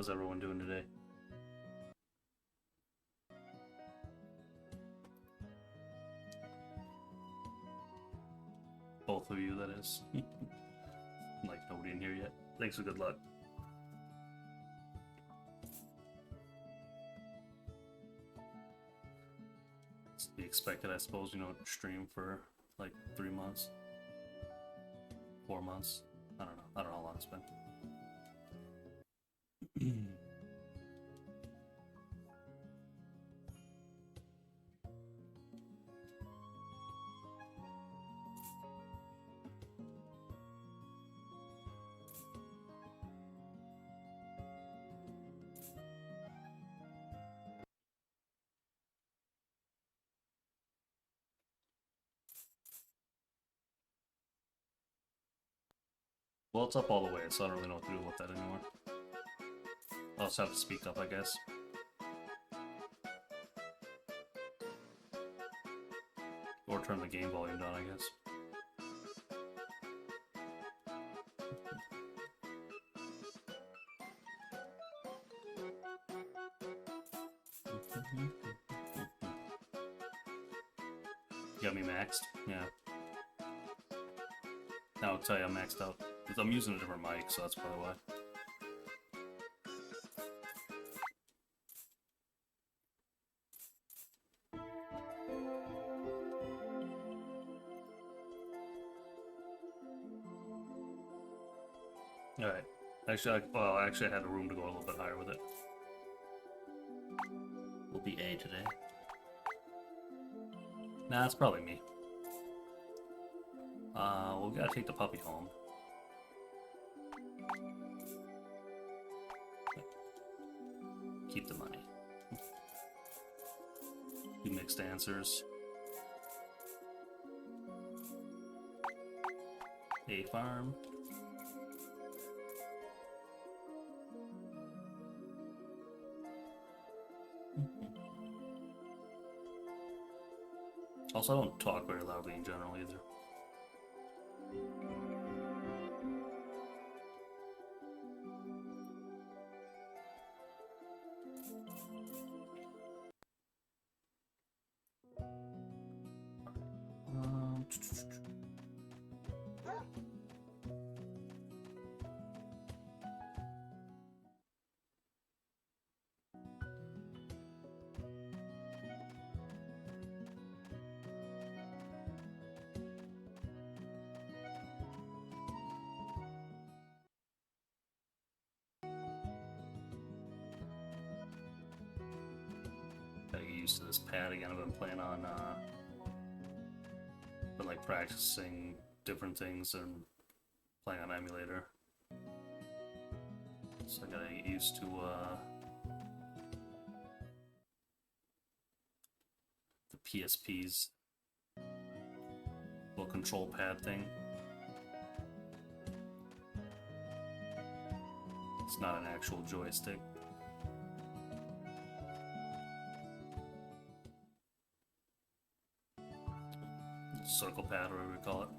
How's everyone doing today? Both of you, that is. Like, nobody in here yet. Thanks for good luck. It's to be expected, I suppose, you know, stream for like 3 months. 4 months. I don't know. I don't know how long it's been. Well, it's up all the way, so I don't really know what to do with that anymore. I'll just have to speak up, I guess. Or turn the game volume down, I guess. You got me maxed? Yeah. Now I'll tell you I'm maxed out. Because I'm using a different mic, so that's probably why. Alright. Actually, I had a room to go a little bit higher with it. We'll be A today. Nah, it's probably me. Well, we gotta take the puppy home. Keep the money. Two mixed answers. A farm. Also, I don't talk very loudly in general either. Gotta get used to this pad again. I've been playing on, been like practicing different things and playing on emulator. So I gotta get used to, the PSP's little control pad thing. It's not an actual joystick. Circle pad, or whatever we call it.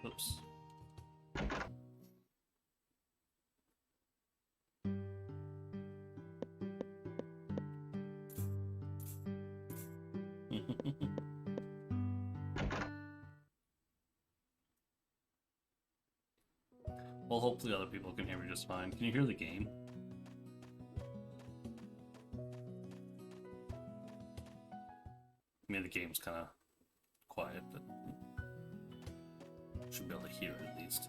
Oops. Well, hopefully other people can hear me just fine. Can you hear the game? I mean, the game's kind of quiet, but should be able to hear it at least.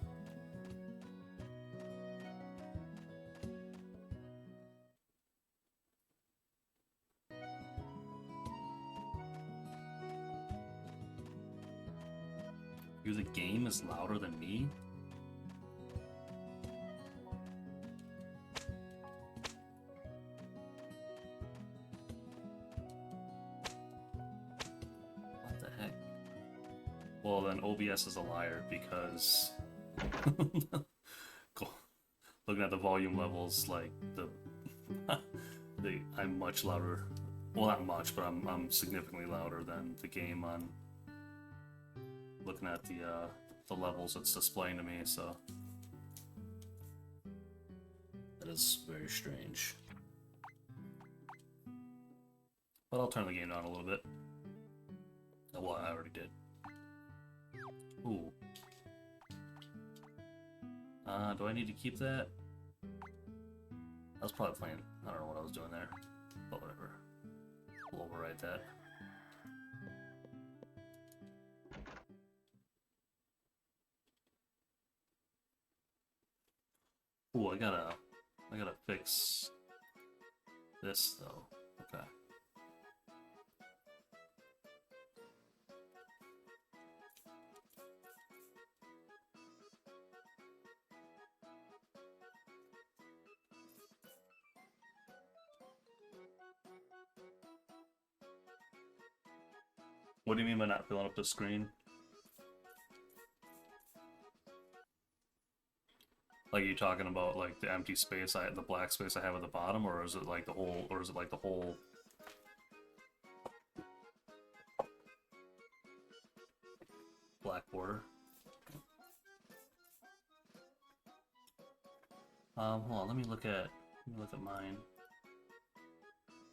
The game is louder than me? What the heck? Well, then OBS is a liar because looking at the volume levels, like I'm much louder. Well, not much, but I'm significantly louder than the game on. Looking at the levels it's displaying to me, so that is very strange. But I'll turn the game down a little bit. Oh, well, I already did. Ooh. Do I need to keep that? I was probably playing. I don't know what I was doing there, but whatever. We'll override that. Ooh, I gotta fix this though. Okay. What do you mean by not filling up the screen? Like, you talking about like the empty space, the black space I have at the bottom, or is it like the whole, black border? Hold on, let me look at mine.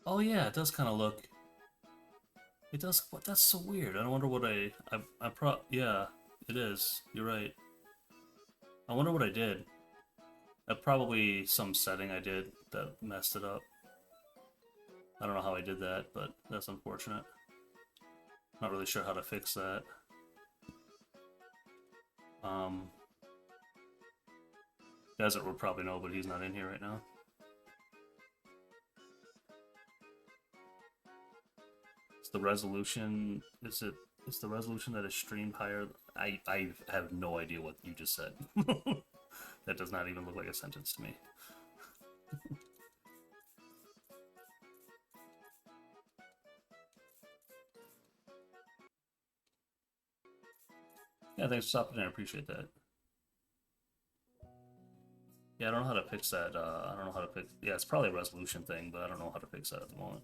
Oh yeah, it does kind of look. It does. What? That's so weird. I wonder what yeah, it is. You're right. I wonder what I did. Probably some setting I did that messed it up. I don't know how I did that, but that's unfortunate. Not really sure how to fix that. Desert would probably know, but he's not in here right now. Is the resolution? Is the resolution that is streamed higher? I have no idea what you just said. That does not even look like a sentence to me. Yeah, thanks for stopping in. I appreciate that. Yeah, I don't know how to fix that. I don't know how to fix. Yeah, it's probably a resolution thing, but I don't know how to fix that at the moment.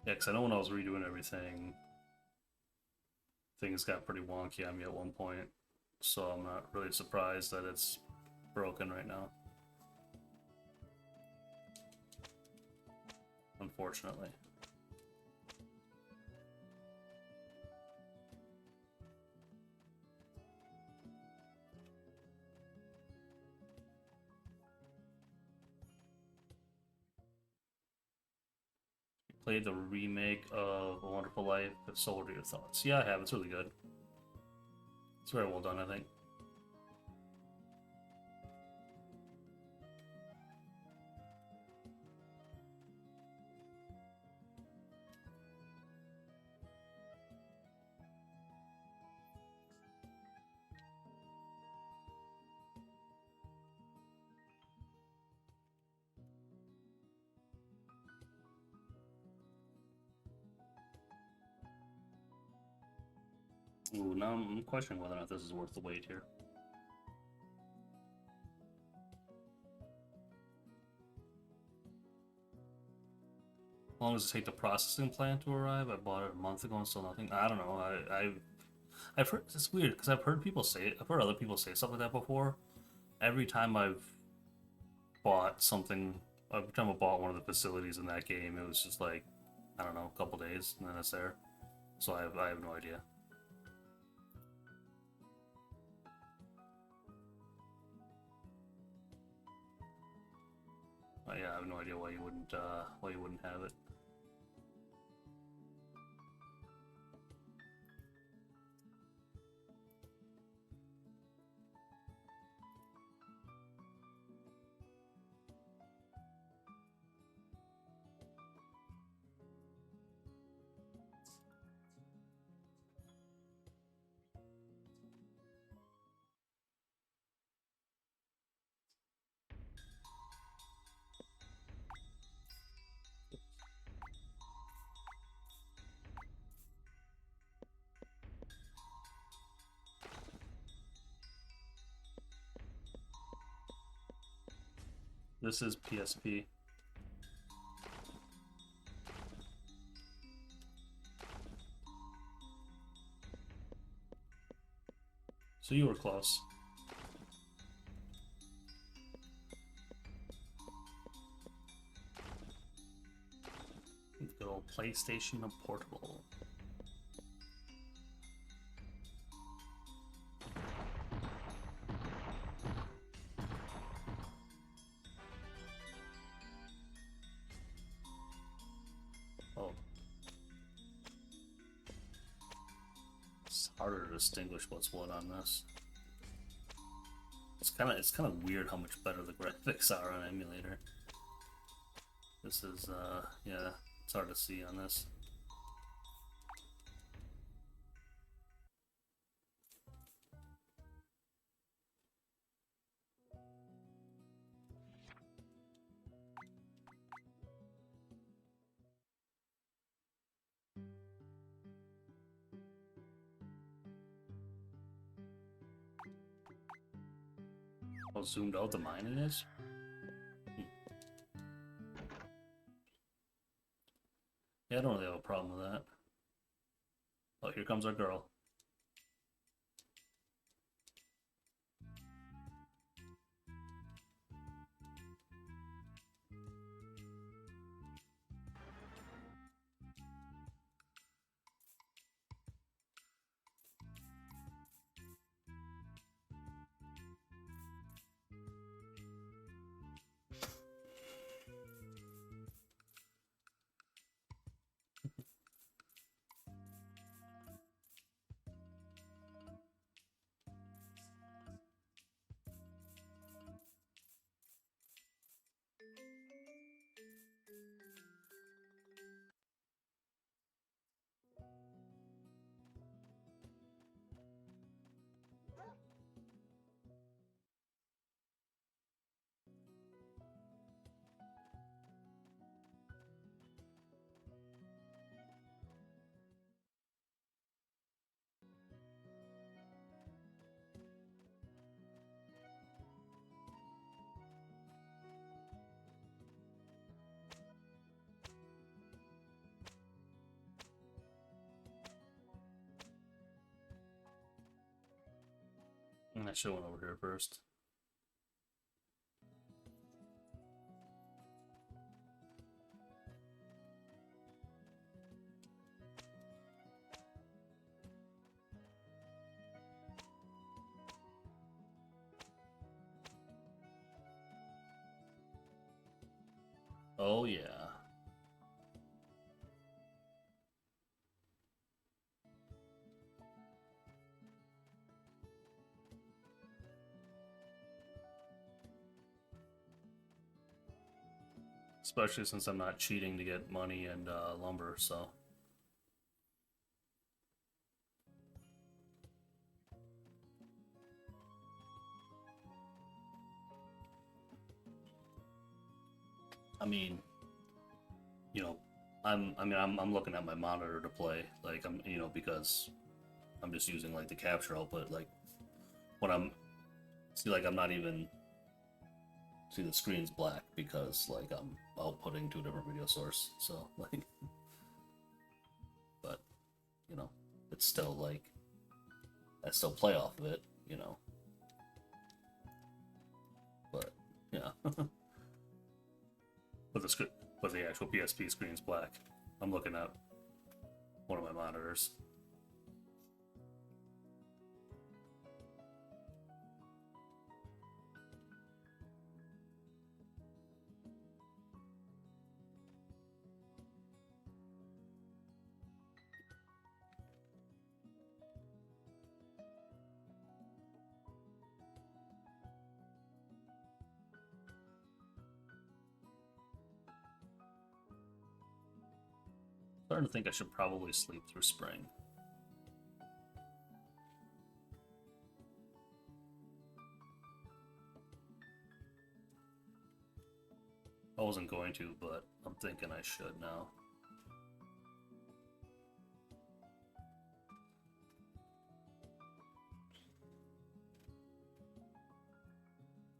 Yeah, because I know when I was redoing everything, things got pretty wonky on me at one point, so I'm not really surprised that it's broken right now. Unfortunately. Played the remake of A Wonderful Life. So what are your thoughts? Yeah, I have. It's really good. It's very well done, I think. Ooh, now I'm questioning whether or not this is worth the wait here. How long does it take the processing plant to arrive? I bought it a month ago and still nothing. I don't know. I've heard it's weird because I've heard people say it. I've heard other people say stuff like that before. Every time I've bought something, every time I bought one of the facilities in that game, it was just like, I don't know, a couple days and then it's there. So I have no idea. Yeah, I have no idea why you wouldn't have it. This is PSP. So you were close. Good old PlayStation Portable. Oh. It's harder to distinguish what's what on this. It's kind of weird how much better the graphics are on emulator. This is yeah, it's hard to see on this. How zoomed out the mining is? Yeah, I don't really have a problem with that. Oh, here comes our girl. I should have went over here first. Oh yeah. Especially since I'm not cheating to get money and lumber, so. I mean, you know, I'm looking at my monitor to play, like because I'm just using like the capture output, like when I'm not even see the screen's black because like I'm outputting to a different video source, so like, but it's still like I still play off of it, you know. But yeah, but the actual PSP screen's black. I'm looking at one of my monitors. Starting to think I should probably sleep through spring. I wasn't going to, but I'm thinking I should now.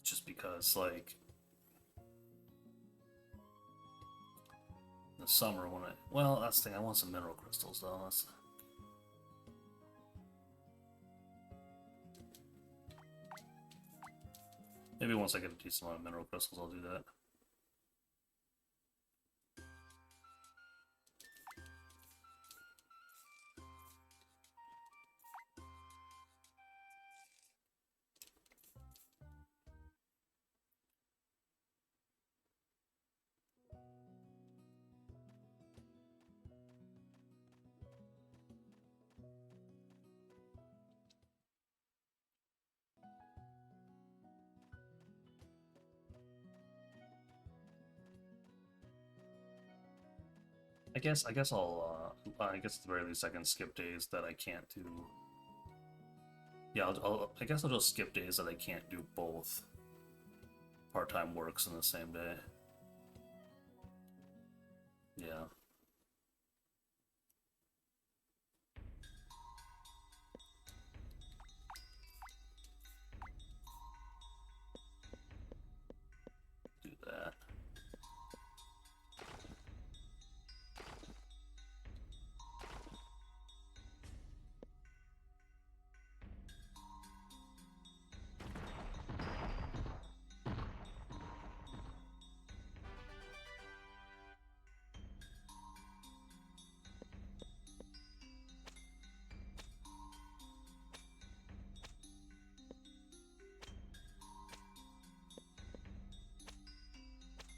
Just because, like, the summer when well, that's the thing, I want some mineral crystals though. Maybe once I get a decent amount of mineral crystals, I'll do that. I guess I guess I guess at the very least I can skip days that I can't do. Yeah, I guess I'll just skip days that I can't do both part-time works in the same day. Yeah. Do that.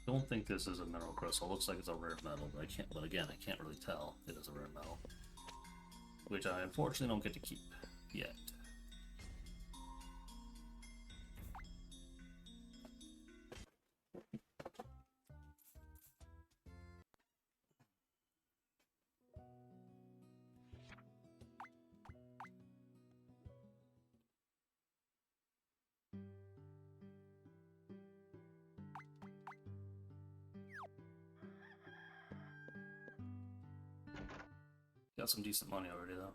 Don't think this is a mineral crystal. Looks like it's a rare metal, but I can't. But again, I can't really tell it is a rare metal, which I unfortunately don't get to keep yet. Got some decent money already though.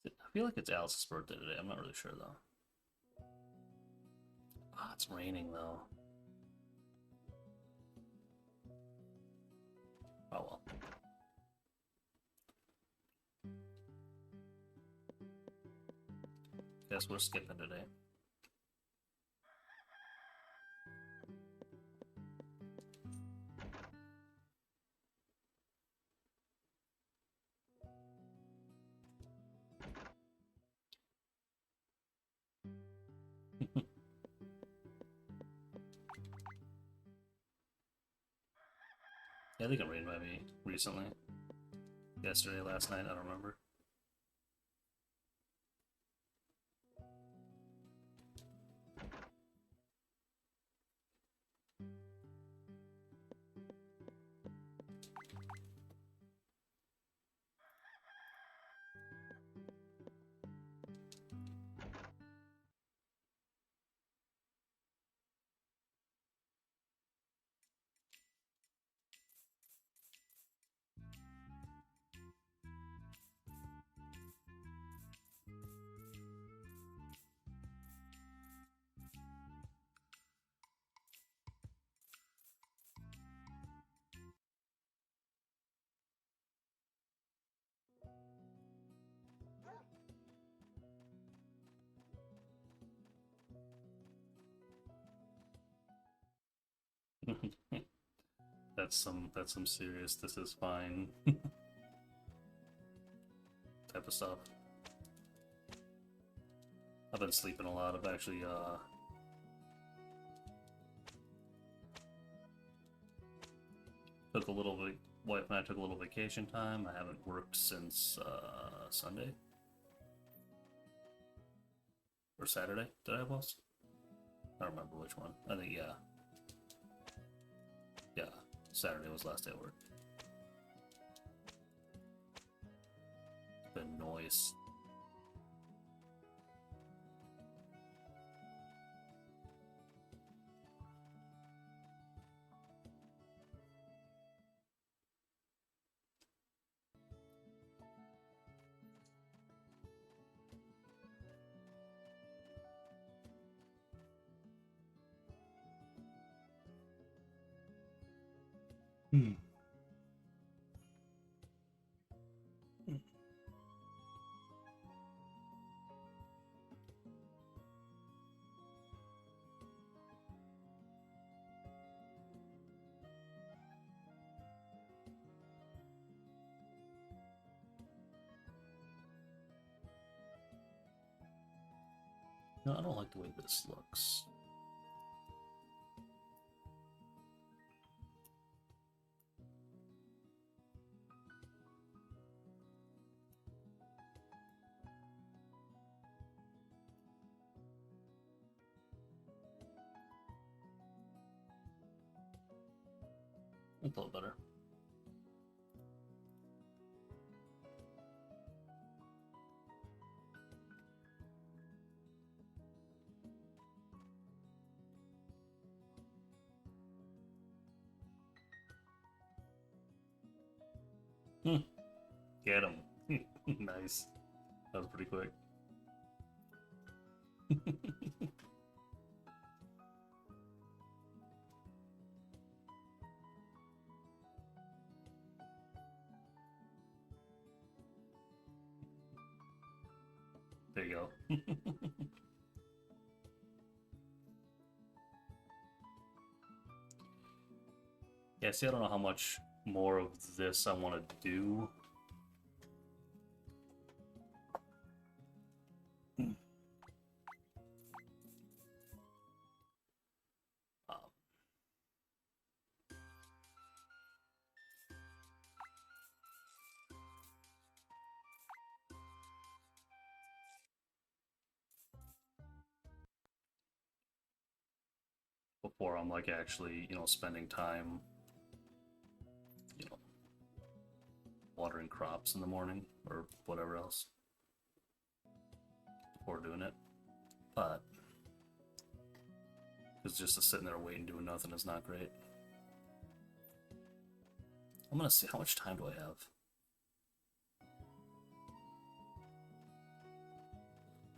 I feel like it's Alice's birthday today. I'm not really sure though. Ah, it's raining though. Oh well. Guess we're skipping today. Yeah, I think it rained by me recently. Yesterday, last night, I don't remember. that's some serious this is fine type of stuff. I've been sleeping a lot. I've actually took a little bit. Wife and I took a little vacation time. I haven't worked since Sunday or Saturday. Did I have boss? I don't remember which one. I think yeah. Yeah, Saturday was last day of work. Been noise. Hmm. No, I don't like the way this looks. A little better. Get him. Nice. That was pretty quick. There you go. Yeah, see, I don't know how much more of this I want to do. Before I'm like actually, spending time, you know, watering crops in the morning or whatever else before doing it. But because just to sitting there waiting doing nothing is not great. I'm gonna see how much time do I have.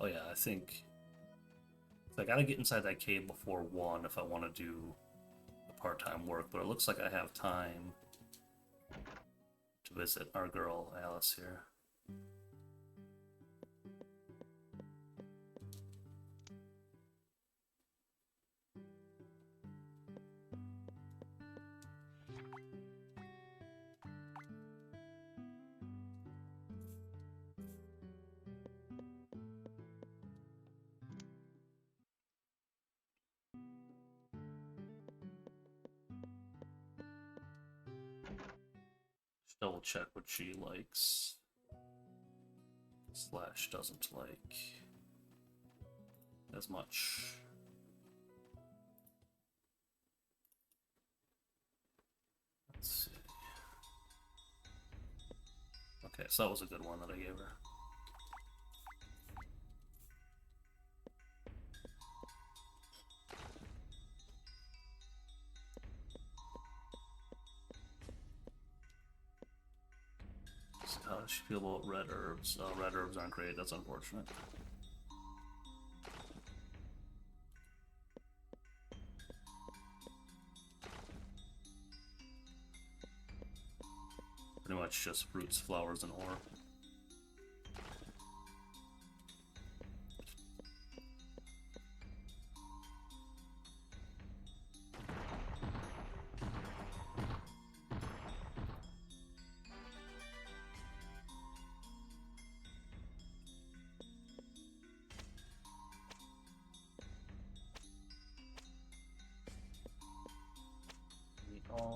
Oh yeah, I think I gotta get inside that cave before 1 if I want to do the part-time work, but it looks like I have time to visit our girl Alice here. Just double check what she likes / doesn't like as much. Let's see. Okay, so that was a good one that I gave her. So how does she feel about red herbs? Red herbs aren't great, that's unfortunate. Pretty much just fruits, flowers, and ore.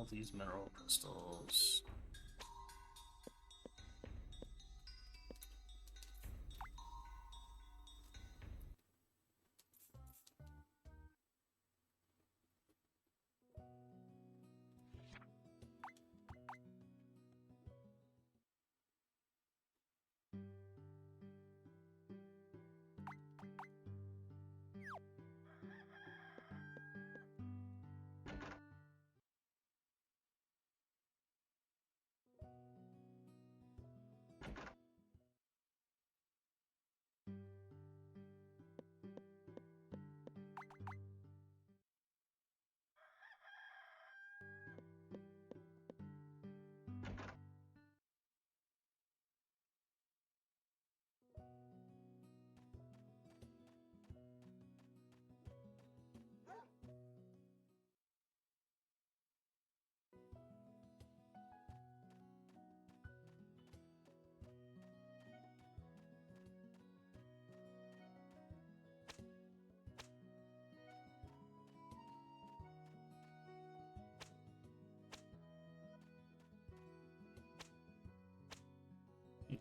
all these mineral crystals.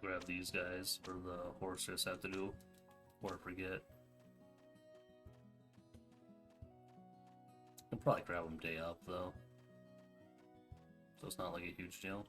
Grab these guys for the horses have to do, or forget. I'll probably grab them day up though, so it's not like a huge deal.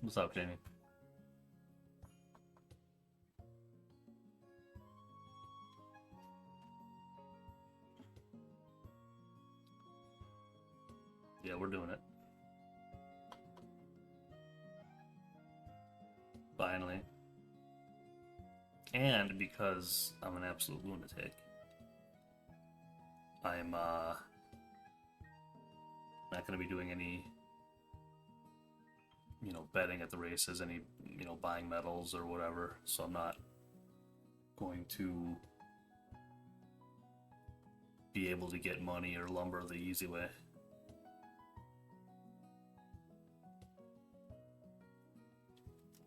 What's up, Jamie? Yeah, we're doing it. Finally. And because I'm an absolute lunatic, I'm not going to be doing any, betting at the races, any, buying medals or whatever. So I'm not going to be able to get money or lumber the easy way.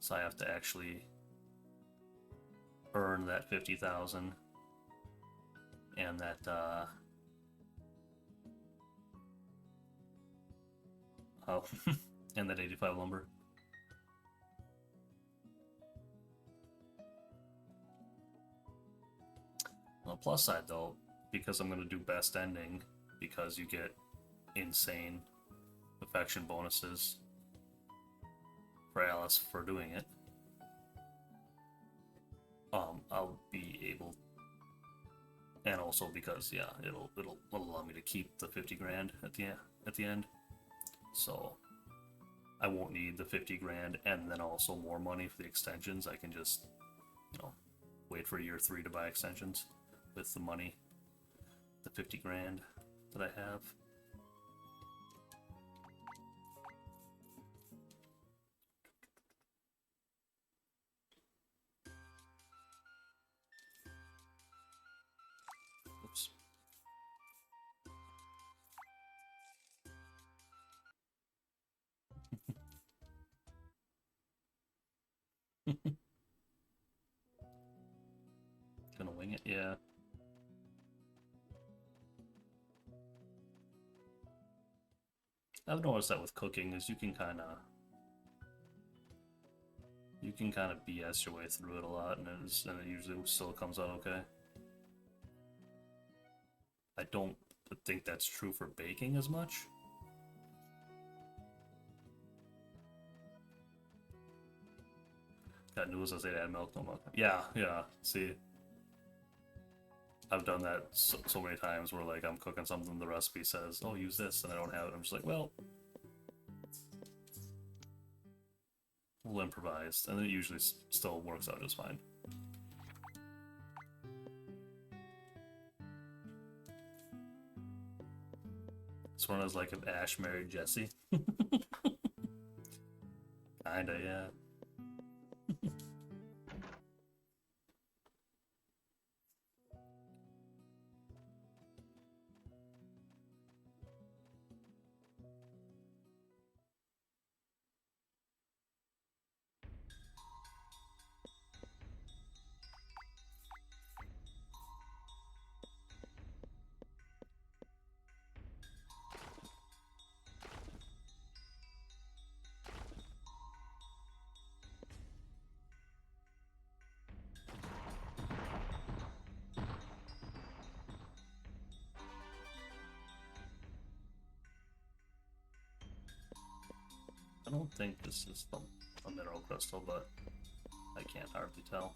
So I have to actually earn that 50,000 and that and that 85 lumber. On the plus side though, because I'm going to do best ending, because you get insane affection bonuses for Alice for doing it, I'll be able, and also because it'll allow me to keep the 50 grand at the end, so I won't need the 50 grand and then also more money for the extensions. I can just wait for year 3 to buy extensions with the money, the 50 grand that I have. Oops. Gonna wing it, yeah. I've noticed that with cooking is you can kind of BS your way through it a lot, and it usually still comes out okay. I don't think that's true for baking as much. Got noodles I say to add milk, no milk. Yeah. See, I've done that so many times where like I'm cooking something, the recipe says, "Oh, use this," and I don't have it. I'm just like, well, we'll improvise, and it usually still works out just fine. This one is like if Ash married Jesse. Kinda, yeah. I don't think this is a mineral crystal, but I can't hardly tell.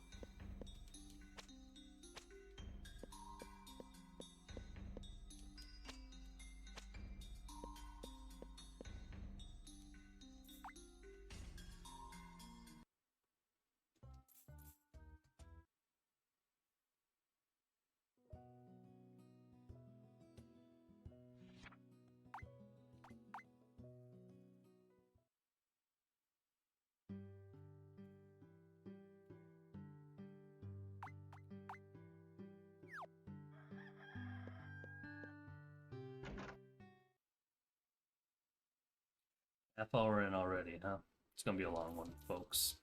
Half hour in already, huh? It's gonna be a long one, folks.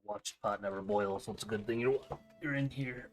Watch pot never boil, so it's a good thing you're in here.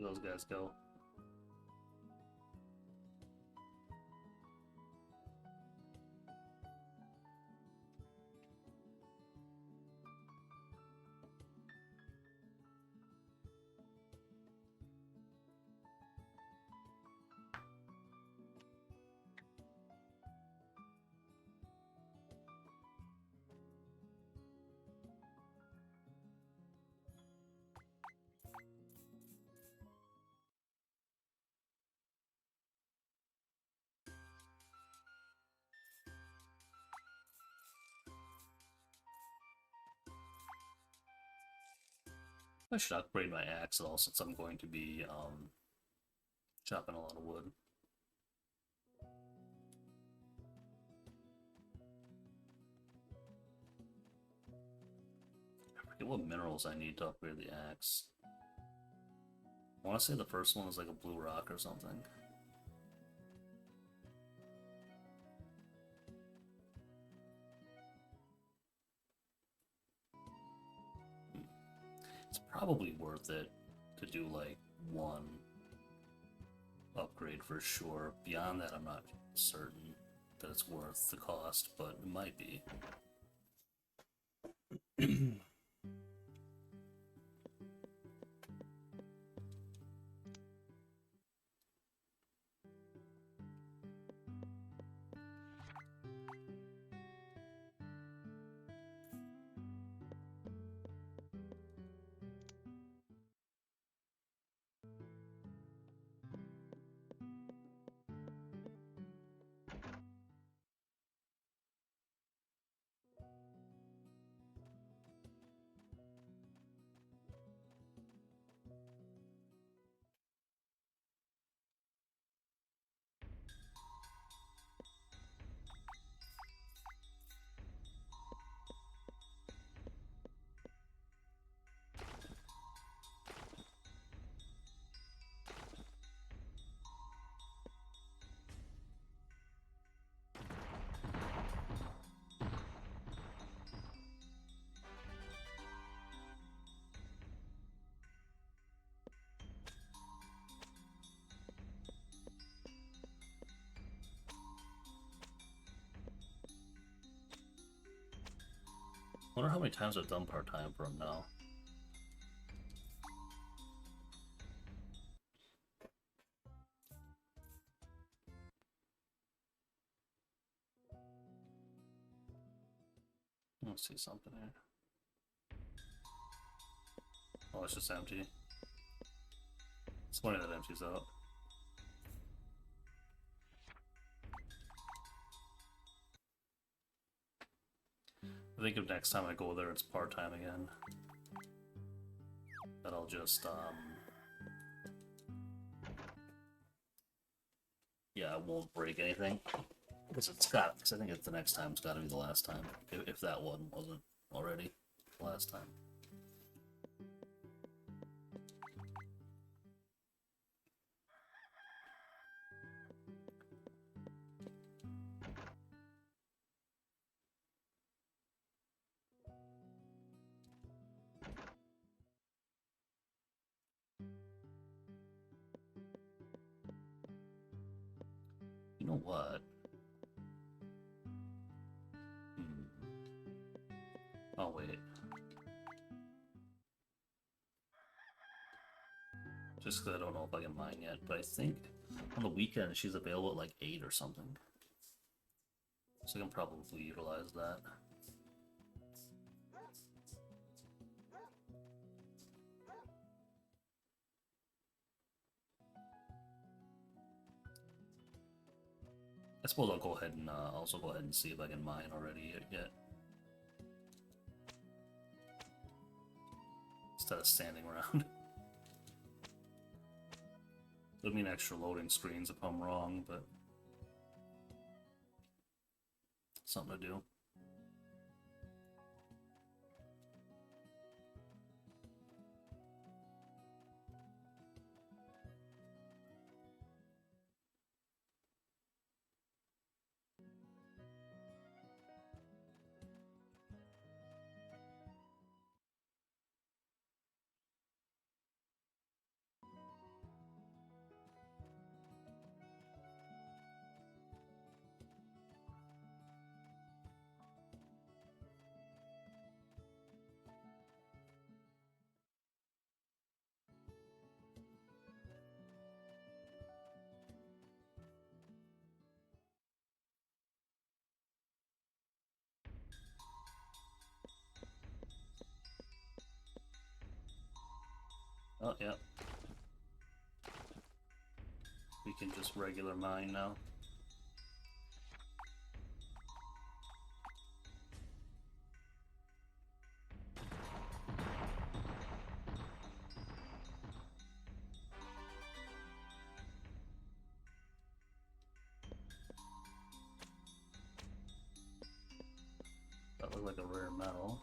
Those guys go. I should upgrade my axe though, since I'm going to be Chopping a lot of wood. I forget what minerals I need to upgrade the axe. I want to say the first one is like a blue rock or something. It's probably worth it to do like one upgrade for sure. Beyond that, I'm not certain that it's worth the cost, but it might be. Wonder how many times I've done part-time for him now. Let's see something here. Oh, it's just empty. It's funny that empties out. I think if next time I go there it's part-time again, that I'll just, yeah, I won't break anything. Because I think it's the next time, it's gotta be the last time. If that one wasn't already the last time. You know what? Oh, wait. Just because I don't know if I can mine yet, but I think on the weekend she's available at like 8 or something. So I can probably utilize that. I suppose I'll go ahead and also go ahead and see if I can mine already yet. Instead of standing around. It'll mean extra loading screens if I'm wrong, but something to do. Oh, yeah. We can just regular mine now. like a rare metal.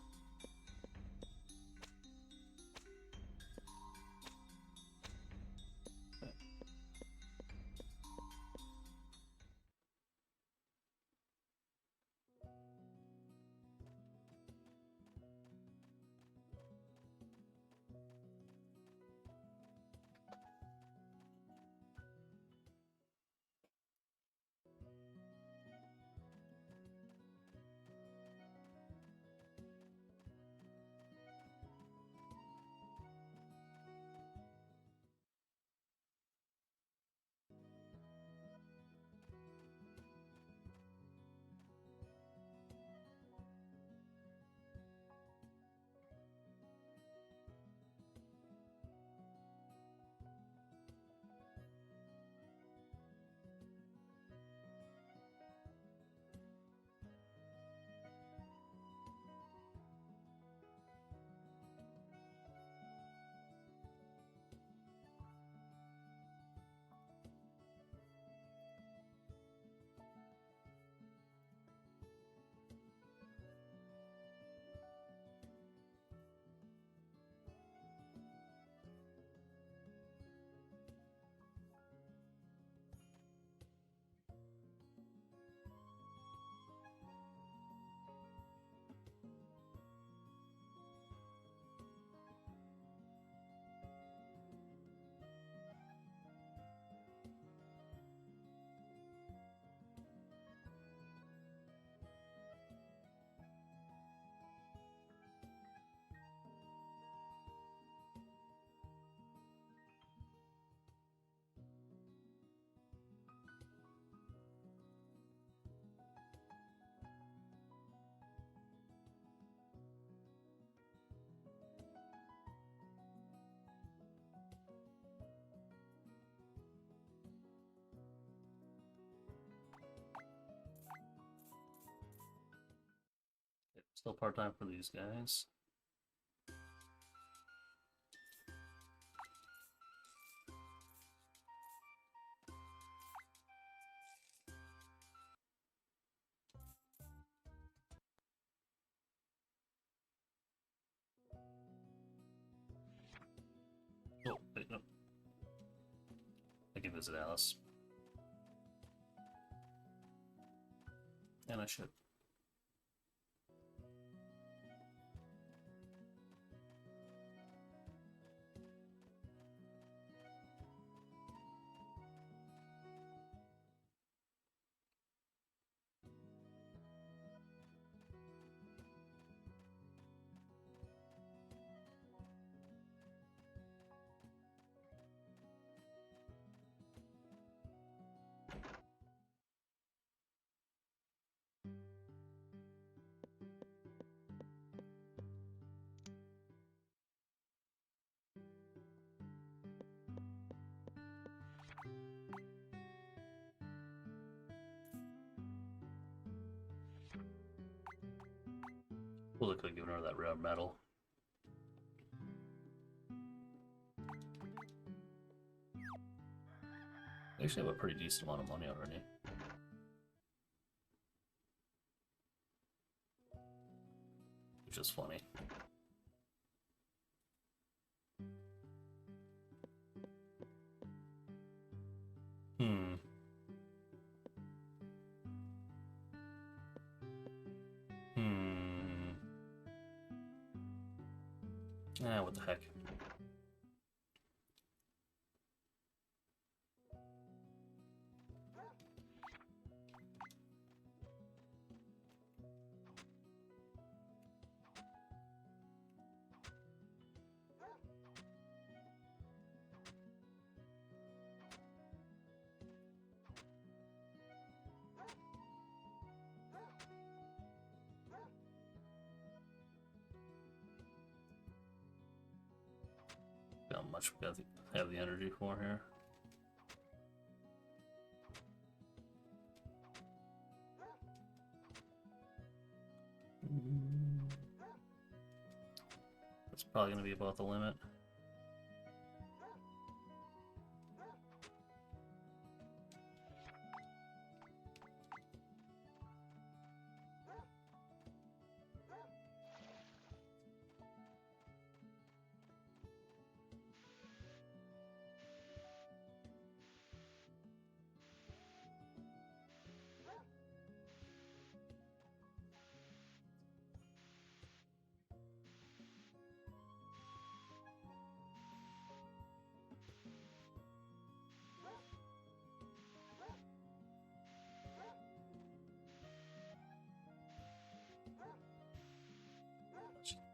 Still part-time for these guys. Oh, wait, no. I can visit Alice. And I should. We'll look like giving her that rare metal. They actually have a pretty decent amount of money already. Which is funny. Hmm. Ah, what the heck. How much we have the energy for here. That's probably going to be about the limit.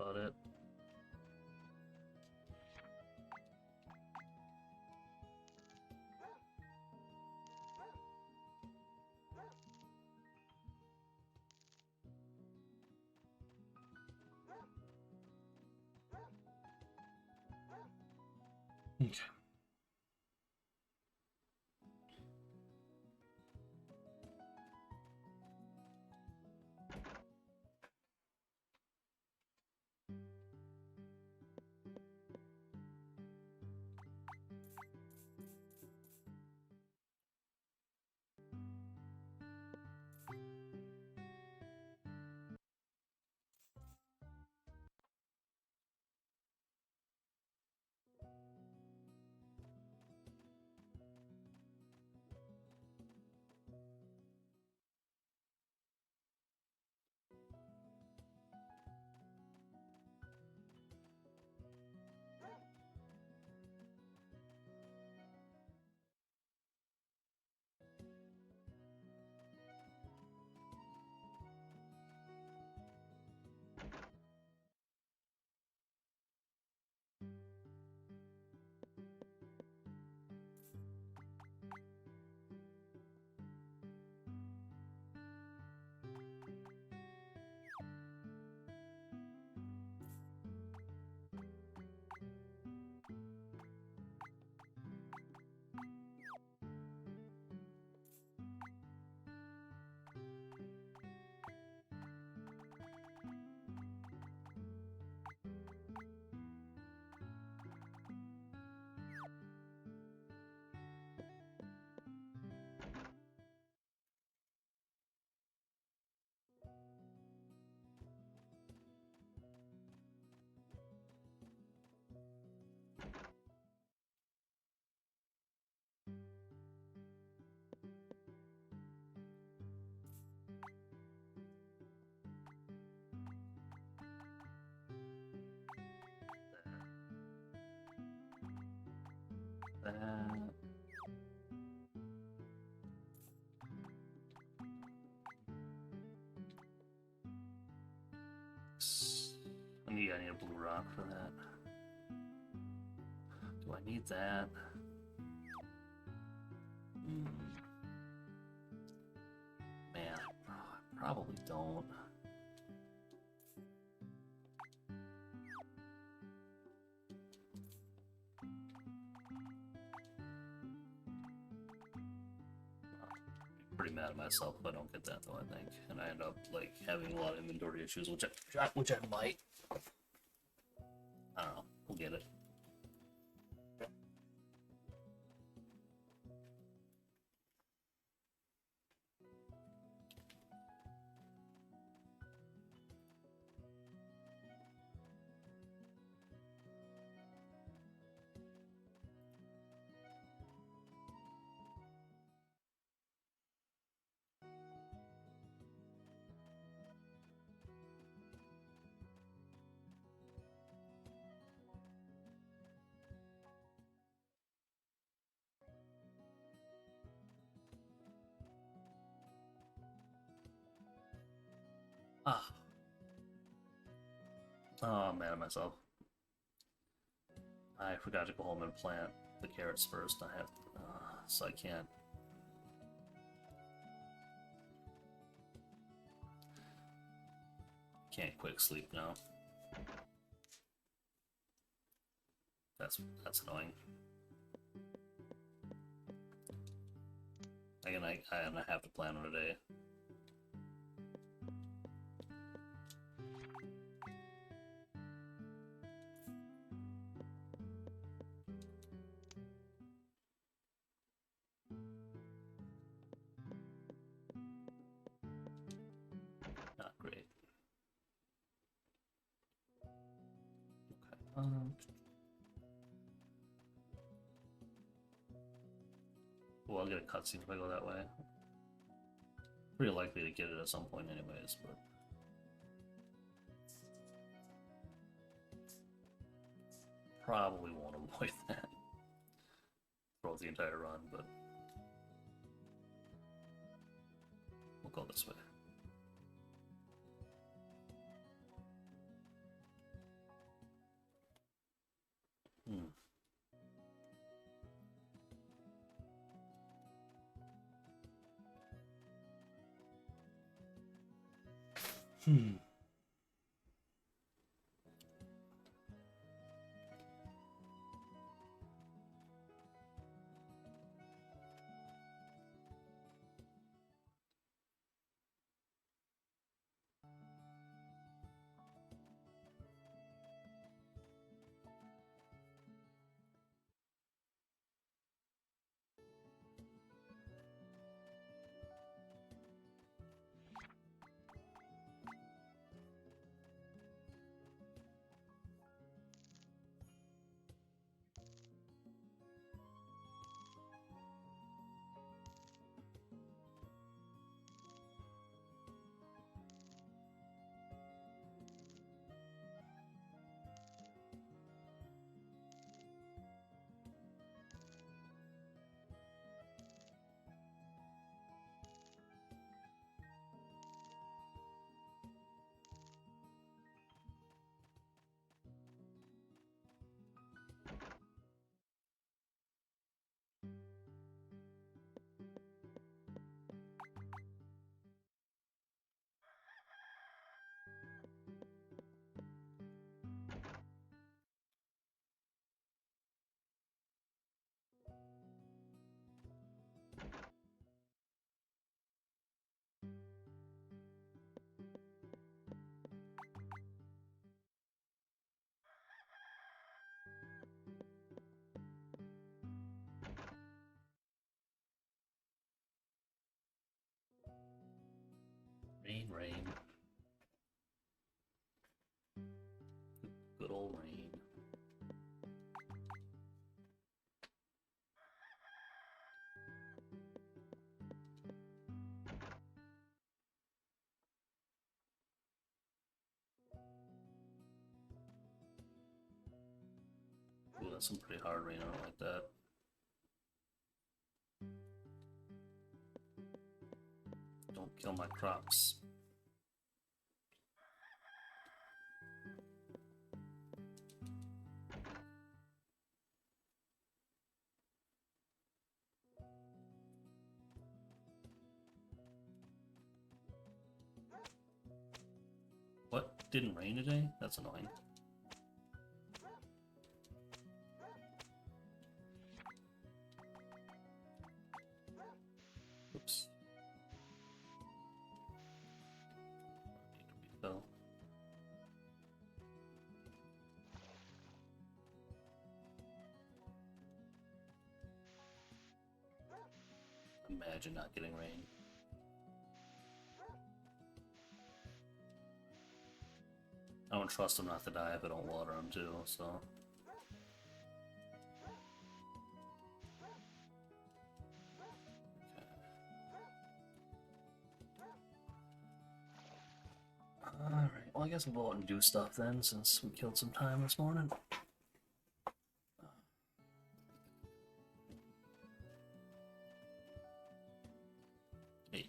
about it. Okay. That. I need a blue rock for that. Do I need that? Man, I probably don't. Pretty mad at myself if I don't get that though, I think. And I end up like having a lot of inventory issues, which I might. I don't know. We'll get it. Ah. Oh, I'm mad at myself. I forgot to go home and plant the carrots first. I have, so I can't. Can't quick sleep now. That's annoying. Again, I have to plan on a day. Not great. Okay. Well, I'll get a cutscene if I go that way. Pretty likely to get it at some point anyways, but... Probably won't avoid that throughout the entire run, but... We'll go this way. Hmm. Rain, rain. Good old rain. Ooh, that's some pretty hard rain. I don't like that. Don't kill my crops. What? Didn't rain today? That's annoying. Oops. Need to refill. Imagine not getting rain. I don't trust them not to die if I don't water them too, so... Alright, well I guess we'll go out and do stuff then, since we killed some time this morning. Hey.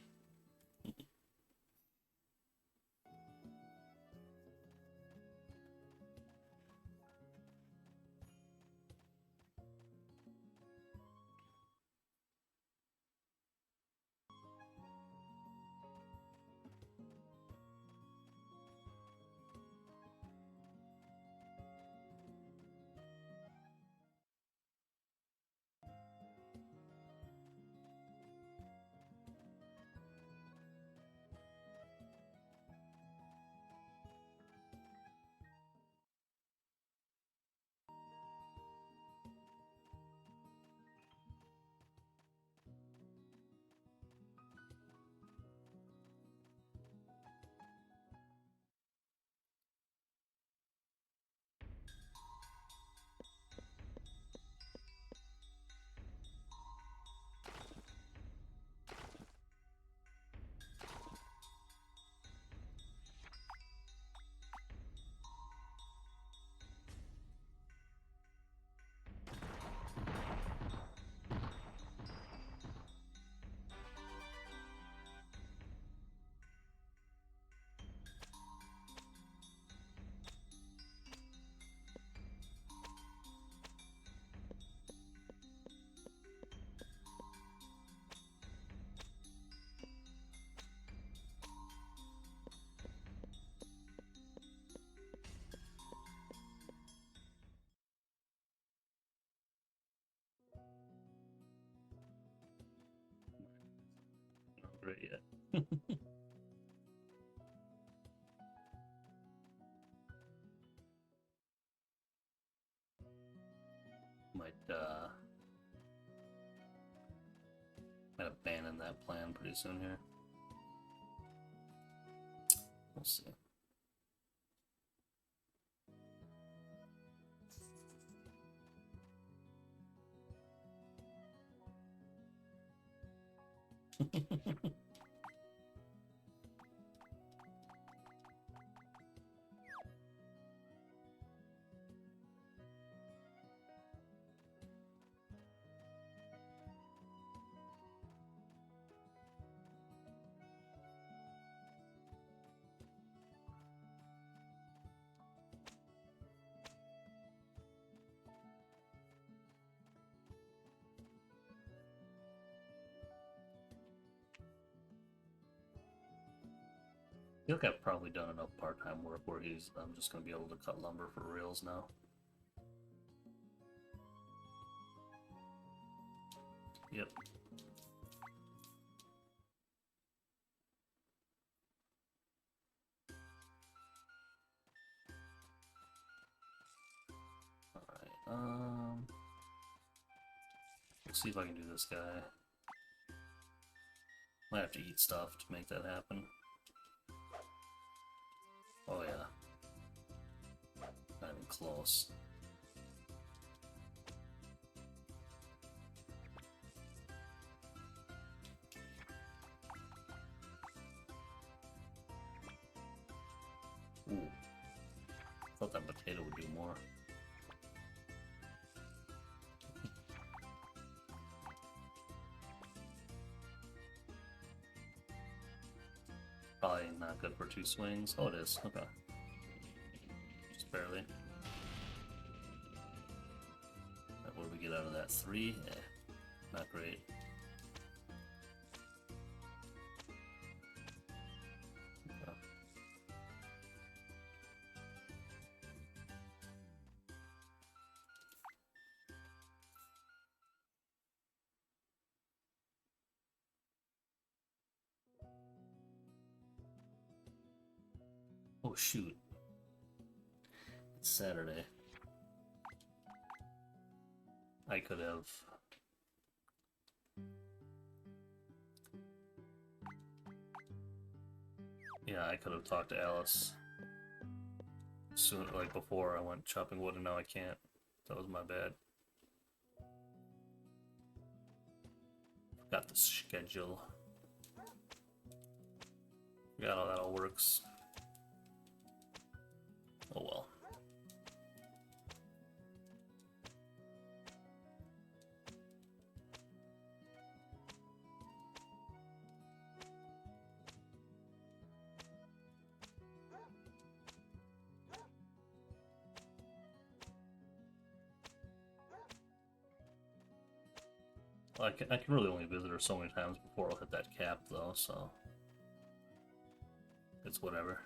great yet. Might abandon that plan pretty soon here. We'll see. I feel like I've probably done enough part-time work where I'm just going to be able to cut lumber for reals now. Yep. Alright, let's see if I can do this guy. Might have to eat stuff to make that happen. Oh yeah. Not even close. Ooh. Thought that potato would do more. Probably not good for 2 swings. Oh, it is. Okay. Just barely. What do we get out of that? 3? Eh, not great. Okay. Oh shoot. It's Saturday. I could have... Yeah, I could have talked to Alice soon, like before I went chopping wood, and now I can't. That was my bad. Got the schedule. Forgot how that all works. Oh well. I can really only visit her so many times before I'll hit that cap, though, so it's whatever.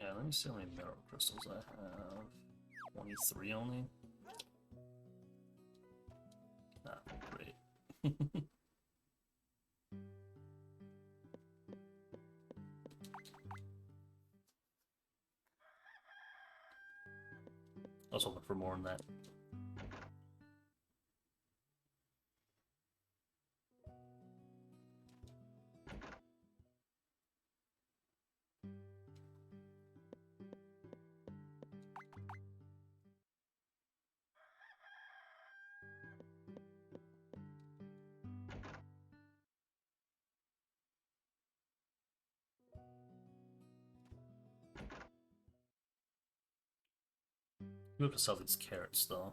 Yeah, let me see how many mineral crystals I have. 23 only? Not great. I was hoping for more than that. We have to sell these carrots though.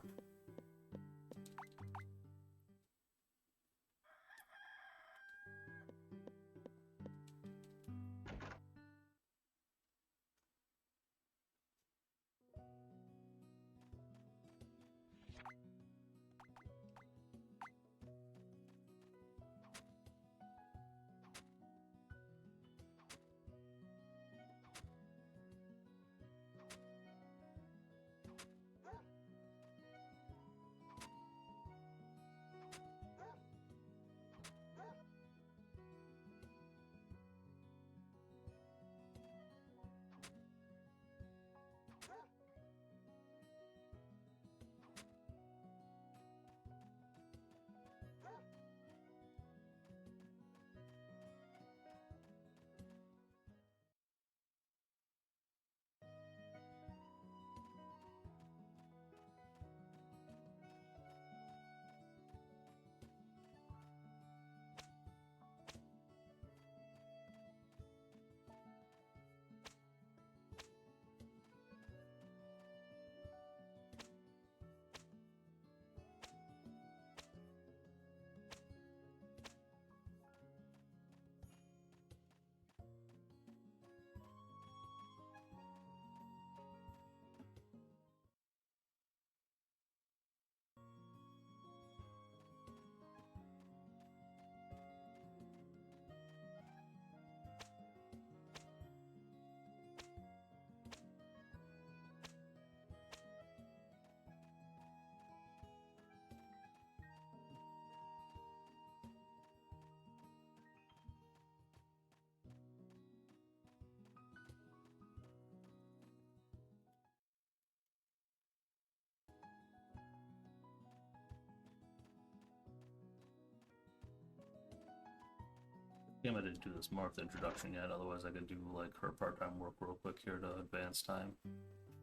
Damn, I didn't do this Martha introduction yet, otherwise I could do like her part-time work real quick here to advance time.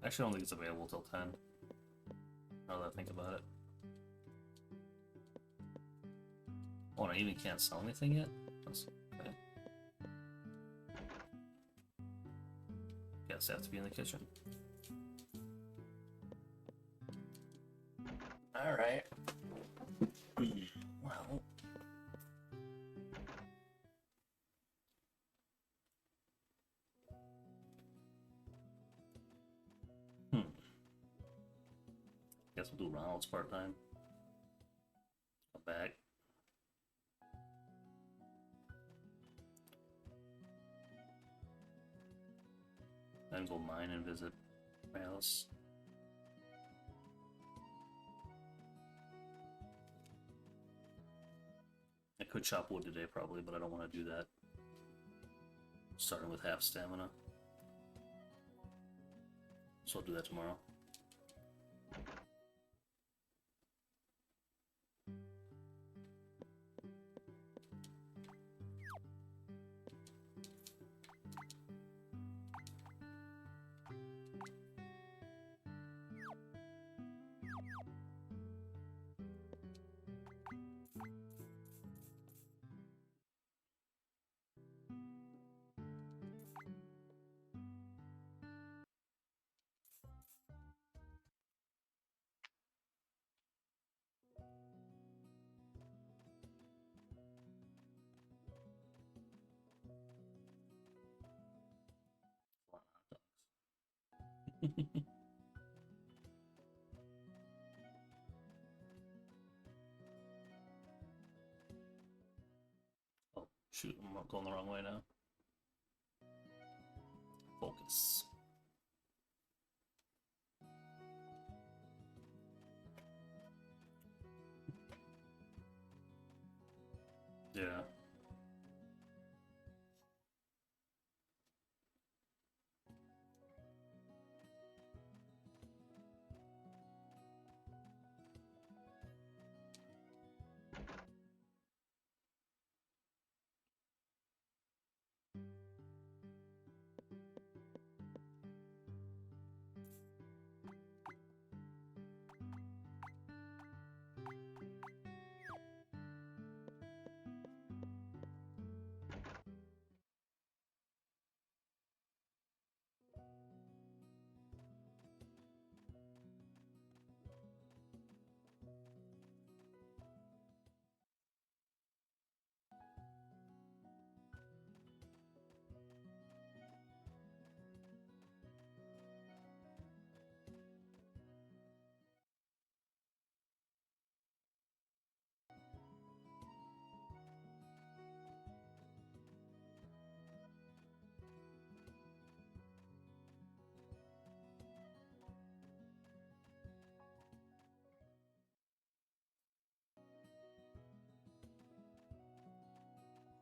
Actually, I don't think it's available till 10. Now that I think about it. Oh, and I even can't sell anything yet? That's okay. Guess I have to be in the kitchen. Alright. Well. Guess we'll do Ronald's part-time. Come back. Then go mine and visit Alice. I could chop wood today probably, but I don't want to do that. Starting with half stamina. So I'll do that tomorrow. Oh, shoot, I'm going the wrong way now. Focus. Yeah.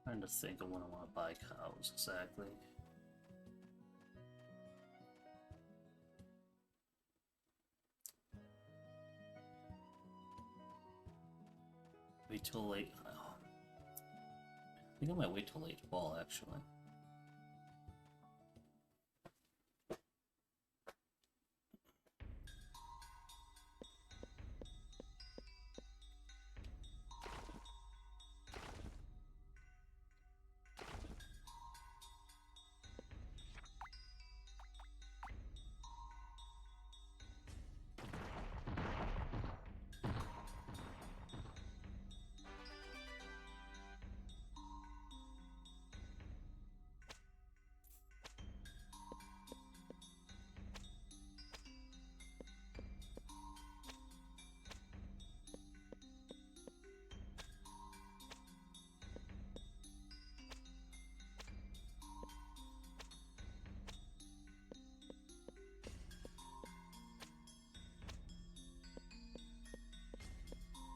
Trying to think of when I want to buy cows exactly. Wait till late. Oh. I think I might wait till late fall actually.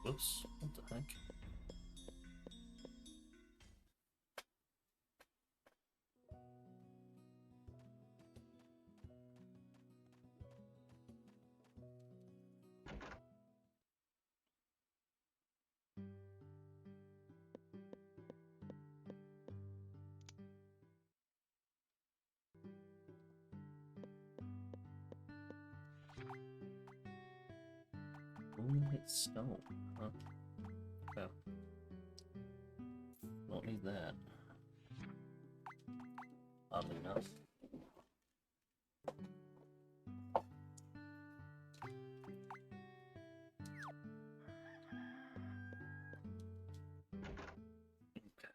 Whoops, what the heck? Moonlight stone, huh? Okay. Don't need that. Oddly enough. Okay.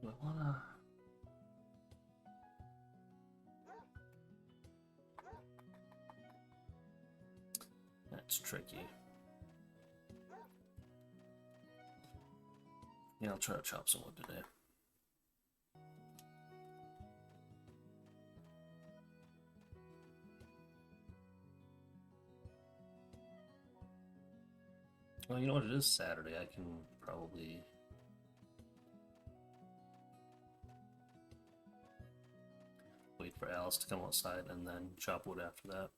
Do I wanna... That's tricky. Yeah, I'll try to chop some wood today. Well, you know what? It is Saturday. I can probably... wait for Alice to come outside and then chop wood after that.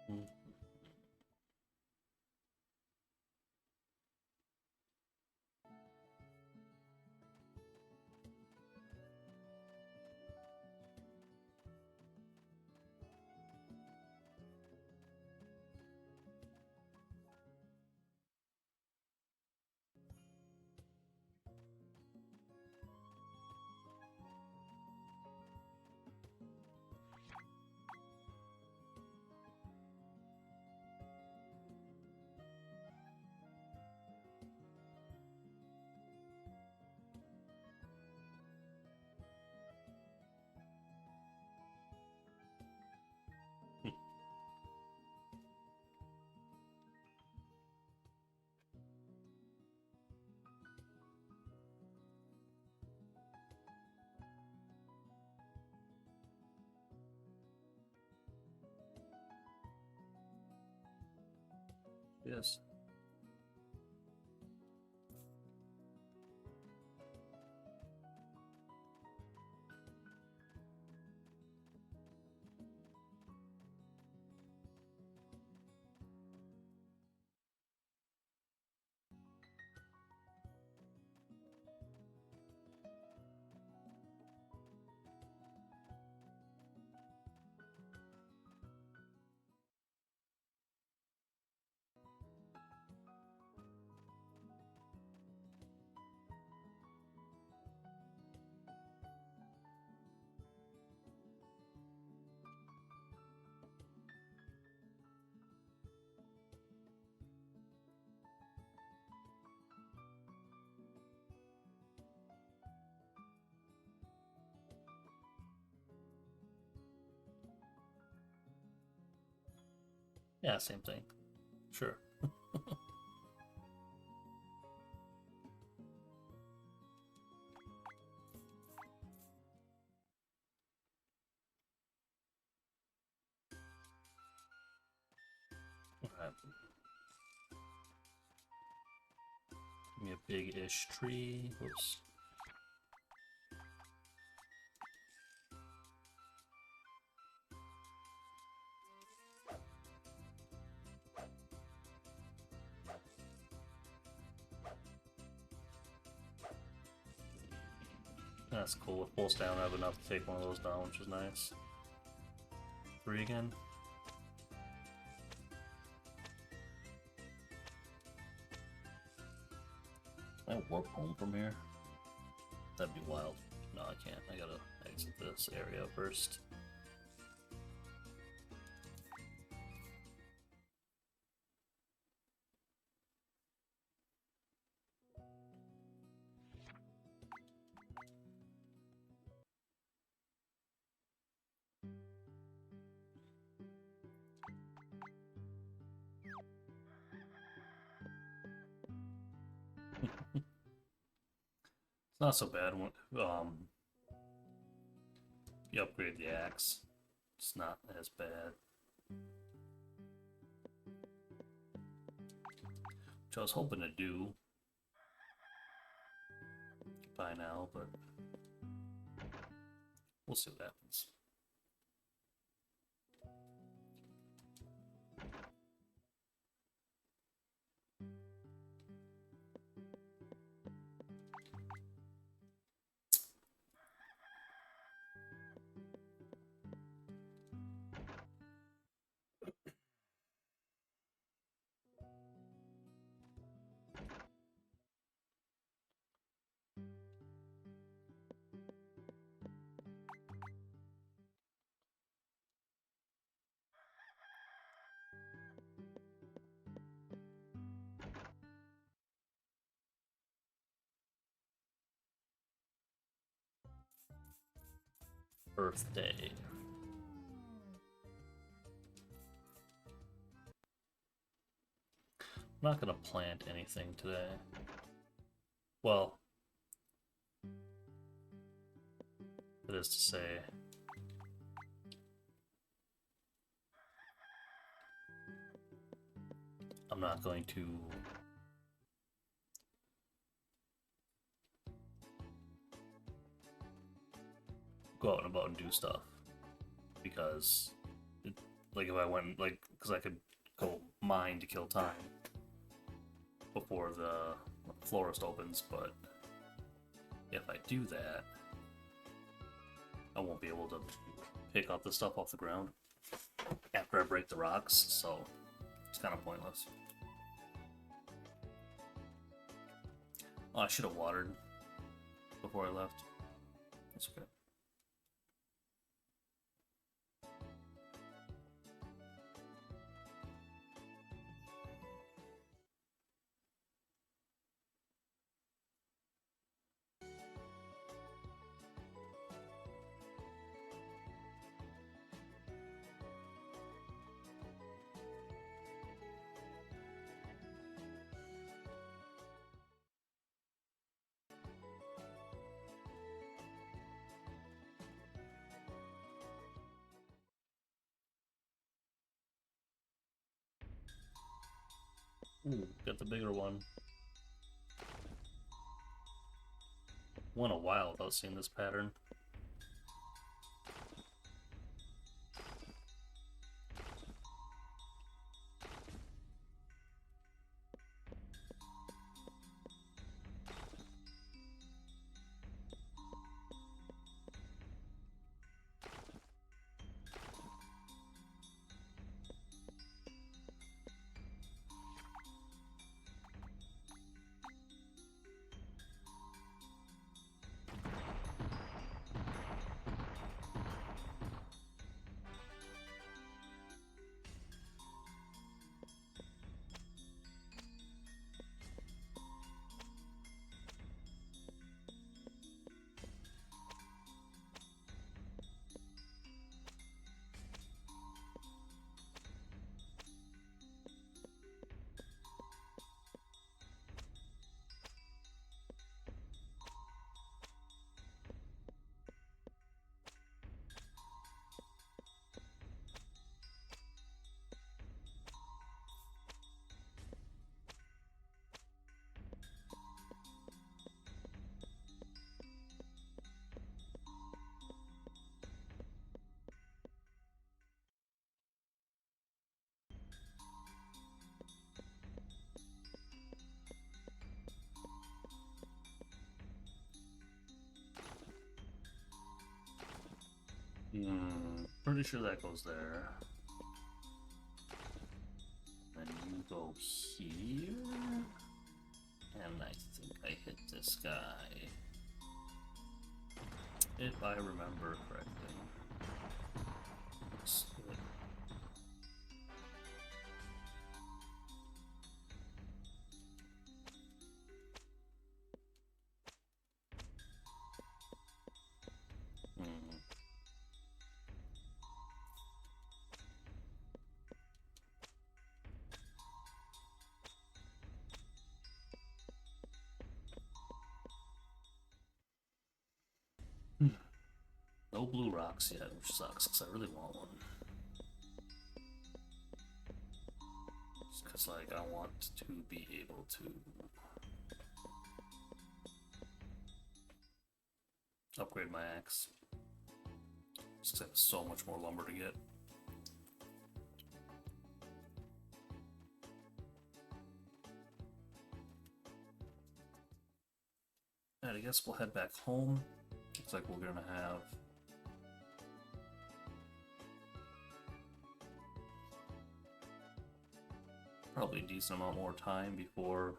Hmm. Yes. Yeah, same thing. Sure. Alright. Give me a big-ish tree. Whoops. That's cool. With pulse down, I have enough to take one of those down, which is nice. 3 again. Can I warp home from here? That'd be wild. No, I can't. I gotta exit this area first. It's not so bad when you upgrade the axe. It's not as bad. Which I was hoping to do by now, but we'll see what happens. Birthday. I'm not gonna plant anything today. Well, that is to say, I'm not going to go out and about and do stuff because, like, if I went, like, because I could go mine to kill time before the florist opens, but if I do that, I won't be able to pick up the stuff off the ground after I break the rocks, so it's kind of pointless. Oh, I should have watered before I left. That's okay. Ooh, got the bigger one. Went a while without seeing this pattern. Pretty sure that goes there. Then you go here. And I think I hit this guy. If I remember correctly. Looks good. No blue rocks yet, which sucks, because I really want one. Just because, like, I want to be able to upgrade my axe. Just because I have so much more lumber to get. Alright, I guess we'll head back home. Looks like we're gonna have probably a decent amount more time before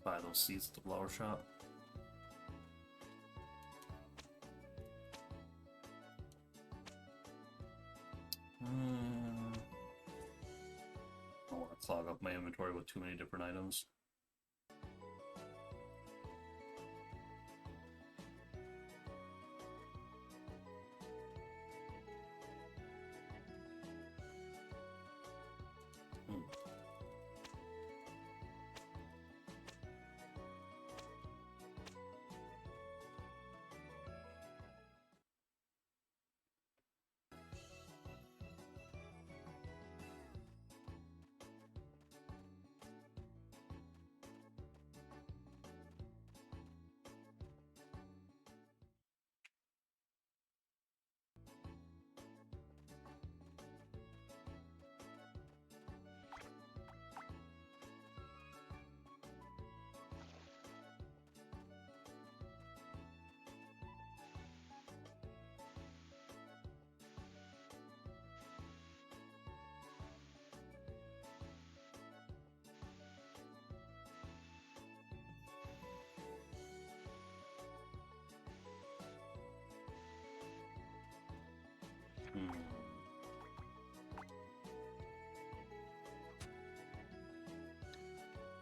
buy those seeds at the flower shop. I don't want to clog up my inventory with too many different items.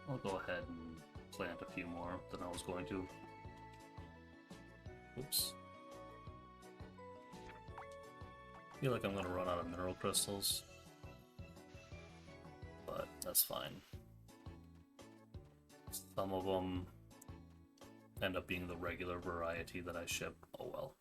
I'll go ahead and plant a few more than I was going to. Oops. I feel like I'm going to run out of mineral crystals, but that's fine. Some of them end up being the regular variety that I ship. Oh well.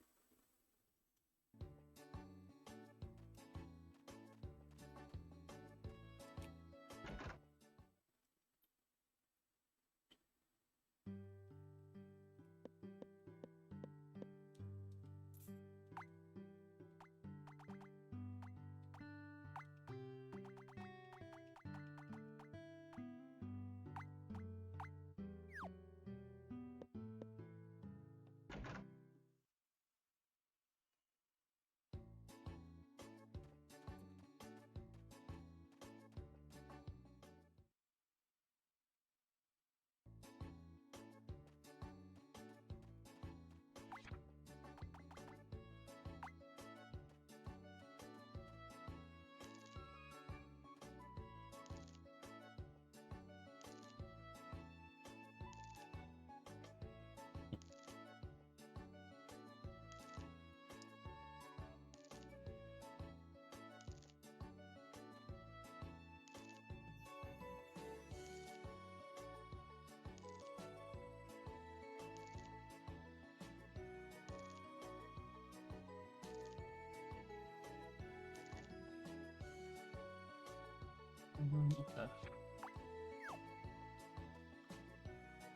Okay.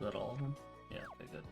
Is that all of them? Yeah, okay, good.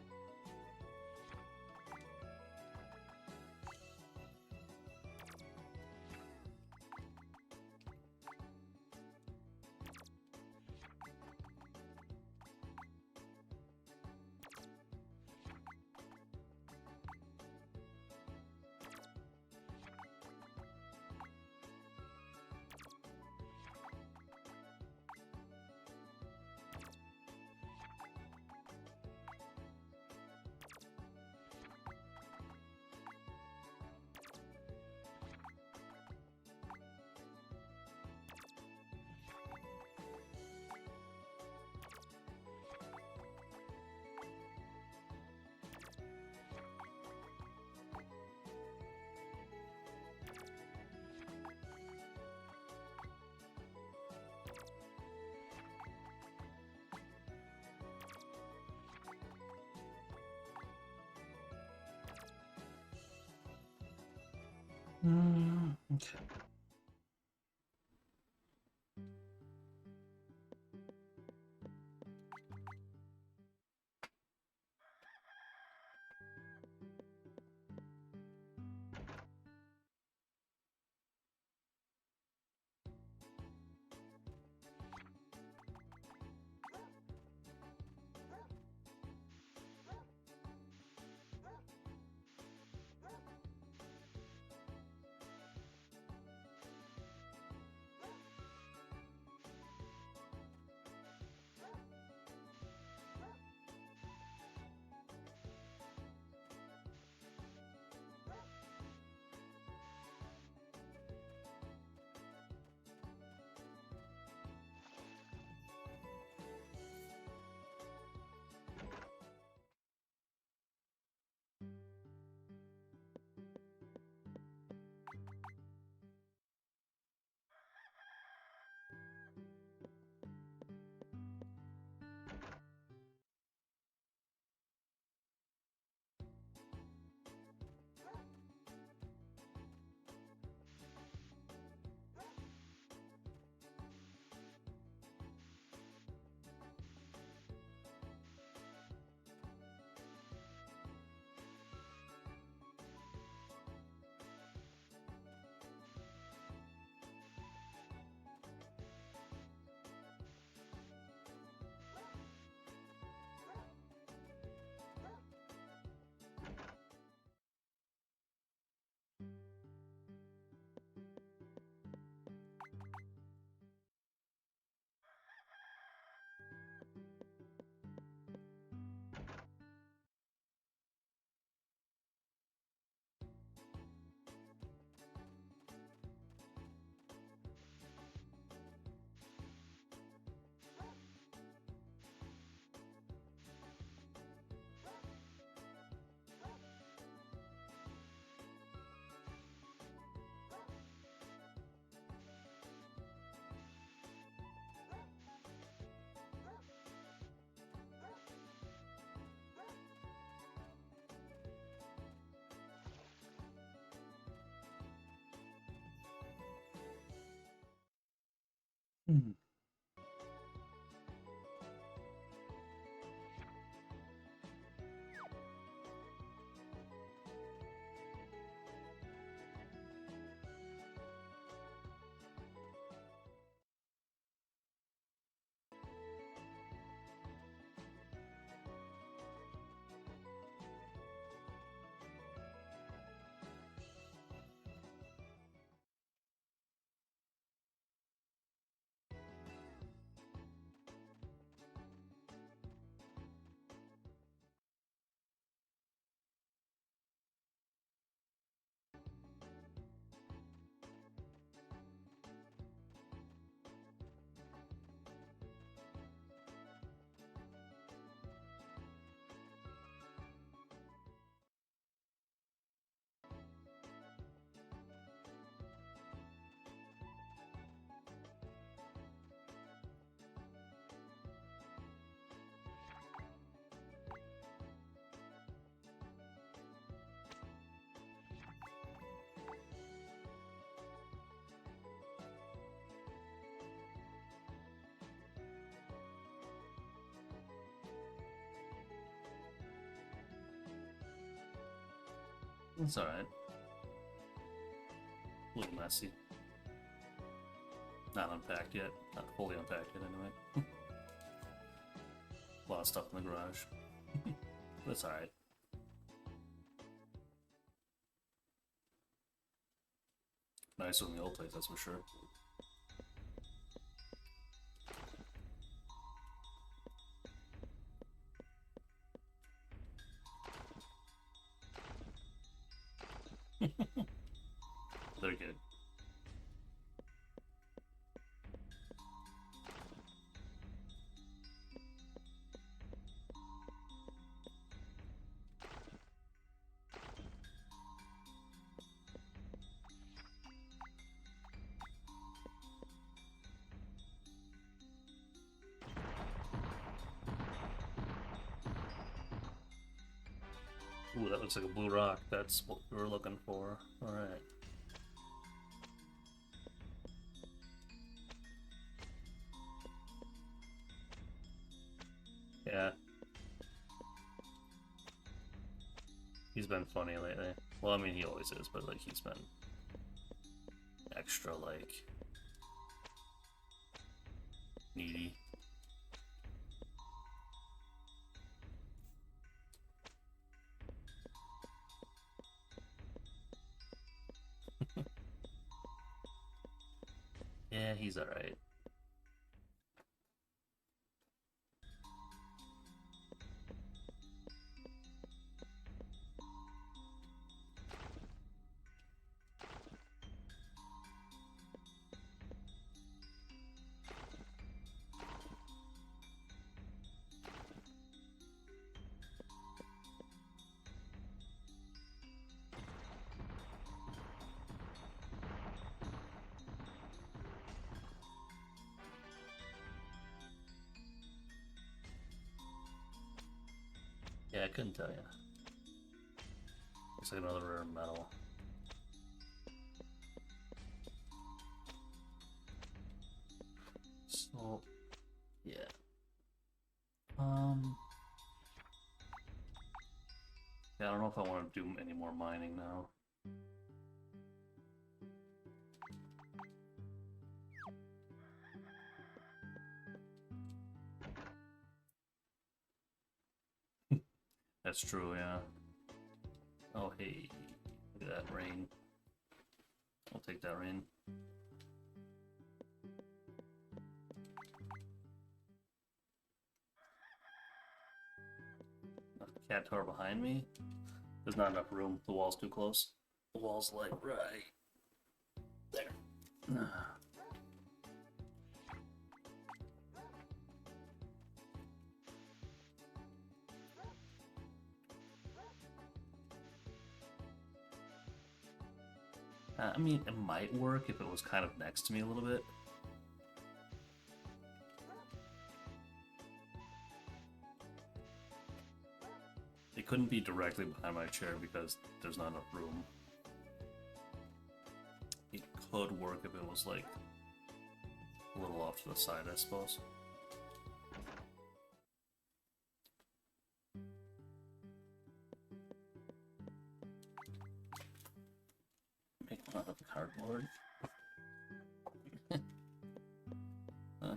Okay. Hmm. It's alright. A little messy. Not unpacked yet. Not fully unpacked yet, anyway. A lot of stuff in the garage. That's alright. Nicer than the old place, that's for sure. They're good. Ooh, that looks like a blue rock. That's what we were looking for. Alright. been funny lately. Well, I mean, he always is, but like he's been extra like needy. Yeah, he's alright. Yeah, I couldn't tell you. Looks like another rare metal. So, yeah. Yeah, I don't know if I want to do any more mining now. That's true, yeah. Oh, hey. Look at that rain. I'll take that rain. Cat tower behind me? There's not enough room. The wall's too close. The wall's like right there. I mean, it might work if it was kind of next to me a little bit. It couldn't be directly behind my chair because there's not enough room. It could work if it was like a little off to the side, I suppose. Make one out of cardboard.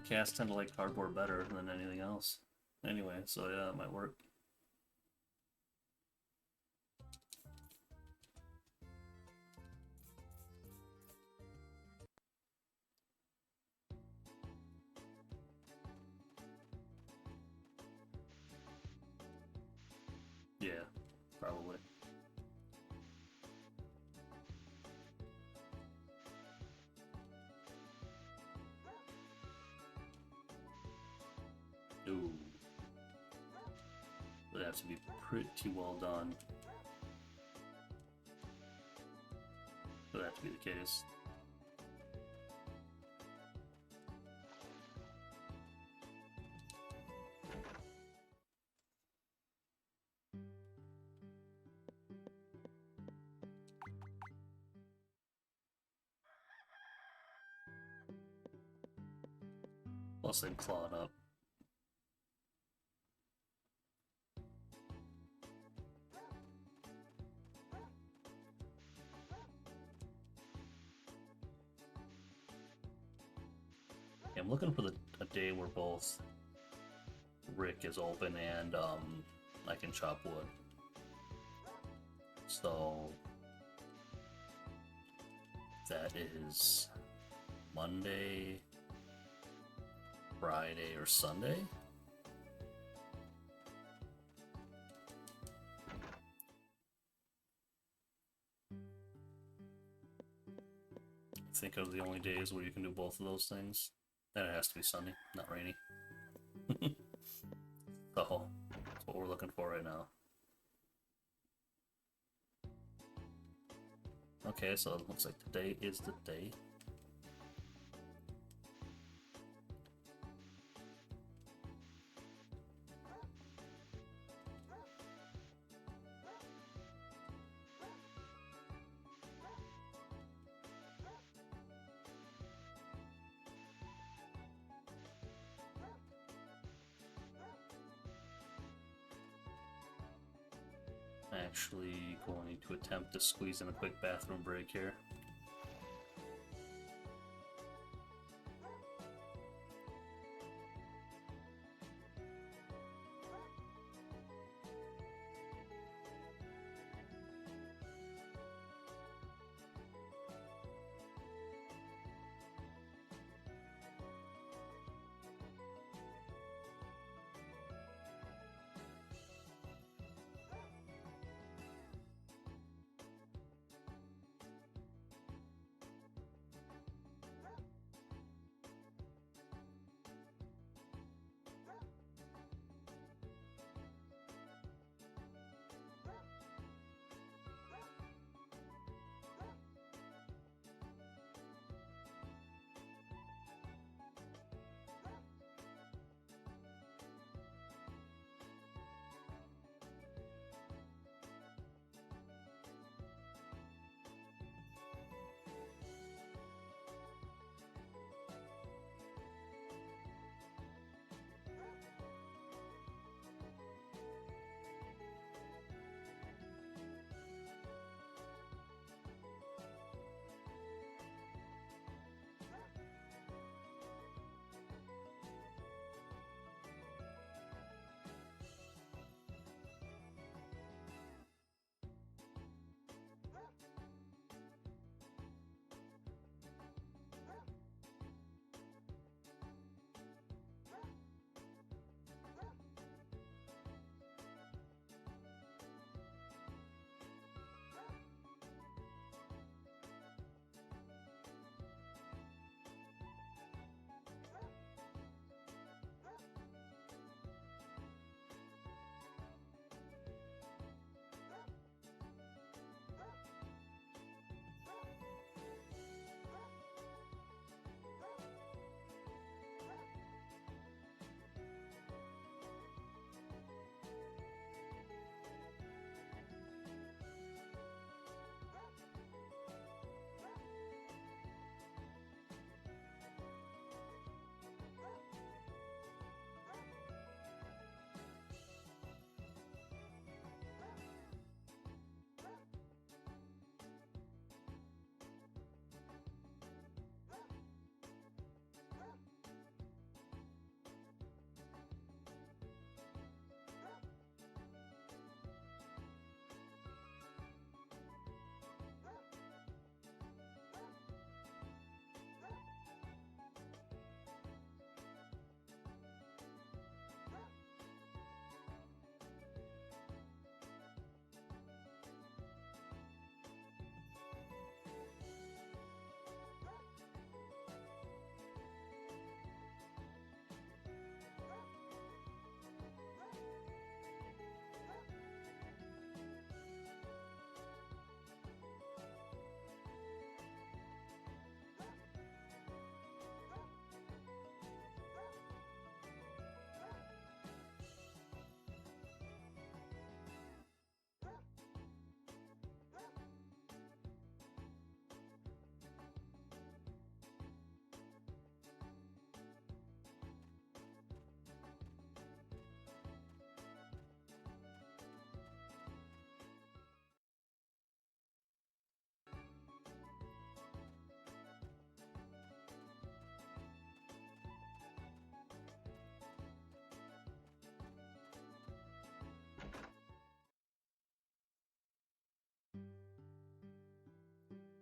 Cats tend to like cardboard better than anything else. Anyway, so yeah, it might work. Yeah, probably. Ooh. Would have to be pretty well done. Would have to be the case. Plus they've clawed up. Yeah, I'm looking for a day where both Rick is open and I can chop wood. So that is Monday, Friday, or Sunday. Think of the only days where you can do both of those things. Then it has to be sunny, not rainy. So that's what we're looking for right now. Okay, so it looks like today is the day. actually going to attempt to squeeze in a quick bathroom break here.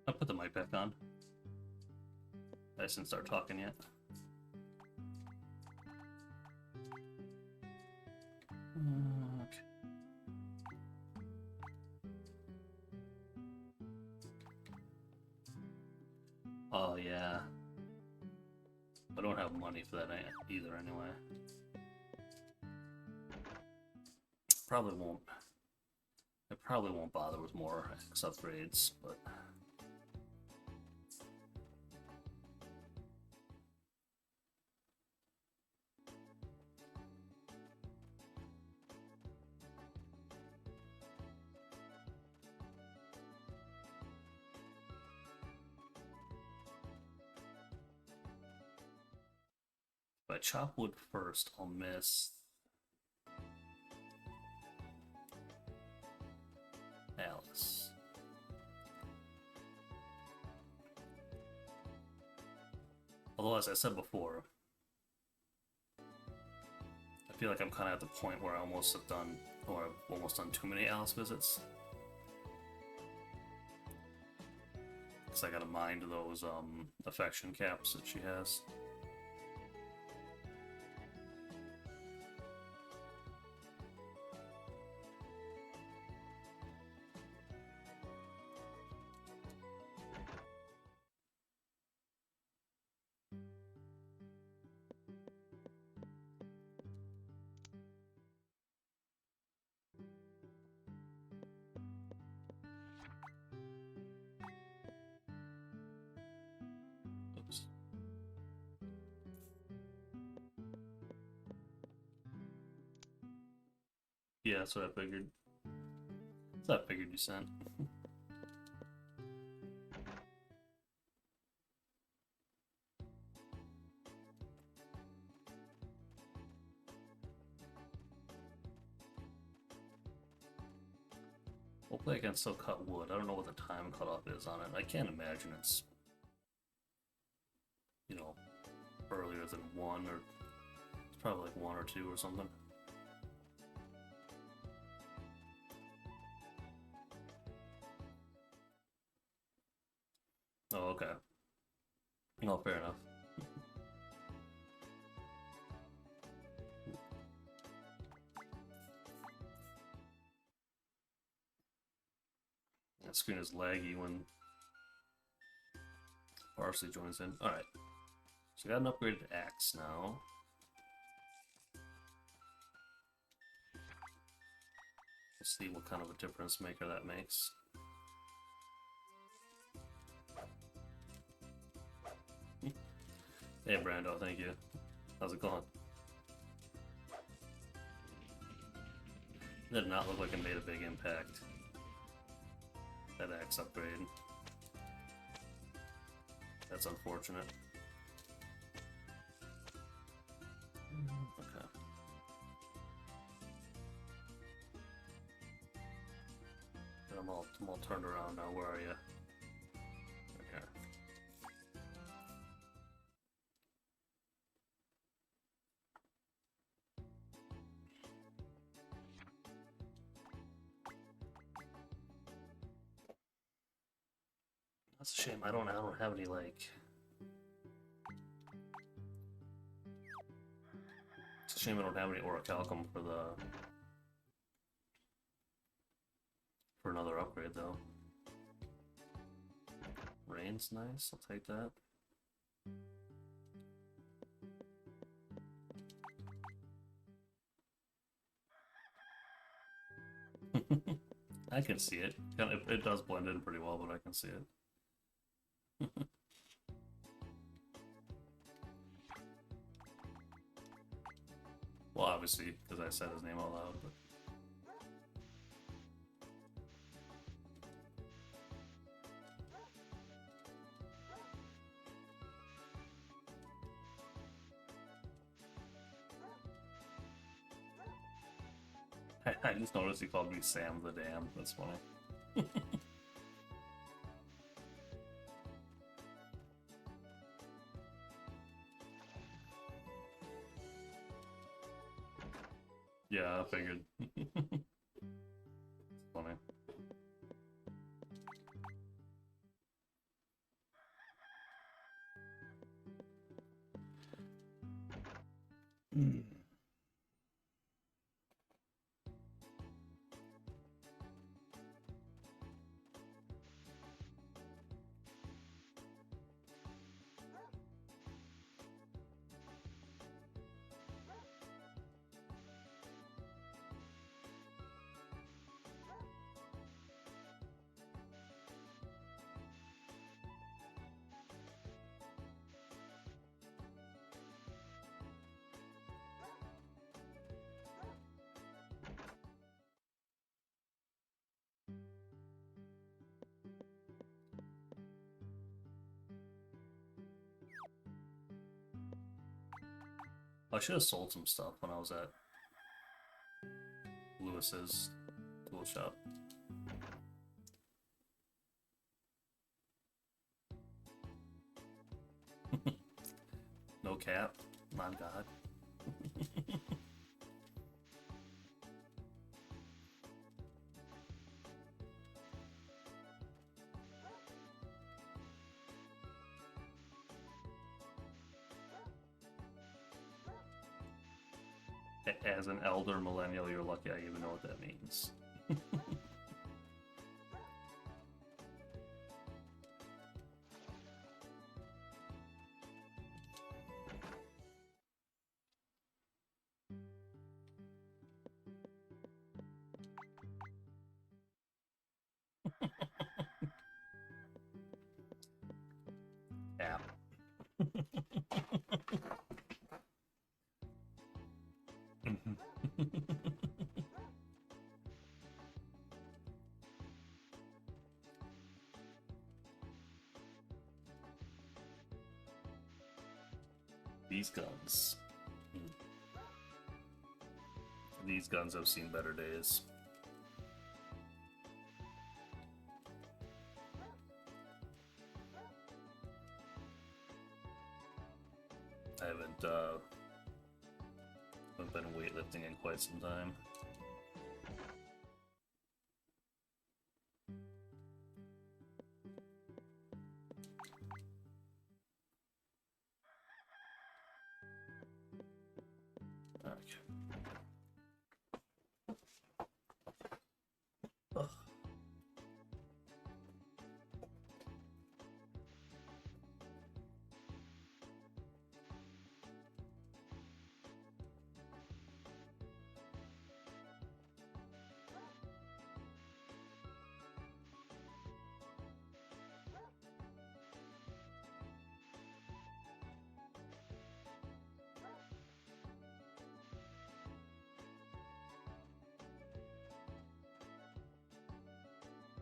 I'll put the mic back on. I didn't start talking yet. Okay. Oh yeah. I don't have money for that either anyway. Probably won't. I probably won't bother with more X upgrades, but if I chop wood first, I'll miss. Although, as I said before, I feel like I'm kind of at the point where I almost have done, or I've almost done too many Alice visits. Because I gotta mind those affection caps that she has. Oops. Yeah, that's what I figured. That's what I figured you sent. Hopefully I can still cut wood. I don't know what the time cutoff is on it. I can't imagine it's, you know, earlier than 1, or it's probably like 1 or 2 or something. Oh, okay. No, fair enough. That screen is laggy when Parsley joins in. Alright. So I got an upgraded axe now. Let's see what kind of a difference maker that makes. Hey Brando, thank you. How's it going? It did not look like it made a big impact. That axe upgrade. That's unfortunate. Okay. I'm all turned around now. Where are you? Right here. That's a shame. I don't have any like. It's a shame I don't have any orichalcum for another upgrade though. Rain's nice. I'll take that. I can see it. It does blend in pretty well, but I can see it. Well, obviously, because I said his name out loud, but... I just noticed he called me Sam the Dam. That's funny. Yeah, I figured. It's funny. I should have sold some stuff when I was at Lewis's tool shop. no cap. My God. As an elder millennial, you're lucky I even know what that means. Yeah. These guns. These guns have seen better days. I haven't been weightlifting in quite some time. Okay. Ugh.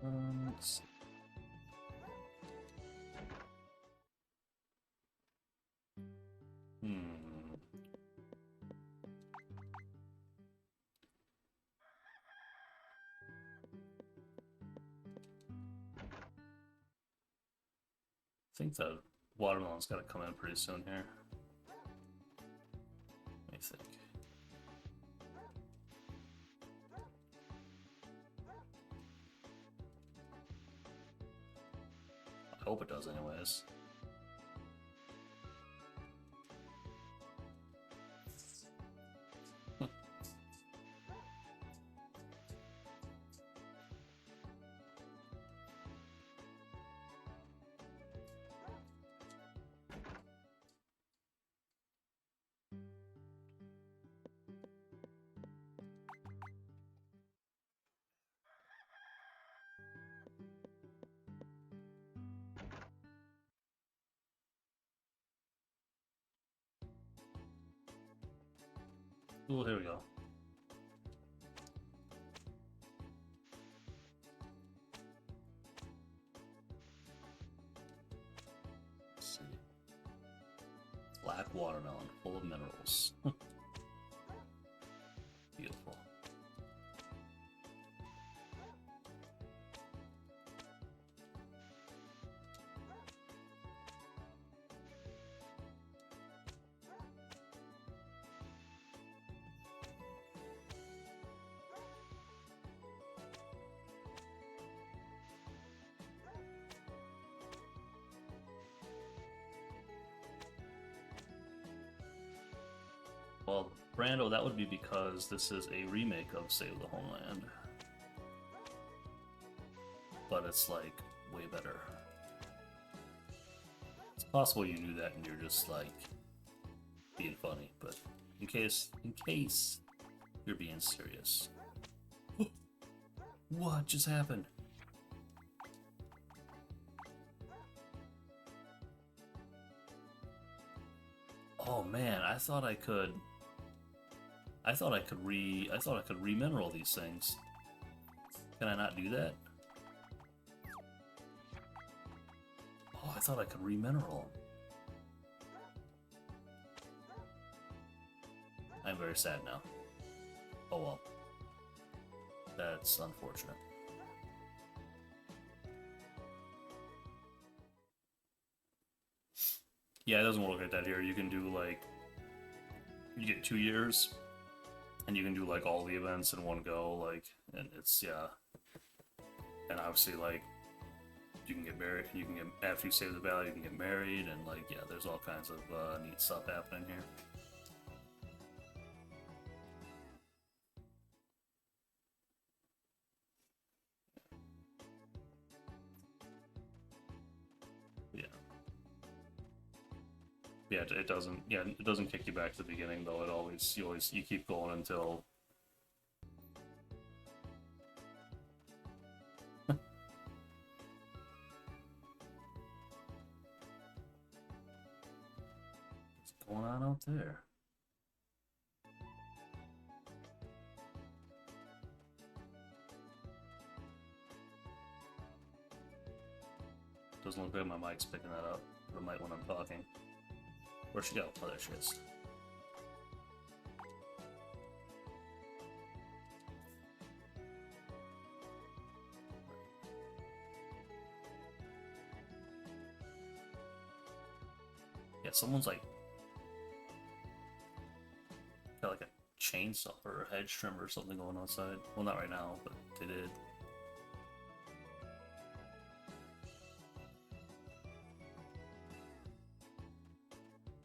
Let's see. I think the watermelon's got to come in pretty soon here. Let me think. I hope it does anyways. Oh, here we go. Let's see. Black watermelon, full of minerals. Beautiful. Well, Brando, that would be because this is a remake of Save the Homeland. But it's like way better. It's possible you knew that and you're just like being funny, but in case you're being serious. What just happened? Oh man, I thought I could re-mineral these things. Can I not do that? Oh, I thought I could re-mineral them. I'm very sad now. Oh well. That's unfortunate. Yeah, it doesn't work like that here. You can do like you get 2 years, and you can do like all the events in one go. Like, and it's yeah, and obviously like you can get married. You can get after you save the valley, you can get married, and like yeah, there's all kinds of neat stuff happening here. Yeah. Yeah, it doesn't. Yeah, it doesn't kick you back to the beginning though. It always you keep going until. What's going on out there? Doesn't look like my mic's picking that up. But it might when I'm talking. Where'd she go? Oh, there she is. Yeah, someone's like got like a chainsaw or a hedge trimmer or something going outside. Well, not right now, but they did.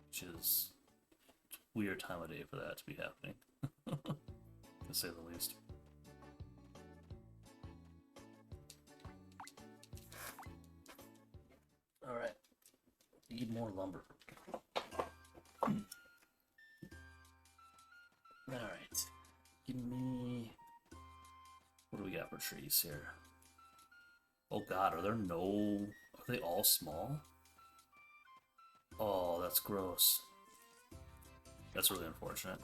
Which is a weird time of day for that to be happening, to say the least. All right, need more lumber. All right, give me. What do we got for trees here? Oh God, are there no? Are they all small? Oh, that's gross. That's really unfortunate.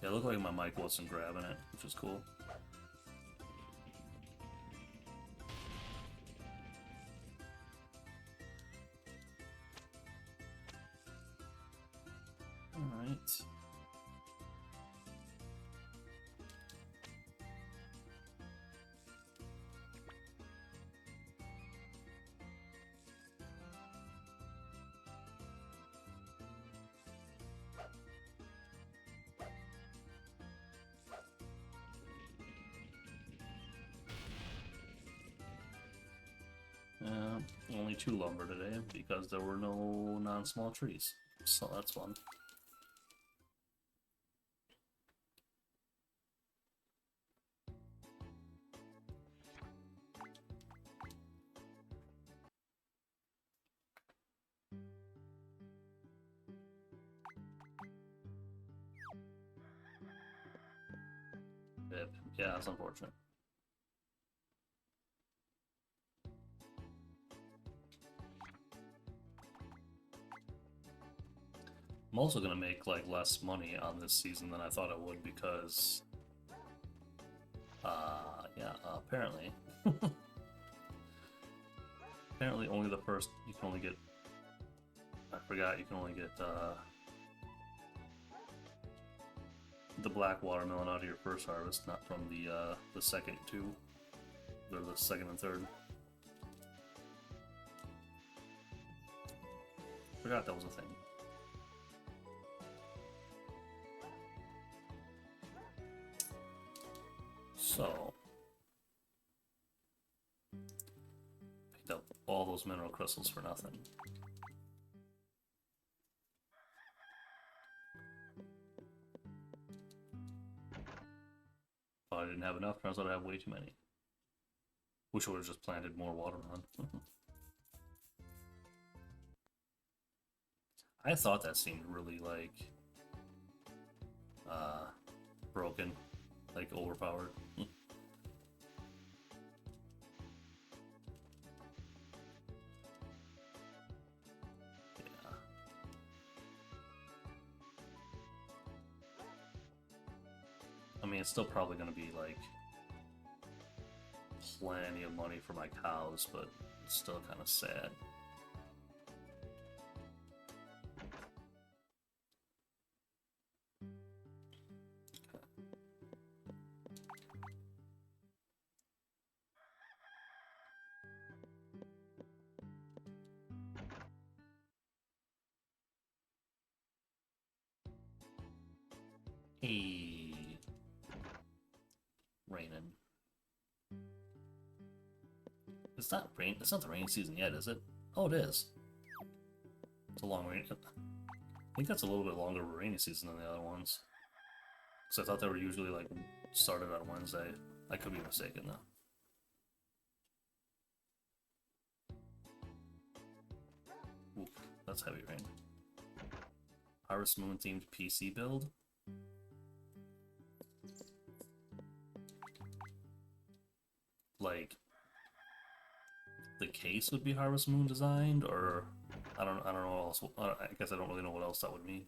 Yeah, it looked like my mic wasn't grabbing it, which is cool. Alright. Only 2 lumber today because there were no non-small trees. So that's fun. Yeah, that's unfortunate. I'm also gonna make like less money on this season than I thought I would because, yeah, apparently, apparently only the first you can only get. I forgot you can only get the black watermelon out of your first harvest, not from the second two, or the second and third. Forgot that was a thing. So, picked up all those mineral crystals for nothing. Thought I didn't have enough, turns out I have way too many. Wish I would have just planted more watermelon. I thought that seemed really, like, broken. Like, overpowered. Yeah. I mean, it's still probably going to be, like, plenty of money for my cows, but it's still kind of sad. Hey, raining. It's not rain. It's not the rainy season yet, is it? Oh, it is. It's a long rain. I think that's a little bit longer of a rainy season than the other ones. Because I thought they were usually like started on Wednesday. I could be mistaken though. Ooh, that's heavy rain. Harvest Moon themed PC build. Like the case would be Harvest Moon designed, or I don't know what else. I guess I don't really know what else that would mean.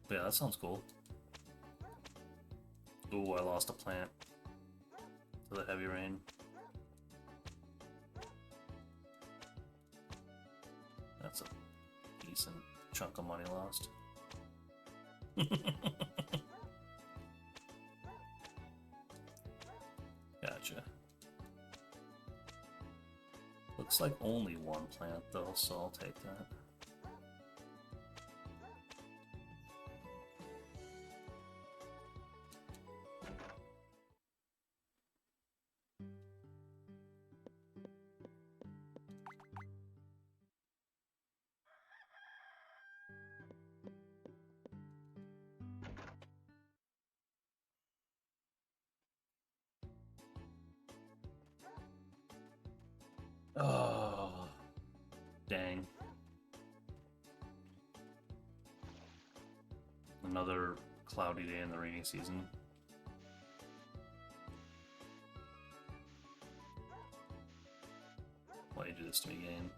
But yeah, that sounds cool. Ooh, I lost a plant to the heavy rain. That's a decent chunk of money lost. Gotcha. Looks like only one plant though, so I'll take that. Oh, dang. Another cloudy day in the rainy season. Why you do this to me, game?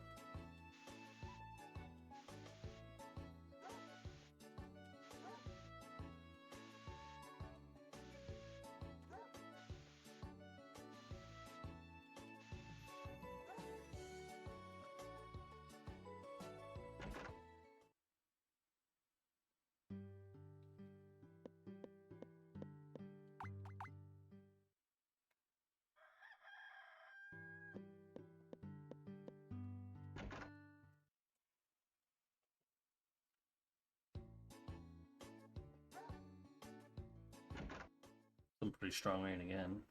Some pretty strong rain again.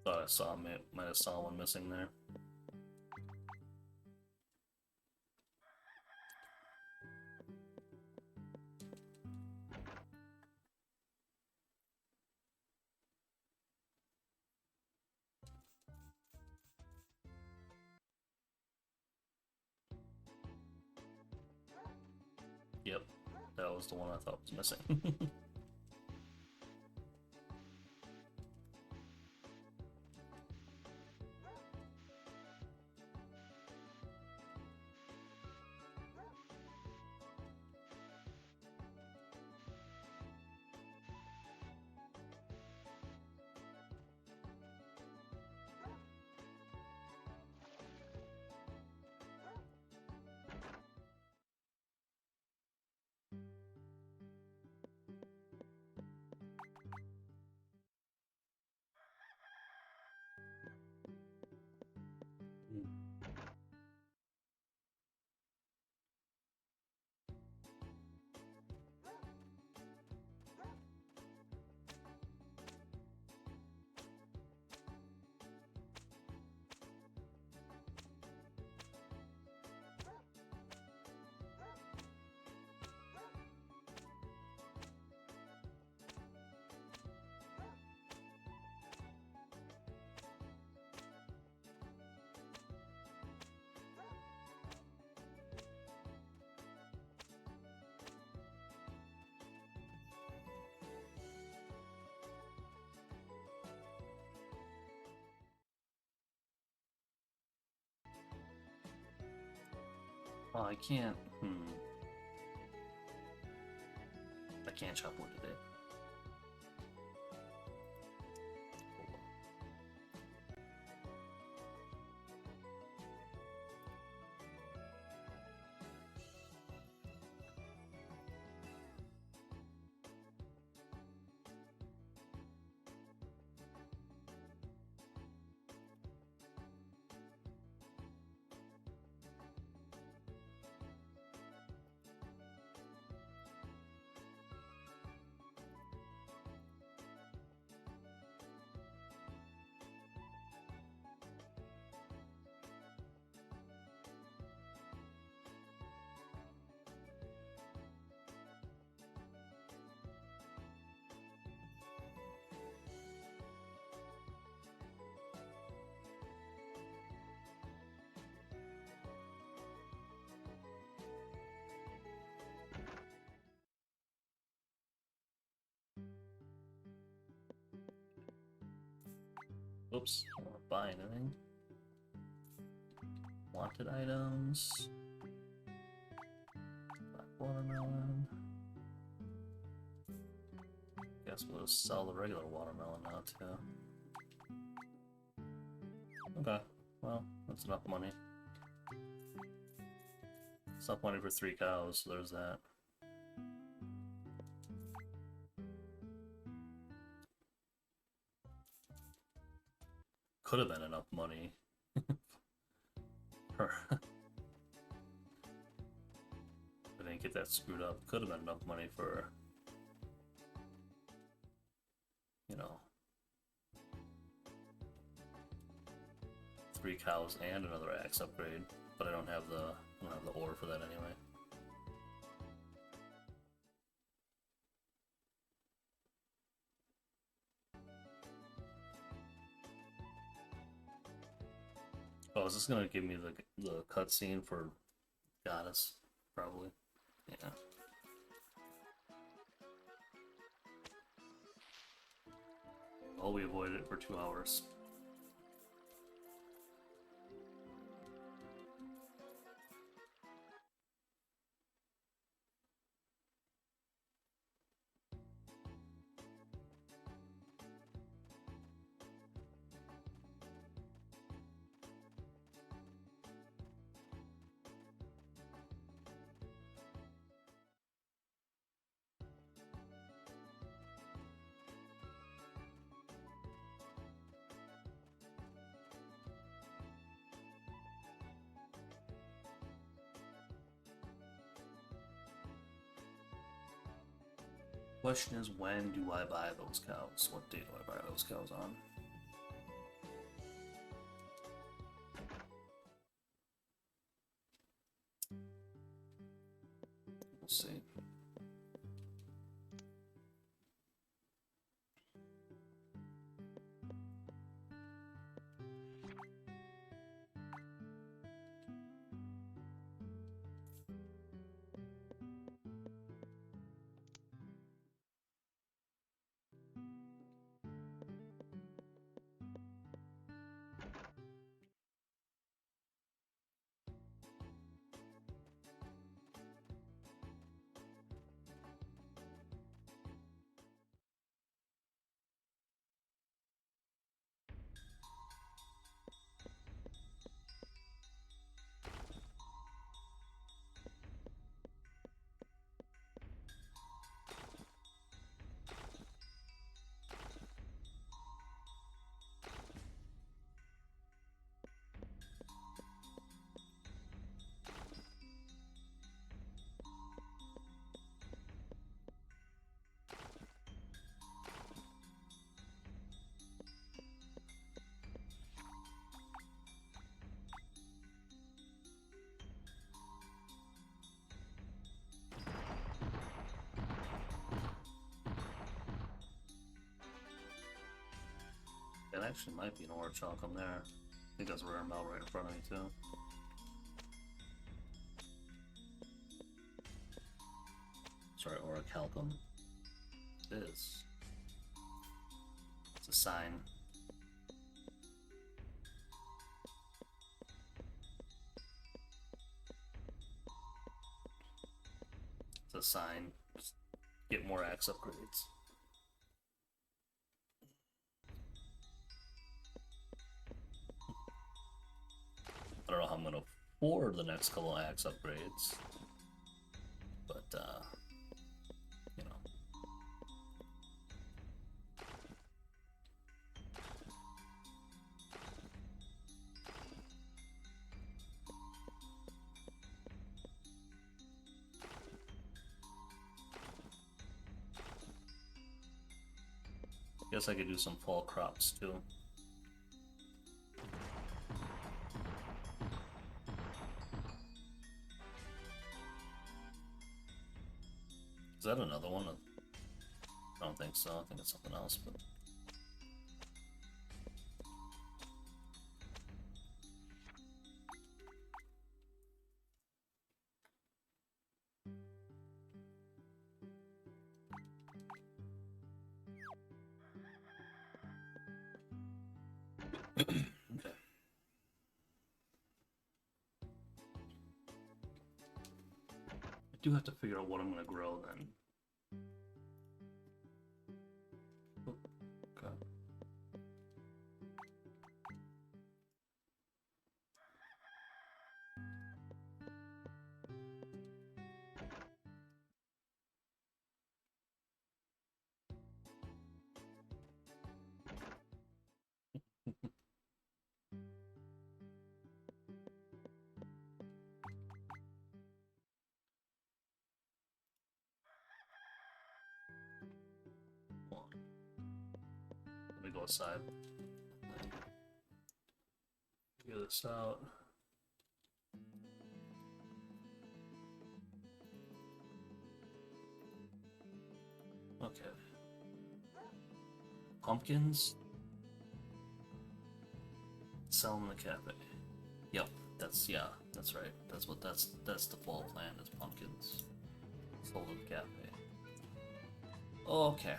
Thought I saw might have saw one missing there. Yep, that was the one I thought was missing. Well, I can't. I can't chop wood today. Oops, I don't want to buy anything. Wanted items. Black watermelon. Guess we'll just sell the regular watermelon now too. Okay, well, that's enough money. It's enough money for 3 cows, so there's that. Could have been enough money. I didn't get that screwed up. Could have been enough money for, you know, 3 cows and another axe upgrade. But I don't have the ore for that anyway. Oh, is this gonna give me the cutscene for Goddess? Probably. Yeah. Oh, we avoided it for 2 hours. Question is, when do I buy those cows? What day do I buy those cows on? We'll see. That actually might be an ore chunk on there. I think that's a rare metal right in front of me too. Sorry, orichalcum. It is. It's a sign. It's a sign. Just get more axe upgrades. I don't know how I'm gonna afford the next couple of axe upgrades, but you know. Guess I could do some fall crops too. Is that another one? I don't think so. I think it's something else, but... Okay. I do have to figure out what I'm gonna grow then. Okay. Let me go aside. Figure this out. Okay. Pumpkins. Sell in the cafe. Yep, that's right. That's the fall plan is pumpkins. Sold in the cafe. Okay.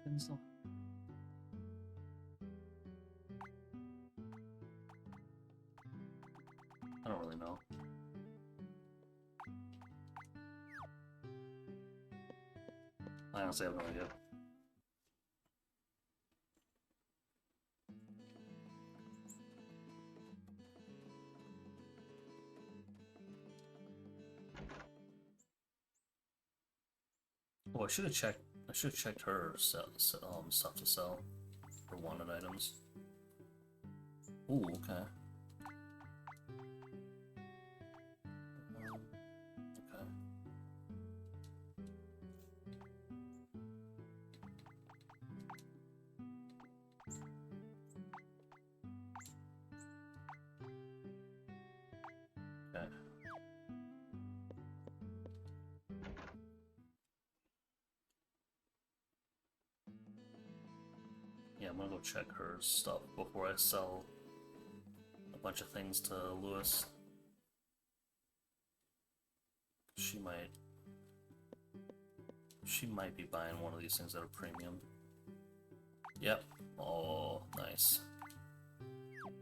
Pumpkins. I don't really know. I honestly have no idea. Oh, I should have checked. I should have checked her stuff to sell for wanted items. Ooh, okay. Okay. Okay. Yeah, I'm gonna go check her stuff before I sell a bunch of things to Lewis. She might be buying one of these things that are premium. Yep. Oh, nice.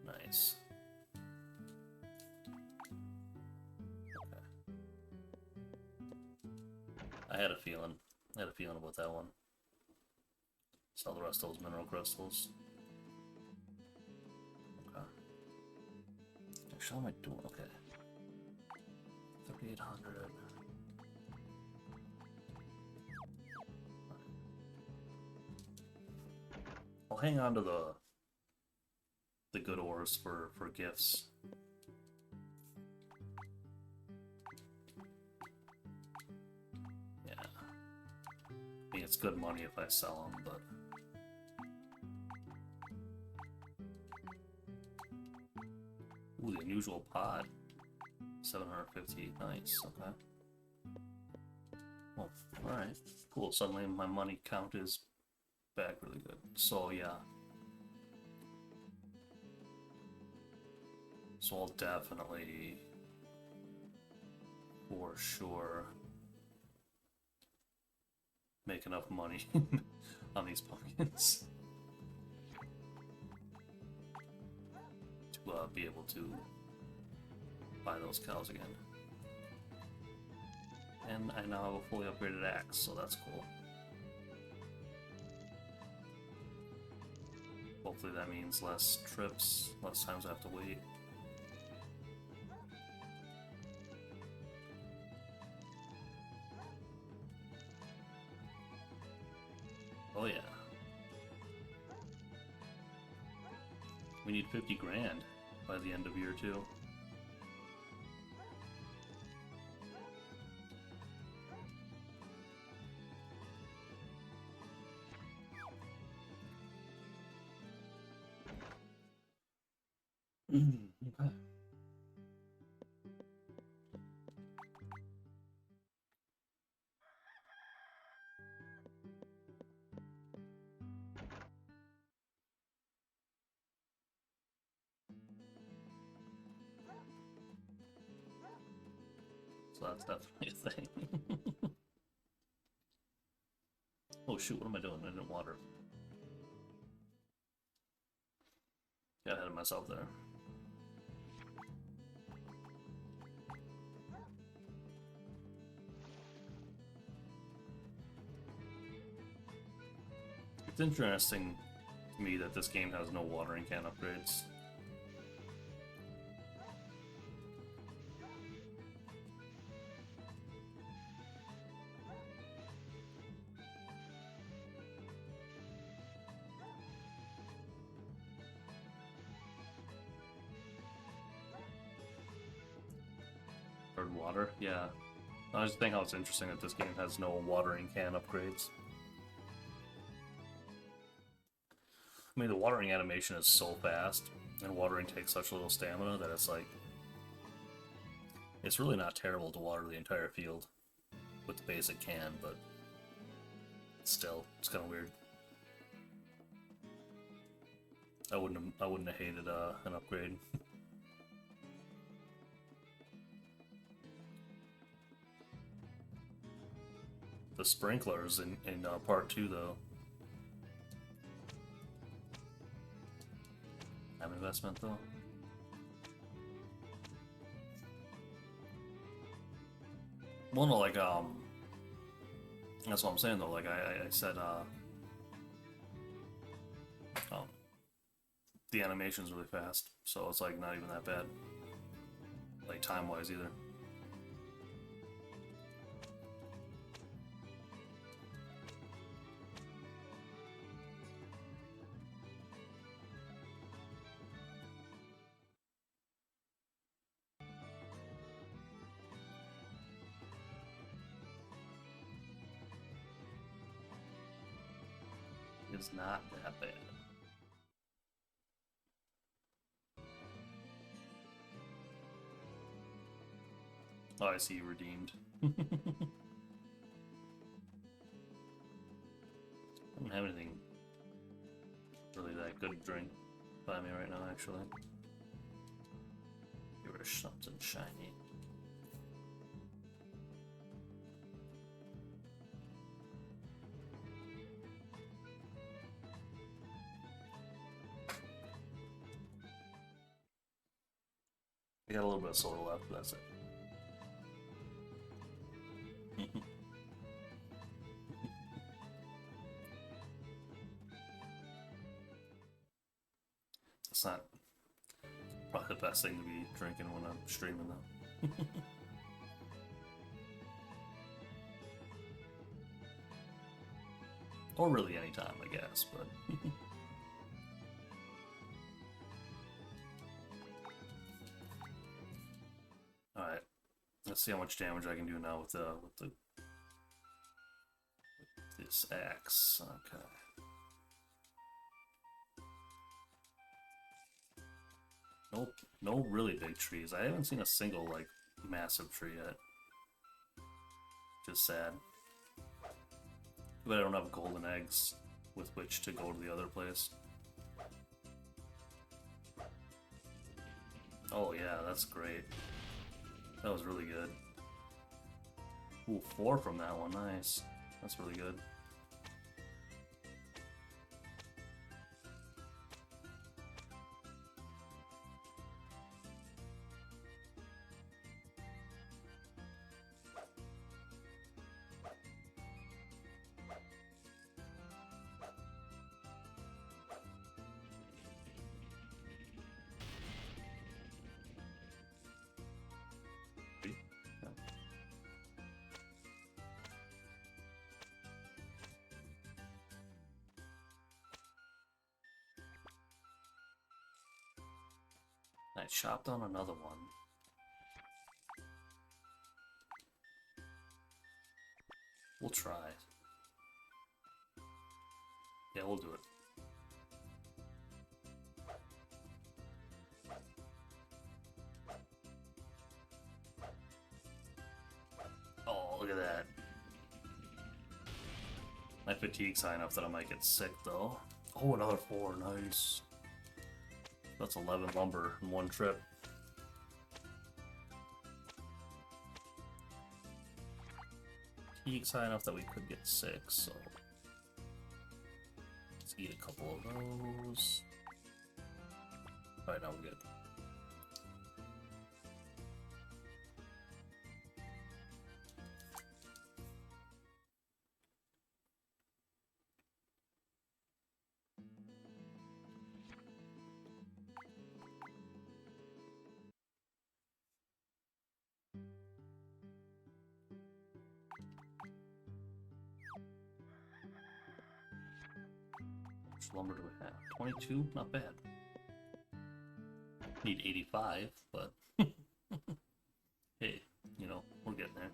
Nice. Okay. I had a feeling. I had a feeling about that one. Sell the rest of those mineral crystals. Okay. Actually, how am I doing? Okay. 3,800. I'll hang on to the good ores for gifts. Yeah. I mean, it's good money if I sell them, but... Ooh, the unusual pod. 750. Nice. Okay. Well, alright. Cool. Suddenly my money count is back really good. So, yeah. So I'll definitely, for sure, make enough money on these pumpkins to be able to buy those cows again. And I now have a fully upgraded axe, so that's cool. Hopefully that means less trips, less times I have to wait. Oh yeah. We need 50 grand by the end of year 2. Okay. So that's definitely a thing. Oh shoot, what am I doing? I didn't water. Got ahead of myself there. It's interesting to me that this game has no watering can upgrades. Third water, yeah. I just think how it's interesting that this game has no watering can upgrades. I mean, the watering animation is so fast, and watering takes such little stamina that it's like... It's really not terrible to water the entire field with the basic can, but still, it's kind of weird. I wouldn't have hated an upgrade. The sprinklers in part 2, though. Time investment, though. Well, no, like, that's what I'm saying, though. Like, I said, the animation's really fast, so it's, like, not even that bad. Like, time-wise, either. It's not that bad. Oh, I see you redeemed. I don't have anything really that good to drink by me right now, actually. Give her something shiny. I got a little bit of soda left, but that's it. It's not probably the best thing to be drinking when I'm streaming, though. Or really anytime, I guess, but... Alright, let's see how much damage I can do now with this axe. Okay. Nope, no really big trees. I haven't seen a single, like, massive tree yet. Just sad. But I don't have golden eggs with which to go to the other place. Oh yeah, that's great. That was really good. Ooh, 4 from that one, nice. That's really good. I chopped on another one. We'll try. Yeah, we'll do it. Oh, look at that. My fatigue's high enough that I might get sick, though. Oh, another 4, nice. That's 11 lumber in one trip. Fatigue's high enough that we could get sick, so... Let's eat a couple of those. Alright, now we're good. How much lumber do we have? 22? Not bad. Need 85, but... hey, you know, we're getting there.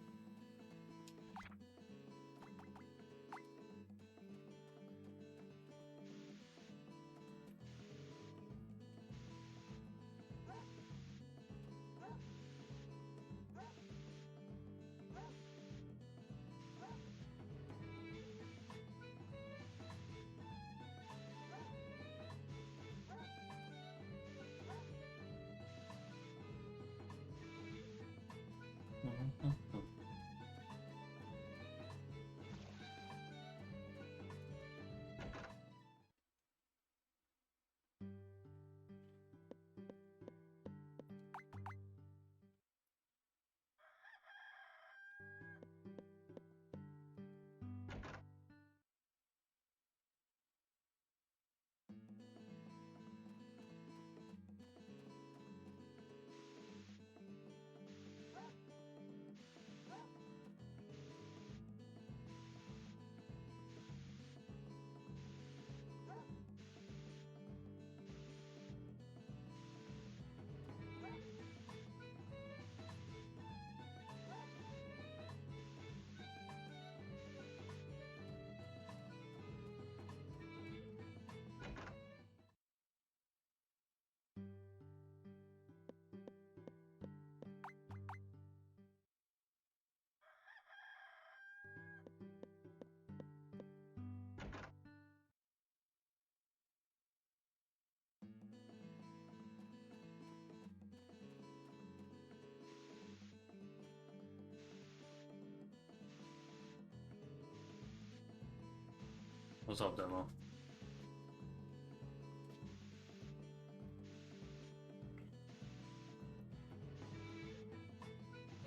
What's up, Demo?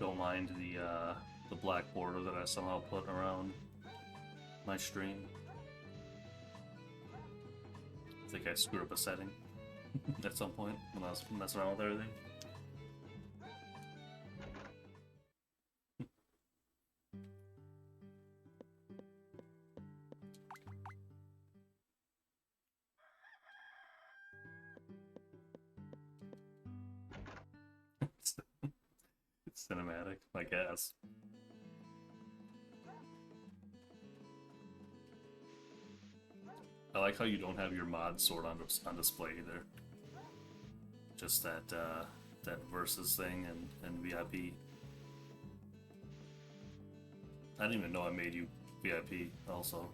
Don't mind the black border that I somehow put around my stream. I think I screwed up a setting at some point when I was messing around with everything. It's cinematic, I guess. I like how you don't have your mod sword on display either. Just that that versus thing and VIP. I didn't even know I made you VIP also.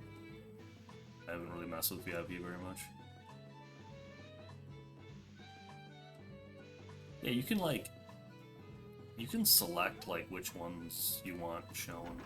I haven't really messed with VIP very much. Yeah, you can select like which ones you want shown.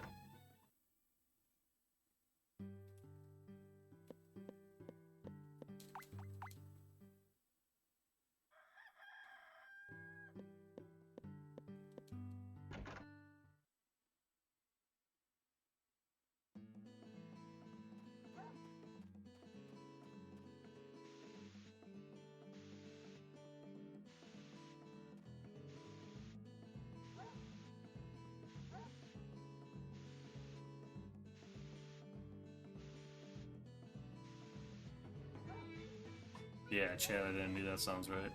Yeah, chat identity, that sounds right.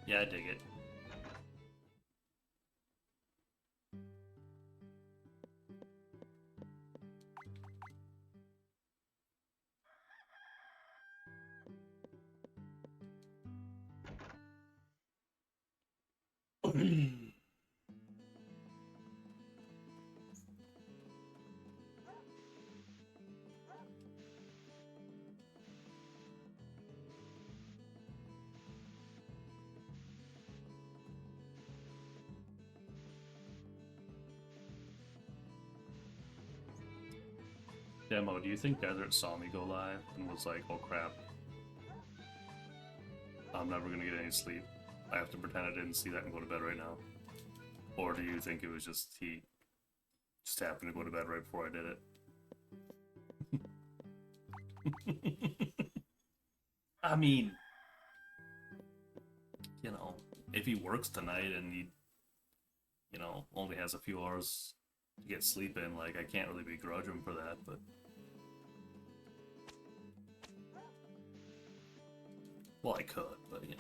Yeah, I dig it. Demo, do you think Desert saw me go live and was like, oh crap, I'm never gonna get any sleep. I have to pretend I didn't see that and go to bed right now? Or do you think it was just he just happened to go to bed right before I did it? I mean, you know, if he works tonight and he, you know, only has a few hours to get sleep in, like, I can't really begrudge him for that, but... Well, I could, but, you know.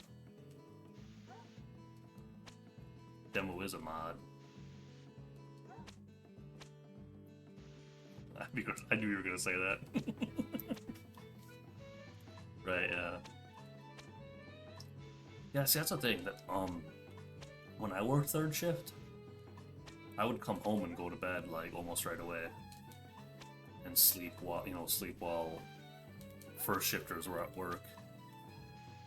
Demo is a mod. I knew you were gonna say that. Right, yeah. Yeah, see, that's the thing, that, when I worked third shift, I would come home and go to bed, like, almost right away. And sleep while first shifters were at work.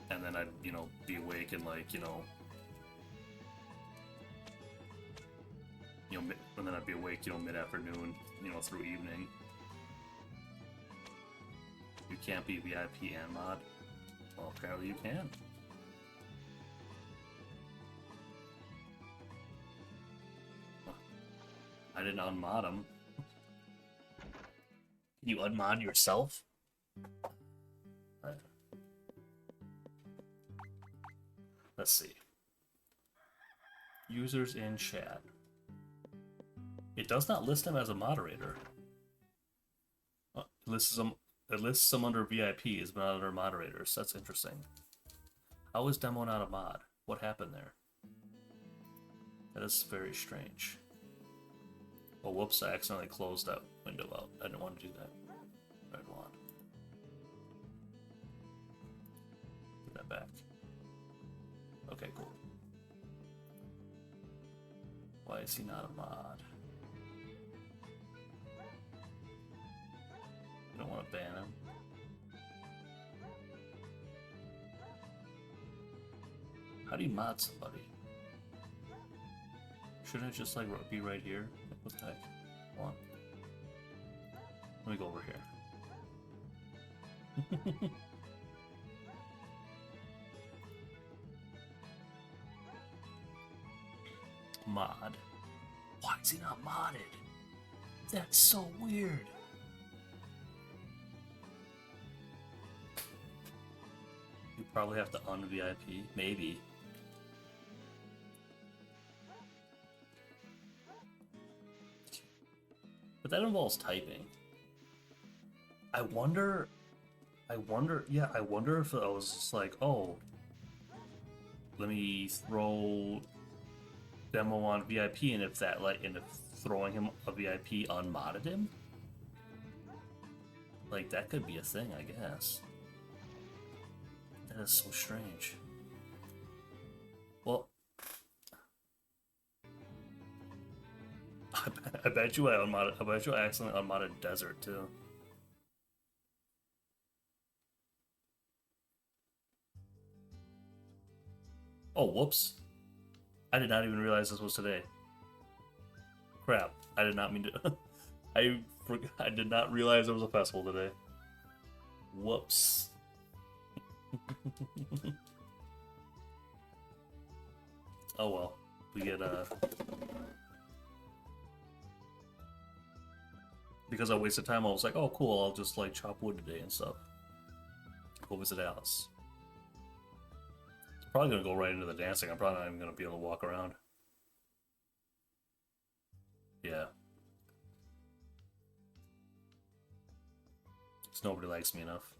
And then I'd, you know, be awake and, like, you know, and then I'd be awake, you know, mid-afternoon, you know, through evening. You can't be VIP and mod? Well, apparently you can. I didn't unmod him. Can you unmod yourself? Let's see. Users in chat. It does not list him as a moderator. It lists him under VIPs, but not under moderators. That's interesting. How is Demo not a mod? What happened there? That is very strange. Oh, whoops, I accidentally closed that window out. I didn't want to do that. Red wand. Put that back. Okay, cool. Why is he not a mod? I don't want to ban him. How do you mod somebody? Shouldn't it just like be right here? What the heck? Hold on. Let me go over here. Mod. Why is he not modded? That's so weird. You probably have to un-VIP, maybe. But that involves typing. I wonder, yeah, I wonder if I was just like, oh, let me throw demo on VIP, and if that, like, and if throwing him a VIP unmodded him? Like, that could be a thing, I guess. That is so strange. Well, I bet you I bet you I accidentally unmodded Desert, too. Oh, whoops. I did not even realize this was today. Crap. I did not mean to... I did not realize there was a festival today. Whoops. Oh well. We get, because I wasted time, I was like, oh cool, I'll just, like, chop wood today and stuff. Go visit Alice. It's probably gonna go right into the dancing. I'm probably not even gonna be able to walk around. Yeah. Because nobody likes me enough.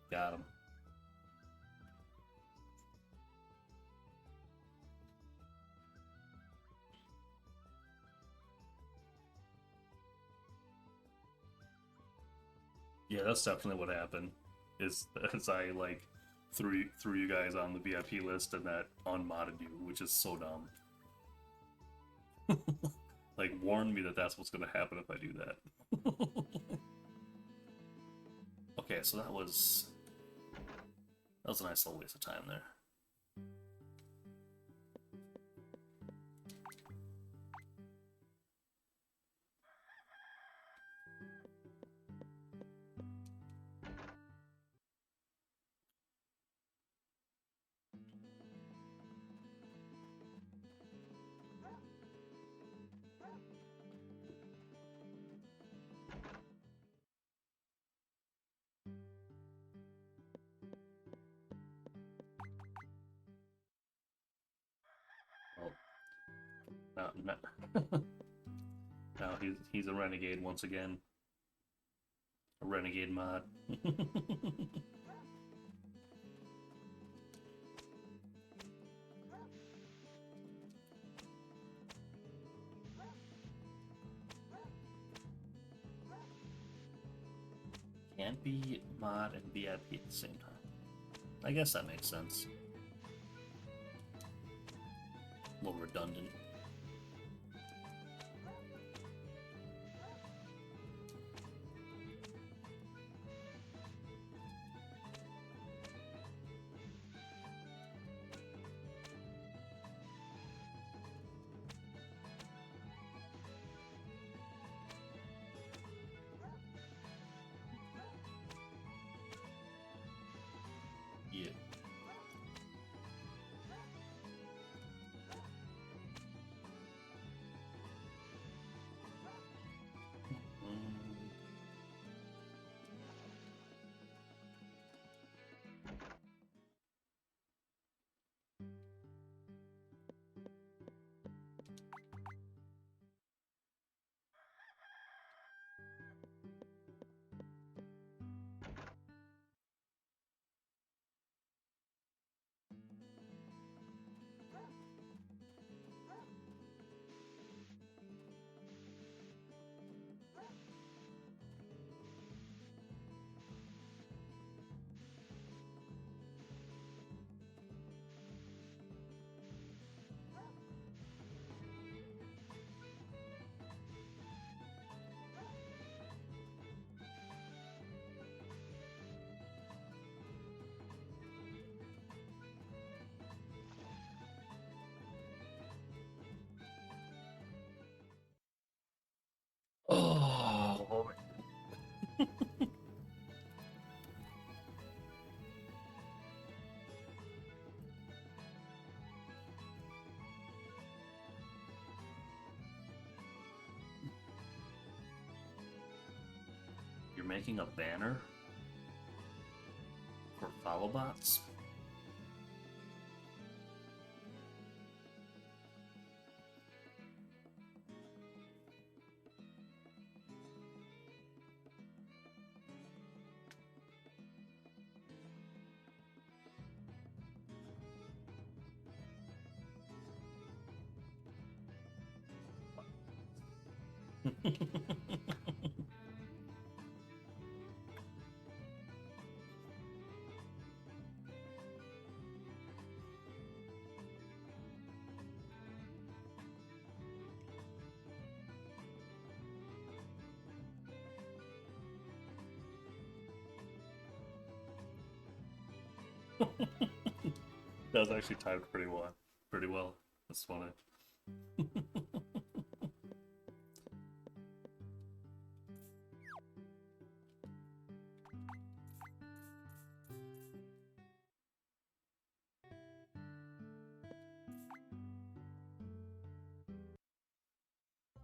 Got him. Yeah, that's definitely what happened. Is as I, like, threw you guys on the VIP list and that unmodded you, which is so dumb. Like, warn me that that's what's gonna happen if I do that. Okay, so that was a nice little waste of time there. Oh, no. Now he's a renegade once again. A renegade mod. Can't be mod and VIP at the same time. I guess that makes sense. A little redundant. Yeah. making a banner for follow bots? That was actually timed pretty well. Pretty well. That's funny.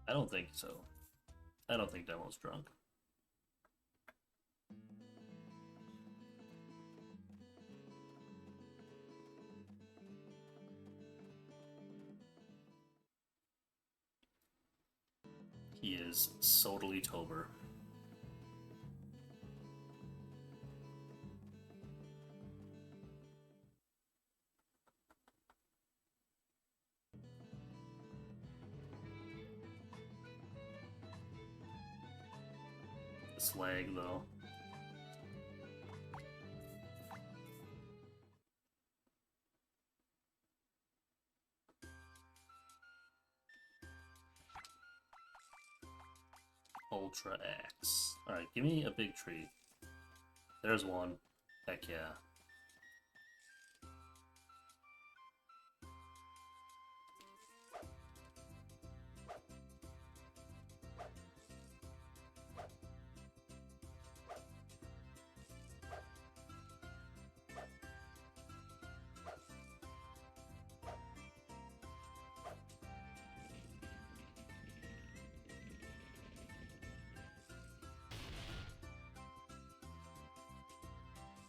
I don't think so. I don't think Demo's drunk. He is totally Tober. This lag, though. Ultra Axe. Alright, give me a big tree. There's one. Heck yeah.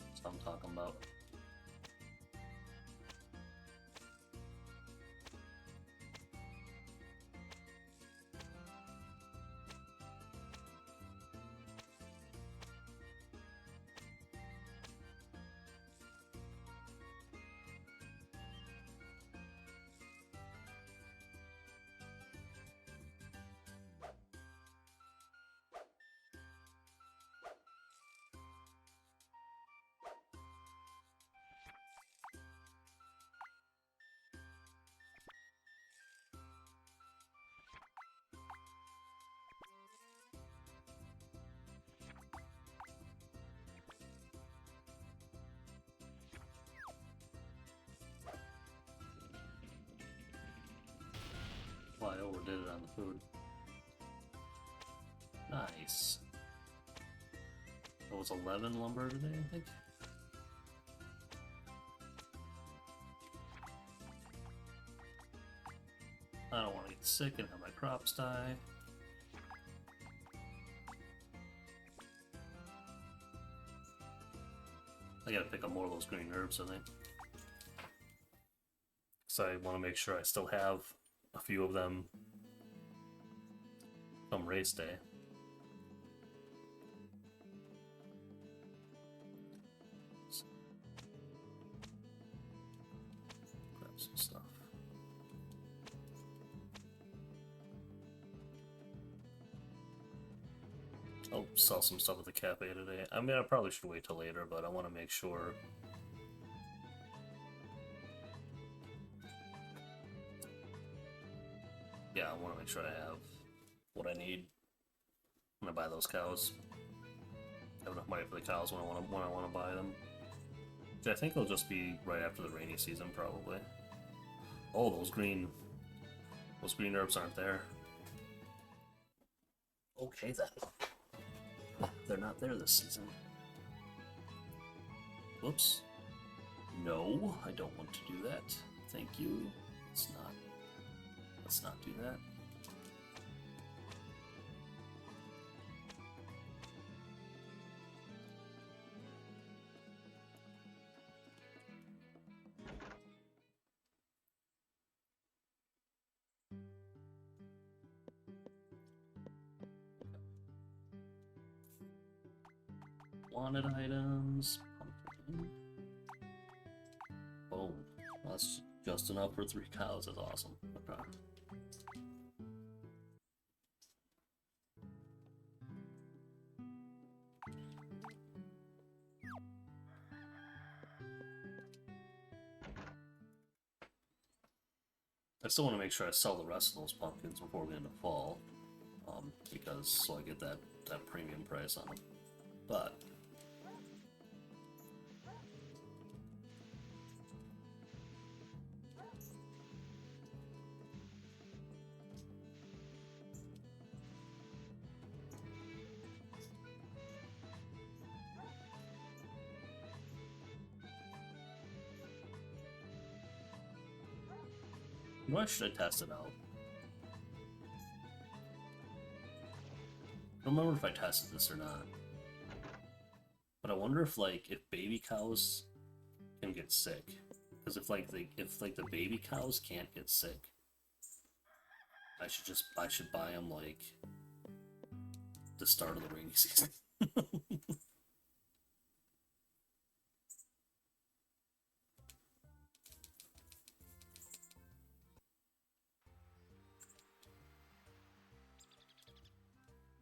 That's what I'm talking about. Well, I overdid it on the food. Nice. It was 11 lumber today, I think. I don't want to get sick and have my crops die. I gotta pick up more of those green herbs, I think. So I want to make sure I still have a few of them come race day. Grab some stuff. I'll sell some stuff at the cafe today. I mean, I probably should wait till later, but I want to make sure. Yeah, I want to make sure I have what I need when I buy those cows. I have enough money for the cows when I want to buy them. Which I think it'll just be right after the rainy season, probably. Oh, those green herbs aren't there. Okay then. They're not there this season. Whoops. No, I don't want to do that. Thank you. Let's not do that. wanted items. Pumpkin. Boom. That's just enough for 3 cows. That's awesome. Okay. I still want to make sure I sell the rest of those pumpkins before we end the fall, because so I get that premium price on them. But you know, I should have tested out. I don't remember if I tested this or not. But I wonder if if baby cows can get sick. Because if the baby cows can't get sick, I should buy them the start of the rainy season.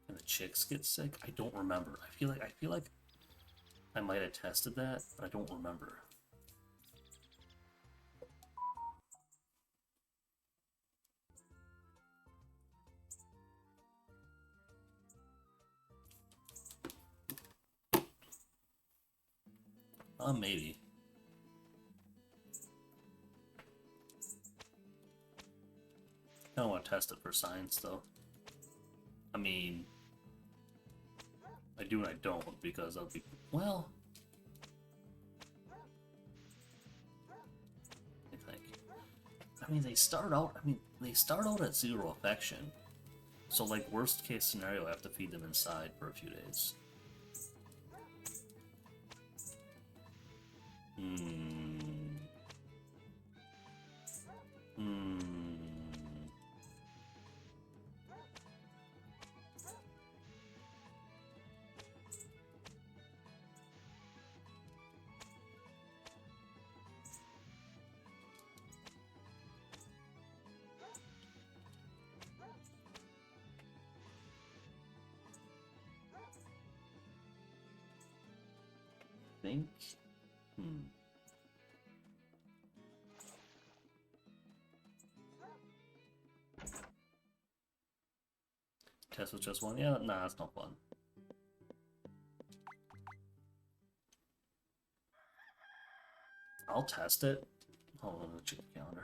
And the chicks get sick? I don't remember. I feel like I might have tested that, but I don't remember. Maybe. I don't want to test it for science, though. I mean, I do and I don't, because I'll be... Well... I think. I mean, they start out at 0 affection. So, worst case scenario, I have to feed them inside for a few days. Think? Test with just one? Yeah, nah, that's not fun. I'll test it. Hold on, let's check the calendar.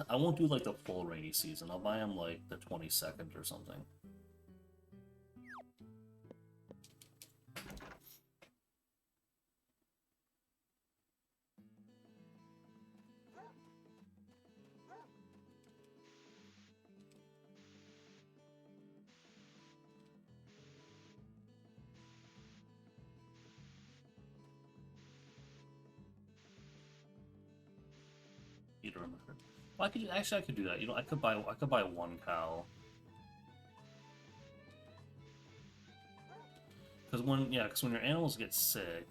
I won't do the full rainy season. I'll buy them the 22nd or something. You don't remember? Well, I could do that. You know, I could buy 1 cow. Because when your animals get sick,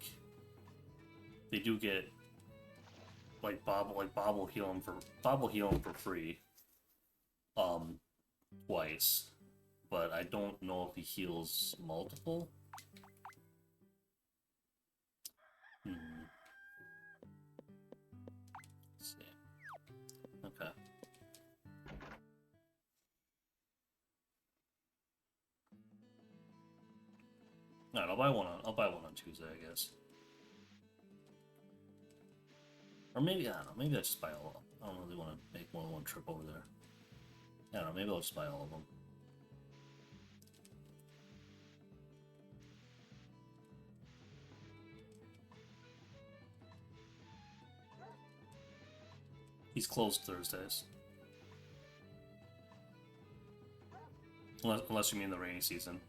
they do get Bob will heal them for free. Twice, but I don't know if he heals multiple. Let's see. Okay. Alright, I'll buy one on Tuesday, I guess. Or maybe, I don't know, maybe I just buy all of them. I don't really want to make more than one trip over there. I don't know, maybe I'll just buy all of them. He's closed Thursdays. Unless you mean the rainy season.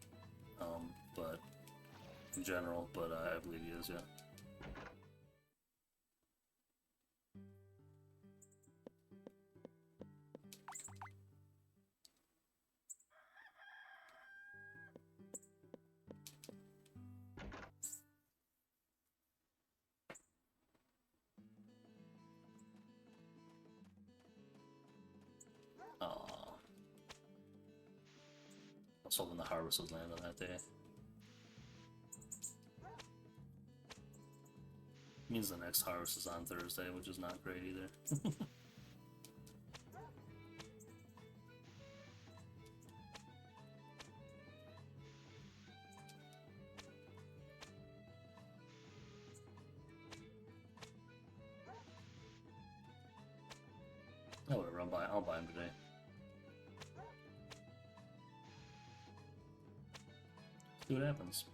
But in general, but I believe he is, yeah. was hoping the harvest would land on that day. Means the next harvest is on Thursday, which is not great either. Oh, whatever, I'll buy him today. See what happens.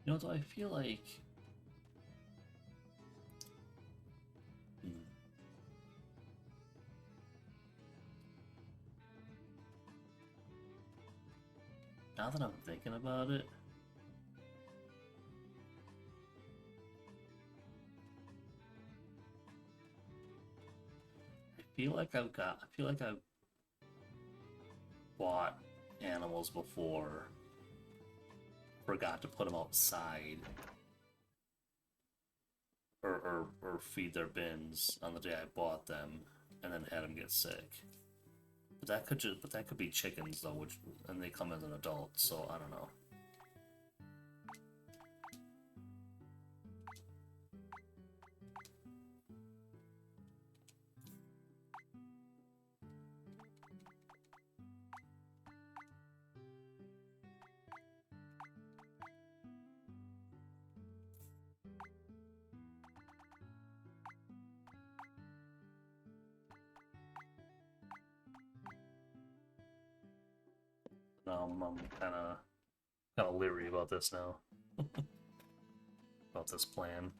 You know, though, I feel like... Now that I'm thinking about it... I feel like I've bought animals before, forgot to put them outside, or feed their bins on the day I bought them, and then had them get sick. But that could be chickens though, and they come as an adult, so I don't know. I'm kind of leery about this now. About this plan.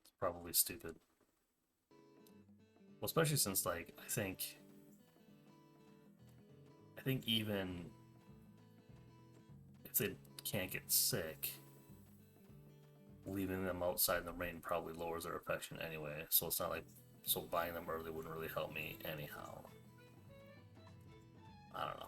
It's probably stupid. Well, especially since, like, I think even if they can't get sick, leaving them outside in the rain probably lowers their infection anyway. So it's not like, so buying them early wouldn't really help me anyhow. I don't know.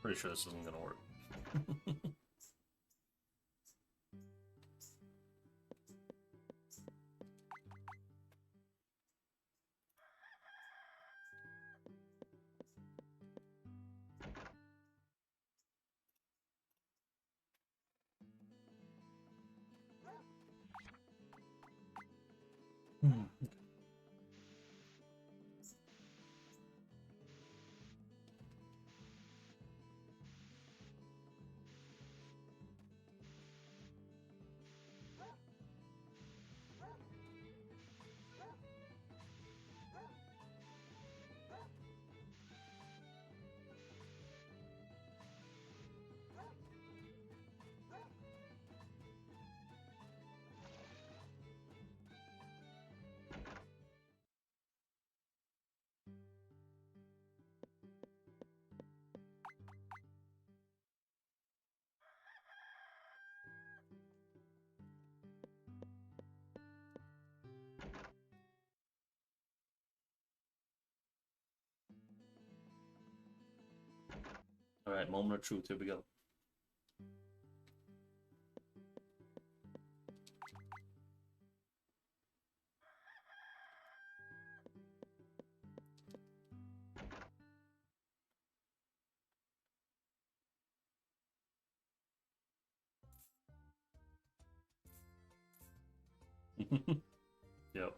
Pretty sure this isn't gonna work. Alright, moment of truth, here we go. Yep.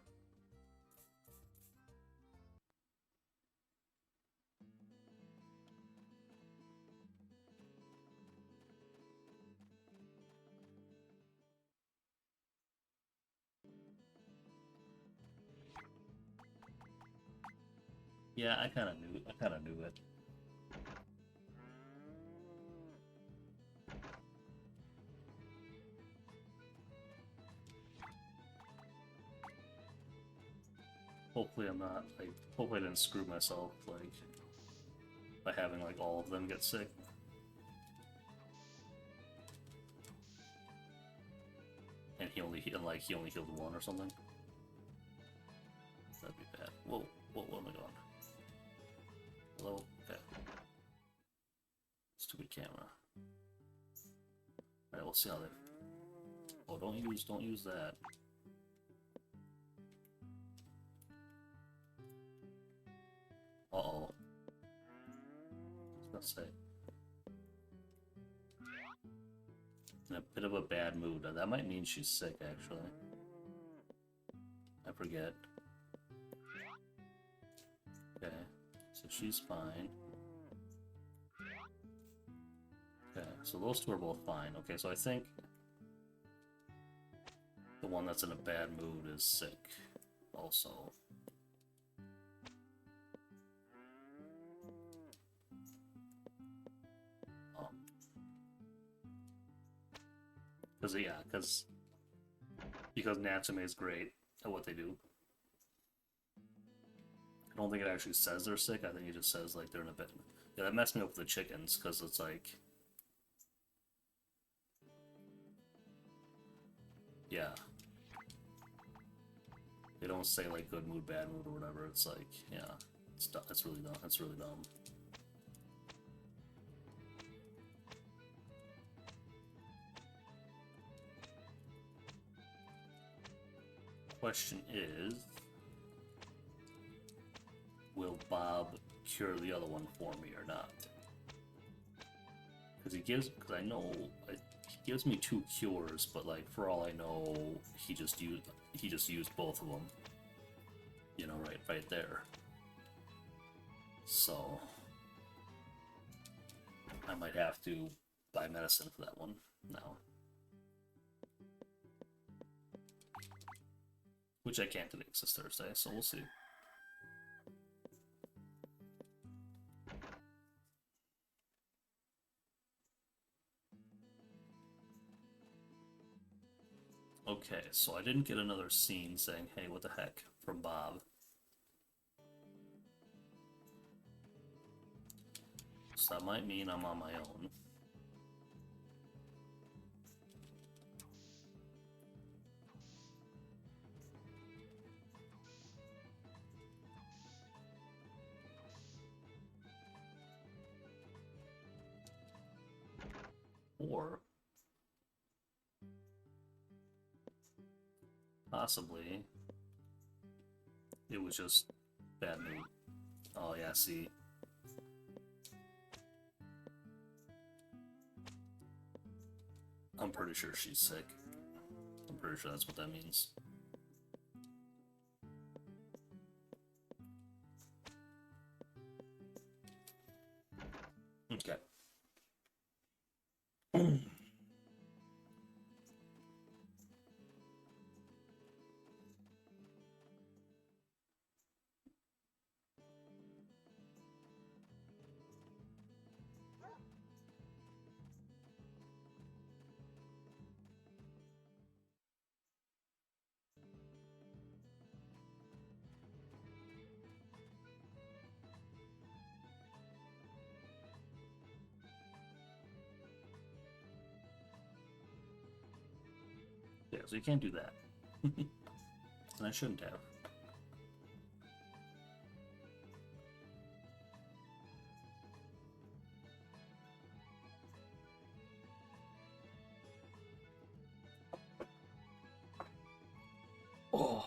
Yeah, I kind of knew. I kind of knew it. Hopefully, I'm not like. Hopefully, I didn't screw myself like by having like all of them get sick. And he only healed one or something. That'd be bad. Whoa, whoa, am I going? Hello? Okay. Stupid camera. Alright, we'll see how they... Oh, don't use that. Uh-oh. I was gonna say. In a bit of a bad mood. That might mean she's sick, actually. I forget. Okay, so she's fine. Okay, so those two are both fine. Okay, so I think the one that's in a bad mood is sick, also. Because Natsume is great at what they do. I don't think it actually says they're sick. I think it just says like they're in a bit. Yeah, that messed me up with the chickens because it's like, yeah, they don't say like good mood, bad mood, or whatever. It's like, yeah, it's really dumb. It's really dumb. Question is, will Bob cure the other one for me or not? Because I know he gives me 2 cures, but like for all I know, he just used both of them. You know, right there. So I might have to buy medicine for that one now. Which I can't today because it's Thursday, so we'll see. Okay, so I didn't get another scene saying, hey, what the heck, from Bob. So that might mean I'm on my own. Or possibly it was just bad mood. Oh yeah, see. I'm pretty sure she's sick. I'm pretty sure that's what that means. Okay. Yeah, so you can't do that. And I shouldn't have. Oh.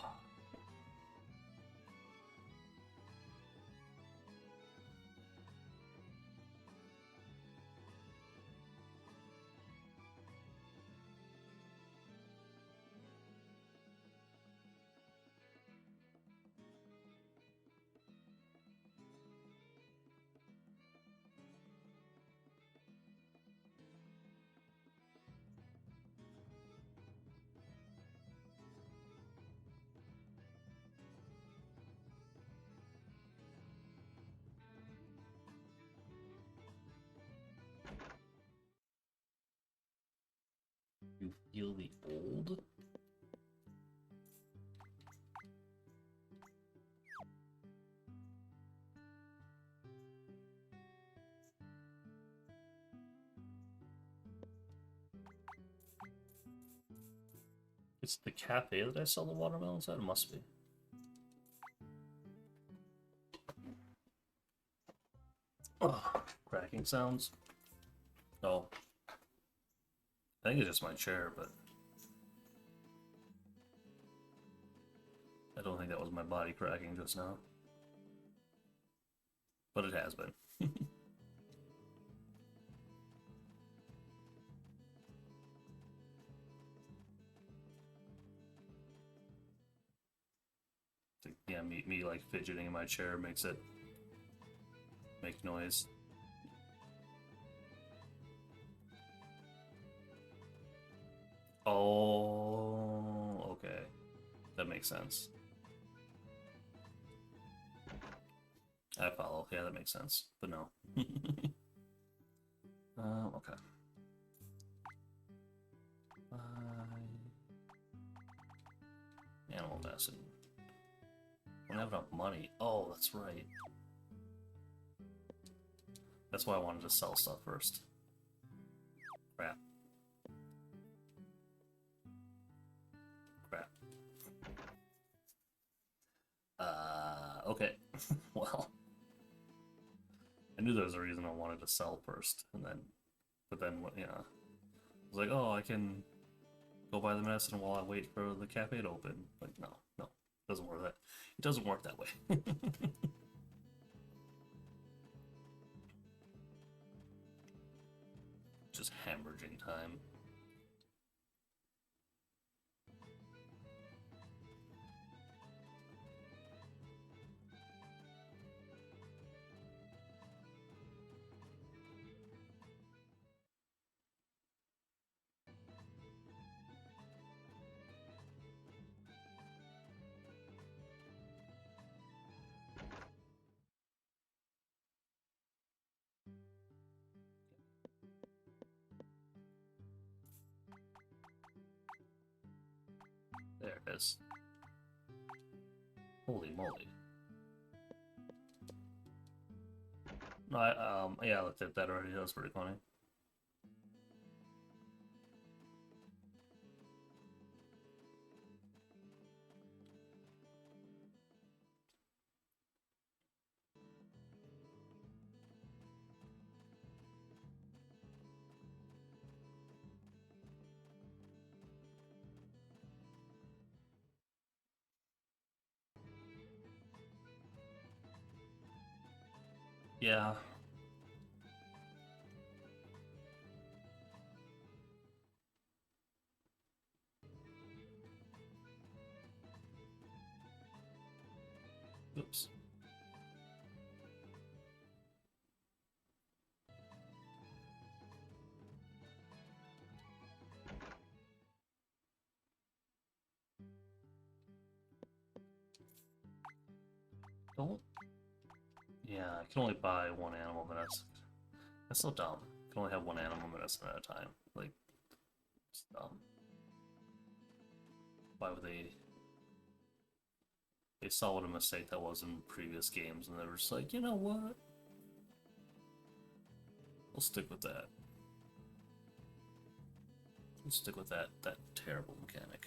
Heal the old? It's the cafe that I sell the watermelons at? It must be. Oh, cracking sounds. Oh. I think it's just my chair, but I don't think that was my body cracking just now. But it has been. Yeah, me like fidgeting in my chair makes it make noise. Oh, okay. That makes sense. I follow. Yeah, that makes sense. But no. Okay. Animal medicine. I don't have enough money. Oh, that's right. That's why I wanted to sell stuff first. Crap. Crap. Okay. Well, I knew there was a reason I wanted to sell first, and then, but then, yeah, I was like, oh, I can go buy the medicine while I wait for the cafe to open. Like, no, it doesn't work that. It doesn't work that way. Just hemorrhaging time. There it is. Holy moly. No, yeah, I looked at that already. That was pretty funny. Yeah. Oops. Don't. Yeah, I can only buy one animal medicine. That's so dumb. I can only have one animal medicine at a time. Like, it's dumb. Why would they? They saw what a mistake that was in previous games, and they were just like, you know what? We'll stick with that. We'll stick with that terrible mechanic.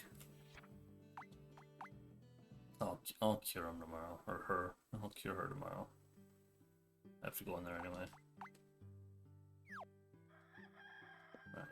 I'll cure him tomorrow, or her. I'll cure her tomorrow. I have to go in there anyway. Right.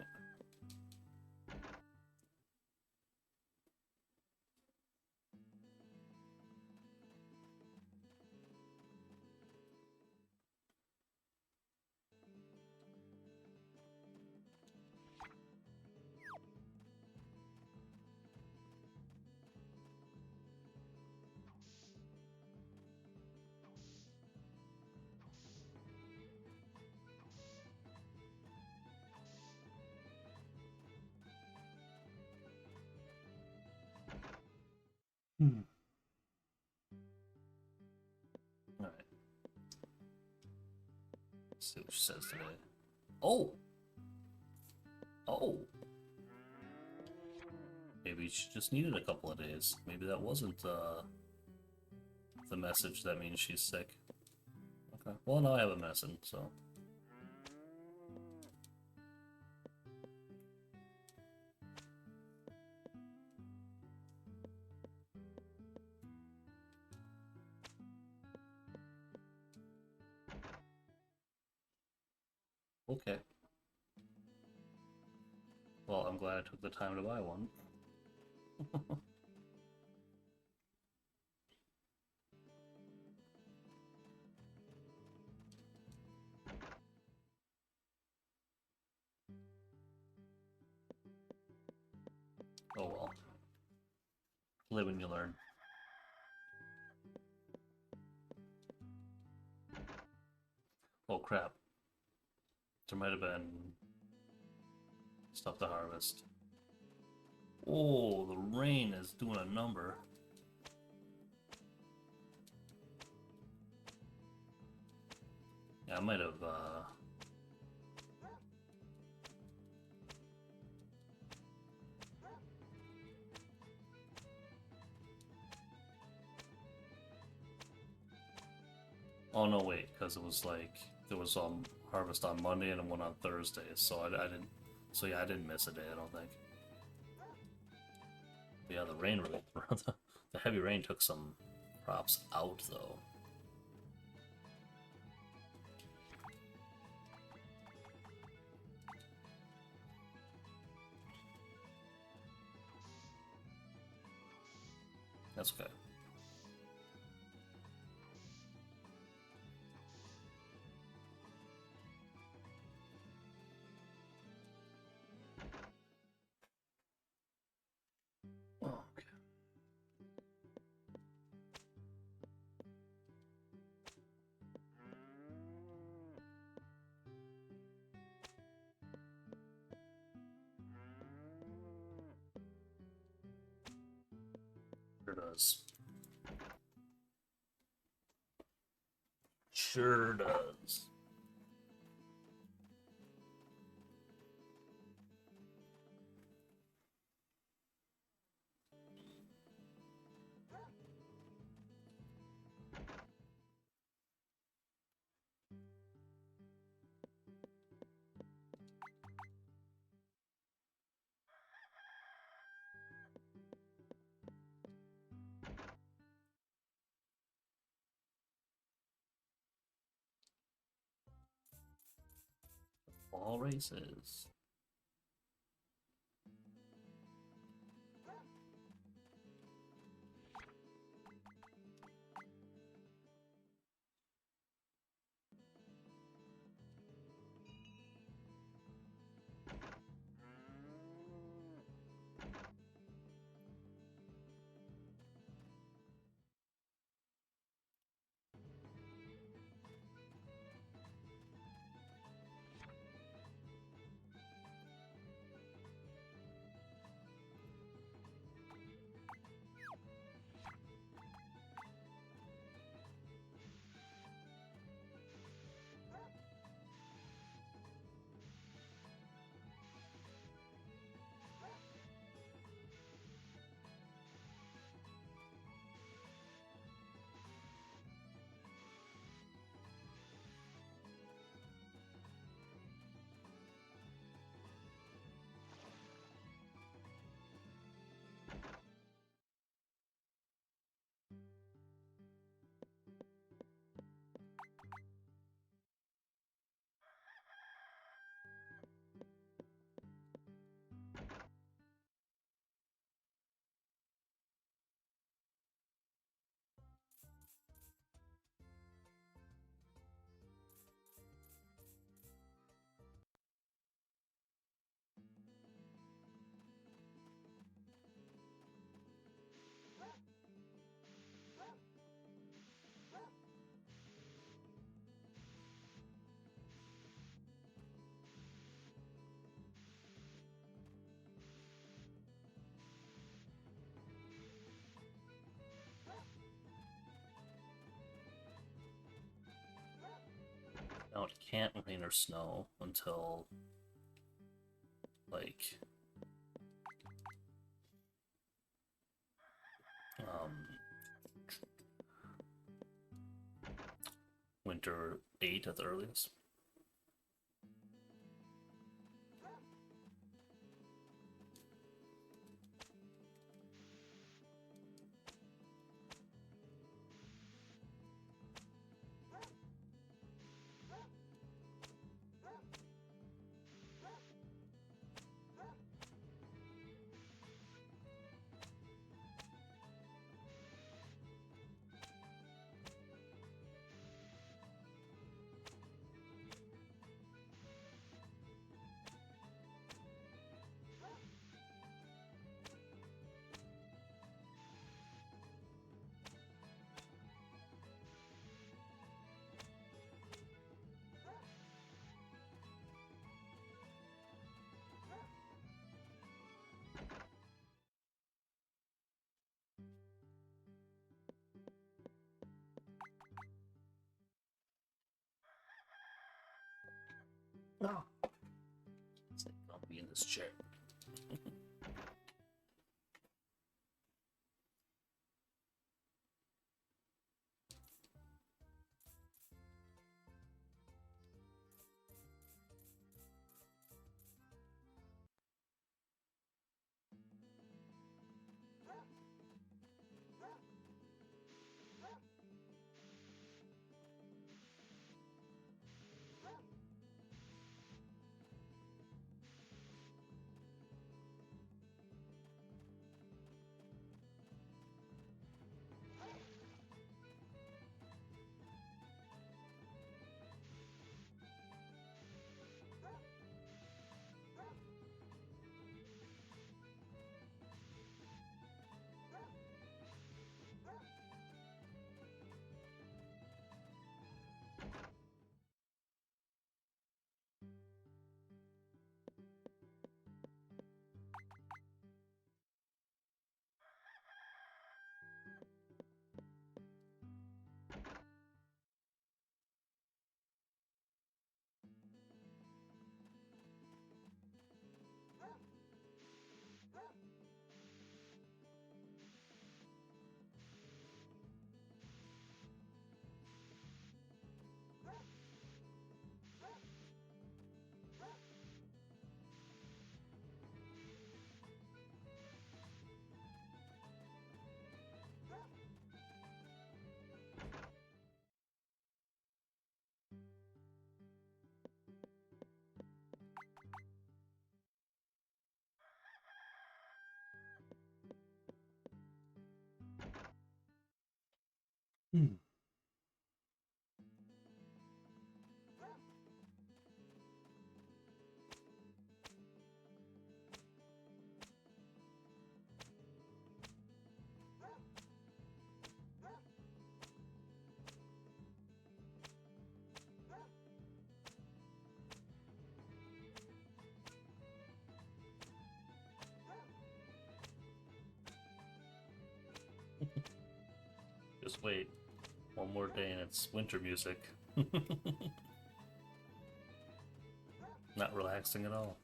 Hmm. Alright. Let's see what she says today. Oh! Oh! Maybe she just needed a couple of days. Maybe that wasn't the message that means she's sick. Okay. Well, now I have a medicine, so. Okay. Well, I'm glad I took the time to buy one. Oh well. Live and you learn. Oh crap. There might have been stuff to harvest. Oh, the rain is doing a number. Yeah, I might have, Oh no, wait, because it was like, there was harvest on Monday and one on Thursday, so I didn't, so yeah, I didn't miss a day, I don't think. But yeah, the rain really, the heavy rain took some crops out, though. That's okay. Oh, okay. Sure does. Sure does. All races. Now it can't rain or snow until, like, winter 8 at the earliest. No. It's like I'll be in this chair. Just wait. One more day and it's winter music. Not relaxing at all.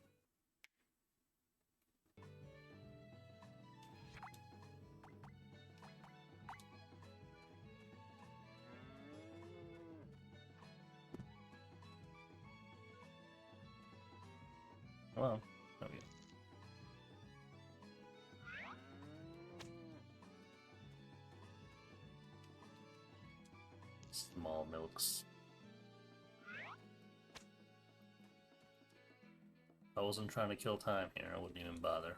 Well, there we go. Small milks. If I wasn't trying to kill time here, I wouldn't even bother.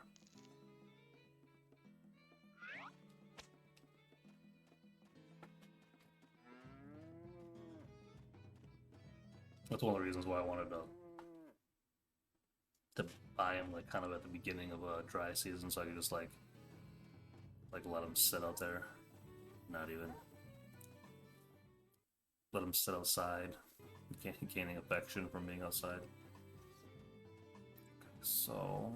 That's one of the reasons why I wanted to buy him like kind of at the beginning of a dry season, so I could just like let him sit out there, not even let him sit outside, gaining affection from being outside. Okay, so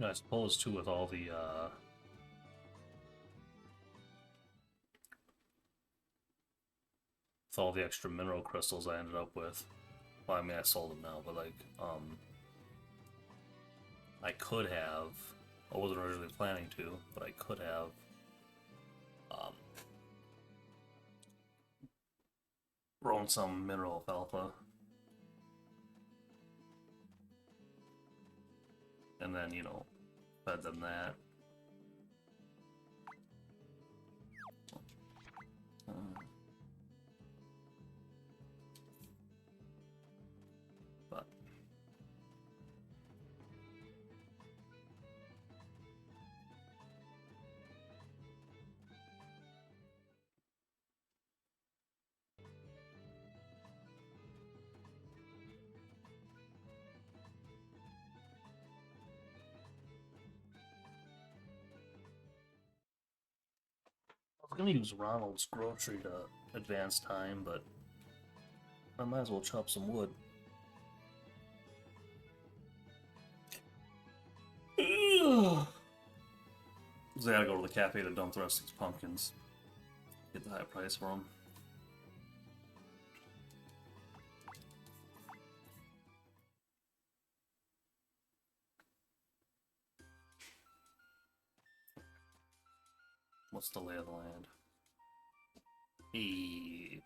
yeah. I suppose too with all the all the extra mineral crystals I ended up with. Well, I mean, I sold them now, but like, I could have. I wasn't originally planning to, but I could have. Grown some mineral alfalfa. And then, you know, fed them that. But I was gonna use Ronald's grocery to advance time, but I might as well chop some wood. Because I gotta go to the cafe to dump the rest of these pumpkins. Get the high price for them. What's the lay of the land? Hey.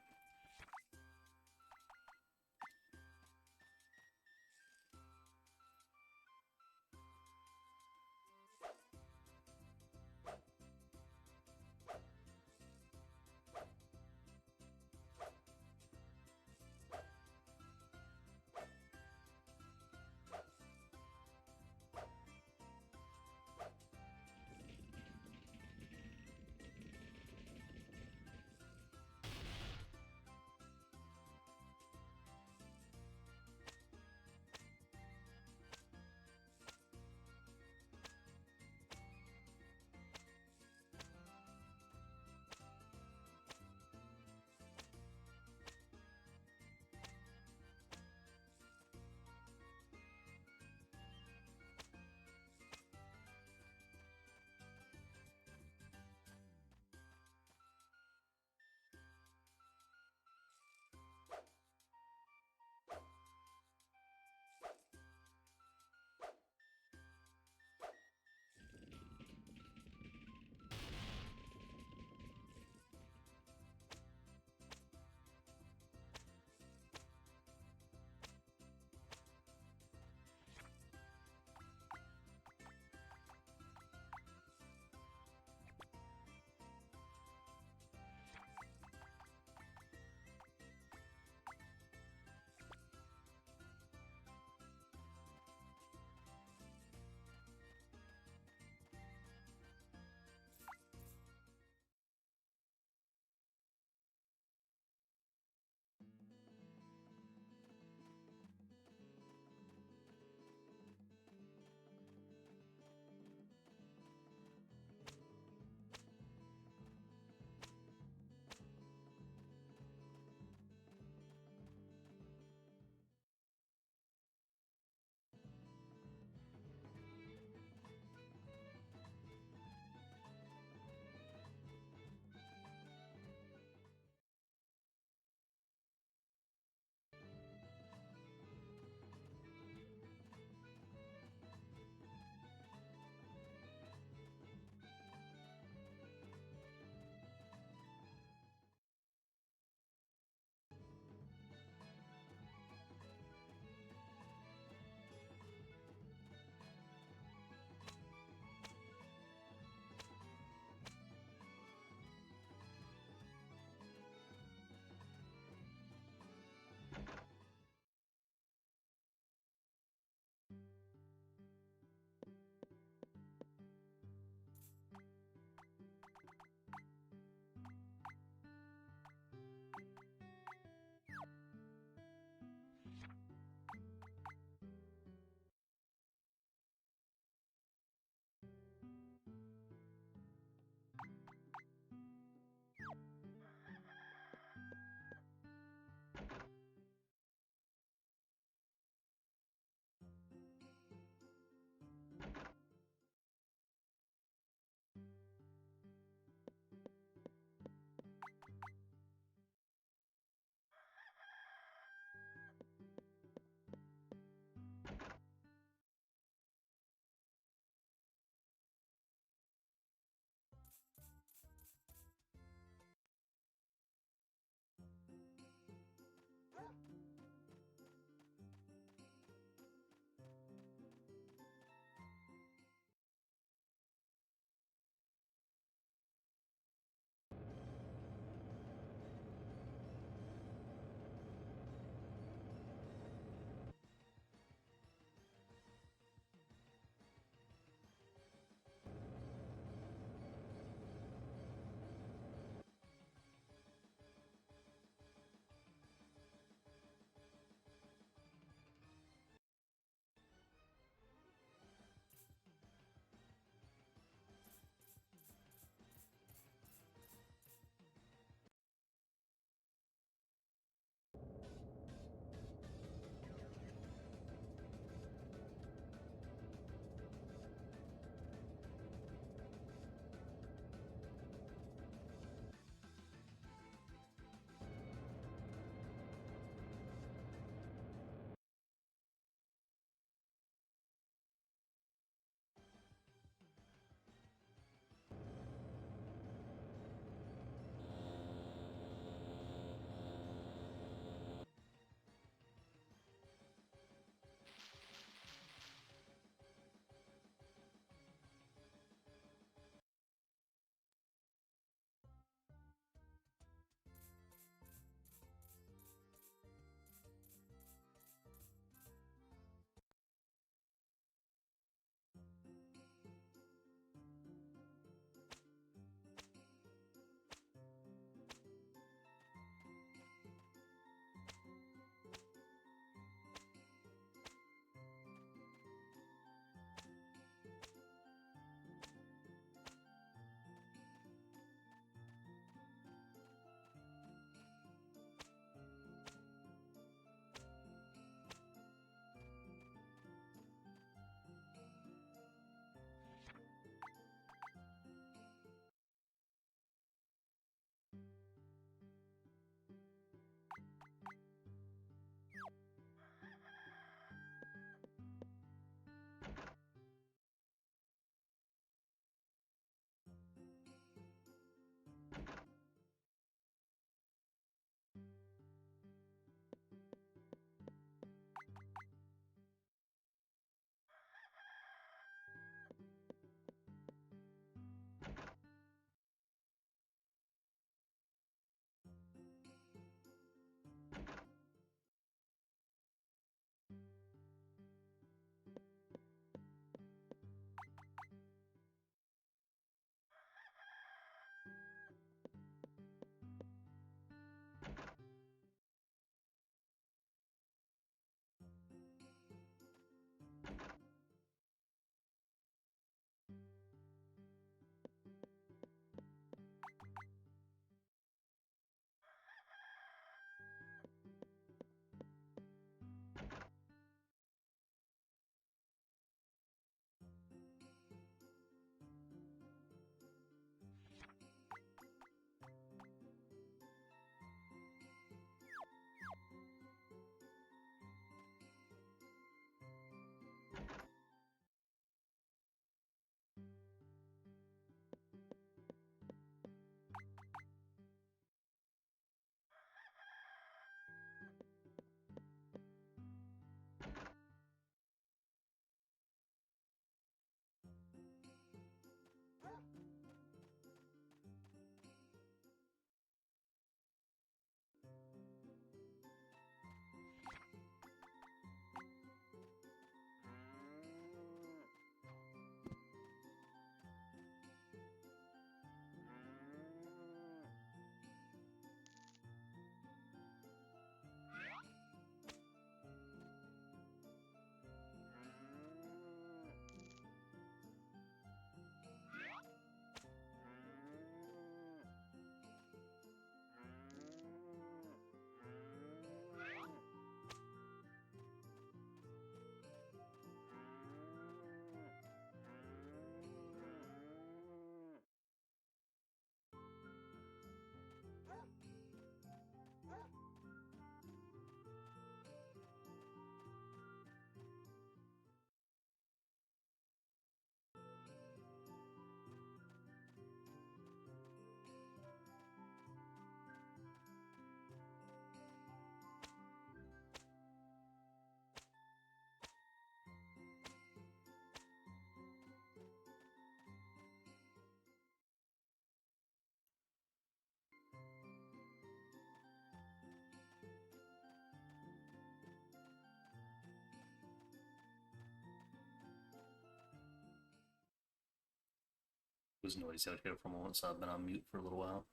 It was noisy out here for a moment, so I've been on mute for a little while.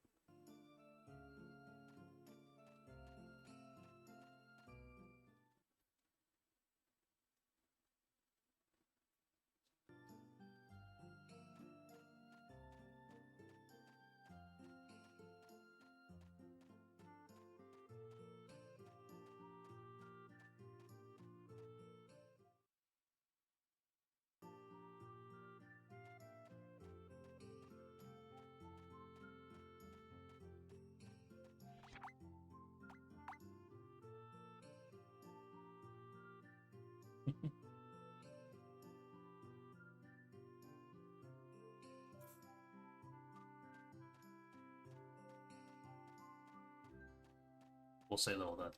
We'll say though that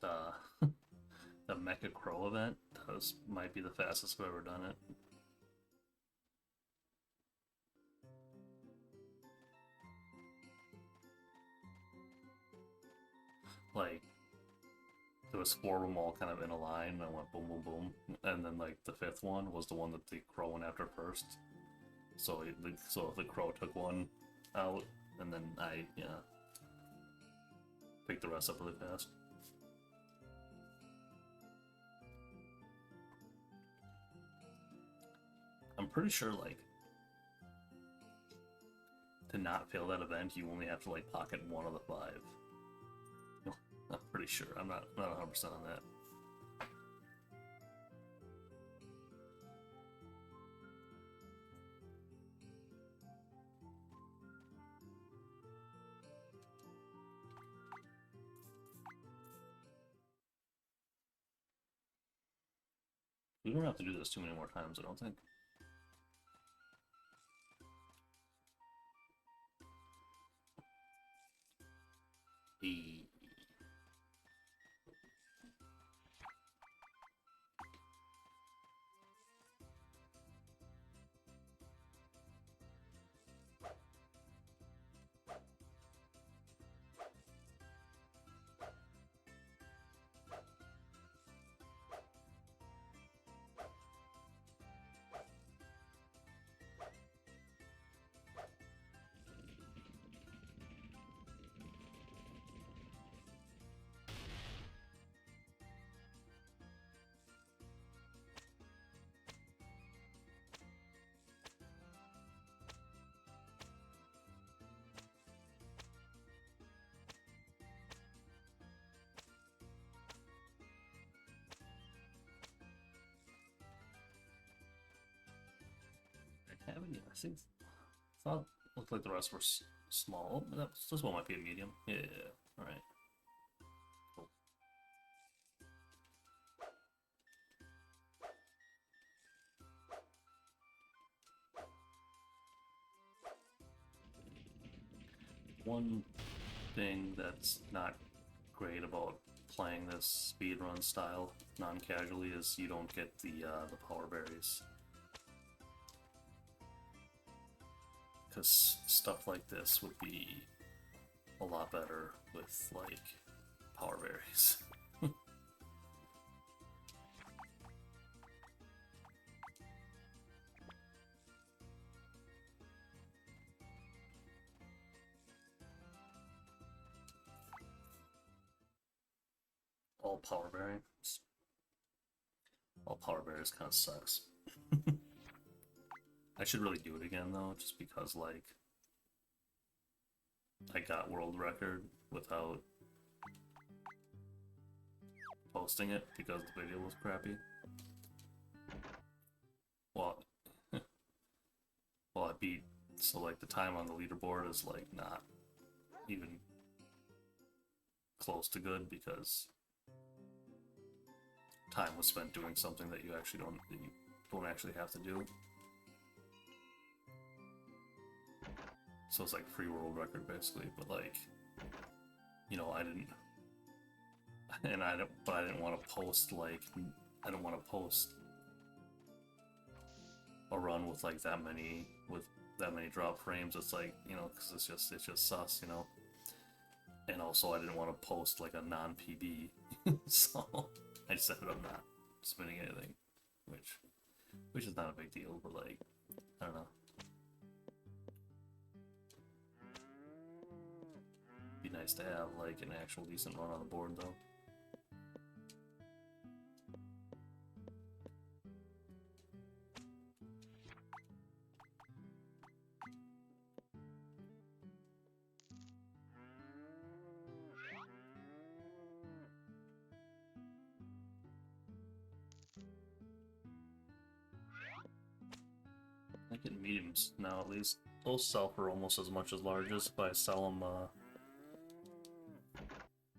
the Mecha Crow event might be the fastest I've ever done it. Like, there was 4 of them all kind of in a line, and I went boom, boom, boom, and then like the 5th one was the one that the crow went after first. So the crow took one out, and then I picked the rest up really fast. I'm pretty sure like to not fail that event, you only have to like pocket 1 of the 5. I'm pretty sure. I'm not 100% on that. We don't have to do this too many more times, I don't think. E. Haven't yet. I thought it looked like the rest were small. But this one might be a medium. Yeah. All right. Cool. One thing that's not great about playing this speedrun style non-casually is you don't get the power berries. Because stuff like this would be a lot better with, like, power berries. All power berries. All power berries kind of sucks. I should really do it again though, just because like I got world record without posting it because the video was crappy. Well, well, I beat, so like the time on the leaderboard is like not even close to good because time was spent doing something that you actually don't actually have to do. So it's like free world record basically, but like, you know, I didn't want to post like, I don't want to post a run with like that many drop frames. It's like, you know, because it's just sus, you know. And also I didn't want to post like a non-PB, so I just ended up not spinning anything, which is not a big deal, but like, I don't know. nice to have like an actual decent run on the board though. I get mediums now at least. Those sell for almost as much as larges if I sell them.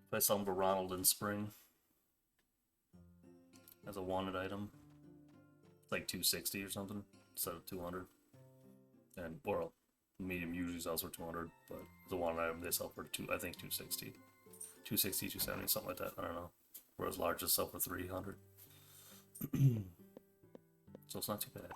If I sell them to Ronald in spring as a wanted item, it's like 260 or something instead of 200. And or medium usually sells for 200, but as a wanted item they sell for I think 260, 260, 270, something like that. I don't know. Whereas larges sell for 300. So it's not too bad.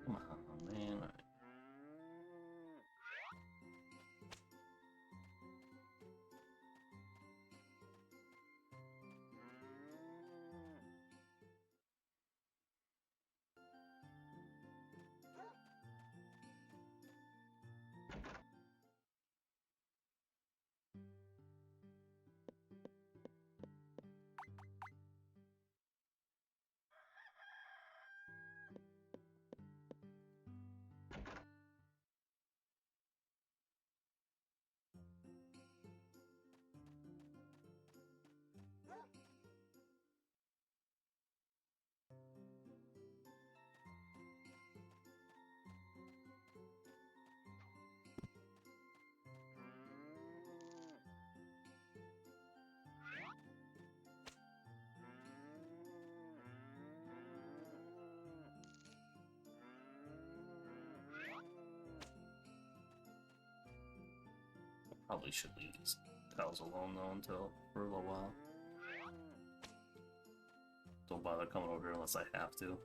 Come on, man. All right. Probably should leave these cows alone though until for a little while. Don't bother coming over here unless I have to.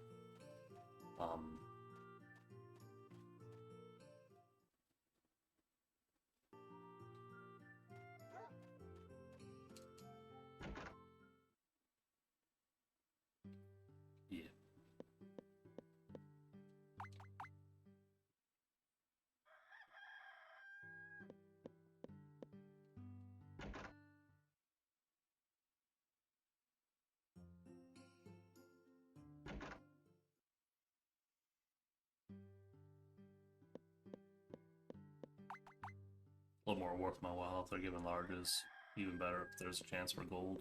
Yeah. A little more worth my while if they're giving larges. Even better if there's a chance for gold.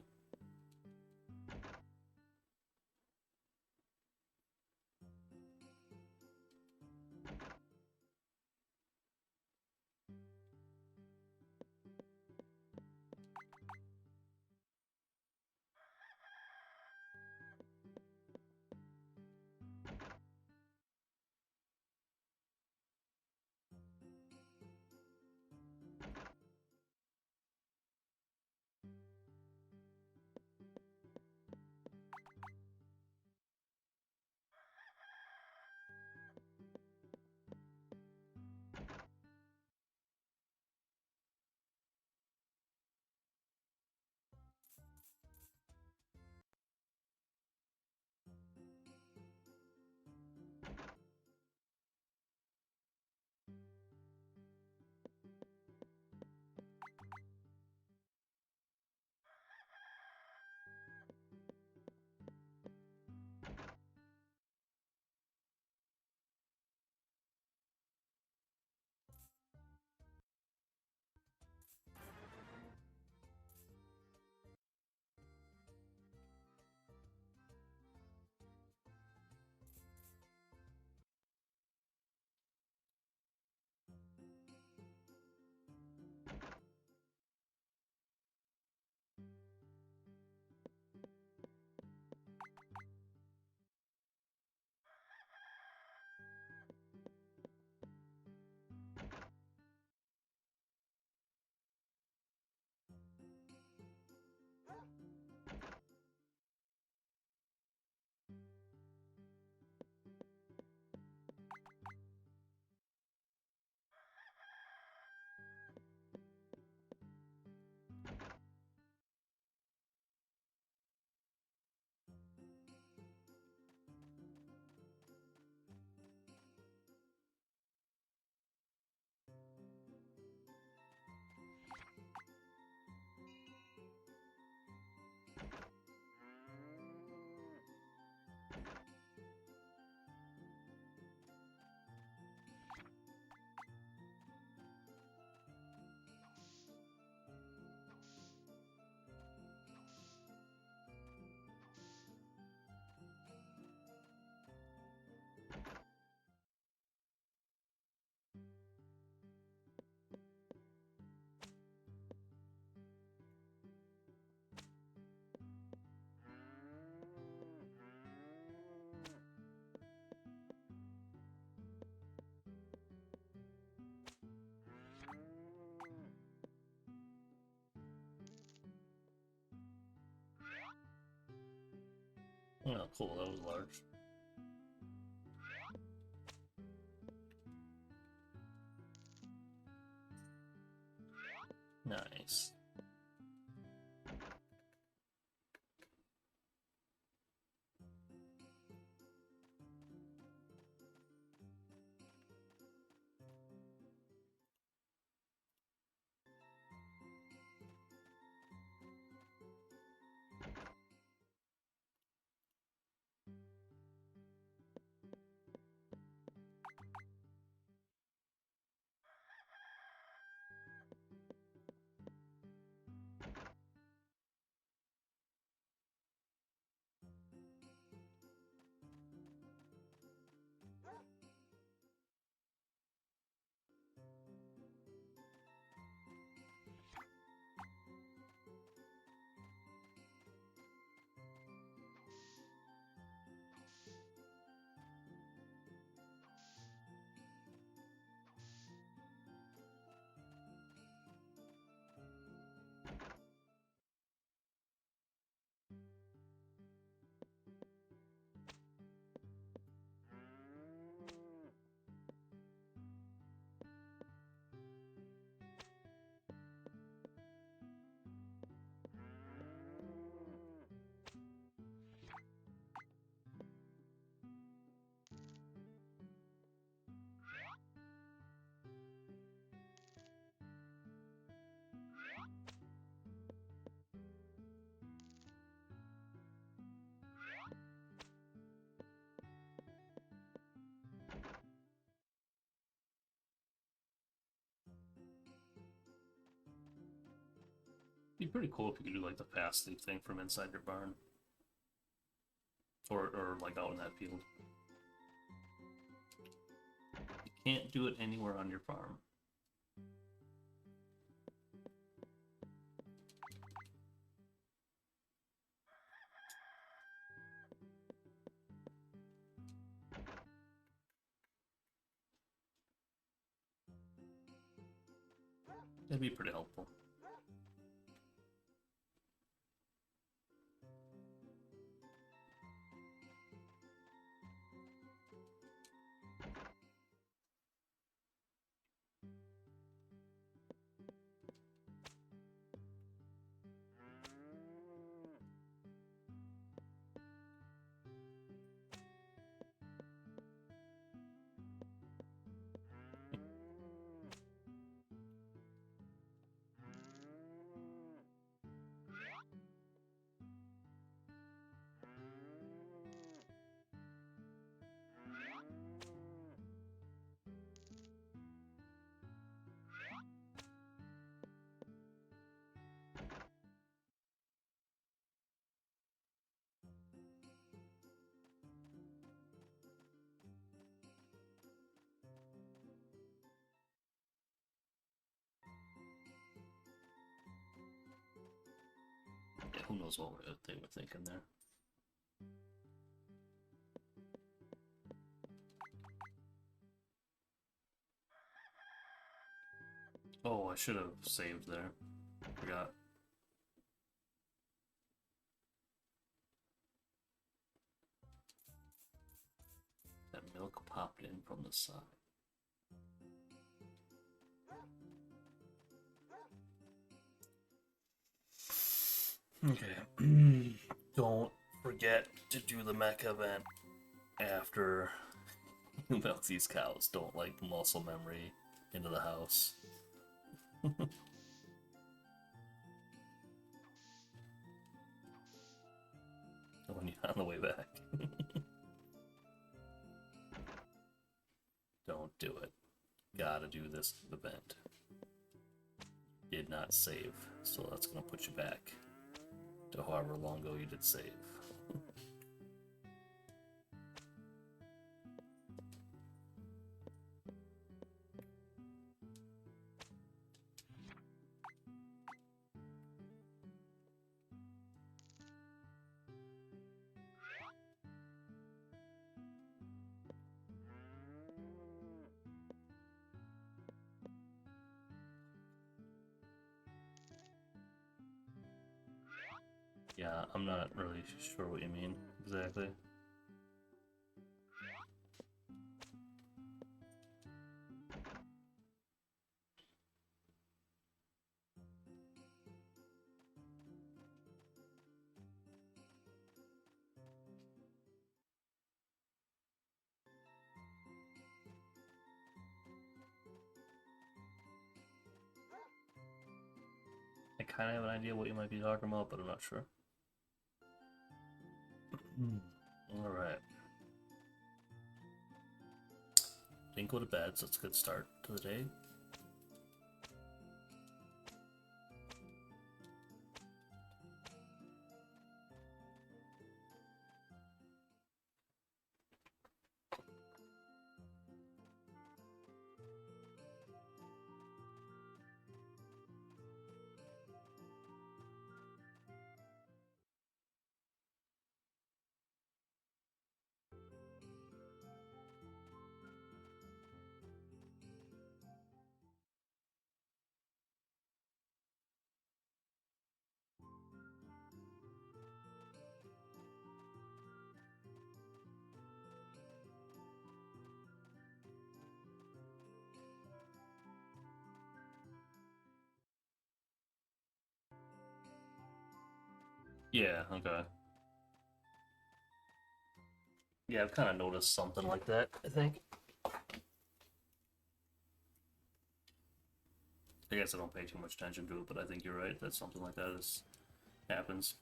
Oh, cool, that was large. Nice. It'd be pretty cool if you could do like the fast loop thing from inside your barn. Or like out in that field. You can't do it anywhere on your farm. That'd be pretty helpful. Yeah, who knows what they were thinking there. Oh, I should have saved there. Forgot. That milk popped in from the side. Okay. Don't forget to do the mech event after you milk these cows. Don't like muscle memory into the house. When you're on the way back. Don't do it. Gotta do this event. Did not save, so that's gonna put you back to however long ago you did save. Yeah, I'm not really sure what you mean. Exactly. I kind of have an idea what you might be talking about, but I'm not sure. All right. Didn't go to bed, so it's a good start to the day. Yeah, okay. Yeah, I've kind of noticed something like that, I think. I guess I don't pay too much attention to it, but I think you're right that something like that happens.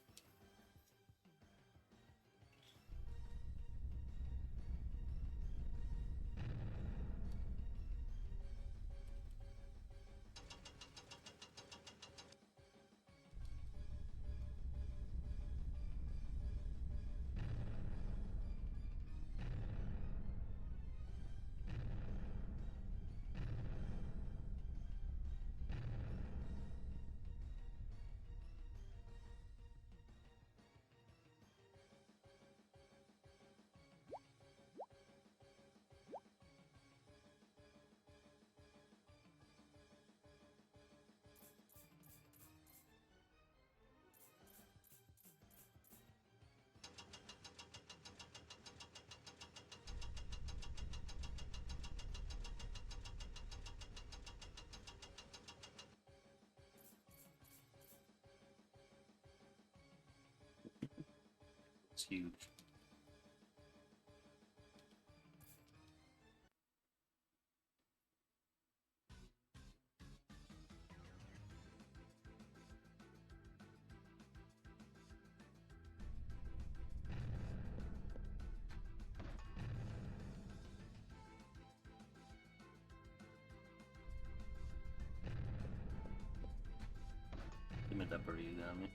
It's huge. You made that pretty easy on me.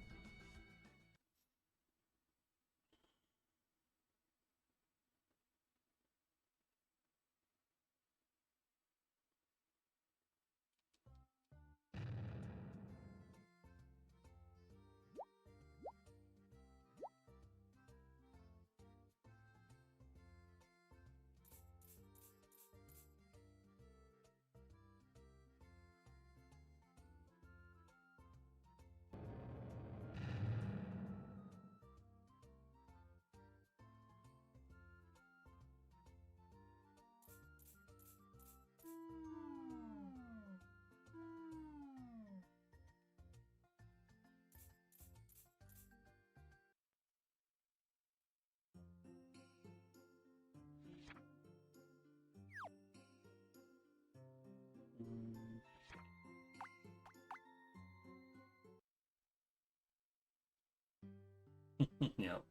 Yep.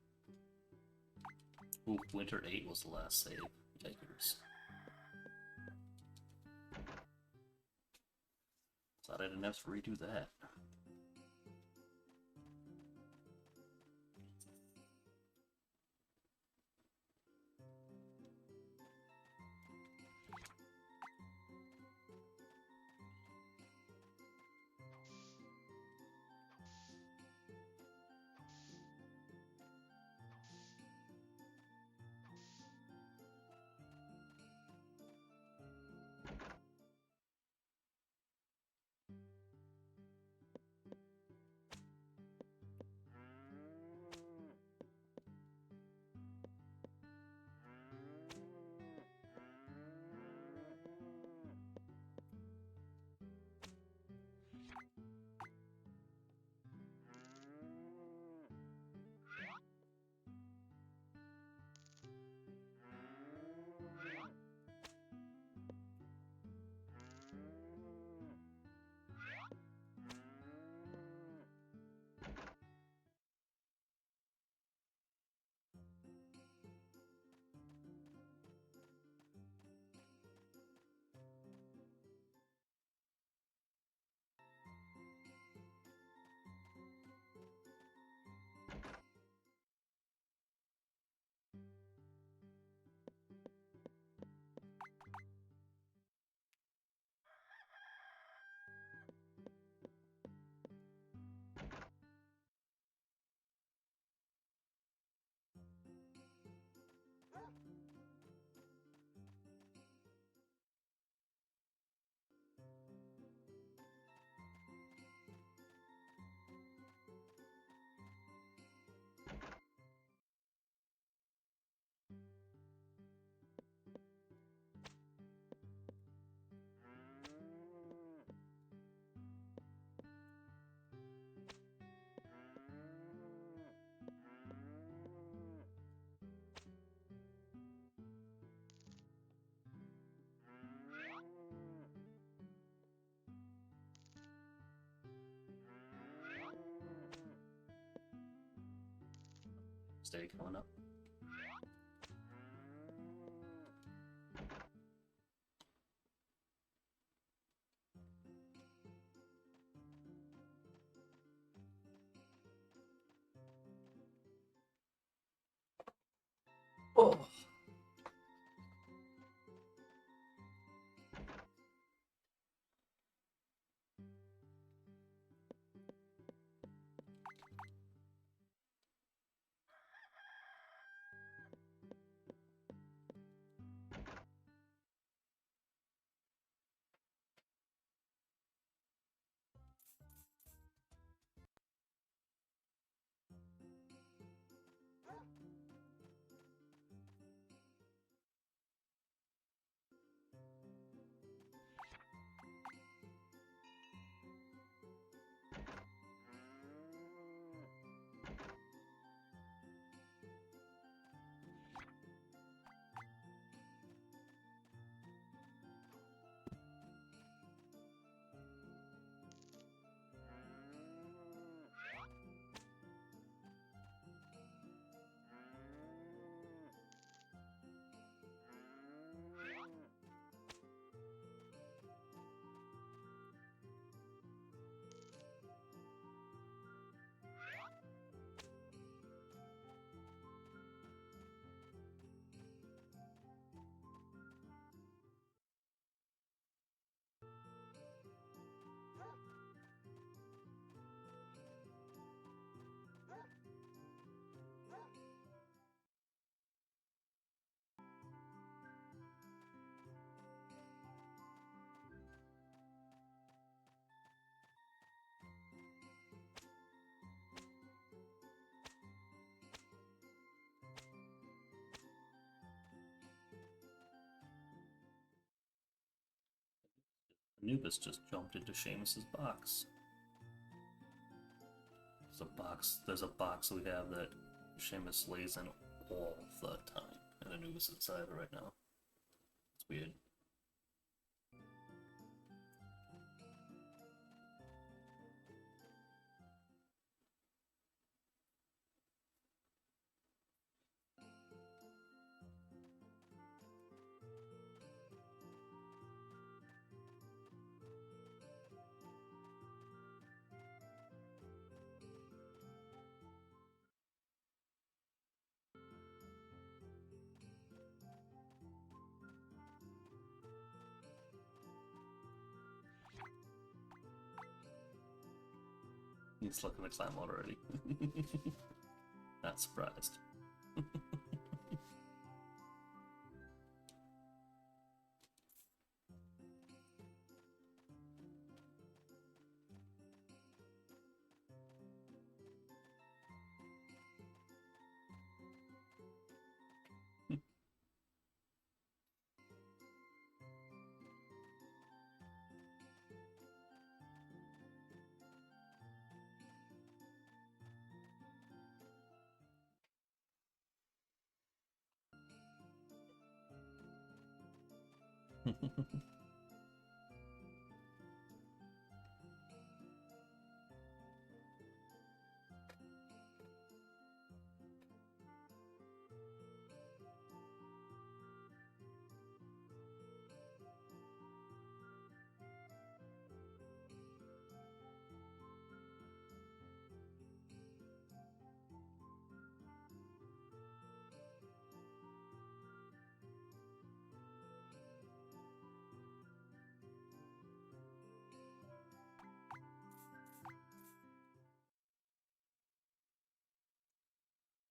Ooh, Winter 8 was the last save. Yikers. Thought I didn't have to redo that. Stay coming up. Oh! Anubis just jumped into Seamus's box. There's a box we have that Seamus lays in all the time, and Anubis is inside of it right now. It's weird. He's looking to climb out already. Not surprised.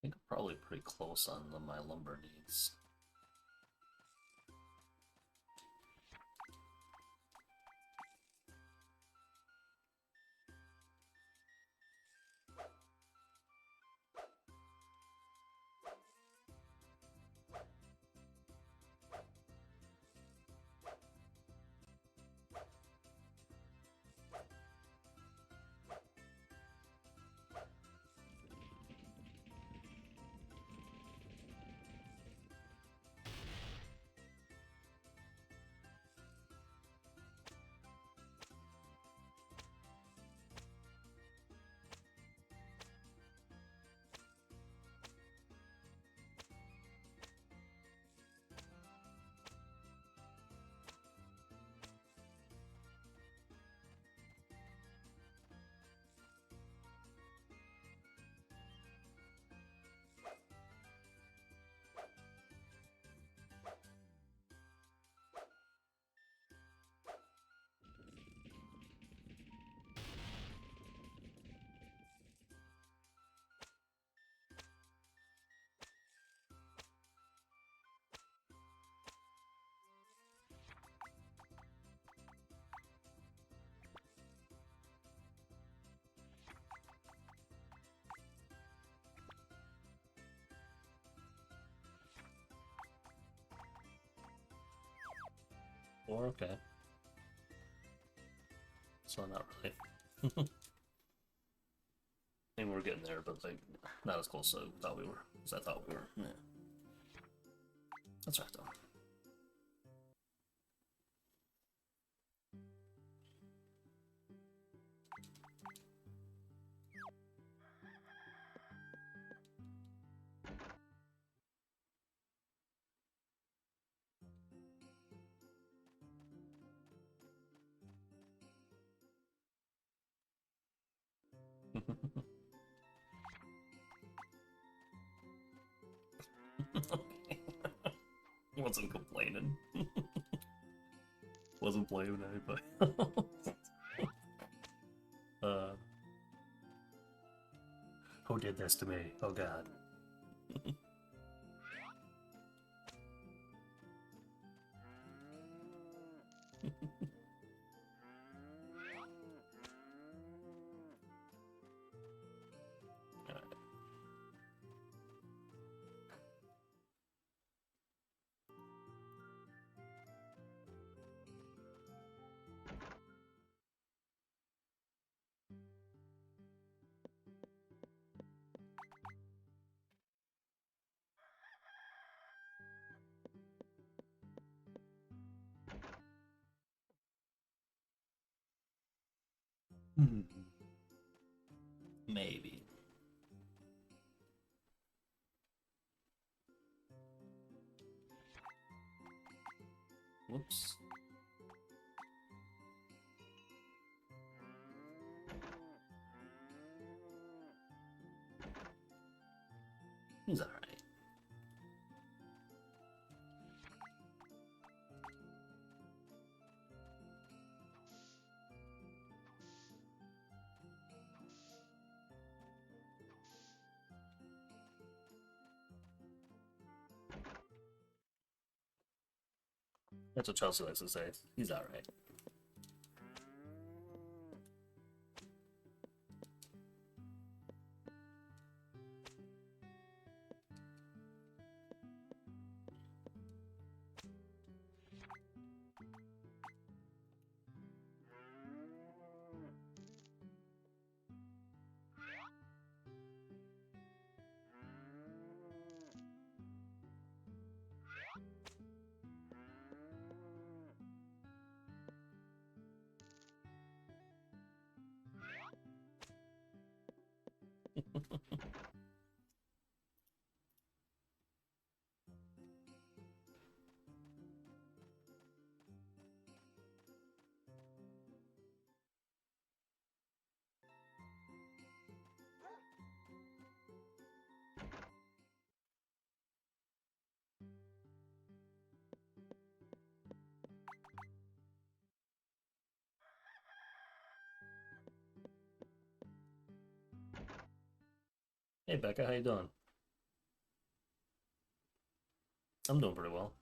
I think I'm probably pretty close on my lumber needs. 4, okay. So not really. I mean, we're getting there, but like not as close as I thought we were. As I thought we were. Yeah. That's right though. He wasn't complaining. Wasn't blaming anybody. Who did this to me? Oh god. Maybe. Whoops. He's alright. That's what Chelsea likes to say. He's alright. Hey Becca, how you doing? I'm doing pretty well.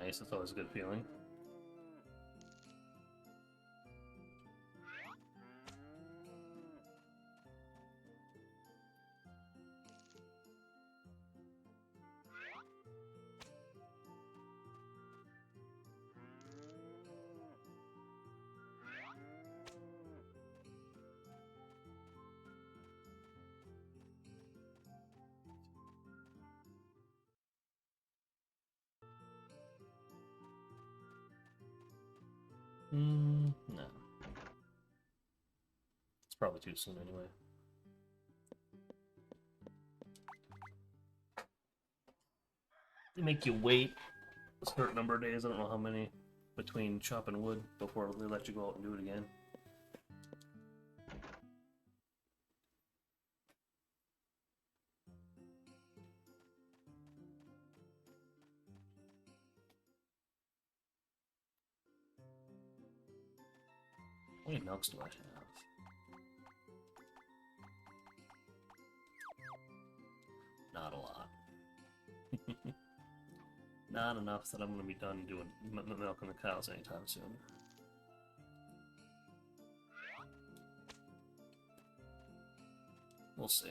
Nice, that's always a good feeling. No. It's probably too soon anyway. They make you wait a certain number of days, I don't know how many, between chopping wood before they let you go out and do it again. How many milks do I have? Not a lot. Not enough that I'm going to be done doing milking the cows anytime soon. We'll see.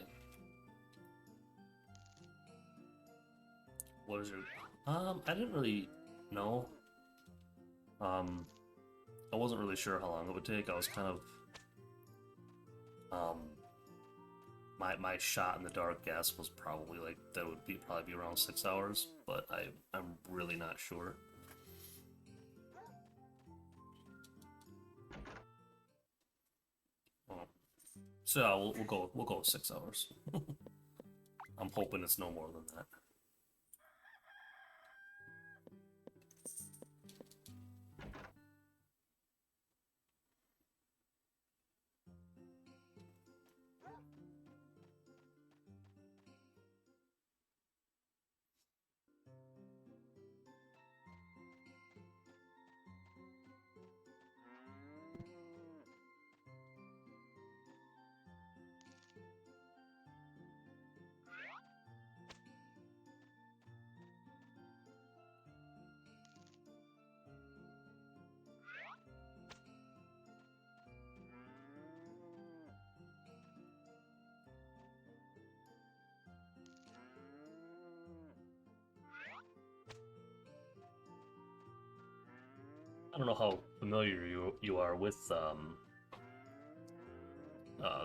What is your... I didn't really know. I wasn't really sure how long it would take. I was kind of... My shot in the dark guess was probably like, that would probably be around 6 hours, but I'm really not sure. So we'll go with 6 hours. I'm hoping it's no more than that. I don't know how familiar you are with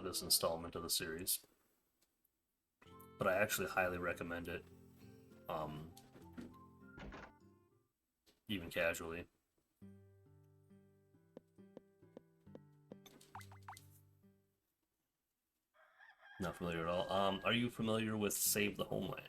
this installment of the series, but I actually highly recommend it, even casually. Not familiar at all. Are you familiar with Save the Homeland?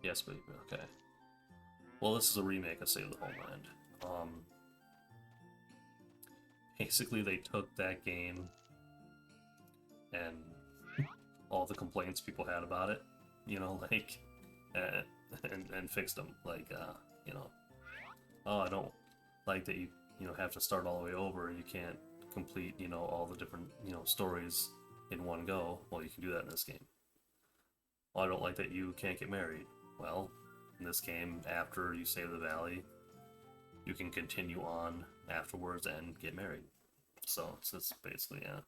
Yes, but okay. Well, this is a remake of Save the Homeland. Basically, they took that game and all the complaints people had about it, you know, like, and fixed them. Like, you know, oh, I don't like that you have to start all the way over. You can't complete, you know, all the different, you know, stories in one go. Well, you can do that in this game. Oh, I don't like that you can't get married. Well, in this game, after you save the valley, you can continue on afterwards and get married. So it's basically, yeah.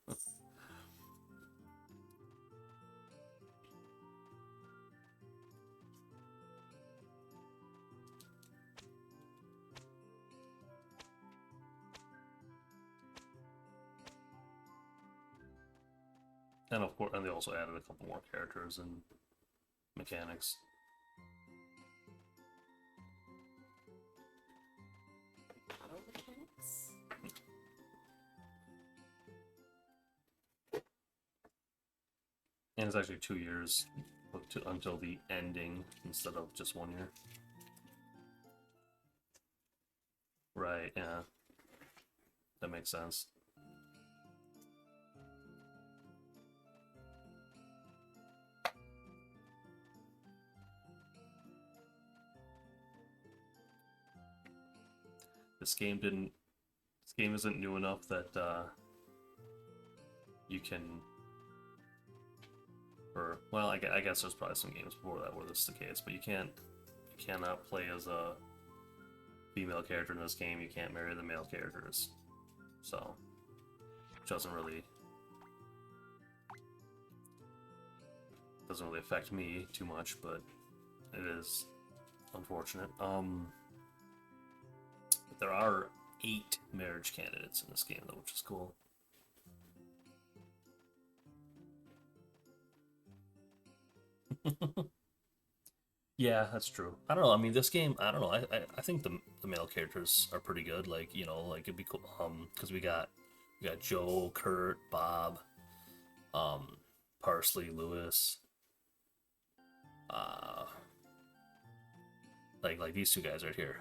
And of course, and they also added a couple more characters and mechanics. Auto mechanics? And it's actually 2 years until the ending instead of just 1 year. Right, yeah. That makes sense. This game isn't new enough that you can, or well, I guess there's probably some games before that where this is the case, but you cannot play as a female character in this game. You can't marry the male characters, so which doesn't really affect me too much, but it is unfortunate. But there are 8 marriage candidates in this game, though, which is cool. Yeah, that's true. I don't know. I mean, this game, I don't know. I think the male characters are pretty good. Like, you know, like it'd be cool. Because we got Joe, Kurt, Bob, Parsley, Lewis. Like these two guys right here.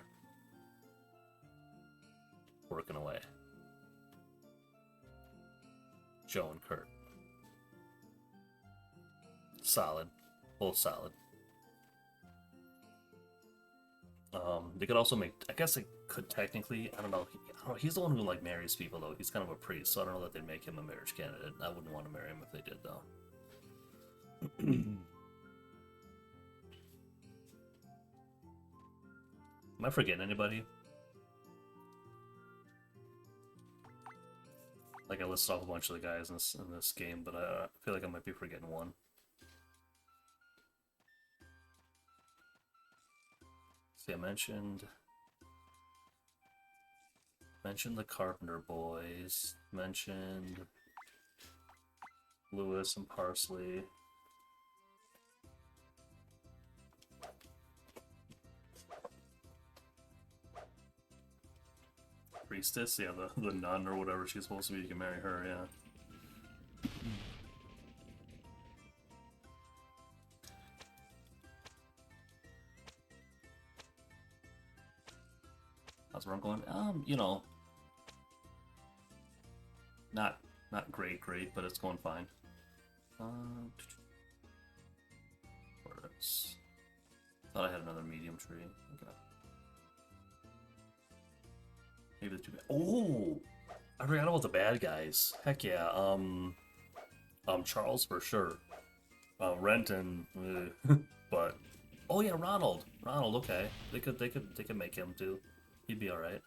working away. Joe and Kurt. Solid. Both solid. They could also make... I guess they could technically... I don't know. He's the one who, like, marries people, though. He's kind of a priest, so I don't know that they'd make him a marriage candidate. I wouldn't want to marry him if they did, though. Am I forgetting anybody? Like, I listed off a bunch of the guys in this game, but I feel like I might be forgetting one. See, I mentioned the Carpenter boys, mentioned Lewis and Parsley. Priestess, yeah, the nun or whatever she's supposed to be, you can marry her, yeah. How's where I'm going? You know, not great, but it's going fine. Where's... Thought I had another medium tree. Okay. Maybe the two bad. Oh, I forgot about the bad guys. Heck yeah. Charles for sure. Renton, but oh yeah, Ronald. Okay, they could make him too. He'd be all right.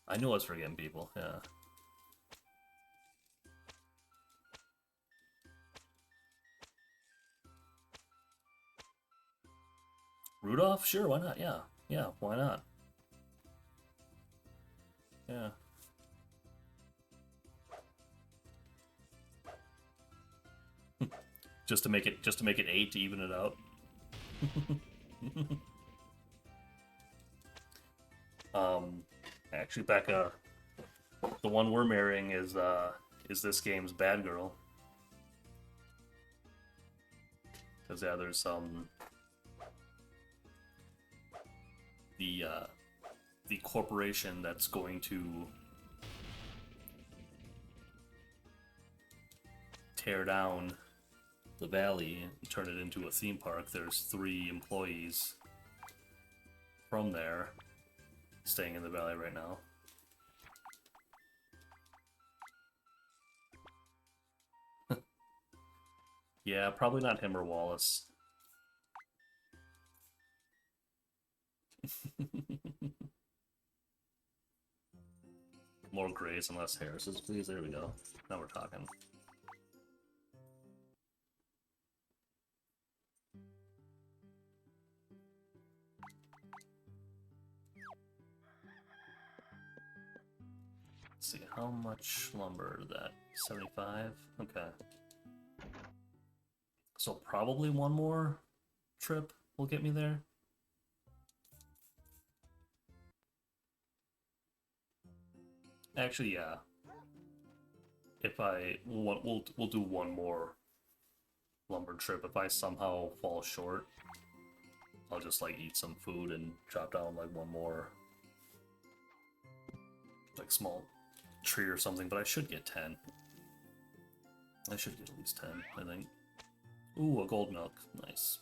I knew I was forgetting people. Yeah. Rudolph? Sure, why not? Yeah. Yeah, why not? Yeah. just to make it 8 to even it out. Actually, Becca, the one we're marrying is this game's bad girl. Because yeah, there's the corporation that's going to tear down the valley and turn it into a theme park. There's 3 employees from there staying in the valley right now. Yeah, probably not him or Wallace. More grays and less Harrises, please. There we go. Now we're talking. Let's see, how much lumber is that? 75? Okay. So probably one more trip will get me there. Actually, yeah. If we'll do one more lumber trip. If I somehow fall short, I'll just like eat some food and drop down like one more like small tree or something. But I should get 10. I should get at least 10, I think. Ooh, a gold milk. Nice.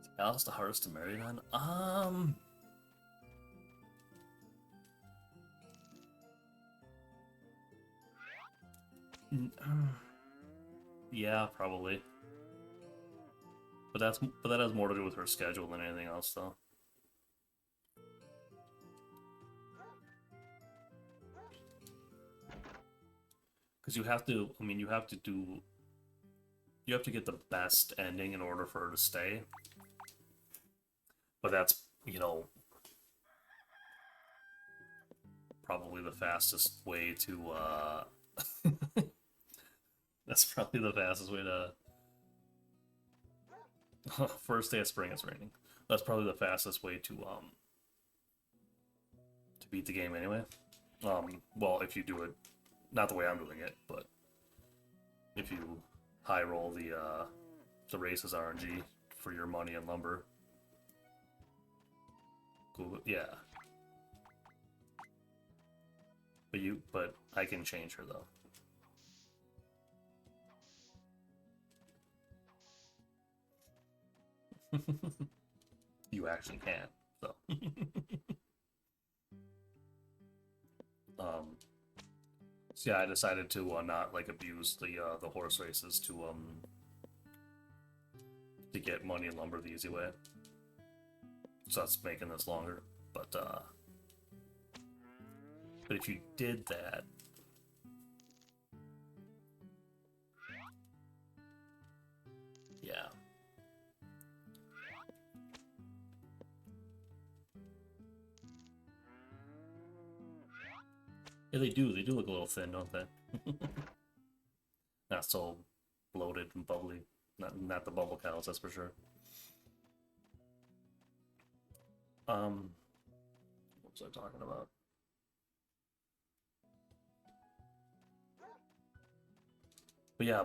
Is Alice the hardest to marry on? Yeah, probably. But that has more to do with her schedule than anything else, though. Because you have to. I mean, you have to get the best ending in order for her to stay. But that's, you know, probably the fastest way to. That's probably the fastest way to... First day of spring, it's raining. That's probably the fastest way to beat the game anyway. Well, if you do it, not the way I'm doing it, but if you high roll the races RNG for your money and lumber. Cool. Yeah. But I can change her though. You actually can. So, um, so yeah, I decided to not like abuse the horse races to get money and lumber the easy way. So that's making this longer. But if you did that, yeah. Yeah, they do. They do look a little thin, don't they? Not so bloated and bubbly. Not the bubble cows, that's for sure. What was I talking about? But yeah,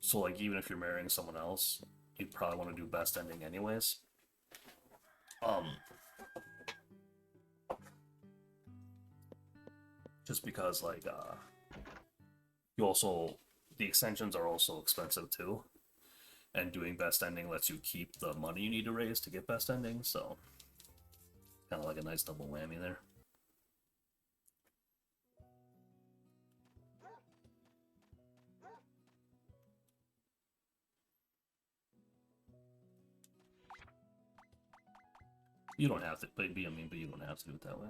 so like even if you're marrying someone else, you'd probably want to do best ending anyways. Um, just because like you also the extensions are also expensive too, and doing best ending lets you keep the money you need to raise to get best ending, so kind of like a nice double whammy there. You don't have to, but you don't have to do it that way.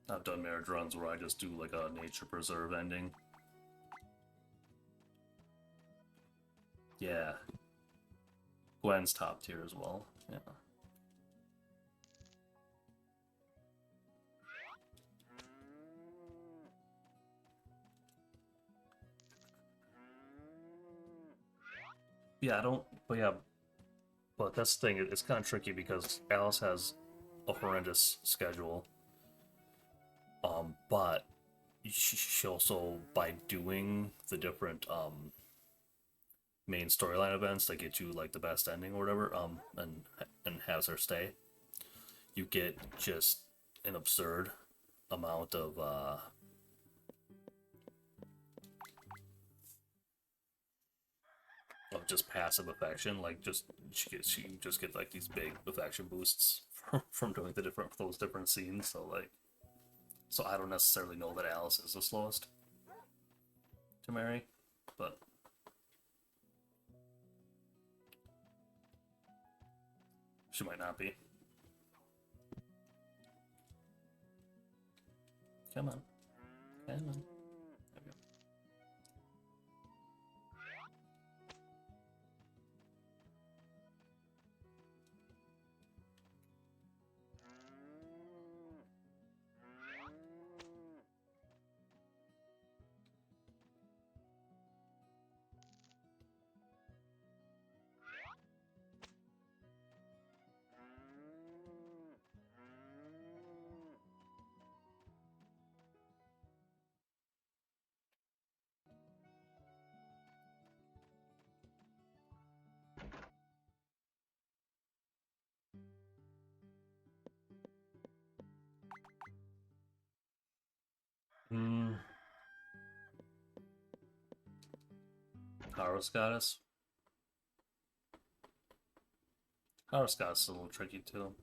I've done marriage runs where I just do like a nature preserve ending. Yeah. Gwen's top tier as well. Yeah. Yeah, I don't. But yeah, but that's the thing. It's kind of tricky because Alice has a horrendous schedule. But she also, by doing the different main storyline events that get you like the best ending or whatever, and has her stay, you get just an absurd amount of just passive affection. Like just she just get like these big affection boosts from doing those different scenes. So I don't necessarily know that Alice is the slowest to marry, but she might not be. Come on, come on. There we go. Hmm. Horus Goddess. Horus Goddess is a little tricky too.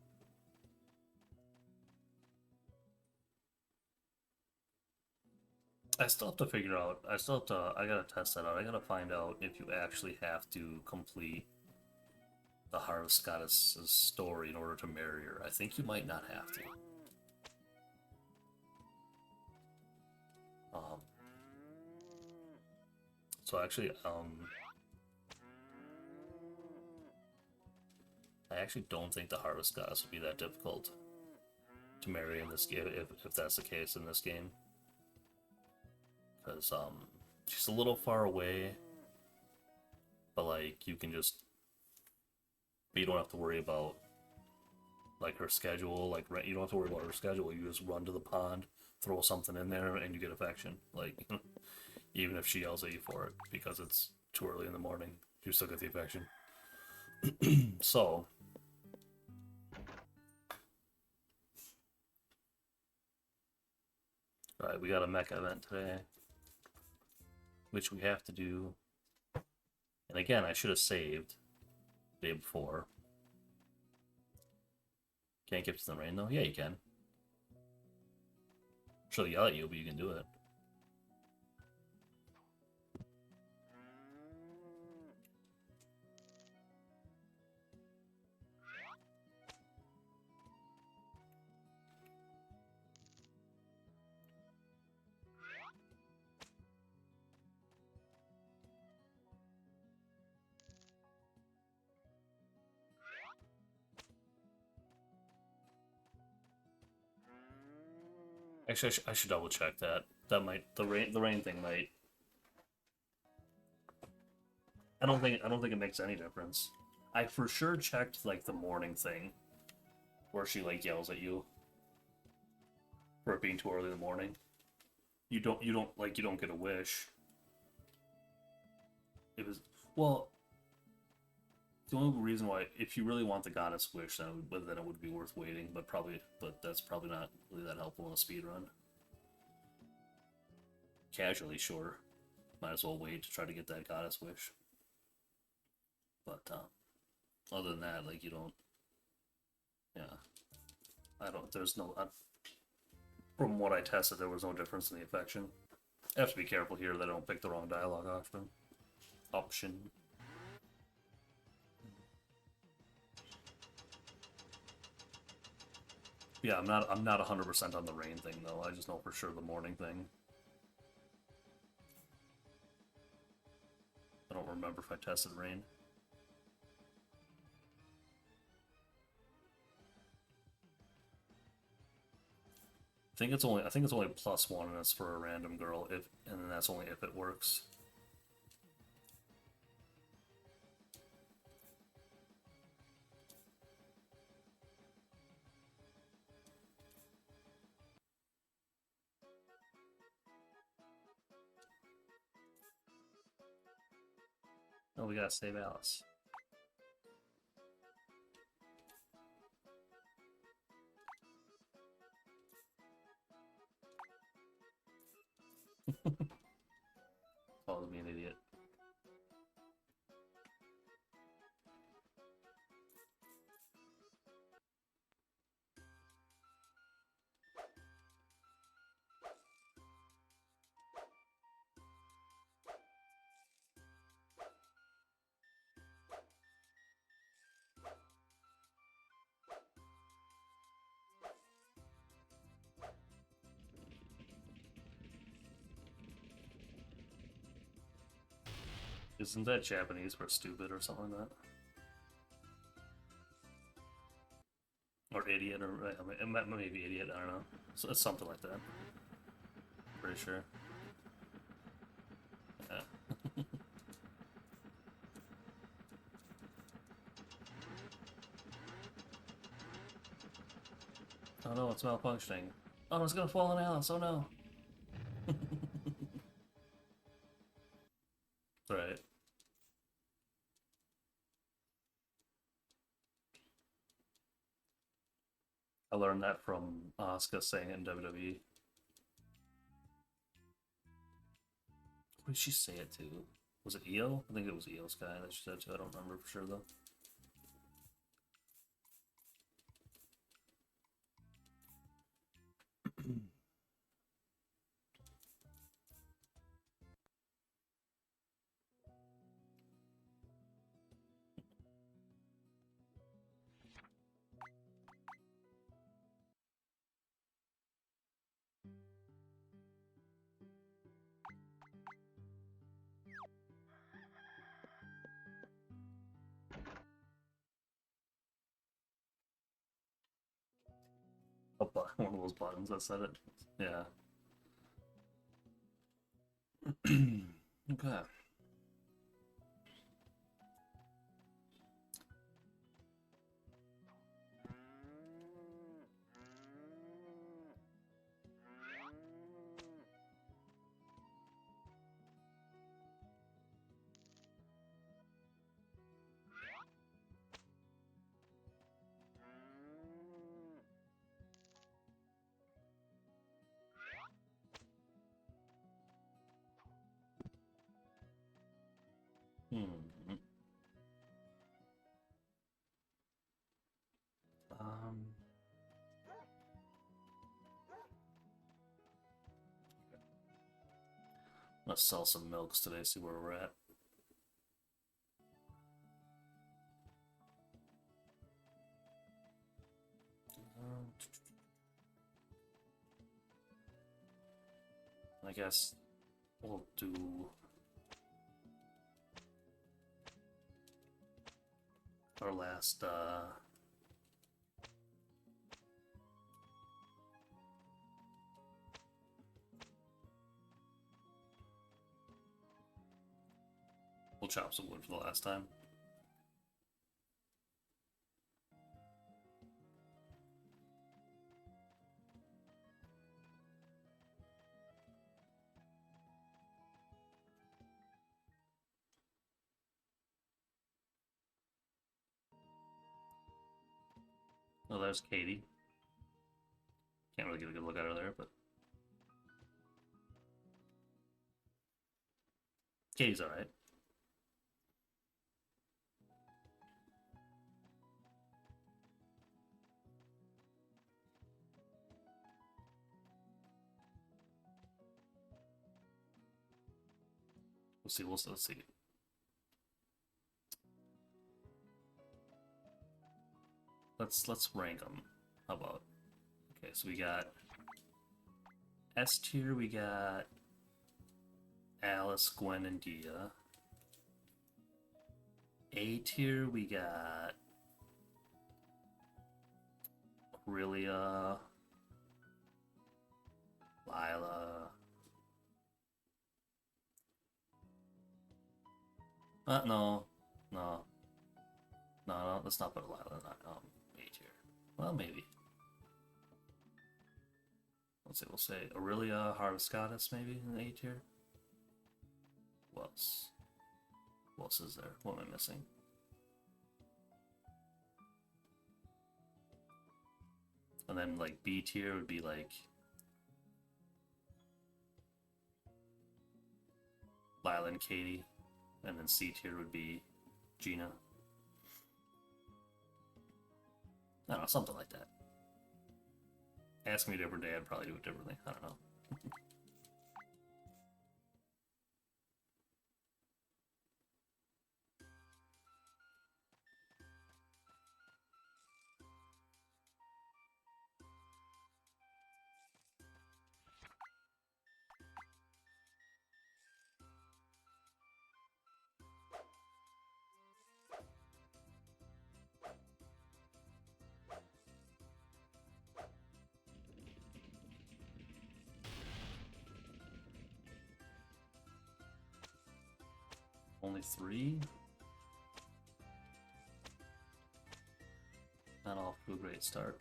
I still have to figure out. I gotta test that out. I gotta find out if you actually have to complete the Harvest Goddess's story in order to marry her. I think you might not have to. Um, so actually, I actually don't think the Harvest Goddess would be that difficult to marry in this game if that's the case in this game, because she's a little far away, but like you can just, but you don't have to worry about like her schedule. Like you don't have to worry about her schedule. You just run to the pond, throw something in there, and you get affection. Like even if she yells at you for it because it's too early in the morning, you still get the affection. So, right, we got a mecha event today, which we have to do. And again, I should have saved the day before. Can't get to the rain though? Yeah, you can. She'll yell at you, but you can do it. Actually, I should double check that. That might the rain thing might. I don't think it makes any difference. I for sure checked like the morning thing, where she like yells at you for it being too early in the morning. You don't get a wish. It was well. The only reason why, if you really want the goddess wish, then it would be worth waiting. But that's probably not really that helpful in a speed run. Casually, sure, might as well wait to try to get that goddess wish. But other than that, like you don't, yeah, I don't. There's no. From what I tested, there was no difference in the affection. I have to be careful here that I don't pick the wrong dialogue option. Yeah, I'm not 100% on the rain thing though. I just know for sure the morning thing. I don't remember if I tested rain. I think it's only +1 and it's for a random girl and then that's only if it works. Oh, we gotta save Alice. Calls me an idiot. Isn't that Japanese for stupid or something like that? Or idiot, or I mean, maybe idiot, I don't know. So it's something like that. Pretty sure. Yeah. Oh no, it's malfunctioning. Oh no, it's gonna fall on Alice, oh no. Right. I learned that from Asuka saying it in WWE. Who did she say it to? Was it Io? I think it was Io's guy that she said it to. I don't remember for sure though. One of those buttons that said it. Yeah. Okay. Hmm. Um. Let's sell some milks today, see where we're at. I guess we'll do our last we'll chop some wood for the last time. Oh, there's Katie. Can't really get a good look at her there, but Katie's alright. Let's see. Let's rank them. How about? Okay, so we got S tier. We got Alice, Gwen, and Dia. A tier. We got Aurelia, Lila. No, no, no. Let's not put Lila in A tier. Well, maybe. Let's see. We'll say Aurelia, Harvest Goddess, maybe in A tier. What else? What else is there? What am I missing? And then like B tier would be like Lila and Katie, and then C tier would be Gina. I don't know, something like that. Ask me a different day, I'd probably do it differently. I don't know. Only 3? Not off to a great start.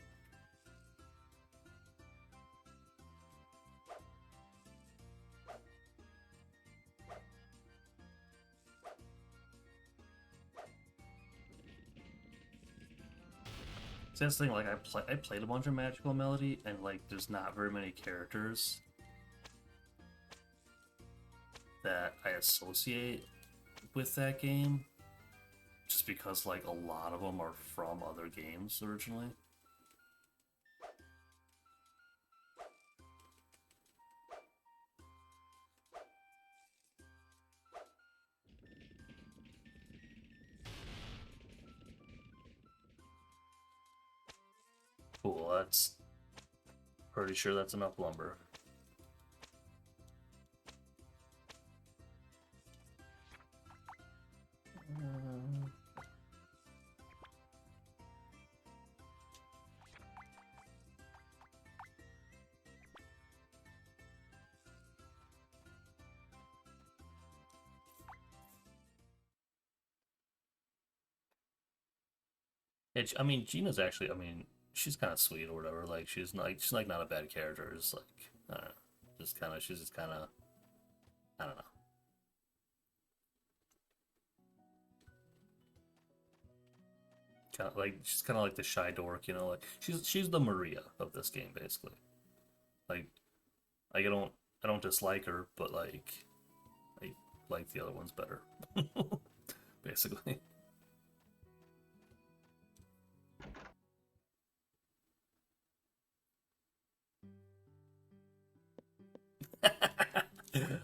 See, that's the thing, like, I played a bunch of Magical Melody, and, like, there's not very many characters that I associate with that game, just because, like, a lot of them are from other games originally. Cool, that's pretty sure that's enough lumber. I mean, Gina's actually, I mean, she's kind of sweet or whatever. Like, she's like not a bad character. Just like, I don't know, just kind of, she's just kind of, I don't know. Kind of like she's kind of like the shy dork, you know. Like she's the Maria of this game, basically. Like, I don't dislike her, but like, I like the other ones better. basically.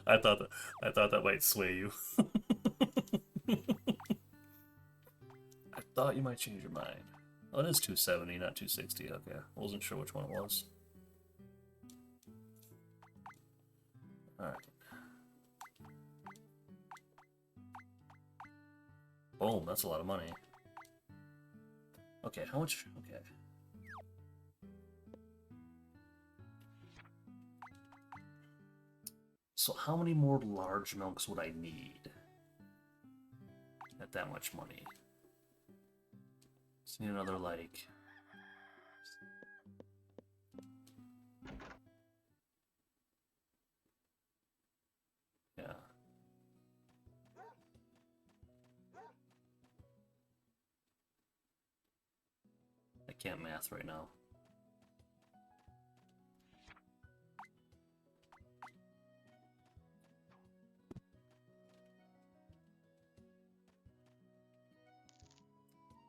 I thought that might sway you. I thought you might change your mind. Oh, it is 270, not 260. Okay, I wasn't sure which one it was. All right. Boom, that's a lot of money. Okay, how much? Okay. So how many more large milks would I need at that much money? Just need another, like... Yeah. I can't math right now.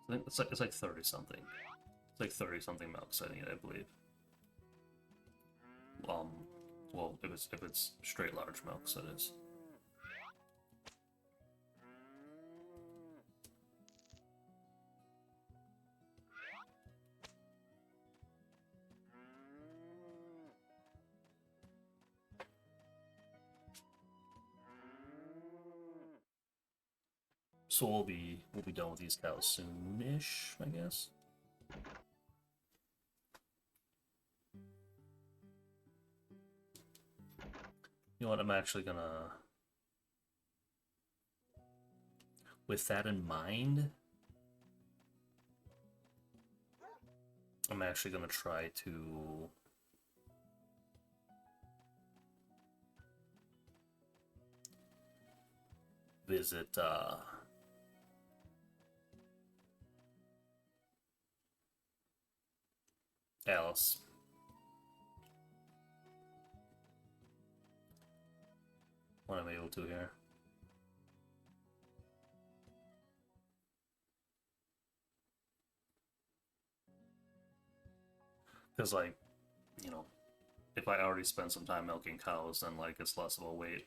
I think it's like 30 something. It's like 30 something milks I need, I believe. Well, if it's straight large milks, that is. So we'll be done with these cows soonish, I guess. You know what? I'm actually gonna, with that in mind, I'm actually gonna try to visit Alice. When I'm able to here. Because, like, you know, if I already spent some time milking cows, then, like, it's less of a wait.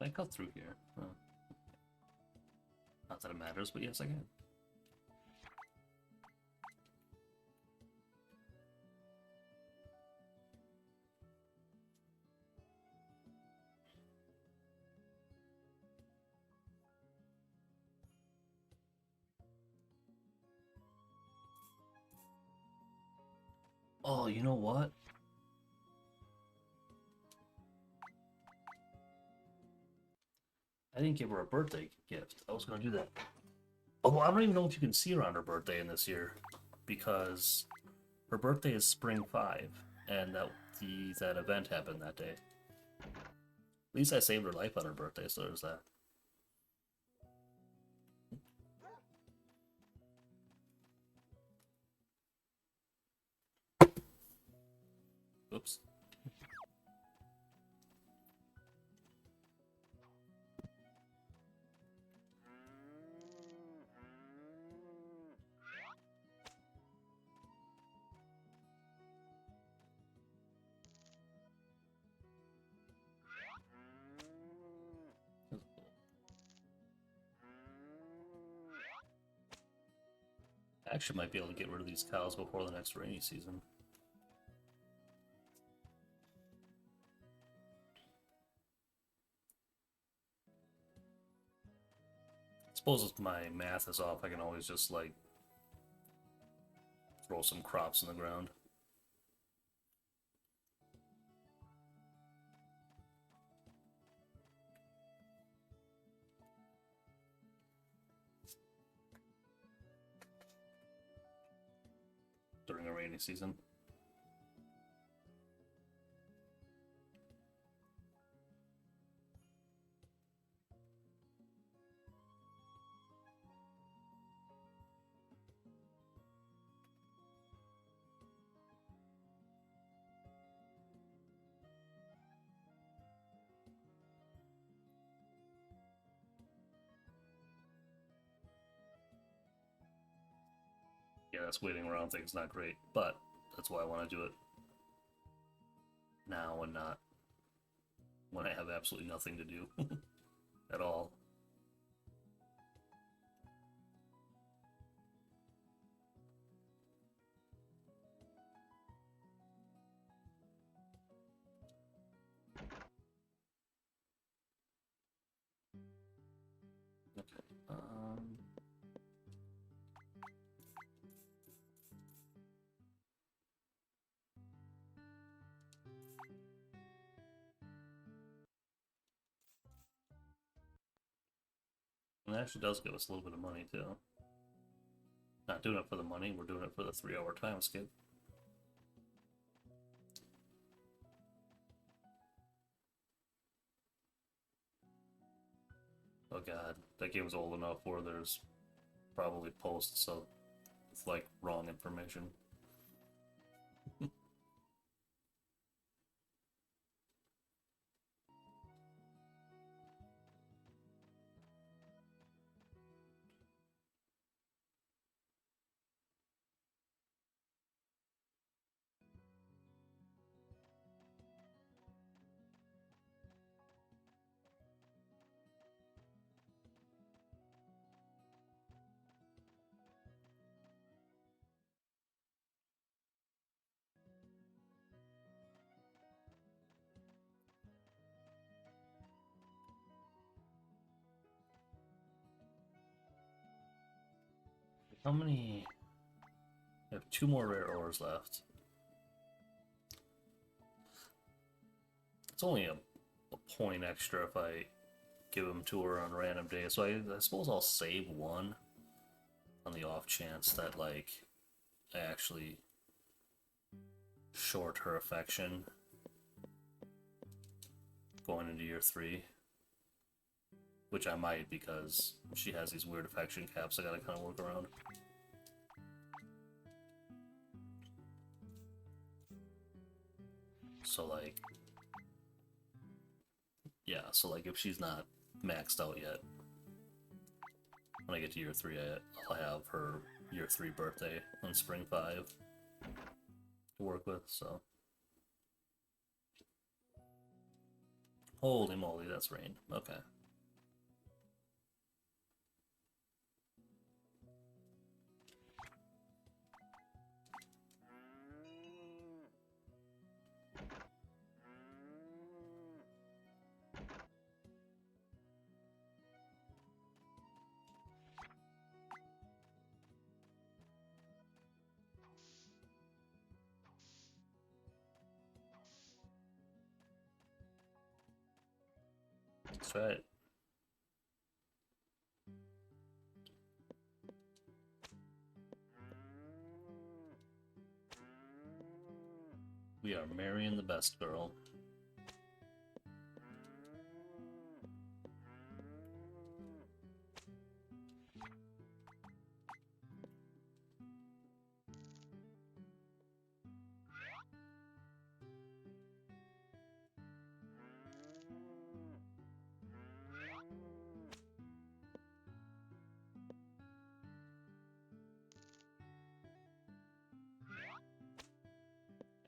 I cut through here. Huh. Not that it matters, but yes, I can. Oh, you know what? I didn't give her a birthday gift. I was gonna do that. Although I don't even know if you can see her on her birthday in this year, because her birthday is Spring 5, and that event happened that day. At least I saved her life on her birthday, so there's that. Oops. I actually might be able to get rid of these cows before the next rainy season. I suppose if my math is off, I can always just, like, throw some crops in the ground. During a rainy season. Yeah, that's waiting around thing's not great, but that's why I want to do it now and not when I have absolutely nothing to do at all. Okay. And it actually does give us a little bit of money too. Not doing it for the money, we're doing it for the 3-hour time skip. Oh god, that game was old enough where there's probably posts of with like wrong information. How many? I have 2 more rare ores left. It's only a point extra if I give them to her on a random day, so I suppose I'll save one on the off chance that, like, I actually short her affection going into year 3. Which I might, because she has these weird affection caps I gotta kind of work around. So, like, yeah, so, like, if she's not maxed out yet, when I get to year 3, I'll have her year 3 birthday on spring 5 to work with, so. Holy moly, that's rain. Okay. That's right. We are marrying the best girl.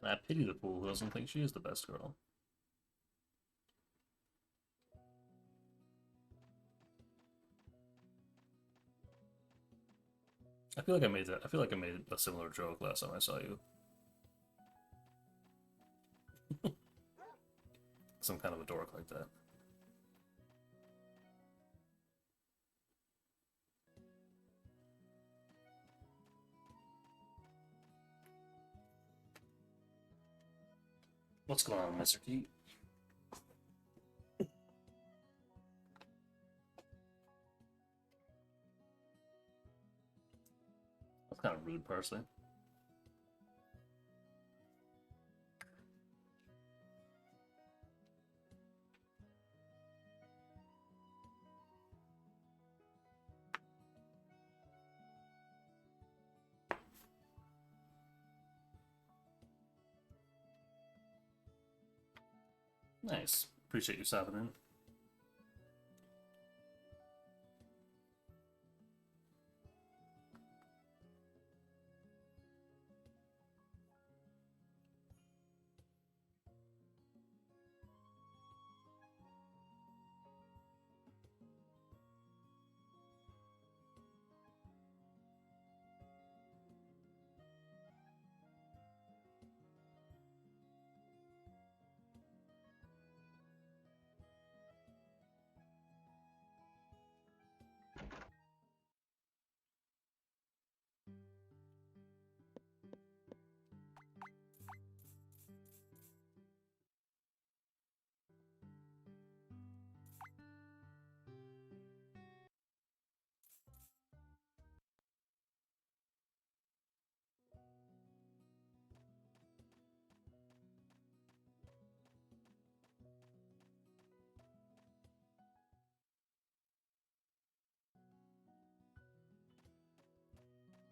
I pity the fool who doesn't think she is the best girl. I feel like I made that. I feel like I made a similar joke last time I saw you. Some kind of a dork like that. What's going on, Mr. T? That's kind of rude, personally. Nice. Appreciate you stopping in.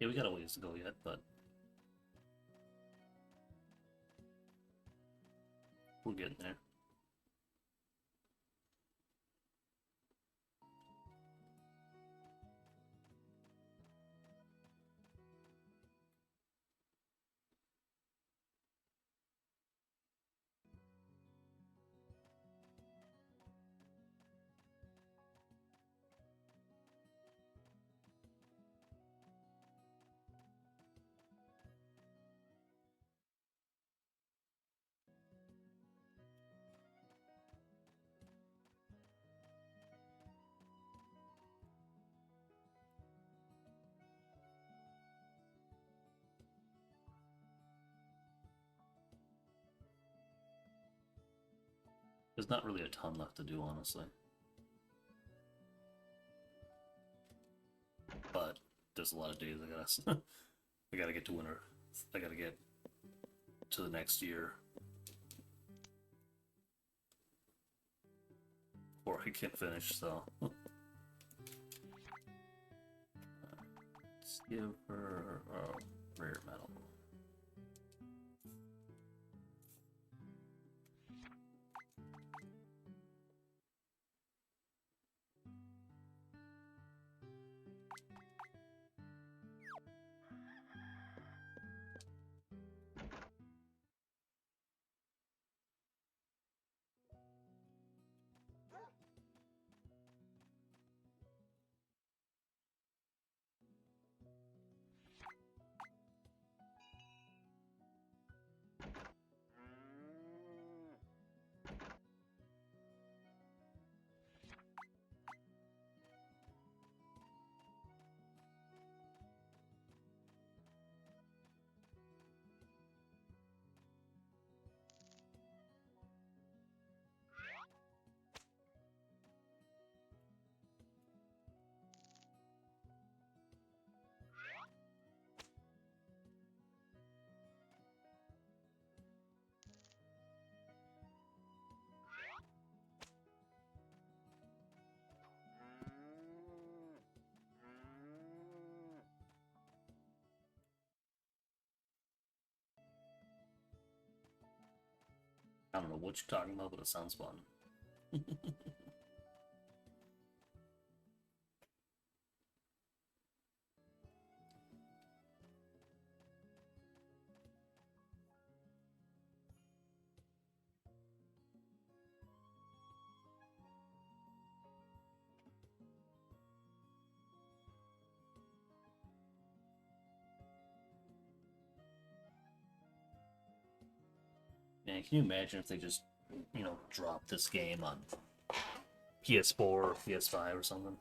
Yeah, we got a ways to go yet, but we're getting there. There's not really a ton left to do, honestly. But there's a lot of days I gotta I gotta get to winter. I gotta get to the next year. Or I can't finish, so let's give her a rare metal. I don't know what you're talking about, but it sounds fun. Man, can you imagine if they just, dropped this game on PS4 or PS5 or something?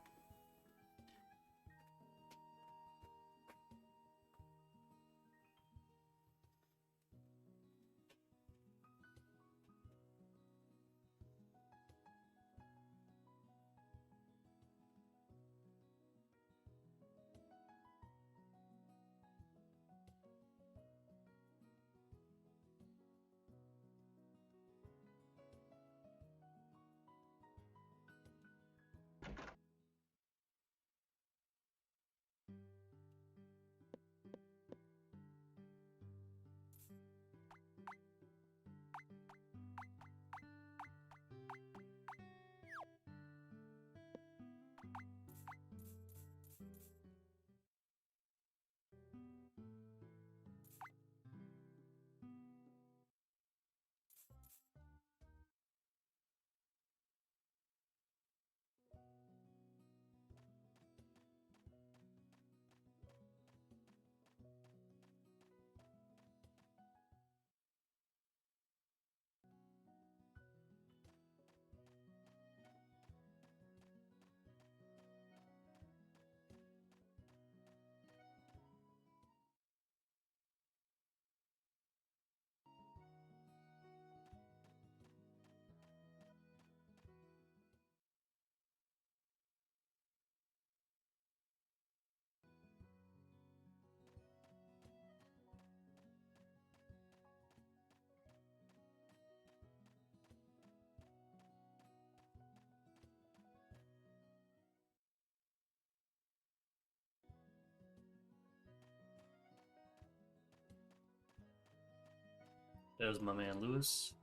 There's my man Lewis,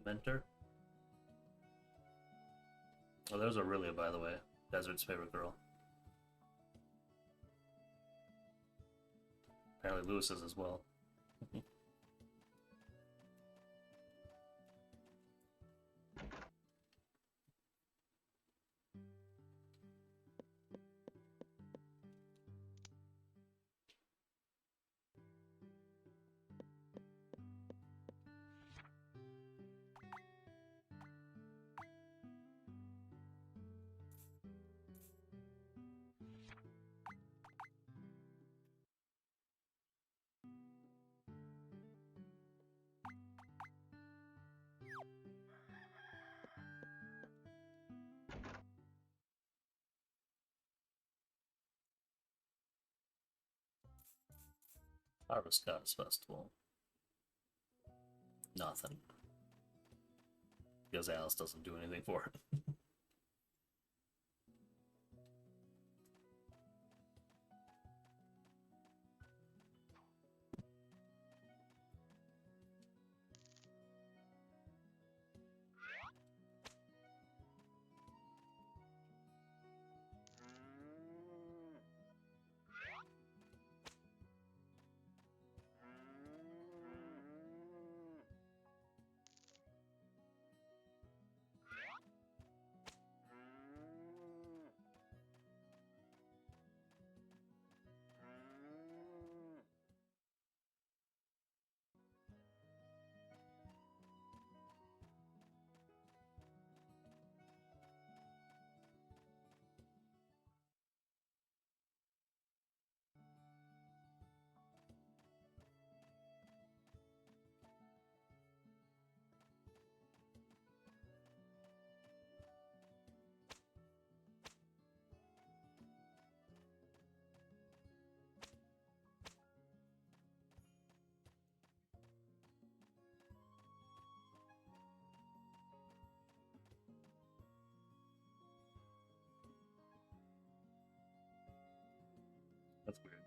mentor. Oh, there's Aurelia, by the way, Desert's favorite girl. Apparently Lewis is as well. Harvest Goddess Festival. Nothing. Because Alice doesn't do anything for it. That's weird.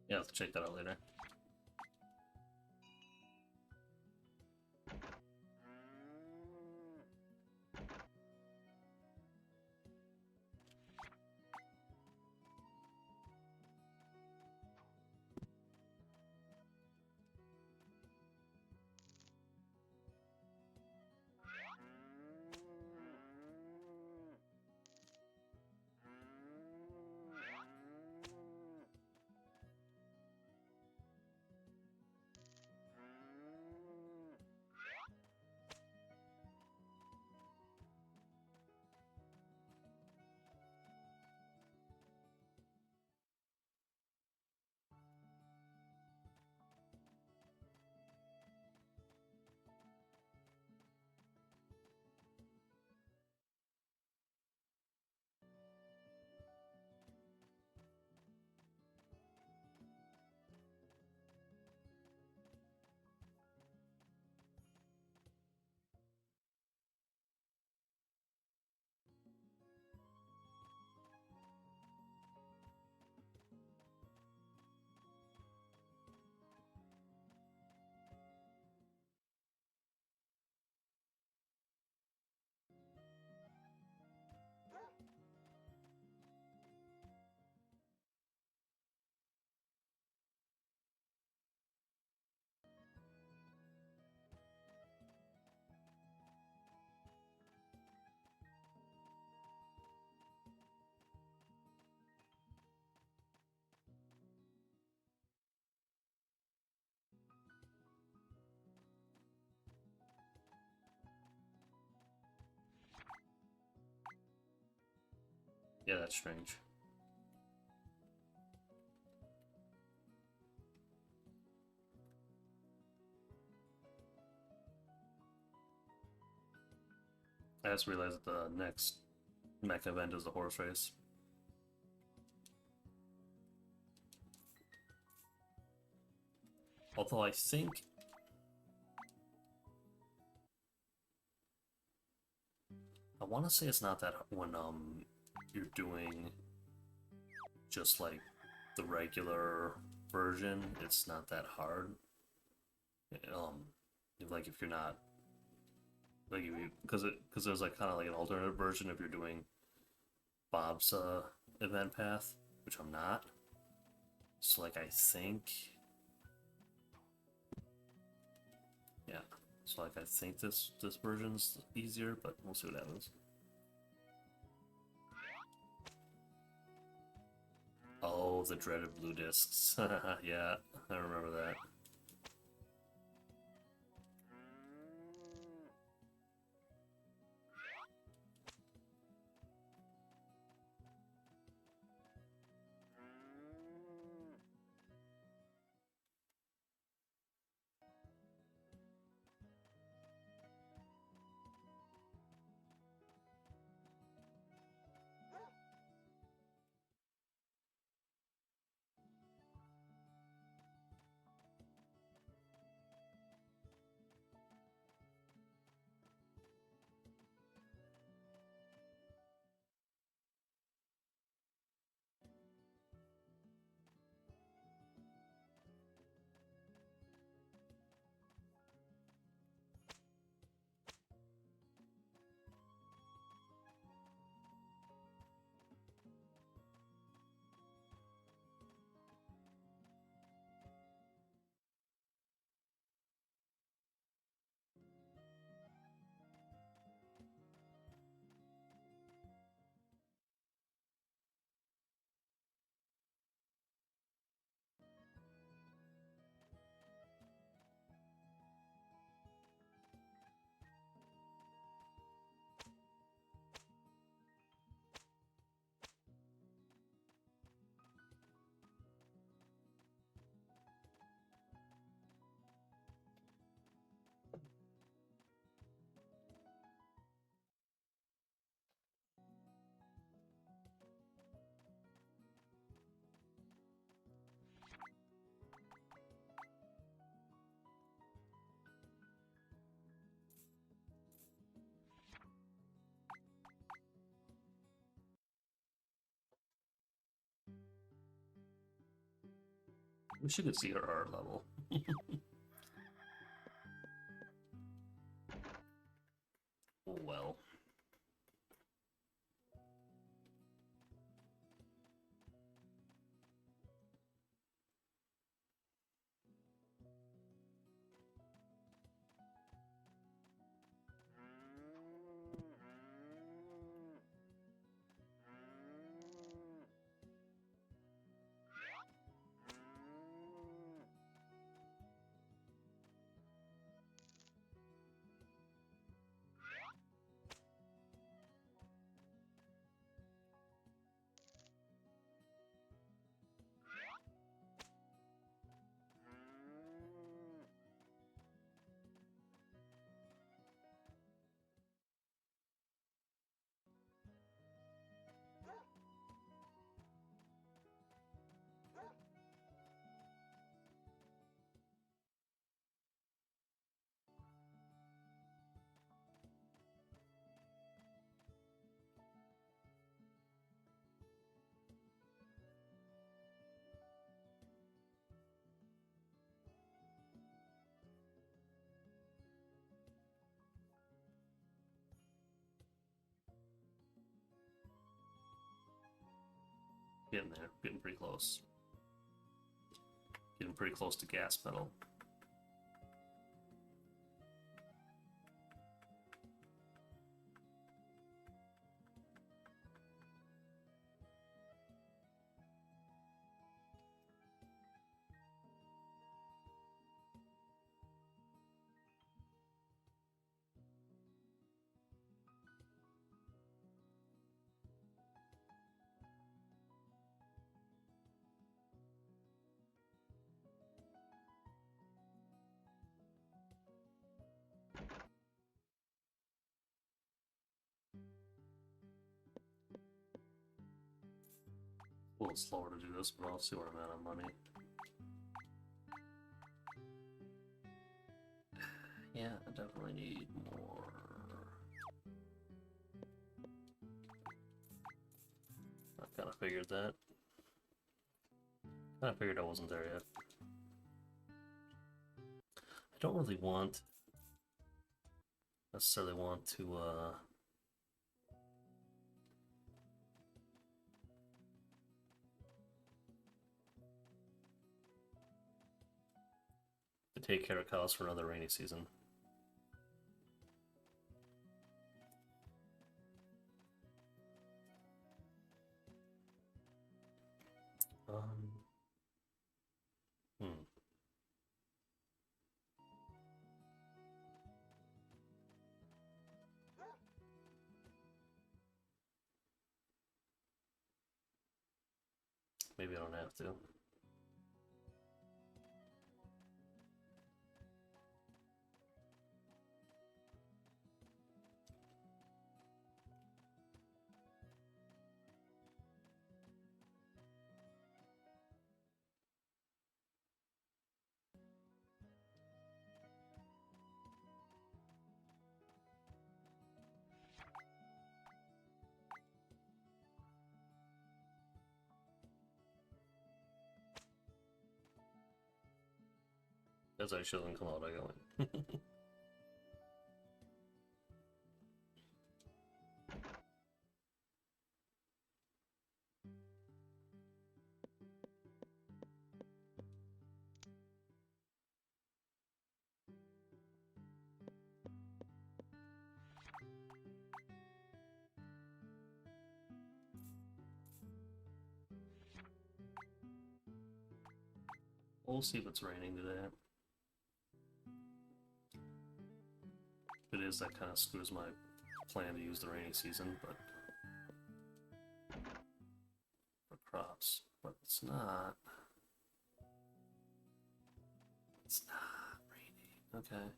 Yeah, I'll have to check that out later. Yeah, that's strange. I just realized that the next mech event is the horse race. Although I think I want to say it's not that when you're doing just like the regular version, it's not that hard. Like if you're not like if you because there's like kind of like an alternate version if you're doing Bob's event path, which I'm not. So like I think, yeah. So like I think this version's easier, but we'll see what happens. Oh, the dreaded blue discs. Yeah, I remember that. We should see her art level. Oh well. Getting there, getting pretty close. Getting pretty close to gas pedal. A little slower to do this, but I'll see where I'm at on money. Yeah, I definitely need more. I kind of figured that. Kind of figured I wasn't there yet. I don't really necessarily want to take care of cows for another rainy season. Hmm. Maybe I don't have to. As I shouldn't come out, I go in. We'll see if it's raining today. If it is, that kind of screws my plan to use the rainy season, but for crops. But it's not. It's not raining. Okay.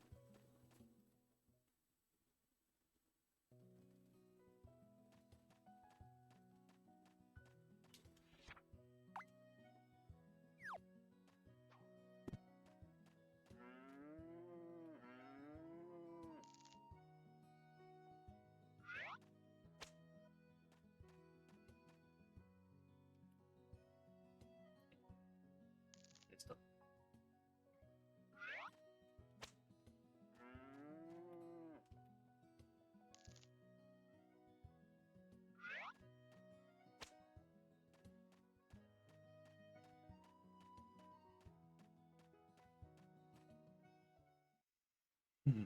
stuff. Hmm.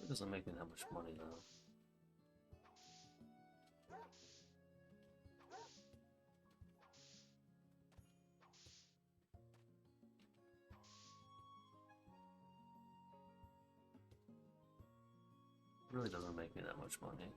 It doesn't make me that much money though. It really doesn't make me that much money.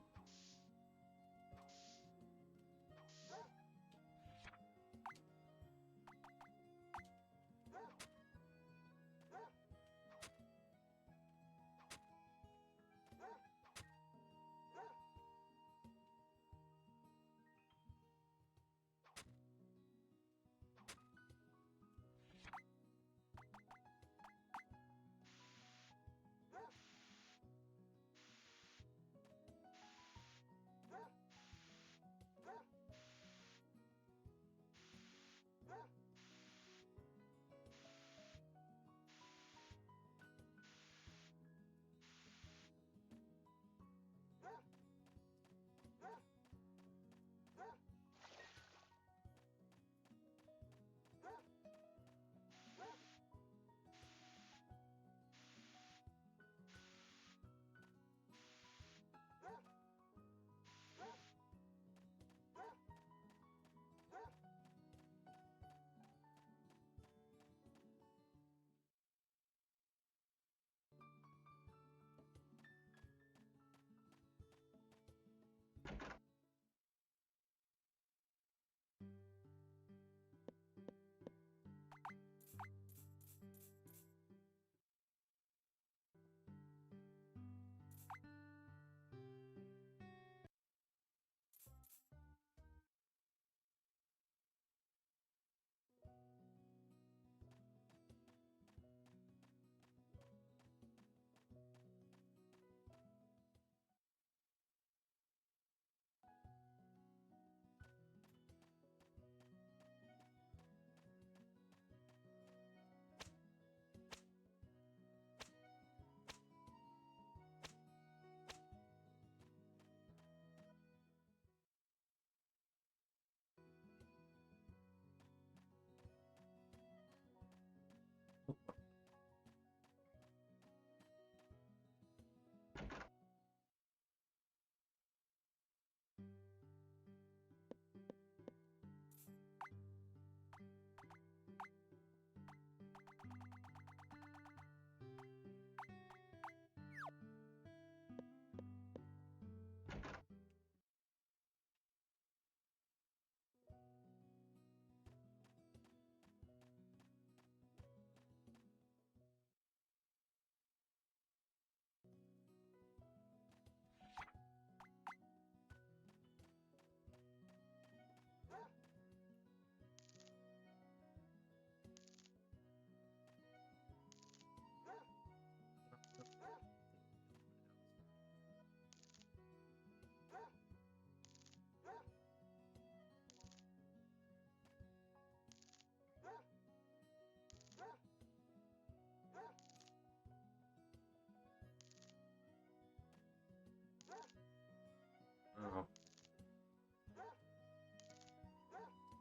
Oh,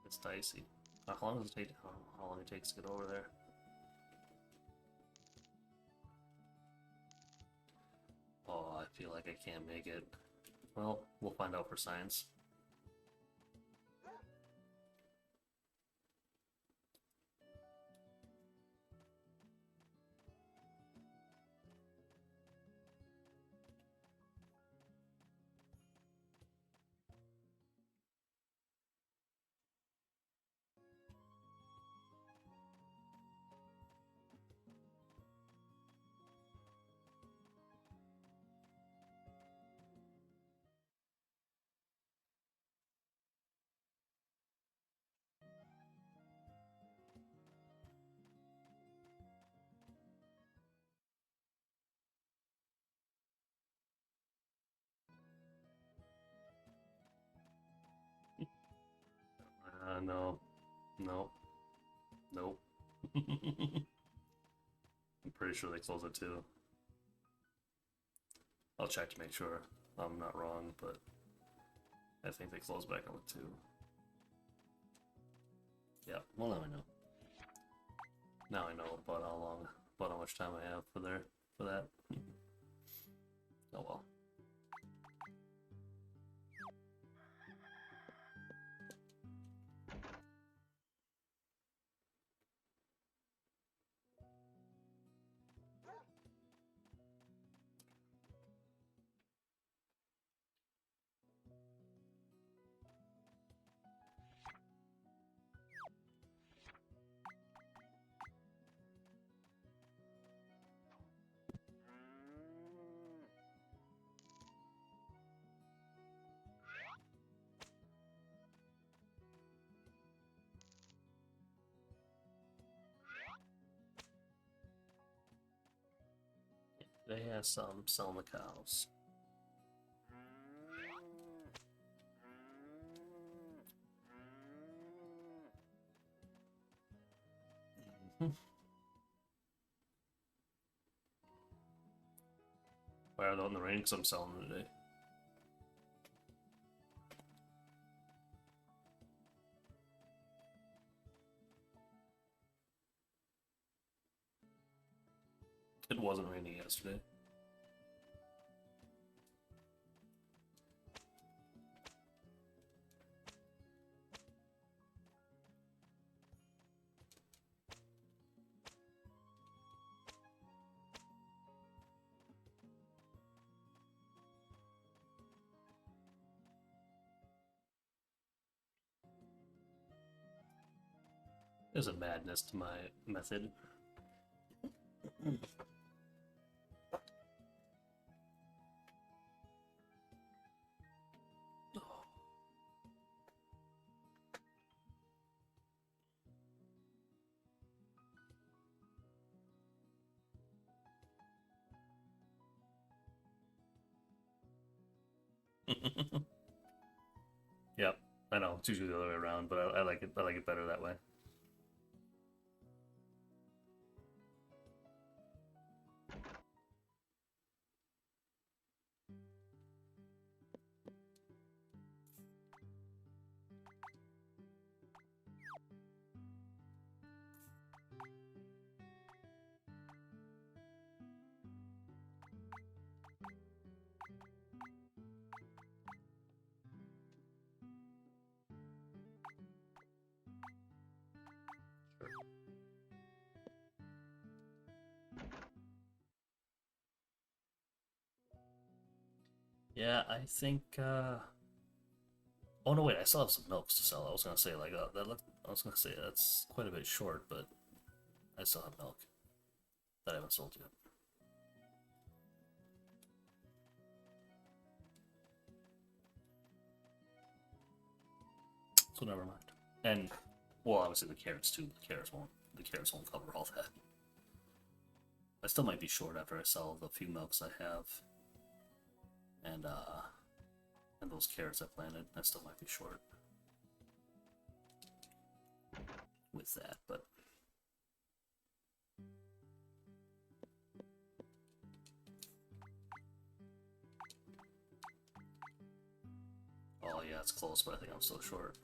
it's dicey. How long does it take? How long it takes to get over there? Oh, I feel like I can't make it. Well, we'll find out for science. No. Nope. Nope. I'm pretty sure they close at 2. I'll check to make sure I'm not wrong, but I think they close back up at 2. Yeah, well now I know. Now I know about how much time I have for that. Oh well. They have some selling the cows. Why are they in the rain? Because I'm selling them today. It wasn't raining yesterday. There's a madness to my method. Yep, I know. It's usually the other way around, but I like it. I like it better that way. Yeah, I think. Oh no, wait! I still have some milks to sell. I was gonna say like that. I was gonna say that's quite a bit short, but I still have milk that I haven't sold yet. So never mind. And well, obviously the carrots too. The carrots won't cover all that. I still might be short after I sell the few milks I have, and those carrots I planted. I still might be short with that, but oh yeah, it's close, but I think I'm still short.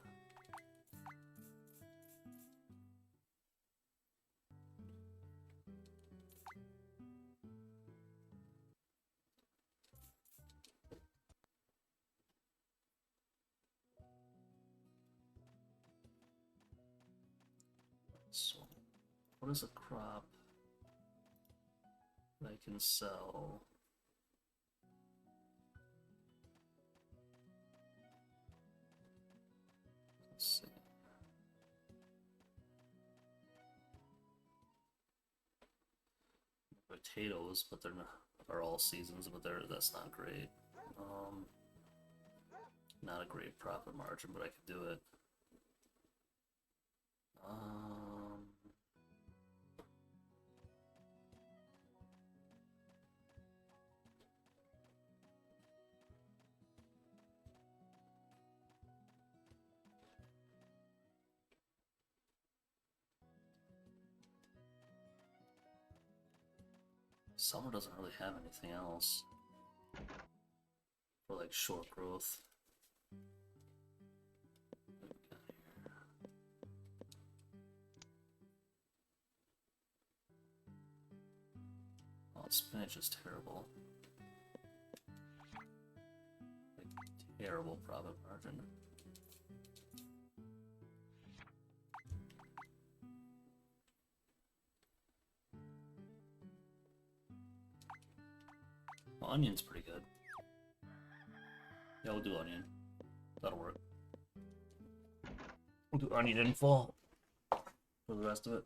So, what is a crop that I can sell? Let's see. Potatoes, but they're not are all seasons, but that's not great. Not a great profit margin, but I could do it. Summer doesn't really have anything else for like short growth. Oh, spinach is terrible. Like, terrible profit margin. Well, onion's pretty good. Yeah, we'll do onion. That'll work. We'll do onion in fall for the rest of it.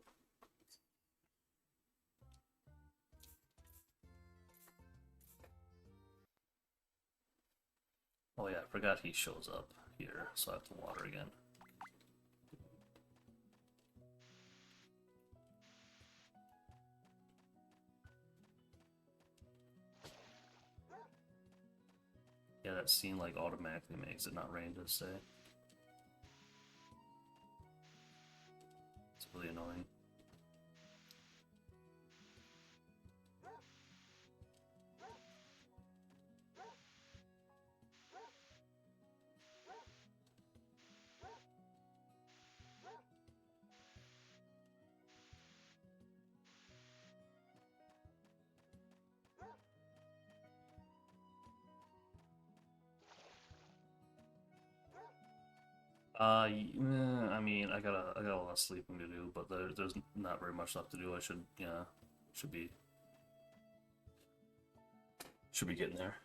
Oh yeah, I forgot he shows up here, so I have to water again. Yeah, that scene like automatically makes it not rain to say. It's really annoying. I mean, I got a lot of sleeping to do, but there's not very much left to do. I should, yeah, should be getting there.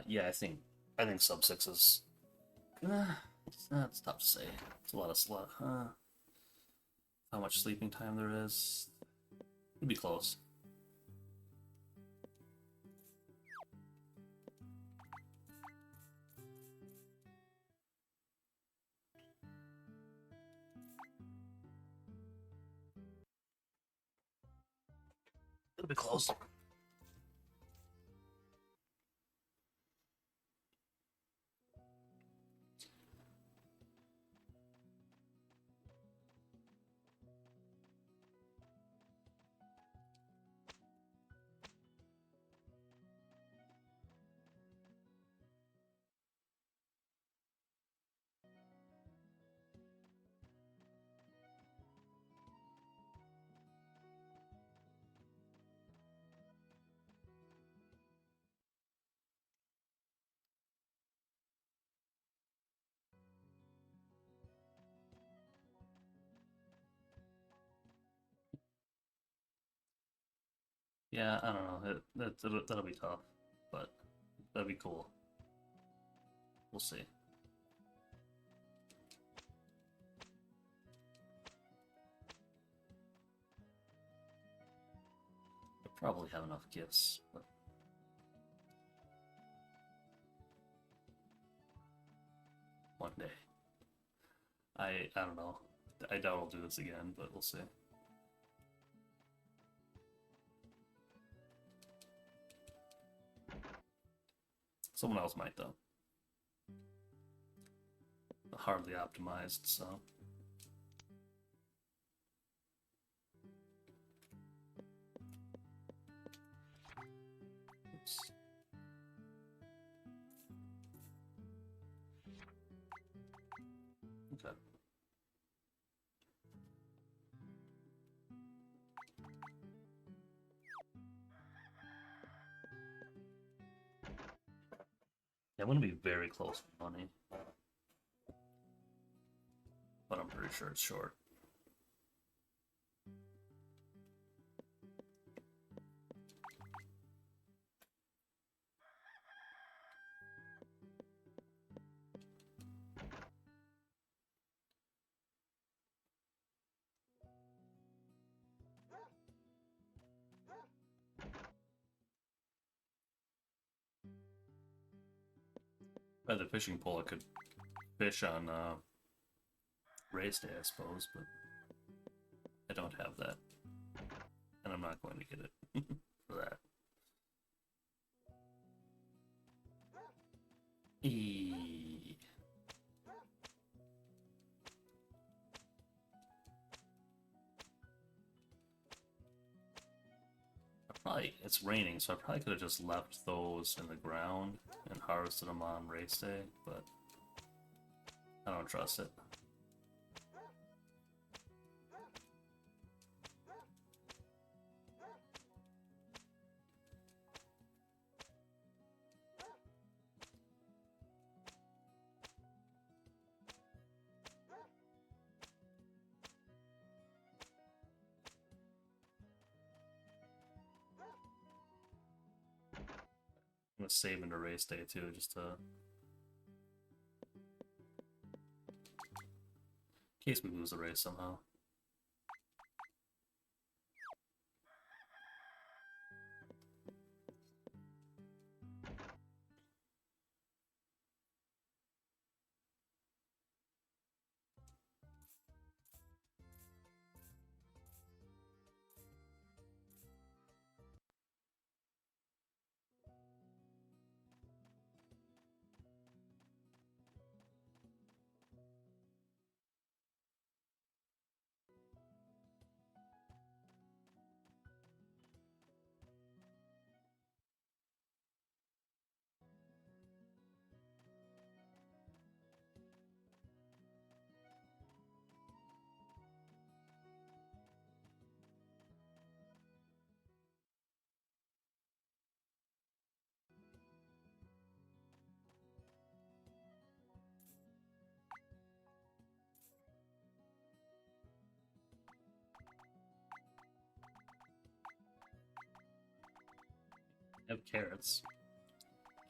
Yeah, I think sub six is. It's tough to say. It's a lot of how much sleeping time there is. It'd be close. It'll be close. Yeah, I don't know. That'll be tough, but that'll be cool. We'll see. I probably have enough gifts, but one day. I don't know. I doubt I'll do this again, but we'll see. Someone else might though. Hardly optimized, so. Oops. Okay. Yeah, I'm gonna be very close with money, but I'm pretty sure it's short. By the fishing pole, I could fish on race day, I suppose, but I don't have that, and I'm not going to get it for that. E. Probably it's raining, so I probably could have just left those in the ground and harvested them on race day, but I don't trust it. I'm gonna save into race day too, just to in case we lose the race somehow. I have carrots.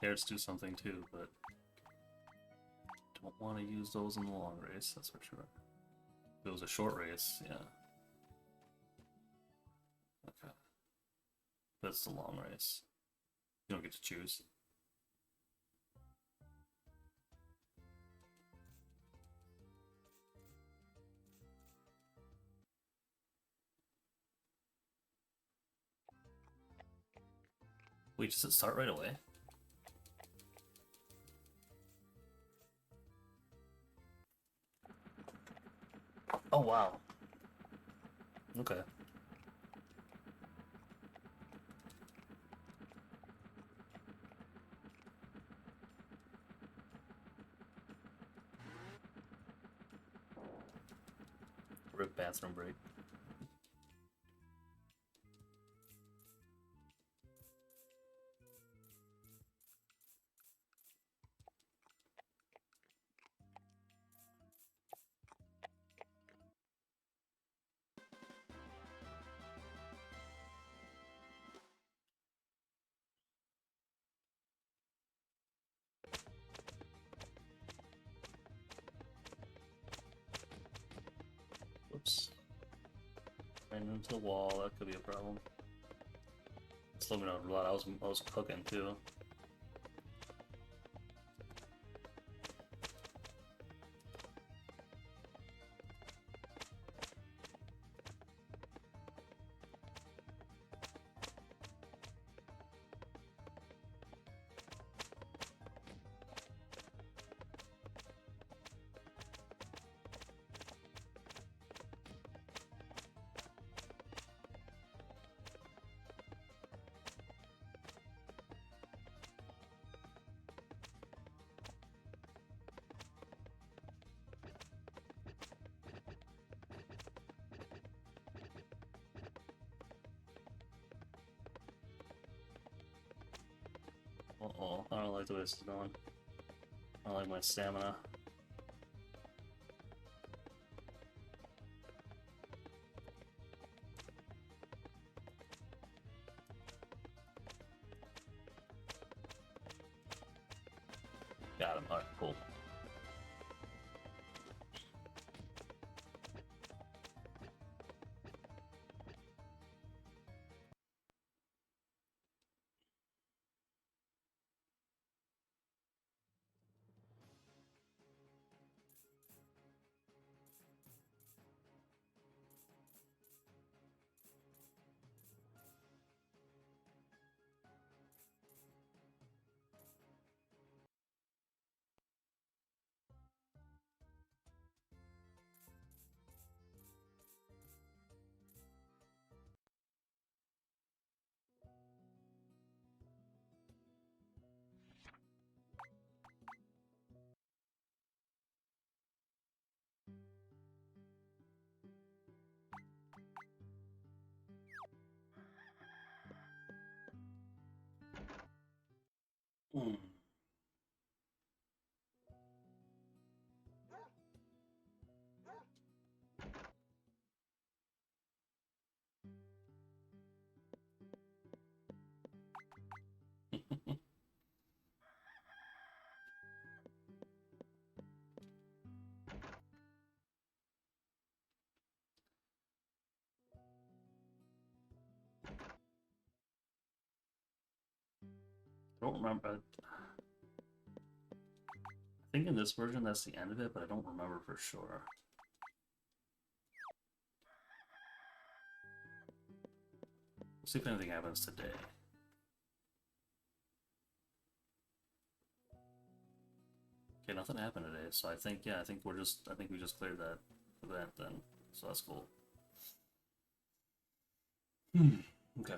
Carrots do something too, but don't want to use those in the long race, that's for sure. If it was a short race, yeah. Okay. But it's the long race. You don't get to choose. Wait, does it start right away? Oh wow. Okay. Rip bathroom break. Whoops. Ran into the wall, that could be a problem. Slow me down a lot, I was cooking too. Uh-oh, I don't like the way this is going. I don't like my stamina. Got him, alright, cool. Hmm. I don't remember. I think in this version that's the end of it, but I don't remember for sure. We'll see if anything happens today. Okay, nothing happened today, so I think, yeah, I think we just cleared that event then, so that's cool. Okay.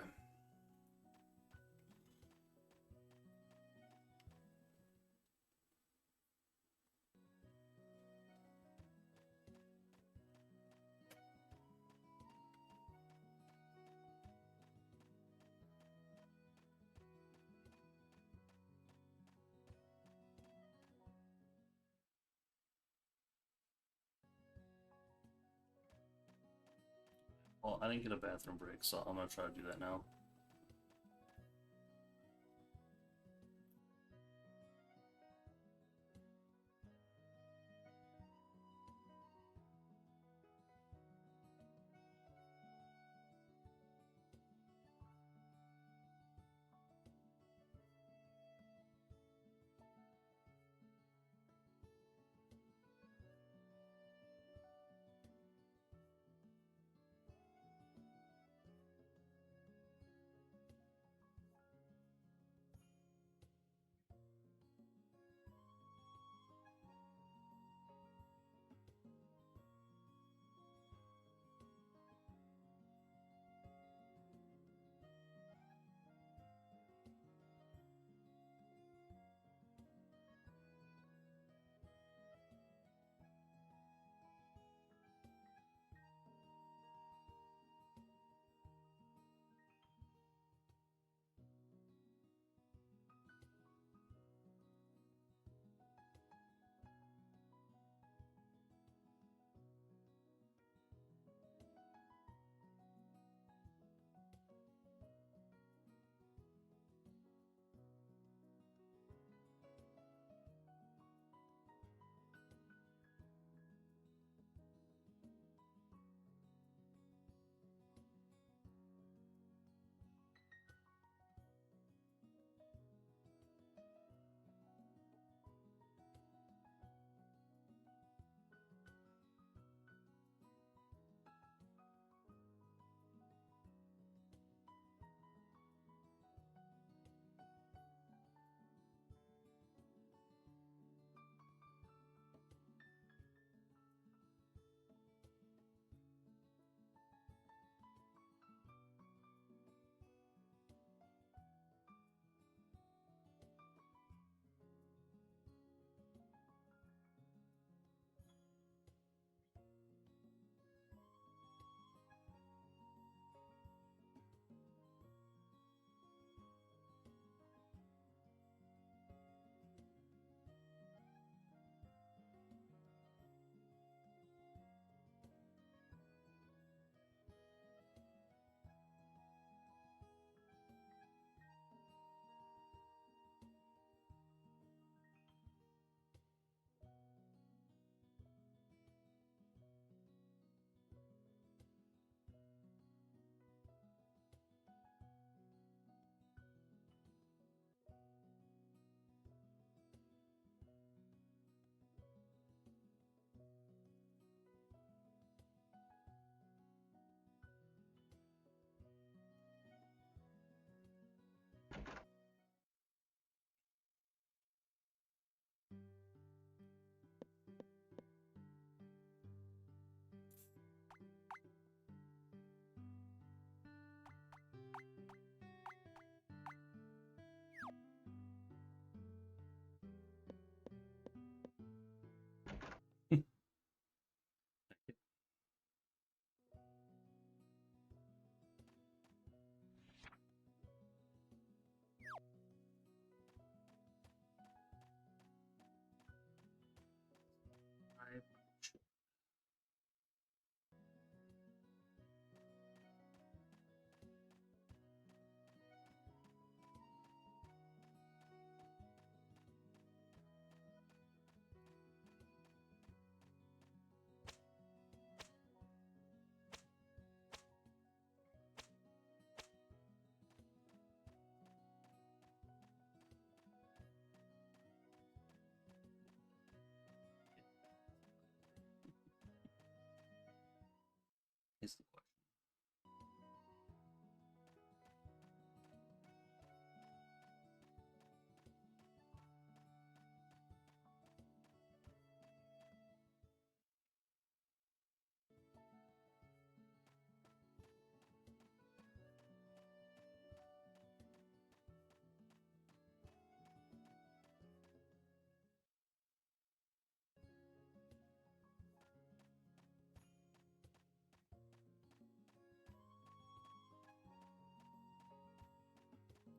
Well, I didn't get a bathroom break, so I'm gonna try to do that now.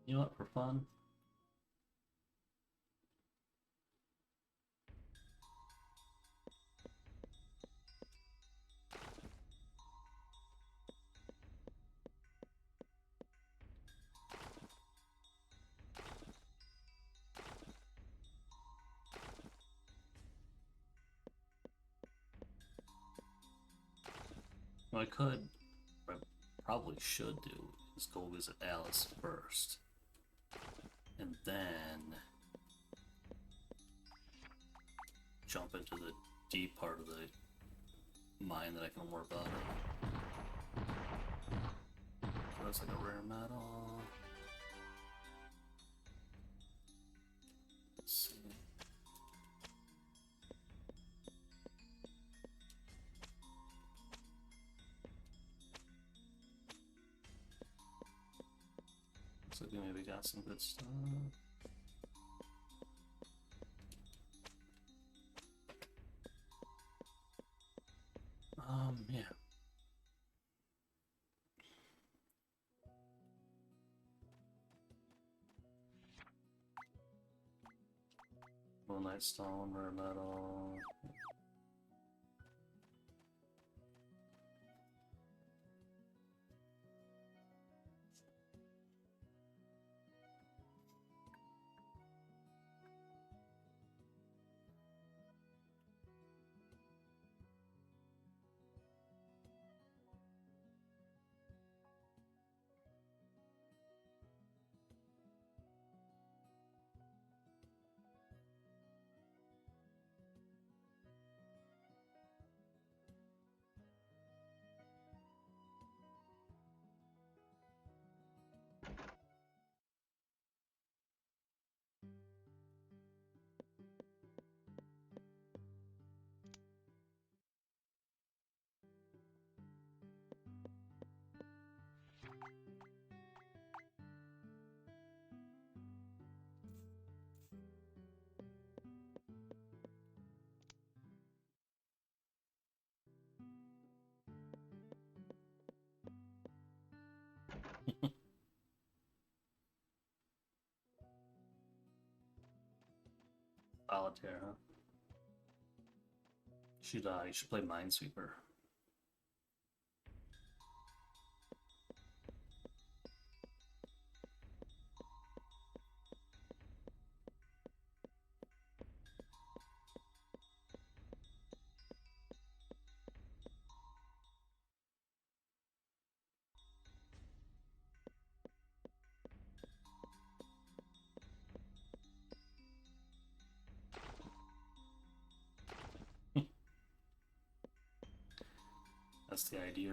You know what, for fun? What I could, what I probably should do, is go visit Alice first. And then jump into the deep part of the mine that I can warp out of. So that's like a rare metal. Let's see. Looks like we maybe got some good stuff. Yeah. Moonlight stone, rare metal. Solitaire, huh? You should play Minesweeper. That's the idea.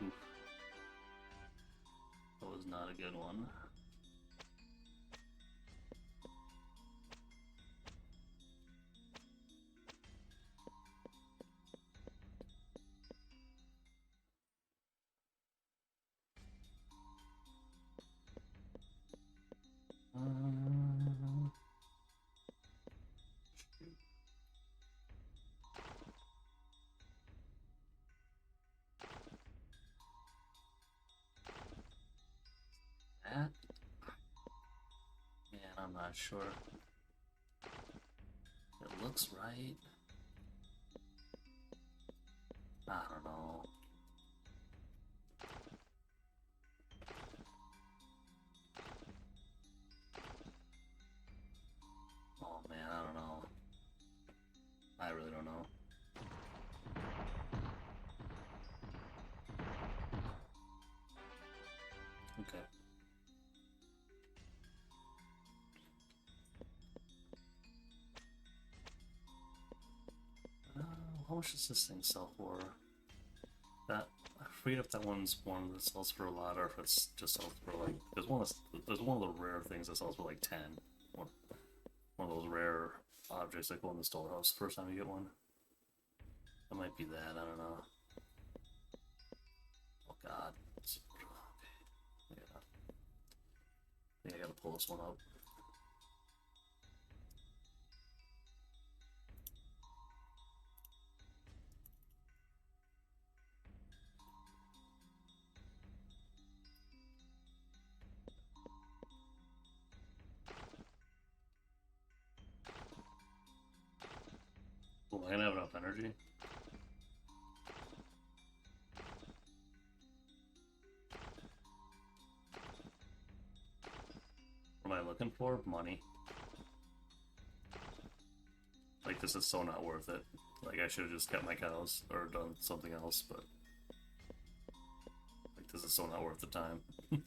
Oof. That was not a good one. Shoot. That? Man, I'm not sure. It looks right. I don't know. Oh man, I don't know. I really don't know. Okay. How much does this thing sell for? That I forget if that one's one that sells for a lot or if it's just sells for like there's one of the rare things that sells for like 10. Or one of those rare objects that go in the storehouse the first time you get one. That might be that, I don't know. Oh god. Okay. I think I gotta pull this one up. I gonna have enough energy? What am I looking for? Money. Like, this is so not worth it. Like, I should have just kept my cows, or done something else, but... Like, this is so not worth the time.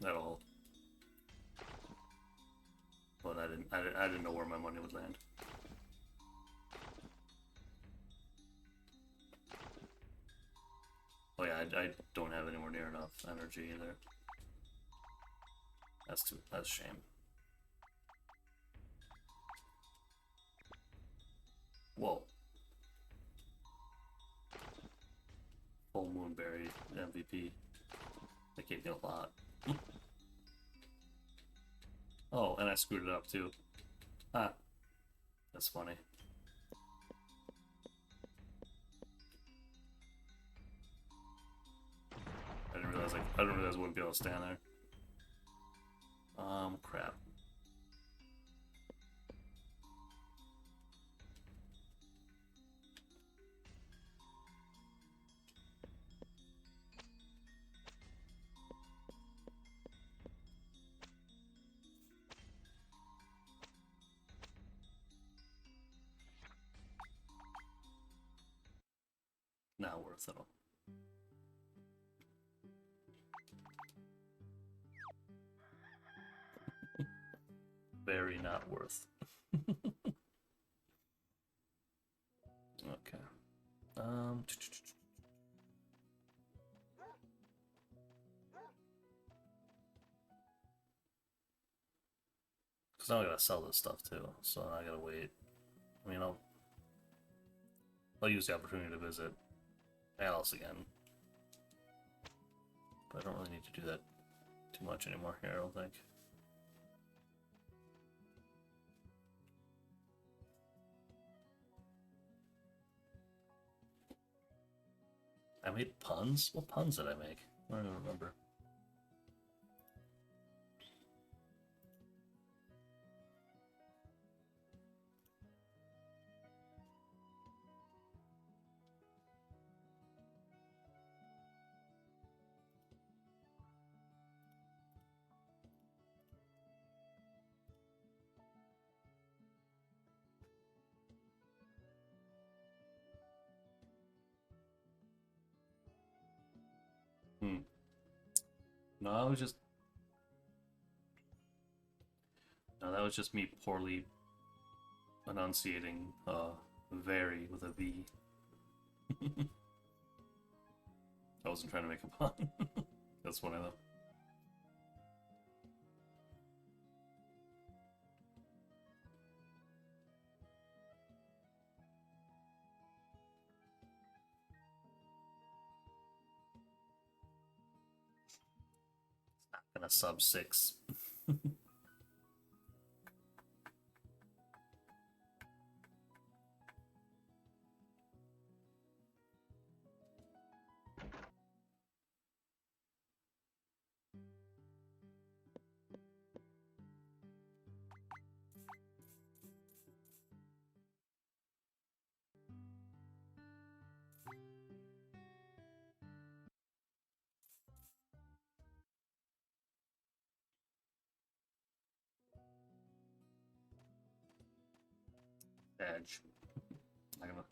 At all. But I didn't know where my money would land. Oh yeah, I don't have anywhere near enough energy either. That's a shame. Whoa. Full Moonberry MVP. That gave me a lot. Oh, and I screwed it up too. Ah. That's funny. I didn't realize I wouldn't be able to stand there. Crap. Not worth it all. Very not worth. Okay. Because now I gotta sell this stuff too, so I gotta wait. I mean, I'll use the opportunity to visit Alice again. But I don't really need to do that too much anymore here, I don't think. I made puns? What puns did I make? I don't even remember. No, I was just... No, that was just me poorly enunciating very with a V. I wasn't trying to make a pun. That's funny though. Gonna sub 6. Edge. I'm gonna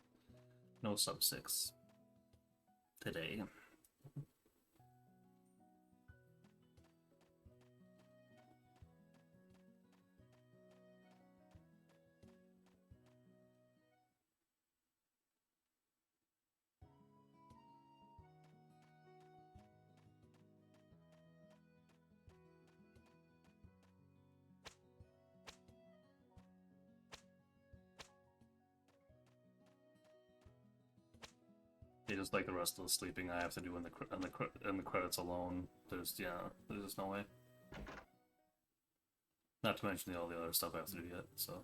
no sub 6 today. Yeah, just like the rest of the sleeping I have to do in the credits alone. There's just no way. Not to mention all the other stuff I have to do yet. So.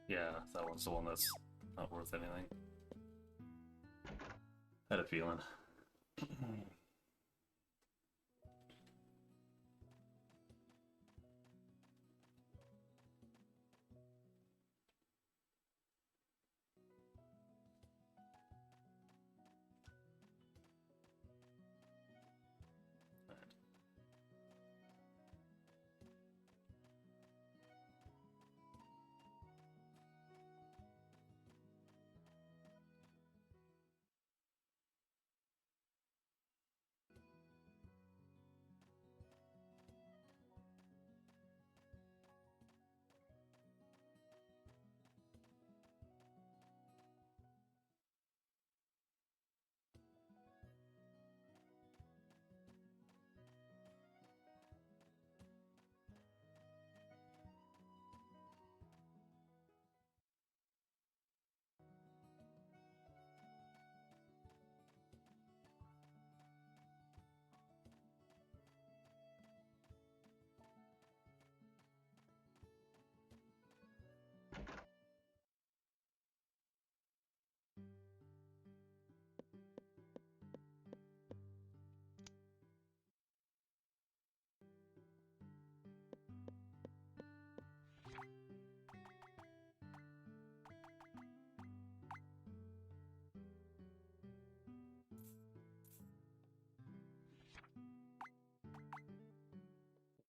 Yeah, that one's the one that's not worth anything. Had a feeling.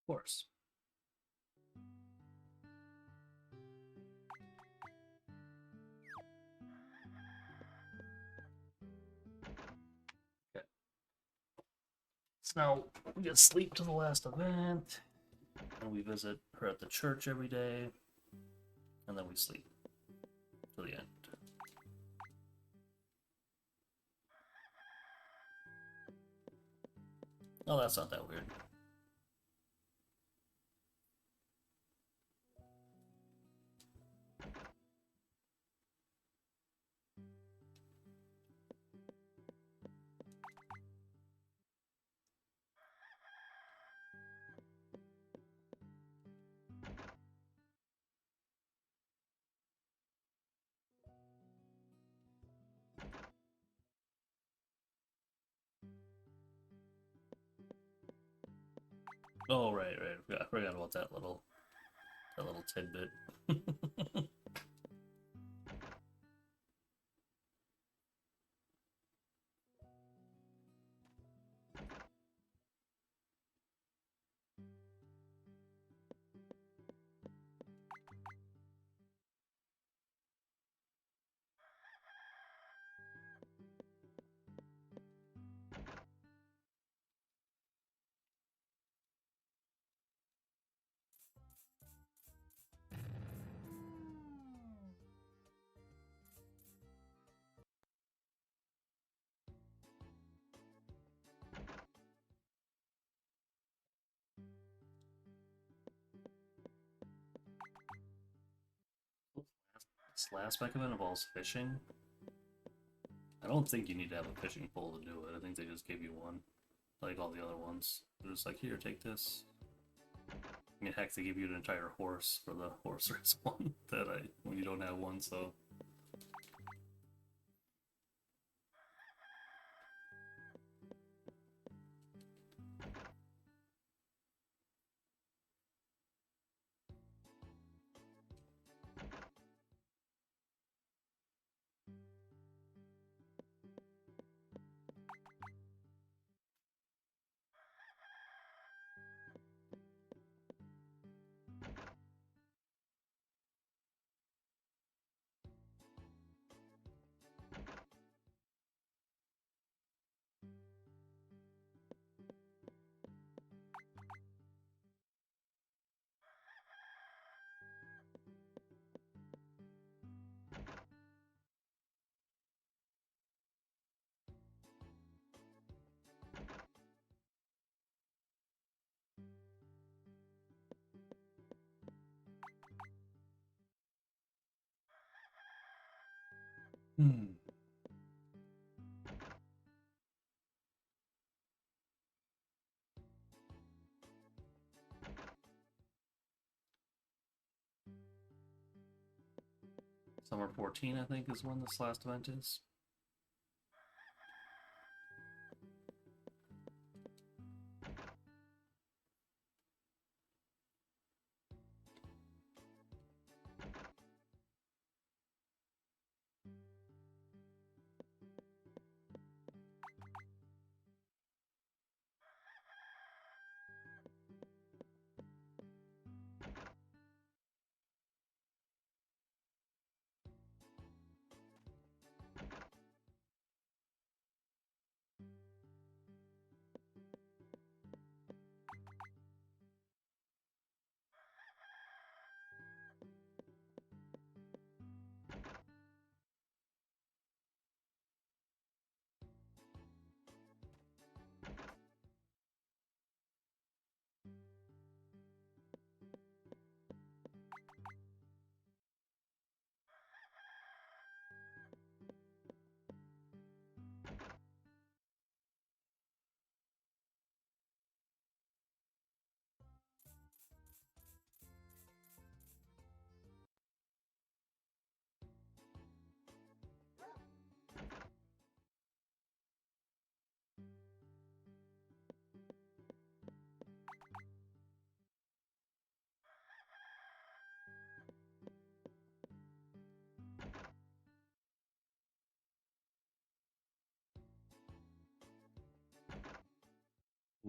Of course. Okay. So now we get sleep to the last event, and we visit her at the church every day, and then we sleep to the end. Oh, that's not that weird. Oh, right. I forgot about that little tidbit. This last mech event involves fishing. I don't think you need to have a fishing pole to do it. I think they just gave you one, like all the other ones. They're just like, here, take this. I mean, heck, they give you an entire horse for the horse race one when you don't have one. So Hmm. 14, I think, is when this last event is.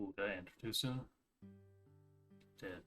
Ooh, did I enter too soon? Did.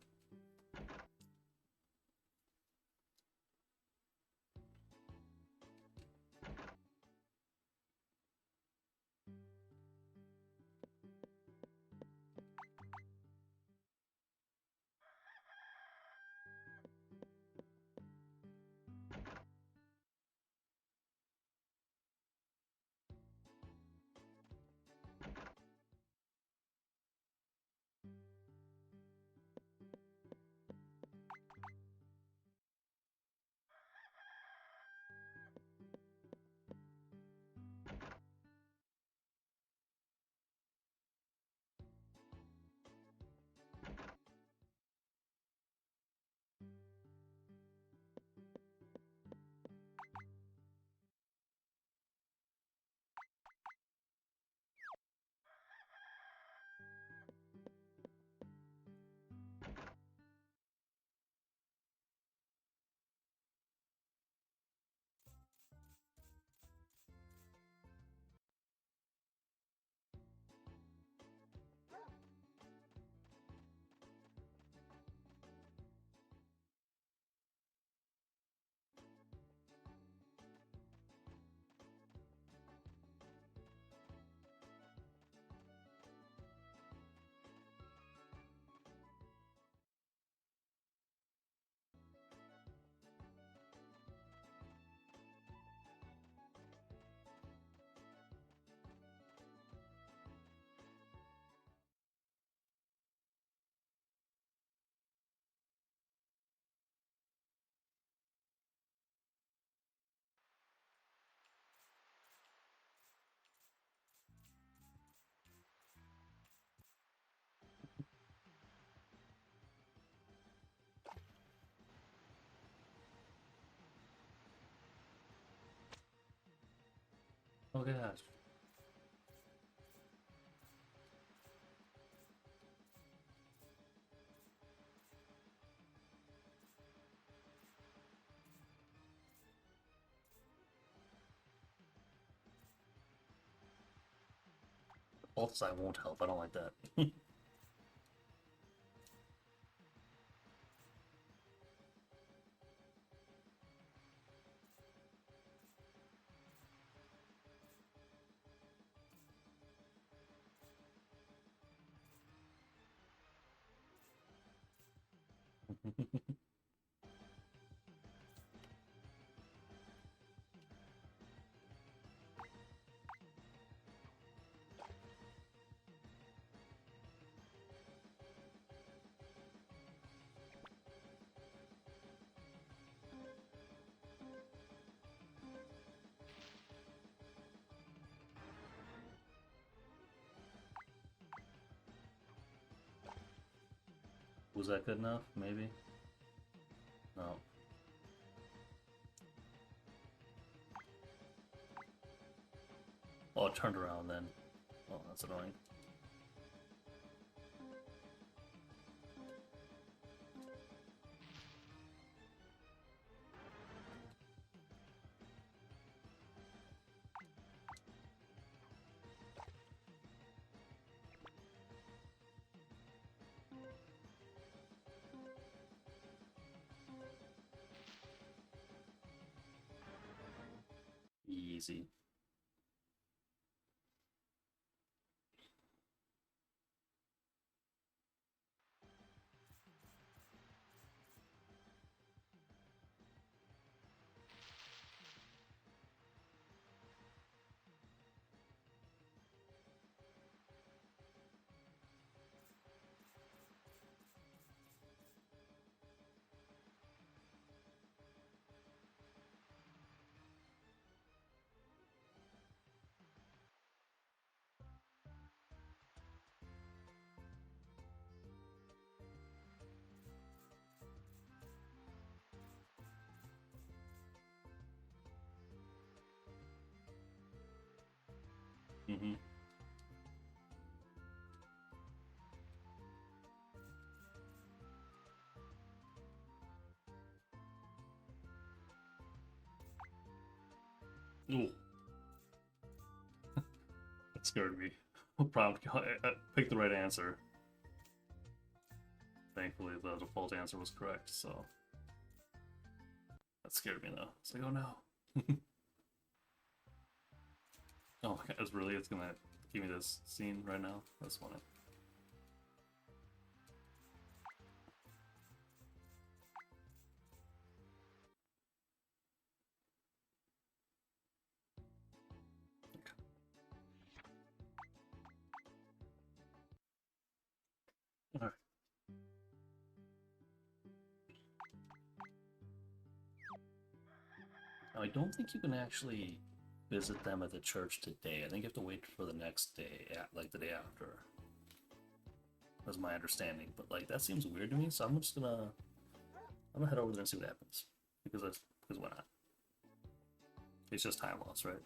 Oh gosh. Alt side won't help. I don't like that. Was that good enough? Maybe? No. Oh, it turned around then. Oh, that's annoying. Easy. Mm-hmm. Ooh, that scared me. Prompt pick the right answer. Thankfully, the default answer was correct, so that scared me though. It's like, oh no. Oh my god, it's gonna give me this scene right now? That's funny. Alright. I don't think you can actually visit them at the church today. I think you have to wait for the next day, like the day after. That's my understanding, but like that seems weird to me. So I'm gonna head over there and see what happens because why not? It's just time loss, right?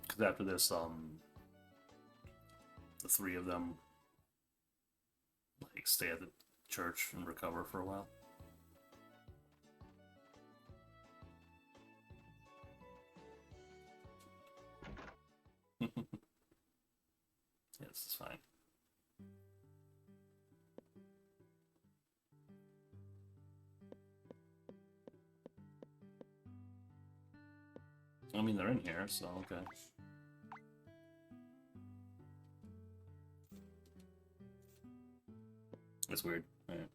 Because after this, the three of them like stay at the church and recover for a while. Yeah, this is fine. I mean, they're in here, so okay. It's weird. Alright.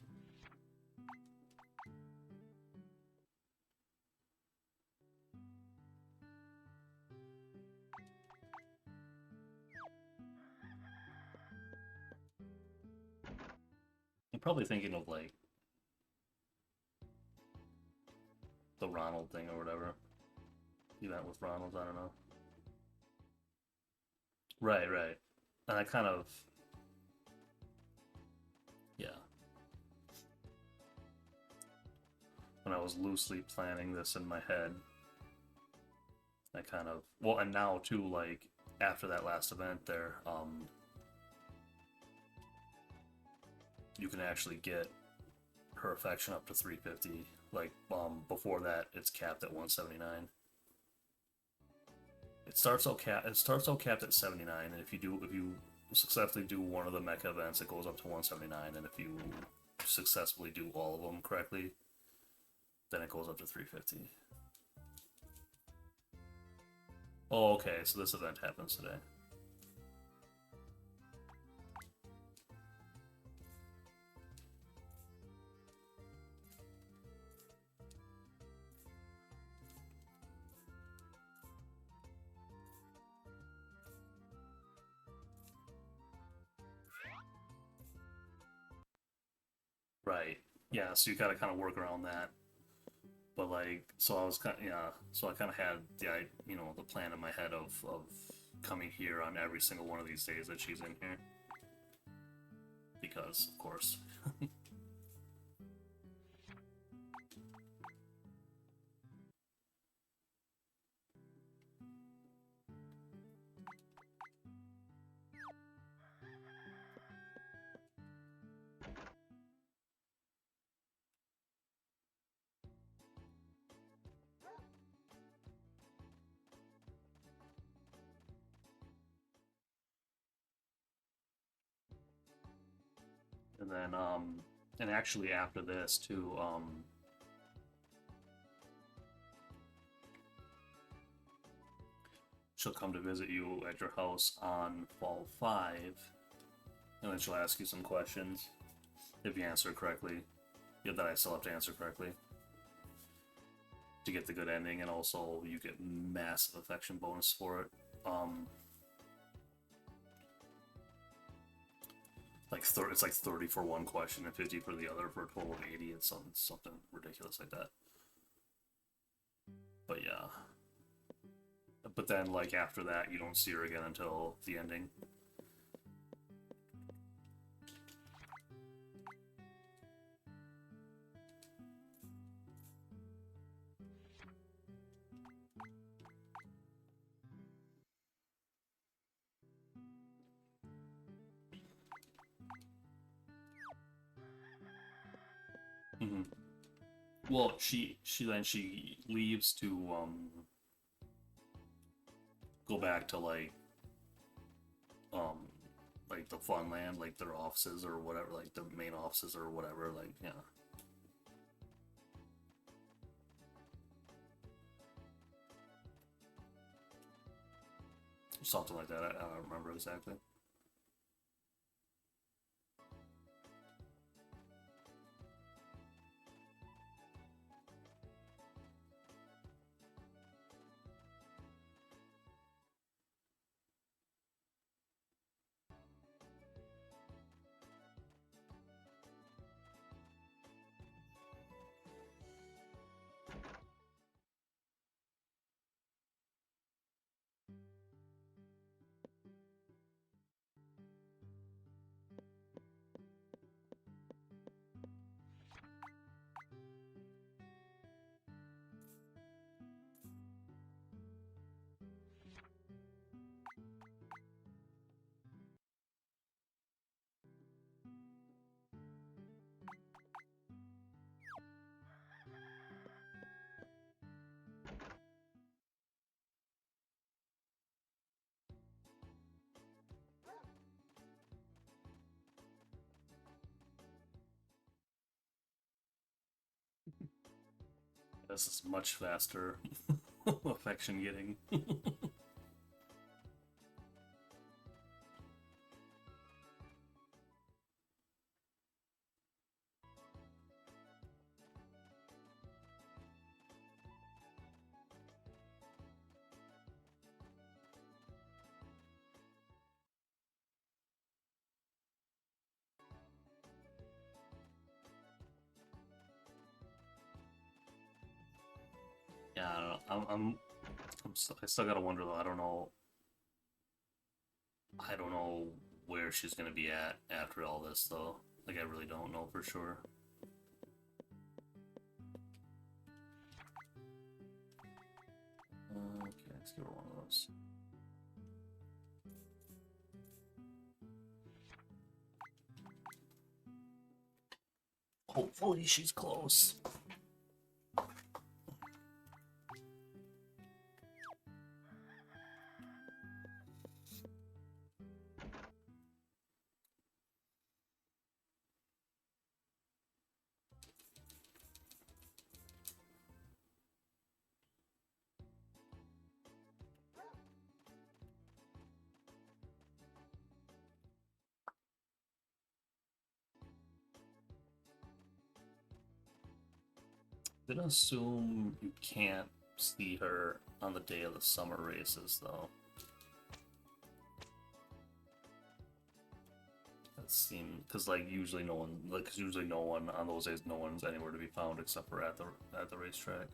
I'm probably thinking of like the Ronald thing or whatever. Event with Ronald, I don't know. Right, right. And I kind of, yeah. When I was loosely planning this in my head, I kind of, well, and now too, like after that last event there, you can actually get her affection up to 350. Like, before that, it's capped at 179. It starts out capped at 79, and if you successfully do one of the mecha events, it goes up to 179, and if you successfully do all of them correctly, then it goes up to 350. Oh, okay, so this event happens today. Right. Yeah, so you gotta kind of work around that. But like, so I was kind of, yeah, so I kind of had the plan in my head of coming here on every single one of these days that she's in here, because of course. And then and actually after this too, she'll come to visit you at your house on fall 5, and then she'll ask you some questions. If you answer correctly, yeah, that I still have to answer correctly to get the good ending, and also you get massive affection bonus for it. It's like 30 for one question and 50 for the other for a total of 80. It's something ridiculous like that. But yeah. But then like after that, you don't see her again until the ending. Mm-hmm. Well, she leaves to go back to um like the fun land, like their offices or whatever, like the main offices or whatever, like yeah. Something like that. I don't remember exactly. This is much faster affection getting. Yeah, I don't know. I still gotta wonder though. I don't know where she's gonna be at after all this though. Like I really don't know for sure. Okay, let's give her one of those. Hopefully she's close. I'm gonna assume you can't see her on the day of the summer races though. it seemed because like usually no one like cause usually no one on those days no one's anywhere to be found except for at the racetrack.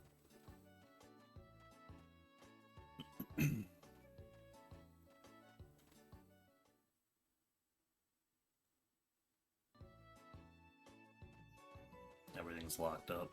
Everything's locked up.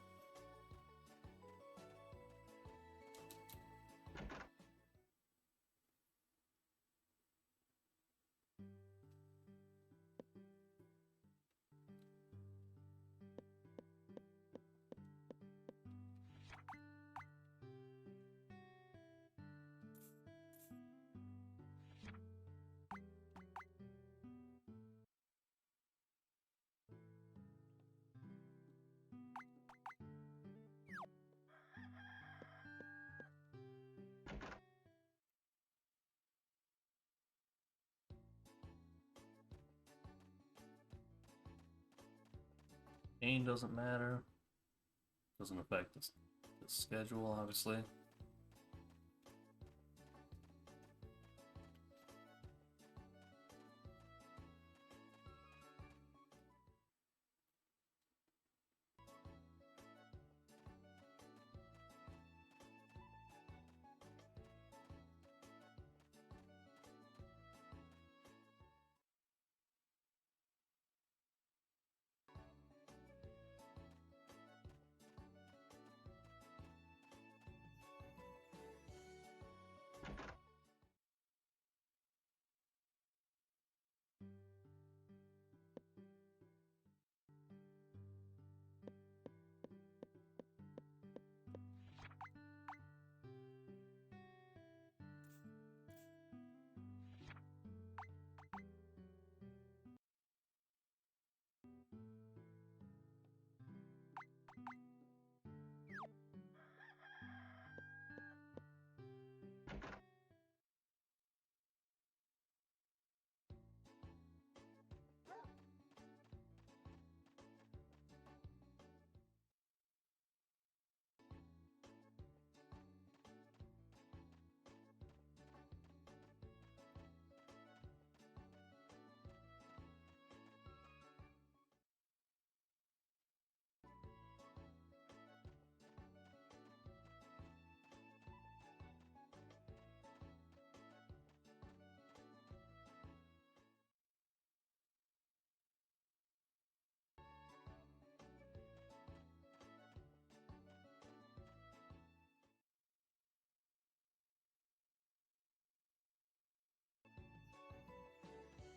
Gain doesn't matter. Doesn't affect the schedule, obviously.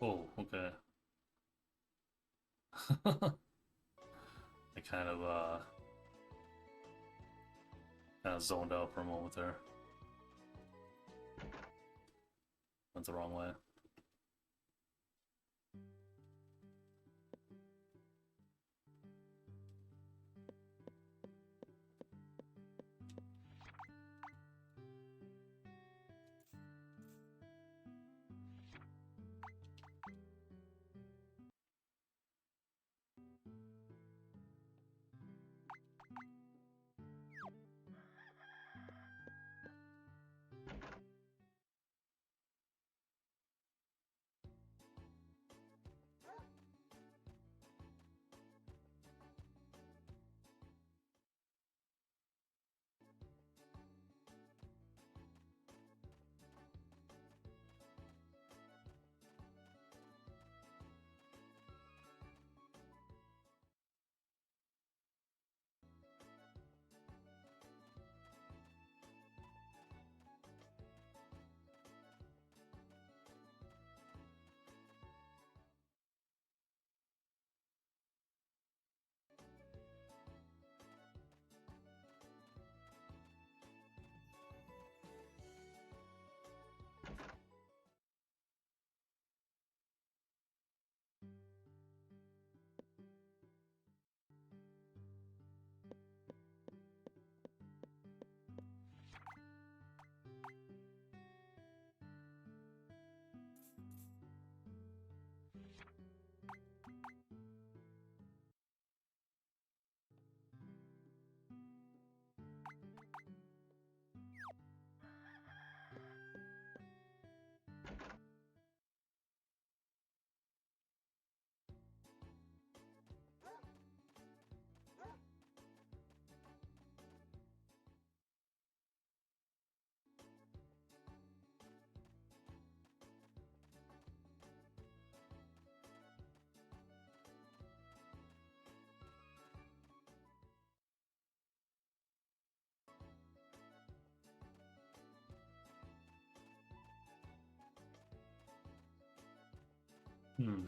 Oh, okay. I kind of zoned out for a moment there. Went the wrong way. Hmm.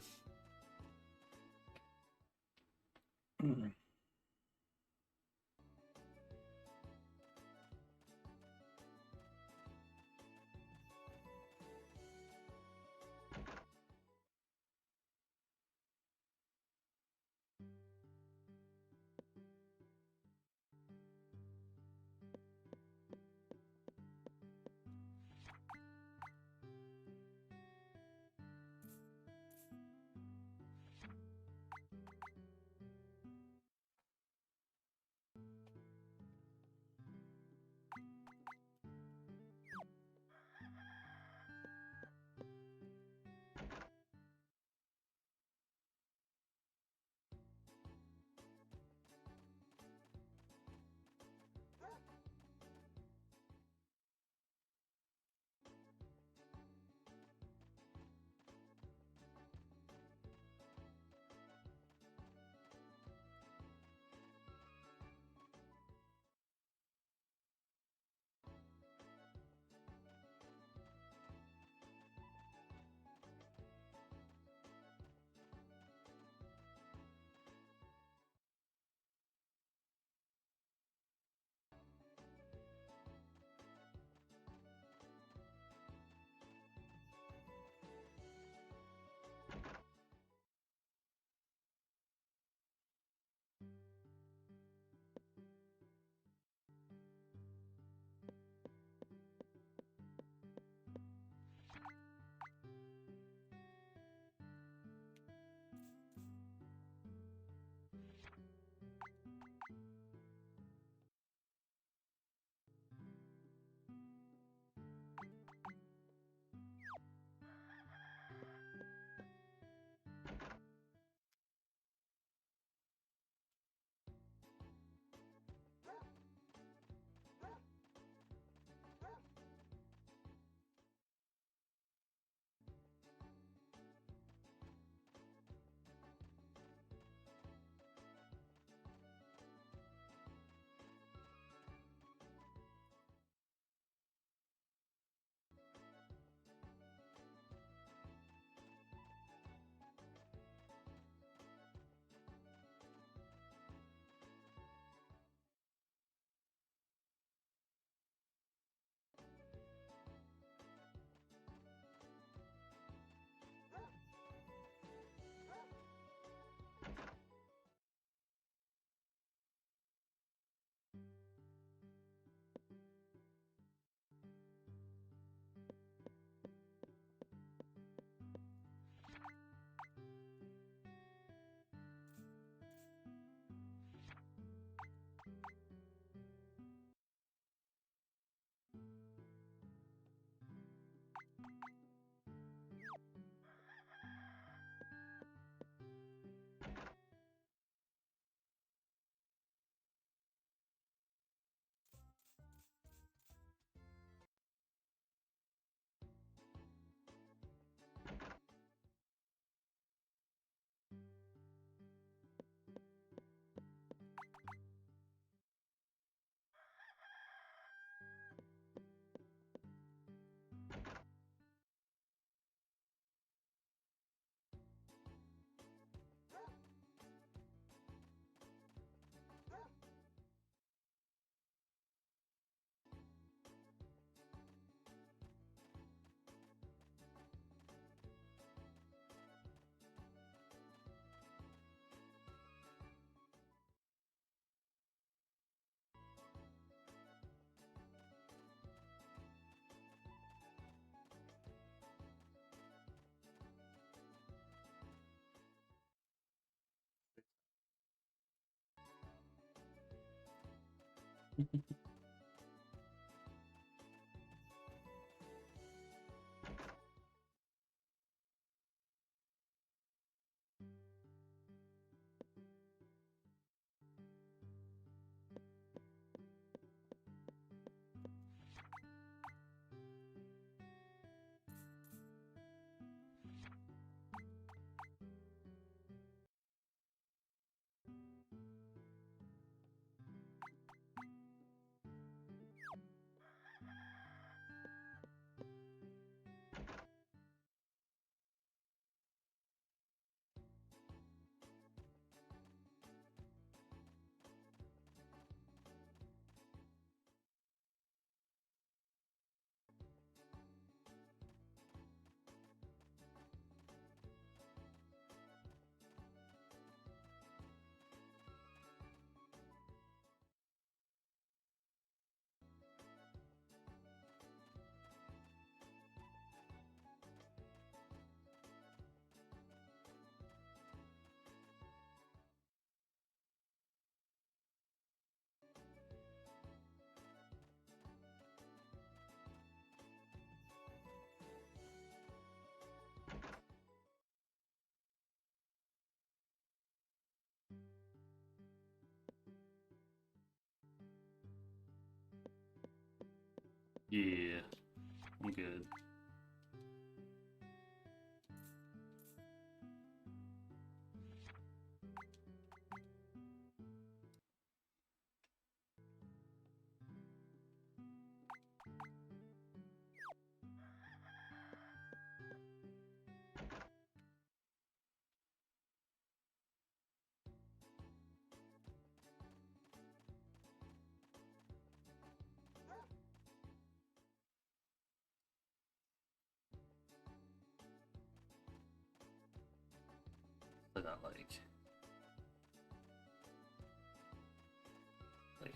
Yeah, I'm good. I got like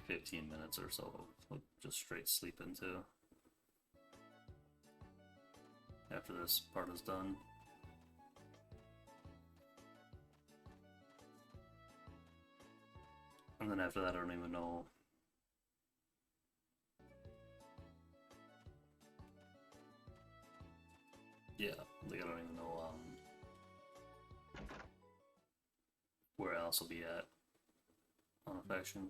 15 minutes or so of just straight sleeping too. After this part is done. And then after that, I don't even know. Yeah, like I don't even know where else will be at on affection.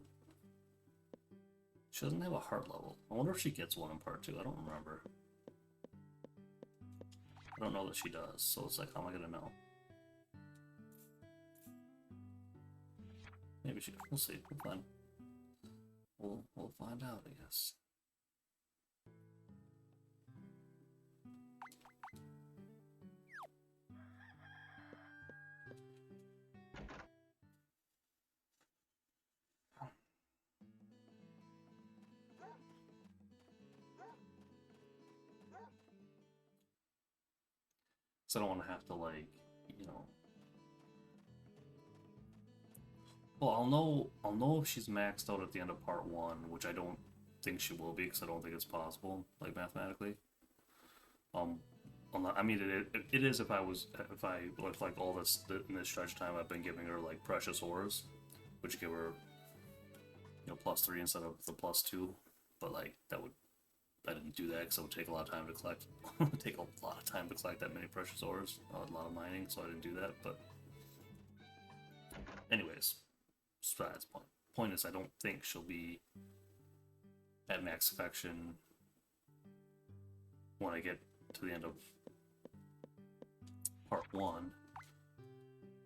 She doesn't have a heart level. I wonder if she gets one in part 2. I don't remember. I don't know that she does, so it's like, how am I gonna know? Maybe she. We'll see. We'll find. We'll find out, I guess. So I don't want to have to, like, you know. Well, I'll know if she's maxed out at the end of part 1, which I don't think she will be, because I don't think it's possible, like, mathematically. I mean, it is if I with like all this in this stretch time I've been giving her like precious ores, which give her, you know, +3 instead of the +2, but like I didn't do that because it would take a lot of time to collect. Take a lot of time to collect that many precious ores, a lot of mining, so I didn't do that. But anyways, besides point. Point is, I don't think she'll be at max affection when I get to the end of part 1,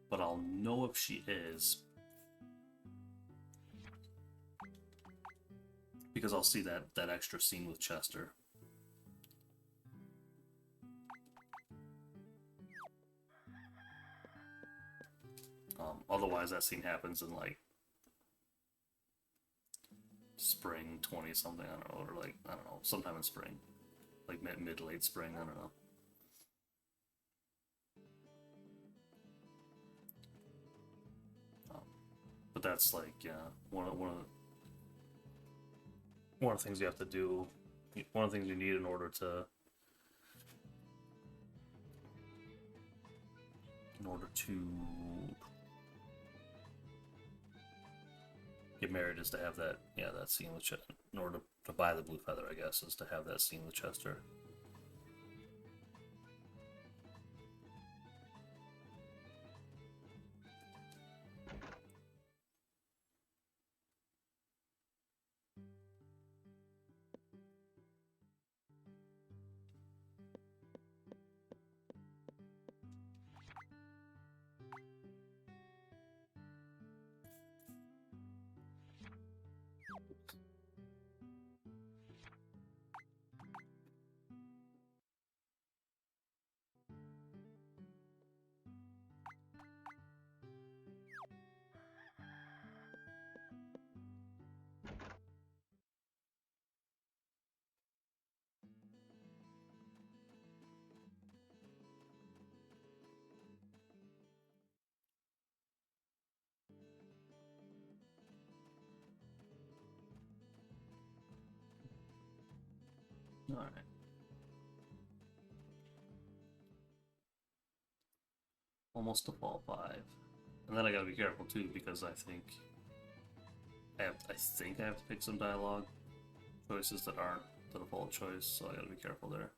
but I'll know if she is because I'll see that extra scene with Chester. Otherwise, that scene happens in like spring 20 something. I don't know, or like I don't know, sometime in spring, like mid late spring. I don't know. But that's like, yeah, one of the things you have to do. One of the things you need in order to get married is to have that, yeah, that scene with Chester. In order to buy the blue feather, I guess, is to have that scene with Chester. All right. Almost to fall 5. And then I gotta be careful too because I think I have to pick some dialogue choices that aren't the default choice, so I gotta be careful there.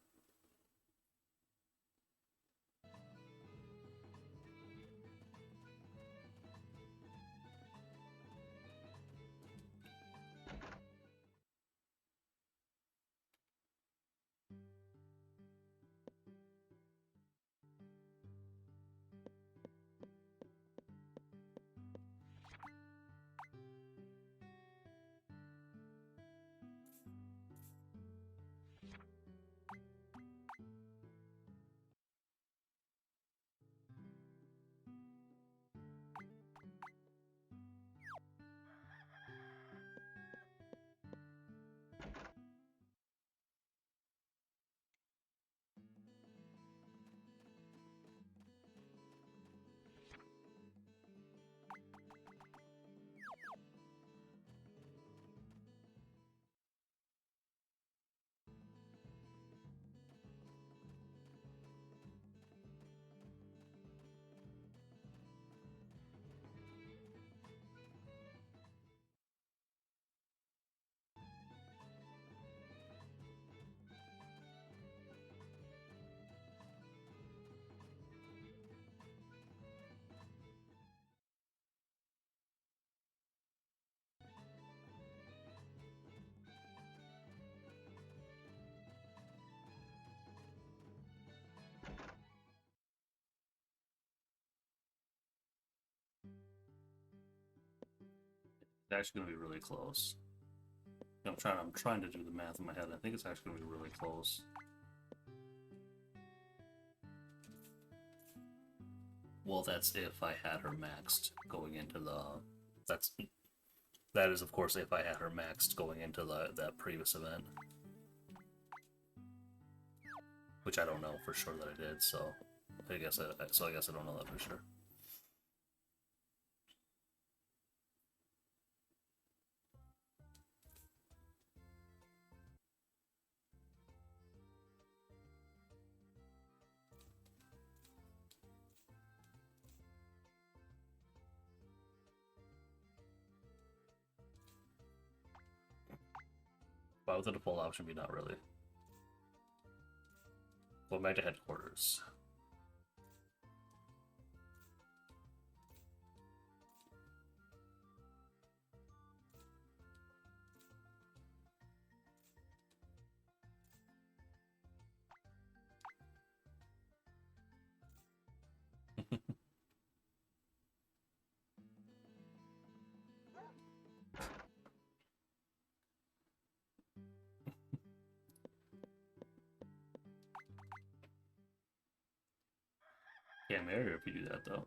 It's actually gonna be really close. I'm trying to do the math in my head. I think it's actually gonna be really close. Well, that's if I had her maxed going into the. That's that is of course if I had her maxed going into that previous event, which I don't know for sure that I did. So I guess I don't know that for sure. Why would the default option be not really? Going back to headquarters. Can't marry her if you do that though.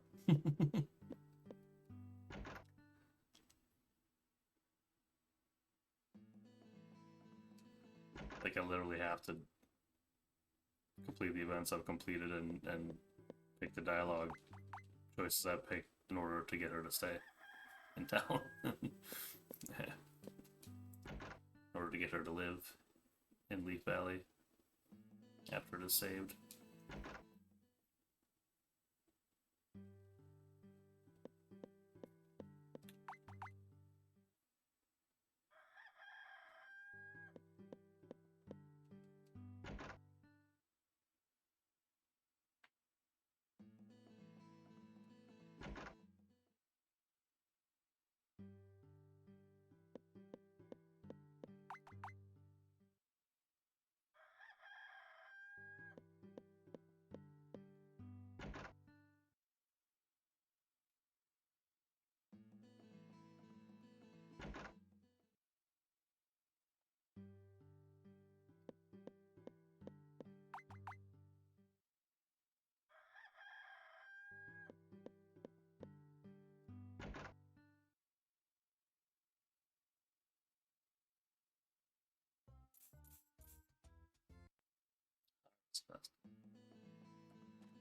Like I literally have to complete the events I've completed and pick the dialogue choices I pick in order to get her to stay in town. In order to get her to live in Leaf Valley after it is saved.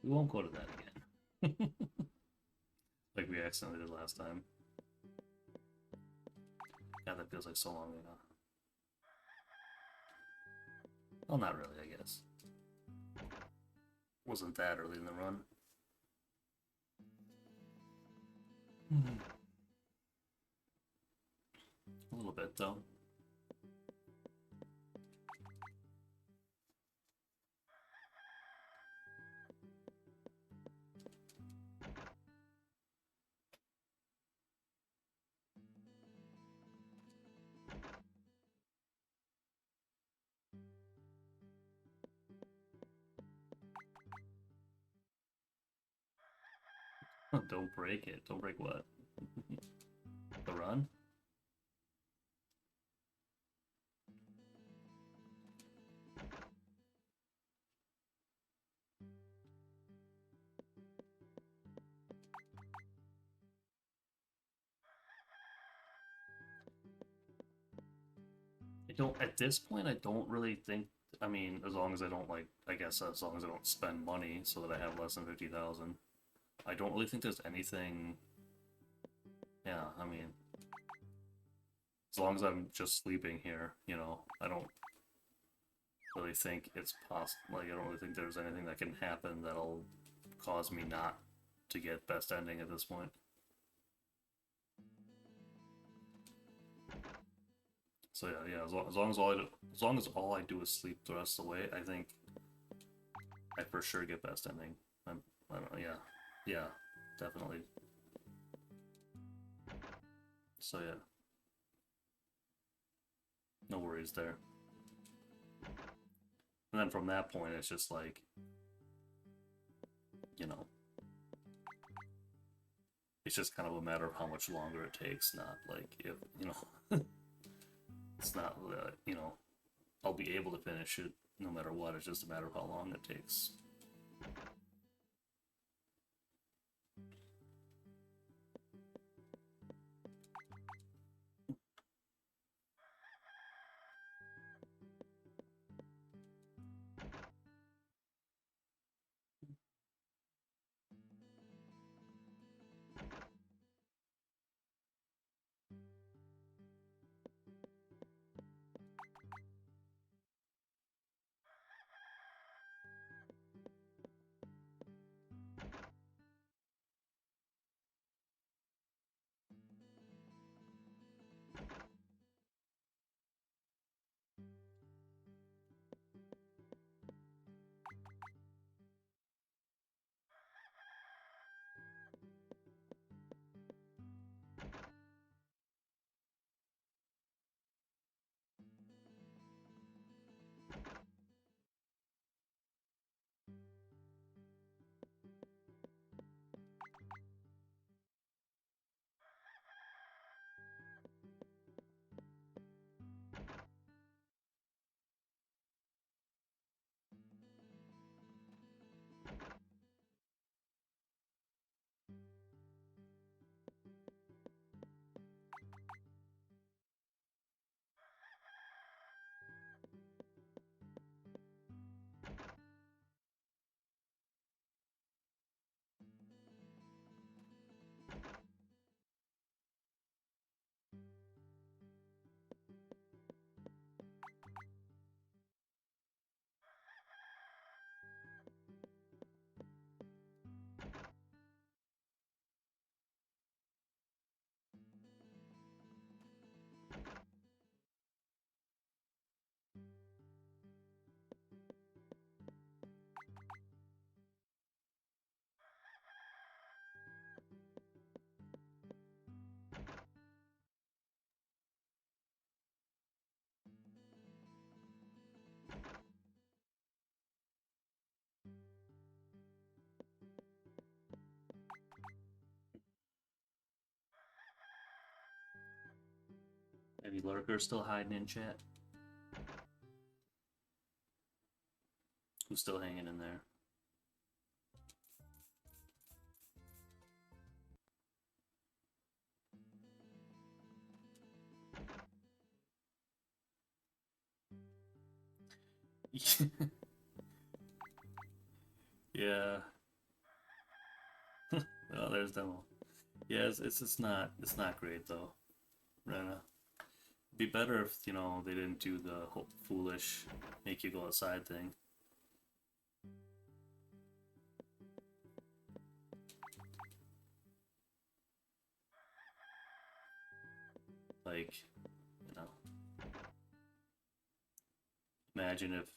We won't go to that again. Like we accidentally did last time. God, that feels like so long ago. Well, not really, I guess. Wasn't that early in the run. A little bit, though. Don't break it. Don't break what? The run? I don't, at this point, I don't really think, I mean, as long as I don't, like, I guess as long as I don't spend money so that I have less than 50,000, I don't really think there's anything, yeah, I mean, as long as I'm just sleeping here, you know, I don't really think it's possible, like, I don't really think there's anything that can happen that'll cause me not to get best ending at this point. So yeah, as long as all I do is sleep the rest of the way, I think I for sure get best ending. I don't know, yeah, definitely. So yeah, no worries there. And then from that point, it's just like, you know, It's just kind of a matter of how much longer it takes, not like if, it's not, I'll be able to finish it no matter what. It's just a matter of how long it takes. Any lurkers still hiding in chat? Who's still hanging in there? Yeah. Well, there's demo. Yeah, it's not great though, Rena. Be better if they didn't do the whole foolish make you go outside thing. Like, you know, imagine if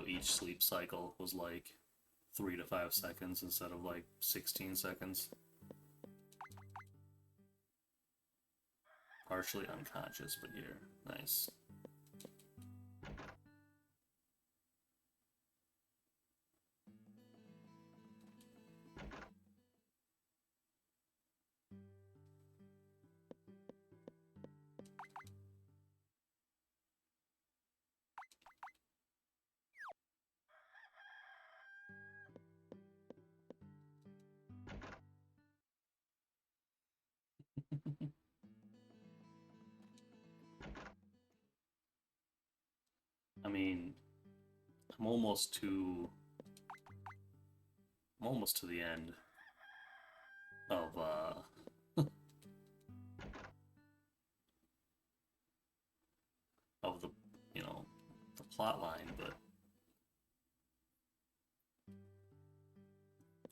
each sleep cycle was like 3 to 5 seconds instead of like 16 seconds. Partially unconscious, but here, nice. I mean, I'm almost to the end of of the the plot line, but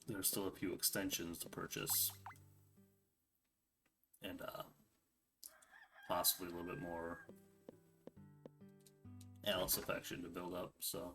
there's still a few extensions to purchase, and possibly a little bit more Alice affection to build up. So.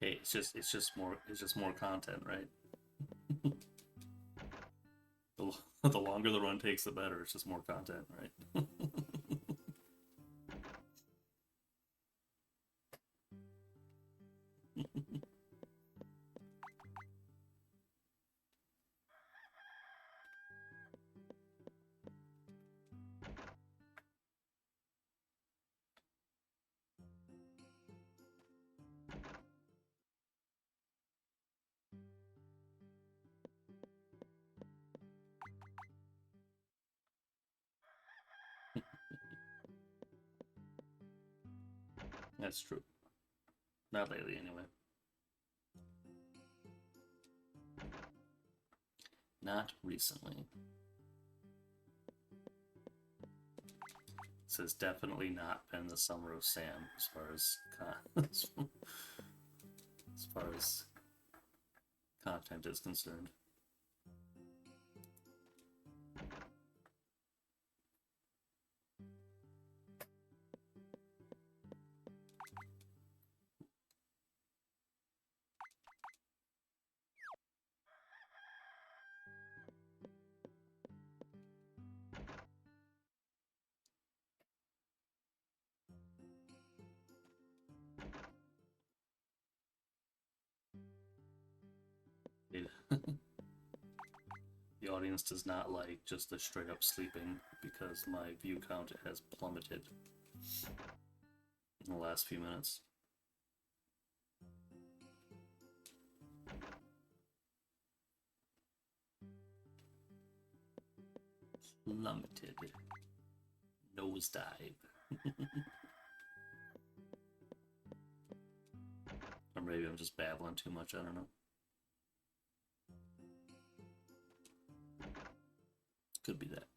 Hey, it's just more content, right? The longer the run takes, the better. It's just more content, right? That's true. Not lately, anyway. Not recently. This has definitely not been the summer of Sam as far as as far as content is concerned. It, the audience does not like just the straight up sleeping because my view count has plummeted in the last few minutes. Plummeted. Nosedive. Or maybe I'm just babbling too much, I don't know. Could be that.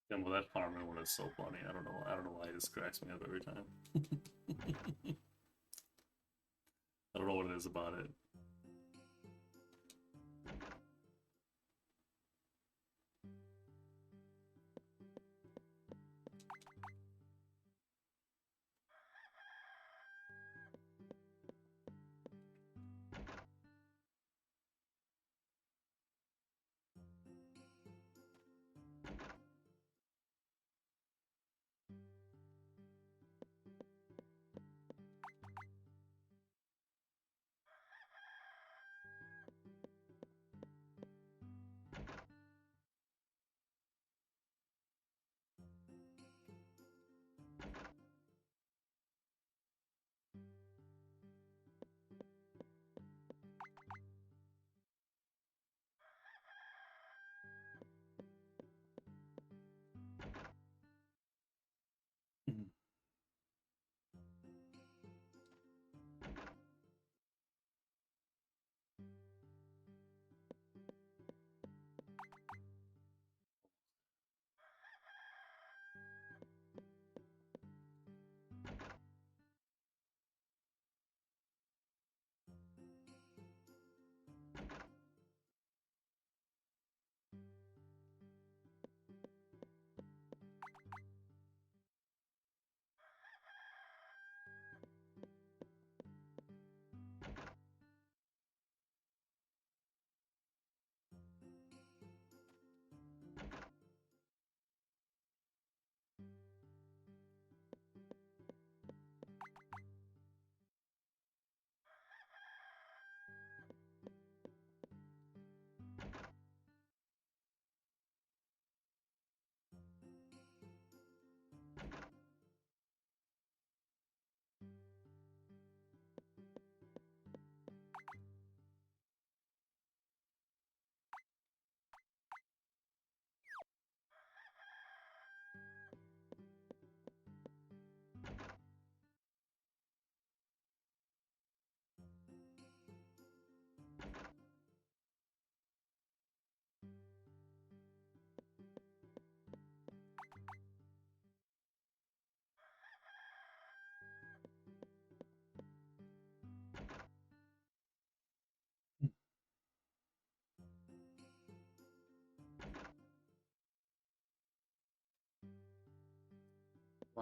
Yeah, well, that farming one is so funny. I don't know. I don't know why it just cracks me up every time. I don't know what it is about it.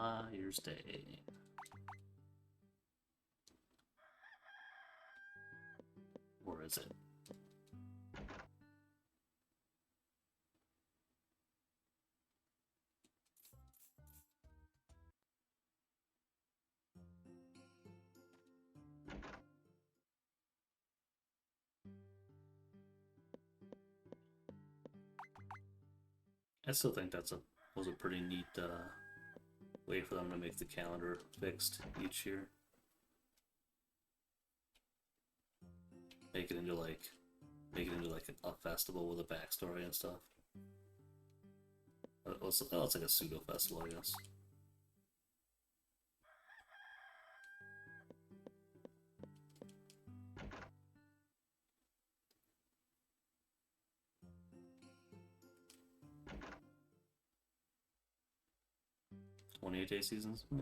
Fire's Day. Or is it? I still think was a pretty neat way for them to make the calendar fixed each year. Make it into like a festival with a backstory and stuff. It's like a pseudo festival, I guess. $28-day seasons. Yeah.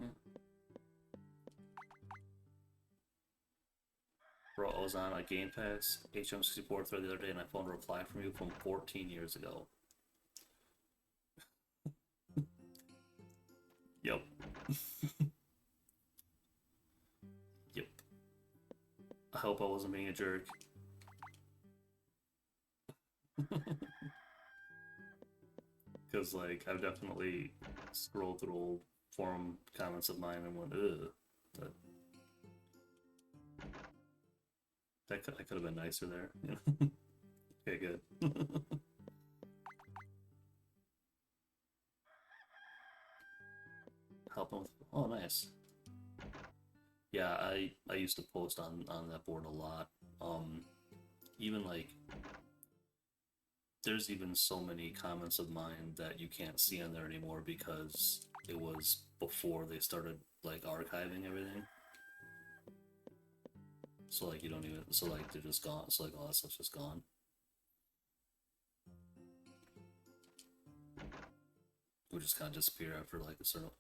Bro, I was on a Game Pass HM64 thread the other day and I found a reply from you from 14 years ago. Yep. Yep. I hope I wasn't being a jerk. Because, like, I've definitely scrolled through old forum comments of mine and went, ugh. But I could have been nicer there. Okay, good. Help him with... Oh, nice. Yeah, I used to post on that board a lot. Even, like... There's even so many comments of mine that you can't see on there anymore because it was before they started, like, archiving everything. So, like, you don't even... So, like, they're just gone. So, like, all that stuff's just gone. It would just kind of disappear after, like, a certain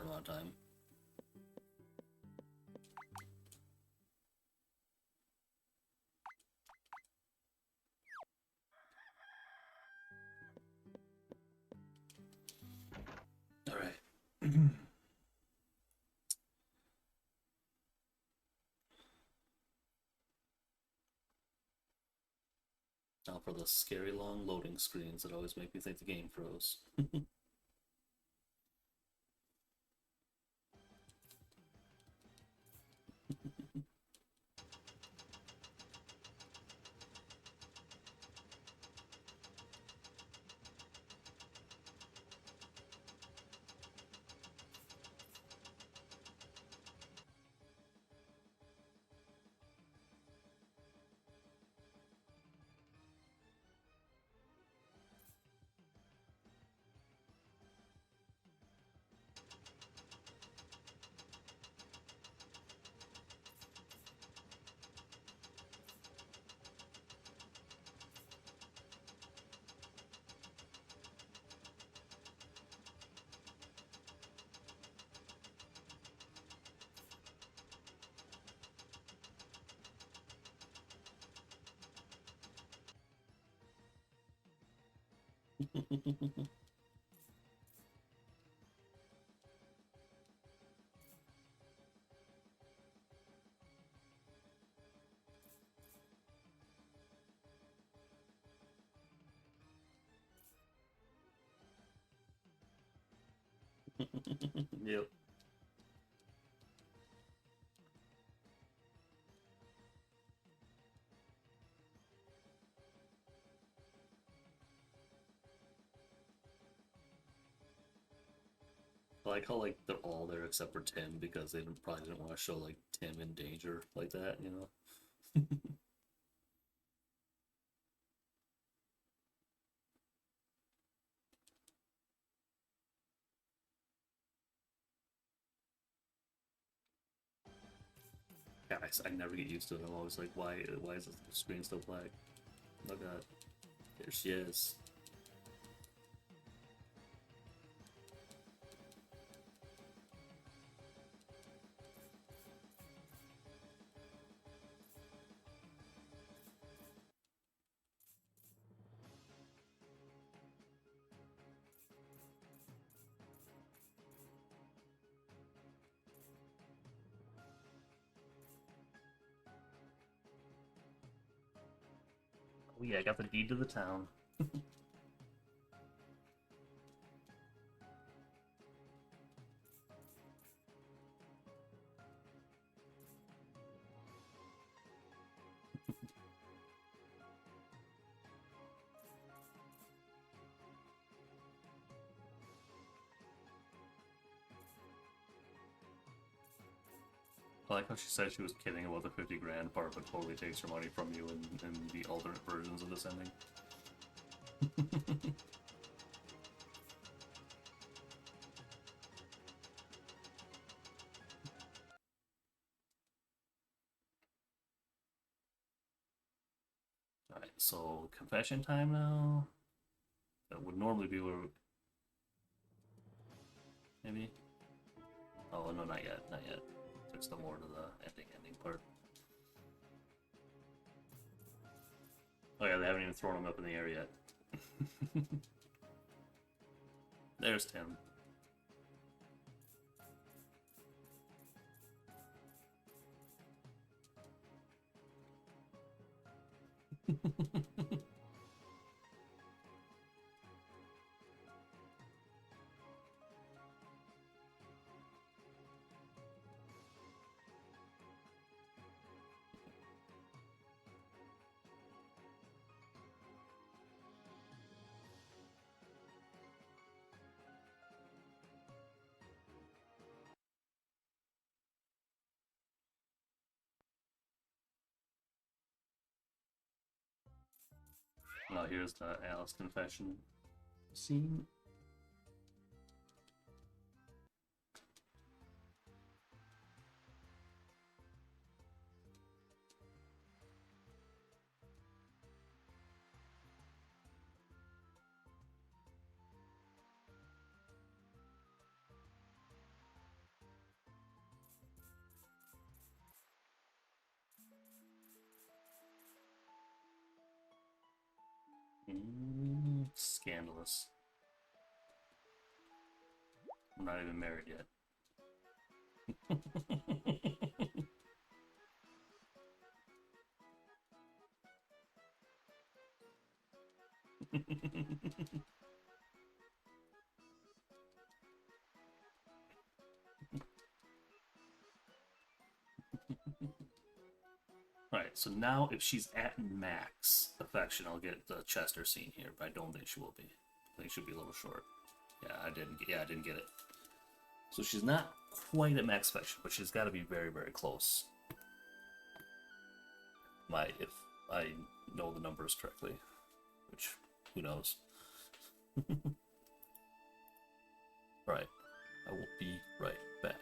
amount of time. Alright. Now for the scary long loading screens that always make me think the game froze. Yep. I like how like they're all there except for Tim because they probably didn't want to show like Tim in danger like that, you know? Yeah, I never get used to it. I'm always like, why is the screen still black? Look at that. There she is. Oh yeah, I got the deed to the town. I like how she said she was kidding about the 50 grand part, but totally takes her money from you in the alternate versions of this ending. Alright, so confession time now. That would normally be where. Maybe? Oh, no, not yet, not yet. There's still more to the ending part. Oh yeah, they haven't even thrown him up in the air yet. There's Tim. Now here's the Alice confession scene. Scandalous. I'm not even married yet. Alright, so now if she's at max affection, I'll get the Chester scene here, but I don't think she will be. I think she'll be a little short. Yeah, I didn't get it. So she's not quite at max affection, but she's got to be very, very close. If I know the numbers correctly, which who knows. Right, I will be right back.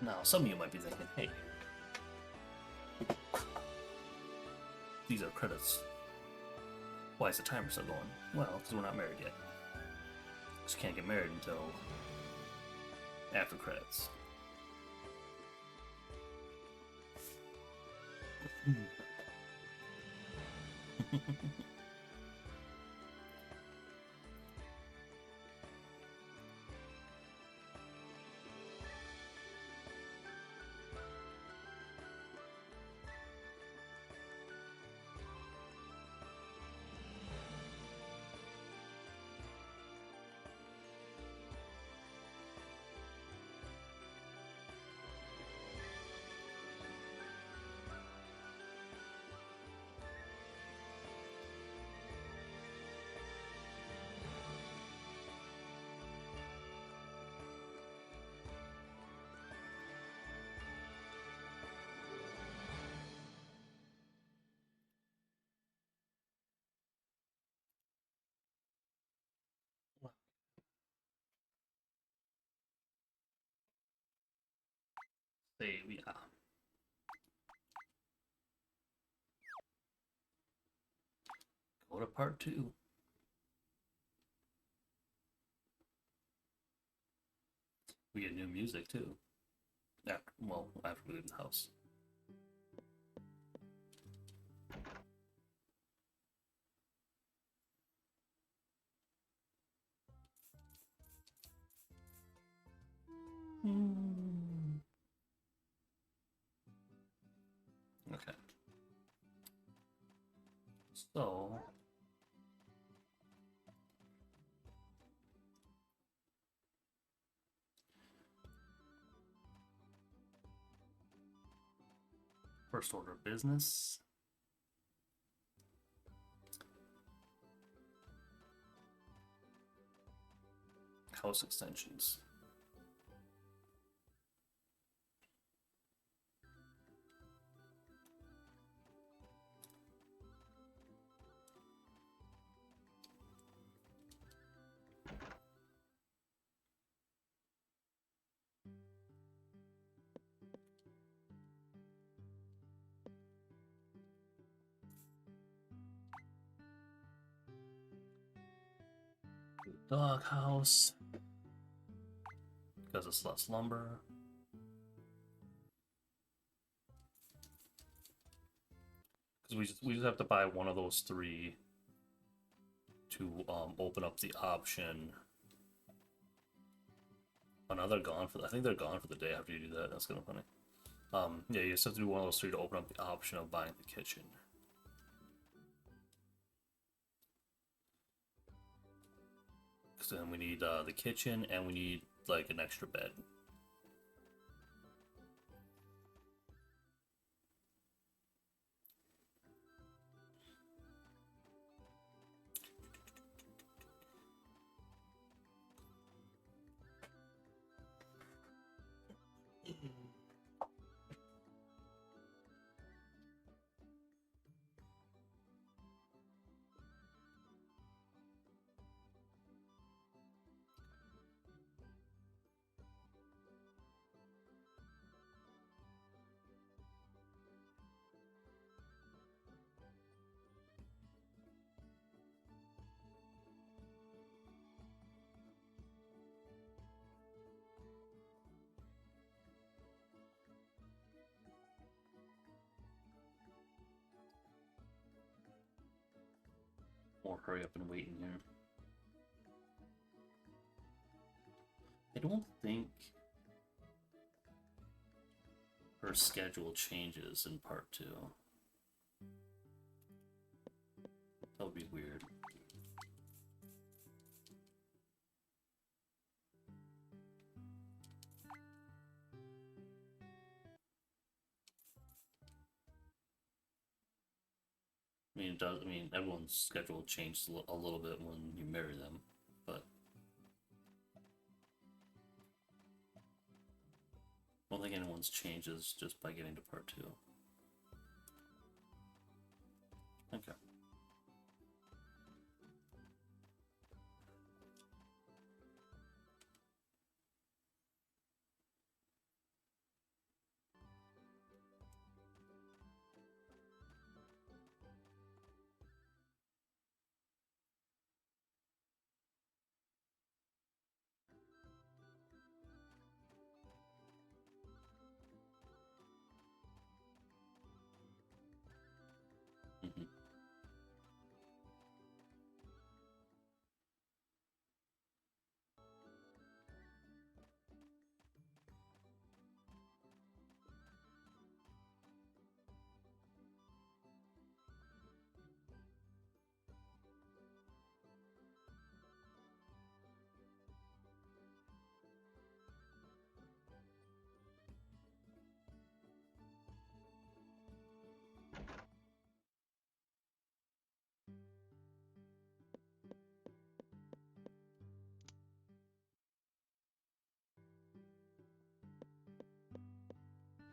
Now, some of you might be thinking, hey, these are credits. Why is the timer still going? Well, because we're not married yet. Just can't get married until after credits. Save, yeah. Go to part 2. We get new music too. After, well, after we leave the house. Okay. So first order of business. House extensions. Dog house. Because it's less lumber. Because we just have to buy one of those 3 to open up the option. Oh, now they're gone for. I think they're gone for the day after you do that. That's kind of funny. Yeah, you just have to do one of those 3 to open up the option of buying the kitchen. Because then we need the kitchen and we need like an extra bed. Or hurry up and wait in here. I don't think her schedule changes in part 2. That would be weird. I mean, it does. I mean, everyone's schedule changes a little bit when you marry them, but I don't think anyone's changes just by getting to part 2. Okay.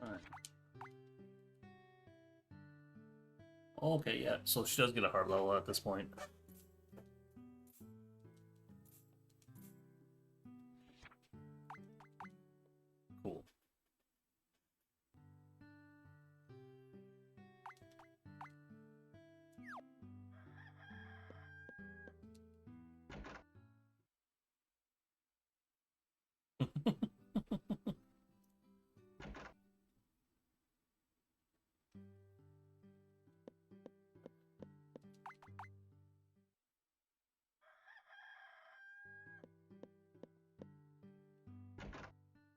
Alright. Okay, yeah, so she does get a hard level at this point. Cool.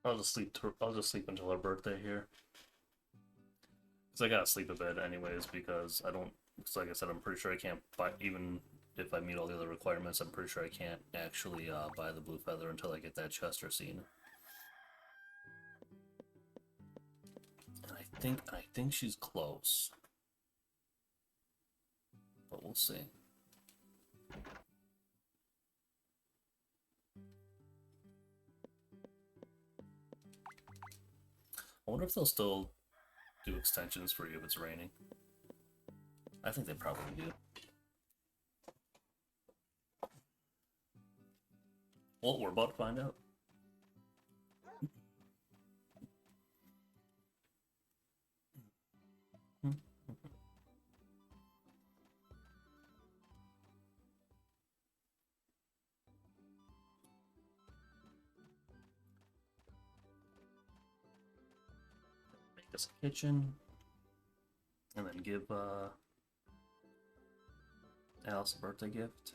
I'll just sleep until her birthday here. Because I gotta sleep a bit anyways, because I don't, because like I said, I'm pretty sure I can't buy, even if I meet all the other requirements, I'm pretty sure I can't actually buy the blue feather until I get that Chester scene. And I think she's close. But we'll see. I wonder if they'll still do extensions for you if it's raining. I think they probably do. Well, we're about to find out. Make us a kitchen. And then give Alice a birthday gift.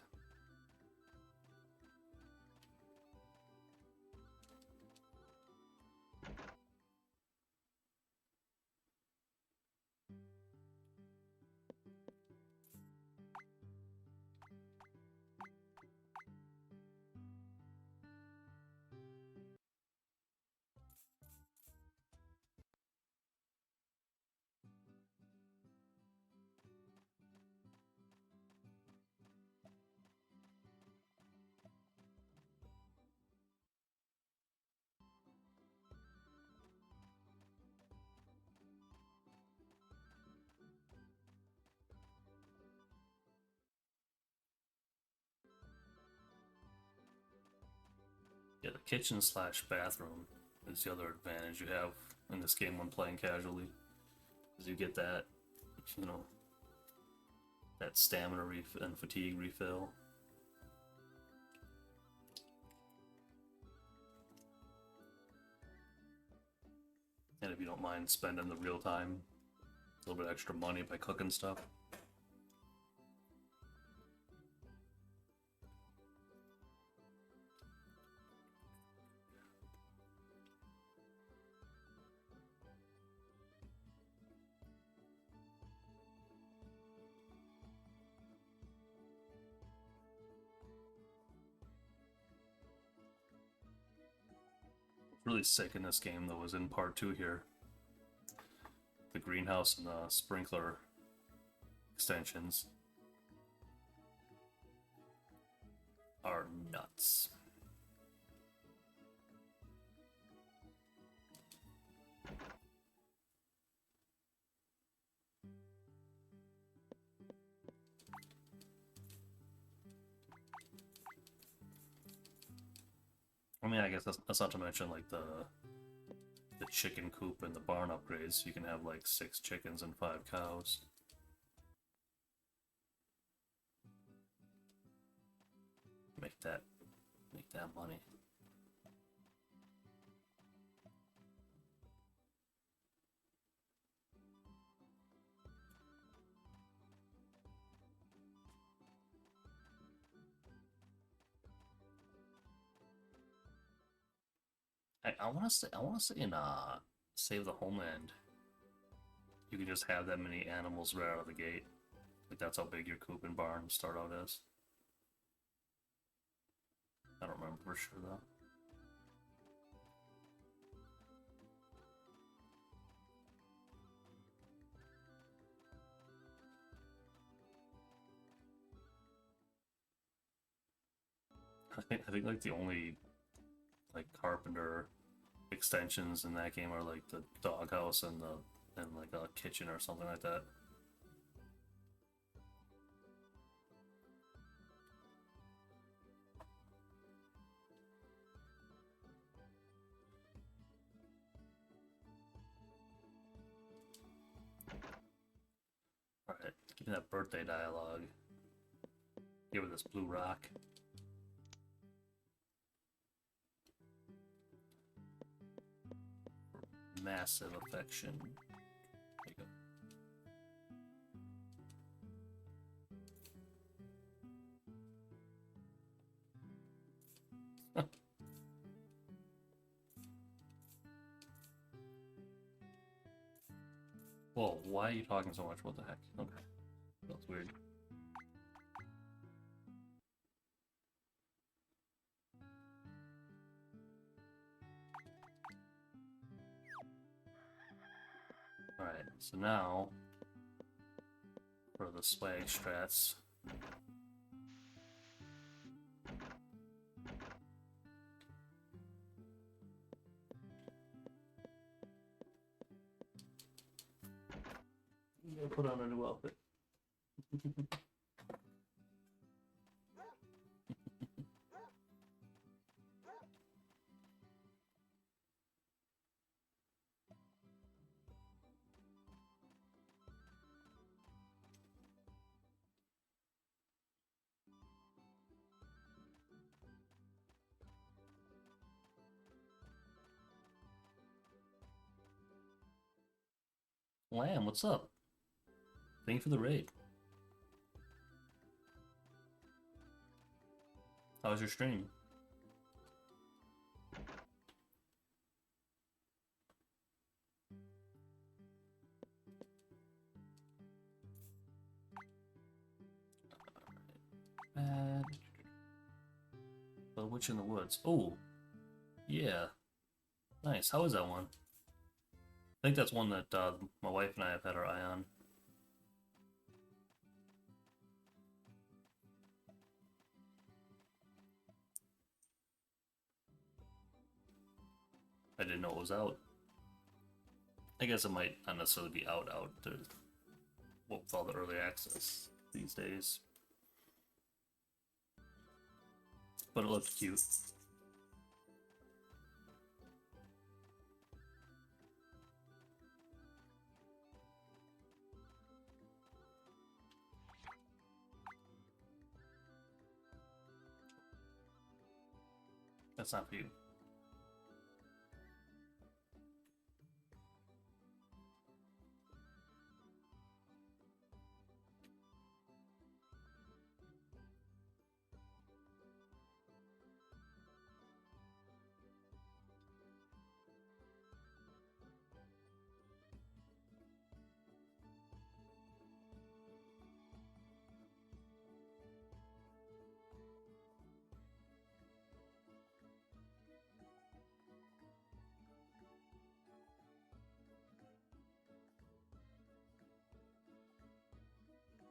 Yeah, the kitchen slash bathroom is the other advantage you have in this game when playing casually. Is you get that, you know, that stamina and fatigue refill. And if you don't mind spending the real time, a little bit extra money by cooking stuff. Really sick in this game though was in part 2 here. The greenhouse and the sprinkler extensions are nuts. I mean, I guess that's not to mention like the chicken coop and the barn upgrades. You can have like 6 chickens and 5 cows. Make that money. I want to say in Save the Homeland, you can just have that many animals right out of the gate. Like that's how big your coop and barn start out as. I don't remember for sure though. I think like the only like carpenter extensions in that game are like the doghouse and like a kitchen or something like that. Alright, give me that birthday dialogue. Give her this blue rock. Massive affection. There you go. Whoa, why are you talking so much? What the heck? Okay. That's weird. Alright, so now for the swag strats. I'm gonna put on a new outfit. Lamb, what's up? Thank you for the raid. How was your stream? The Witch in the Woods. Oh, yeah. Nice. How is that one? I think that's one that my wife and I have had our eye on. I didn't know it was out. I guess it might not necessarily be out with all the early access these days. But it looked cute. That's not for you.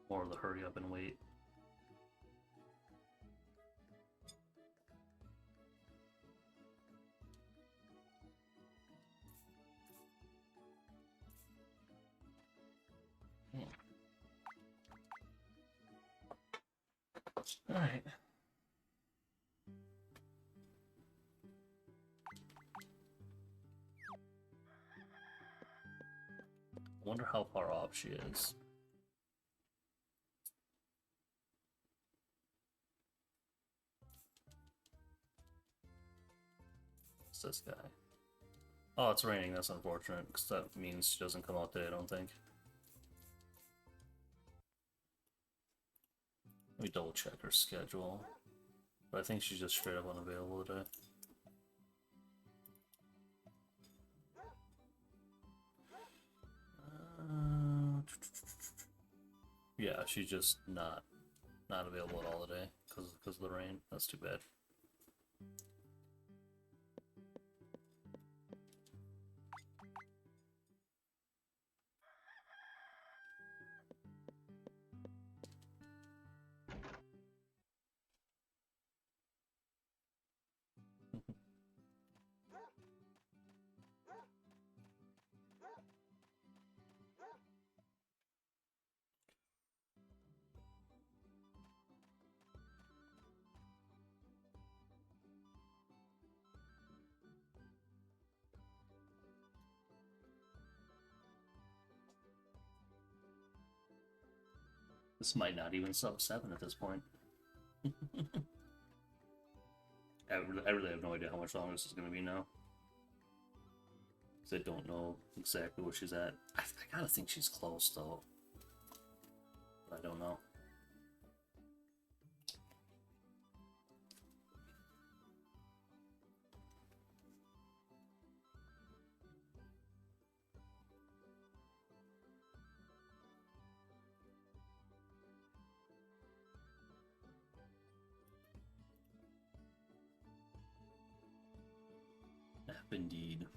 Or the hurry up and wait. Alright. I wonder how far off she is. What's this guy? Oh, it's raining. That's unfortunate, because that means she doesn't come out today, I don't think. Let me double check her schedule. But I think she's just straight up unavailable today. Yeah, she's just not available at all today because of the rain. That's too bad. This might not even sub 7 at this point. I really have no idea how much longer this is going to be now. Because I don't know exactly where she's at. I gotta think she's close, though. But I don't know. Indeed.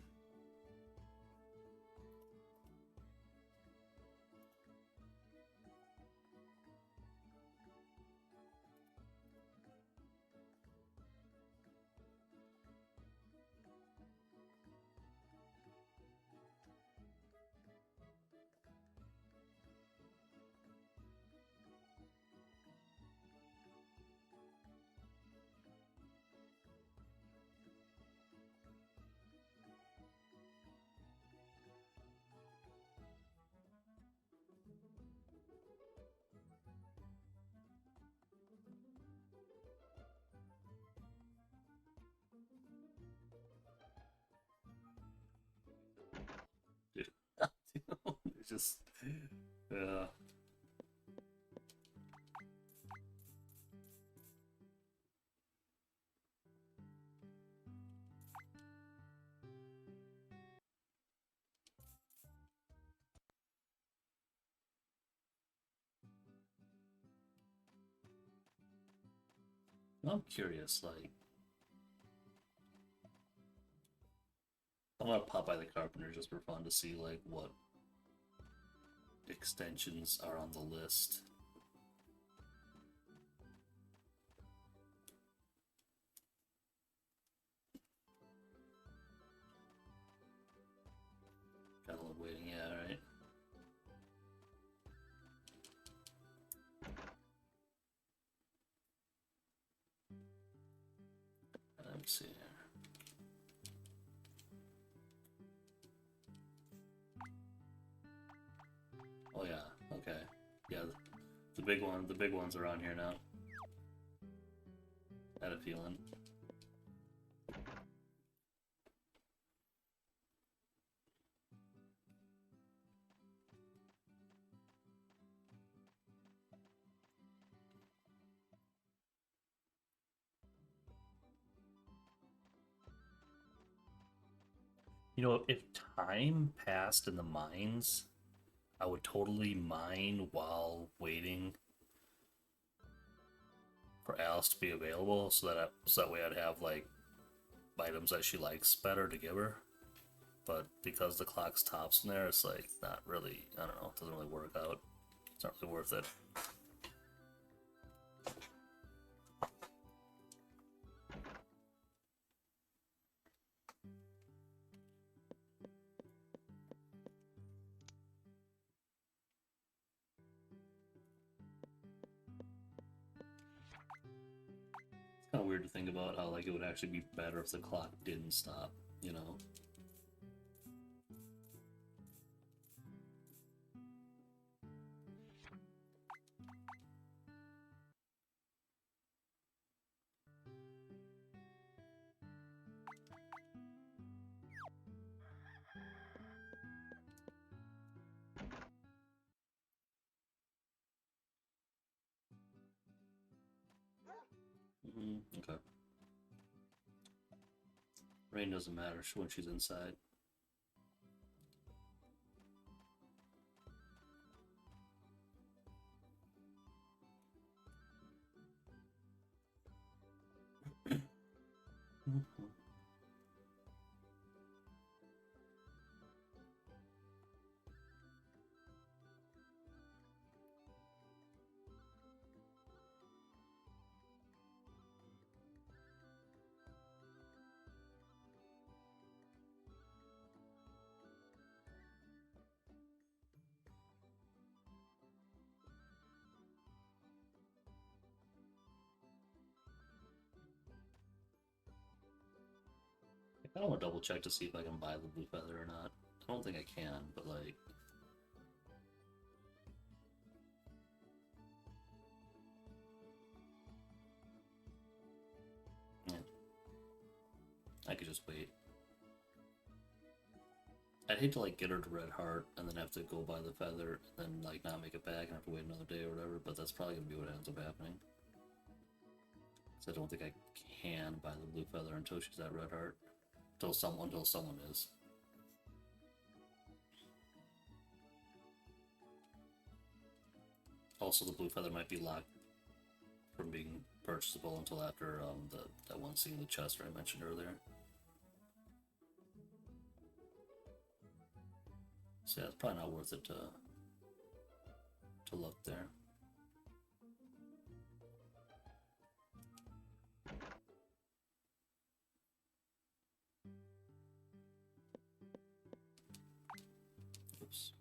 It's just, yeah. I'm curious, like, I'm gonna pop by the carpenter just for fun to see, like, what extensions are on the list. Gotta love waiting, yeah, alright. Let me see here. Oh yeah, okay. Yeah, the big ones are on here now. Had a feeling. You know, if time passed in the mines, I would totally mine while waiting for Alice to be available, so that way I'd have like items that she likes better to give her. But because the clock stops in there, it's like not really. I don't know. It doesn't really work out. It's not really worth it. It's kind of weird to think about how like it would actually be better if the clock didn't stop. You know. Okay. Rain doesn't matter when she's inside. I don't want to double check to see if I can buy the blue feather or not. I don't think I can, but like. could just wait. I'd hate to like get her to Red Heart and then have to go buy the feather and then like not make it back and have to wait another day or whatever, but that's probably gonna be what ends up happening. So I don't think I can buy the blue feather until she's at Red Heart. Until someone is. Also, the blue feather might be locked from being purchasable until after that one scene in the chest I mentioned earlier. So yeah, it's probably not worth it to look there. Oops.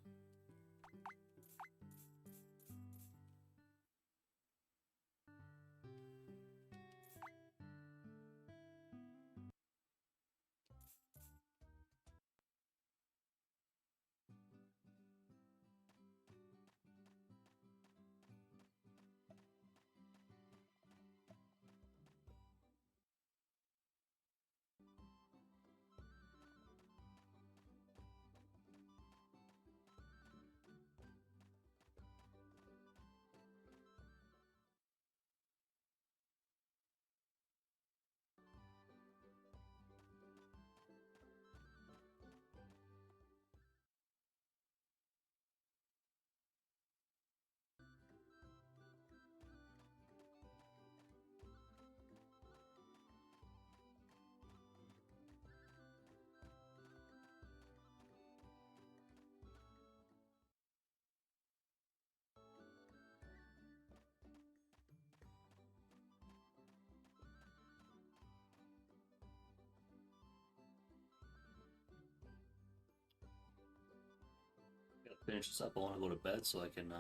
Gotta finish this up. I want to go to bed so I can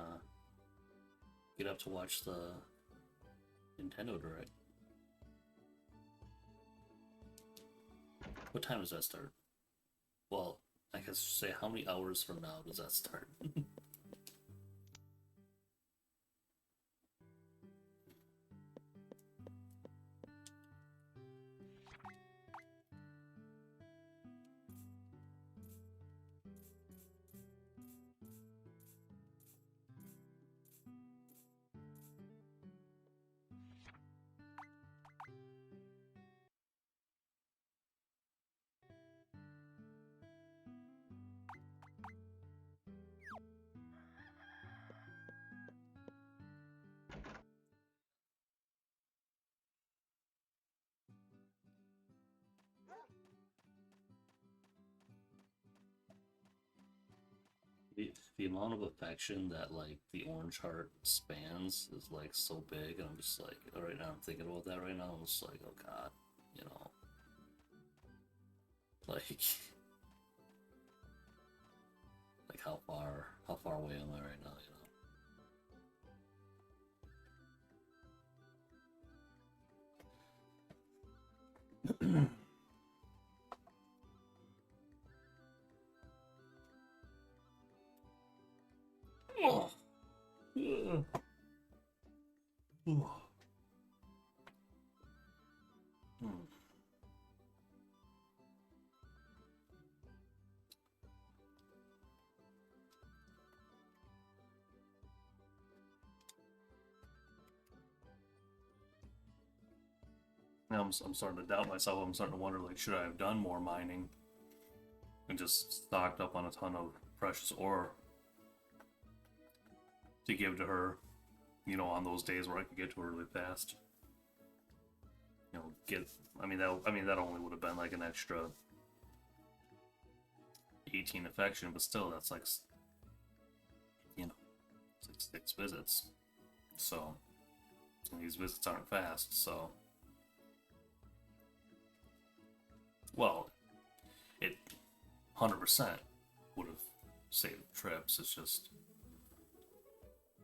get up to watch the Nintendo Direct. What time does that start? Well, I guess say how many hours from now does that start? The amount of affection that like the orange heart spans is like so big, and I'm just like, right now I'm thinking about that right now. I'm just like, oh god, you know, like, like how far away am I right now? You know. Oh. Yeah. Hmm. Now I'm starting to doubt myself. I'm starting to wonder, like, should I have done more mining and just stocked up on a ton of precious ore to give to her, you know, on those days where I could get to her really fast. You know, I mean that only would have been like an extra 18 affection, but still, that's like, you know, it's like 6 visits. So, and these visits aren't fast, so. Well, it 100% would have saved trips. It's just,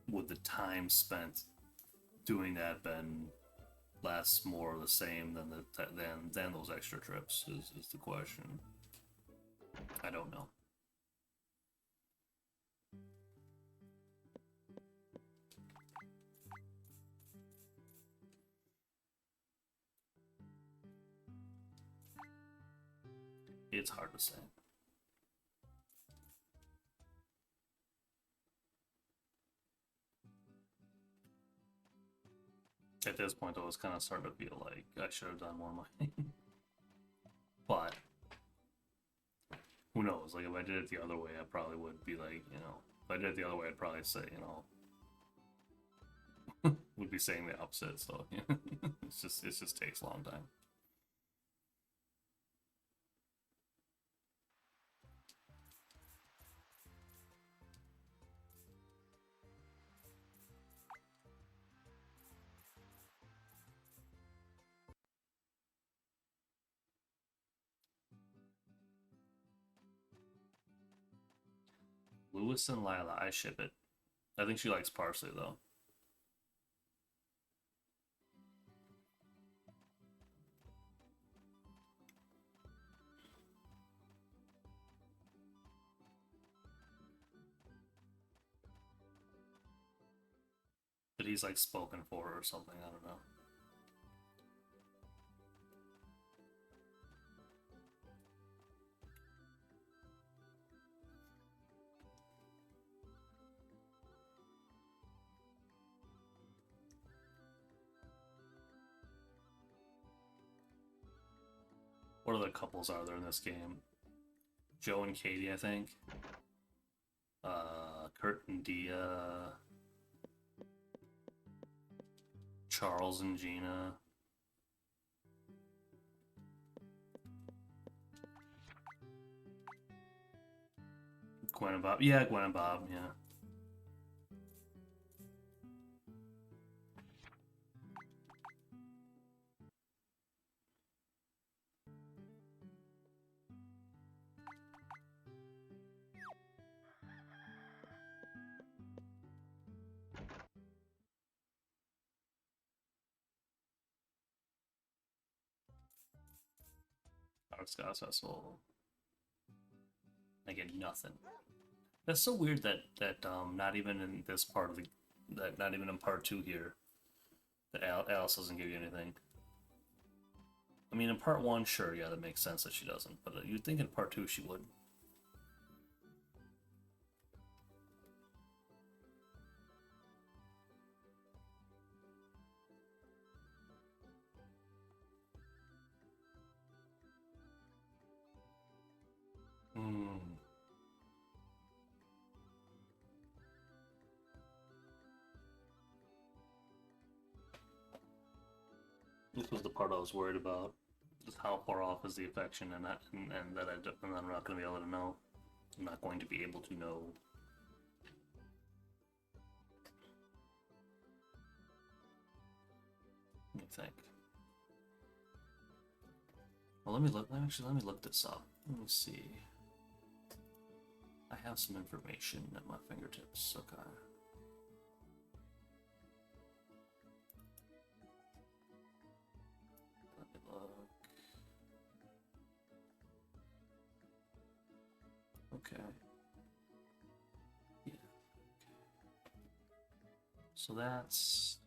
would the time spent doing that been less, more, or the same than those extra trips is the question. I don't know. it's hard to say. At this point, though, it's kind of starting to feel like I should have done more mining. But who knows? Like, if I did it the other way, I probably would be like, you know, if I did it the other way, I'd probably say, you know, would be saying the opposite. So yeah, it just takes a long time. Lewis and Lila, I ship it. I think she likes parsley though. But he's like spoken for or something. I don't know. What other couples are there in this game? Joe and Katie, I think. Kurt and Dia. Charles and Gina. Gwen and Bob. Yeah, Gwen and Bob, yeah. Scott Festival. I get nothing. That's so weird that not even in this part of the that not even in part two here that Alice doesn't give you anything. I mean, in part one, sure, yeah, that makes sense that she doesn't, but you'd think in part two she would. Hmm. This was the part I was worried about. Just how far off is the affection, and that I'm not going to be able to know. I'm not going to be able to know. Let me think. Well, let me look. Let me look this up. Let me see. I have some information at my fingertips. Okay. Let me look. Okay. Yeah. So that's.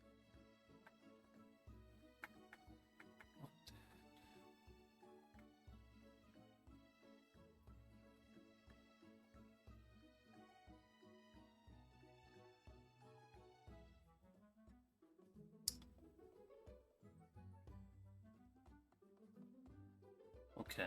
Okay.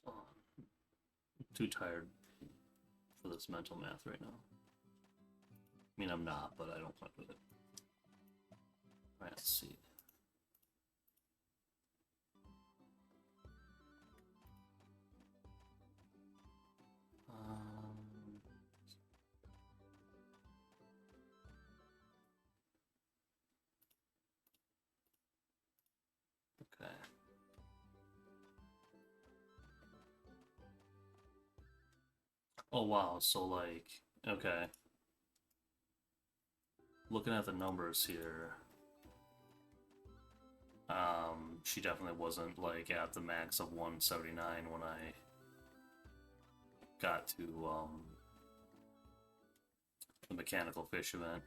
Oh, I'm too tired for this mental math right now. I mean, I'm not, but I don't fuck with it. Alright, let's see. Okay. Oh wow, so like, okay. looking at the numbers here, she definitely wasn't like at the max of 179 when I got to the mechanical fish event,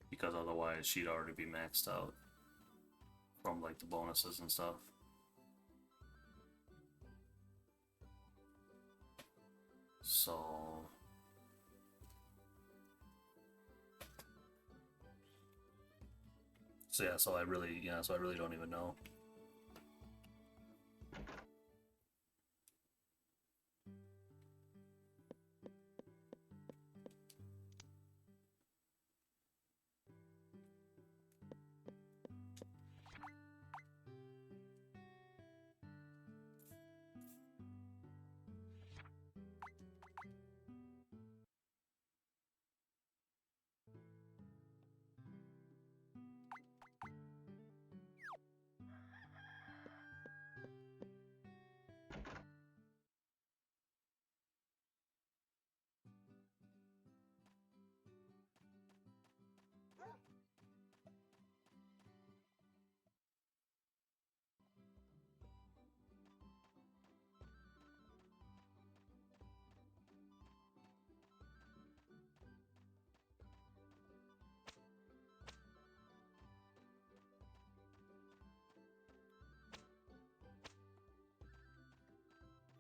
because otherwise she'd already be maxed out from like the bonuses and stuff. So yeah, so I really don't even know.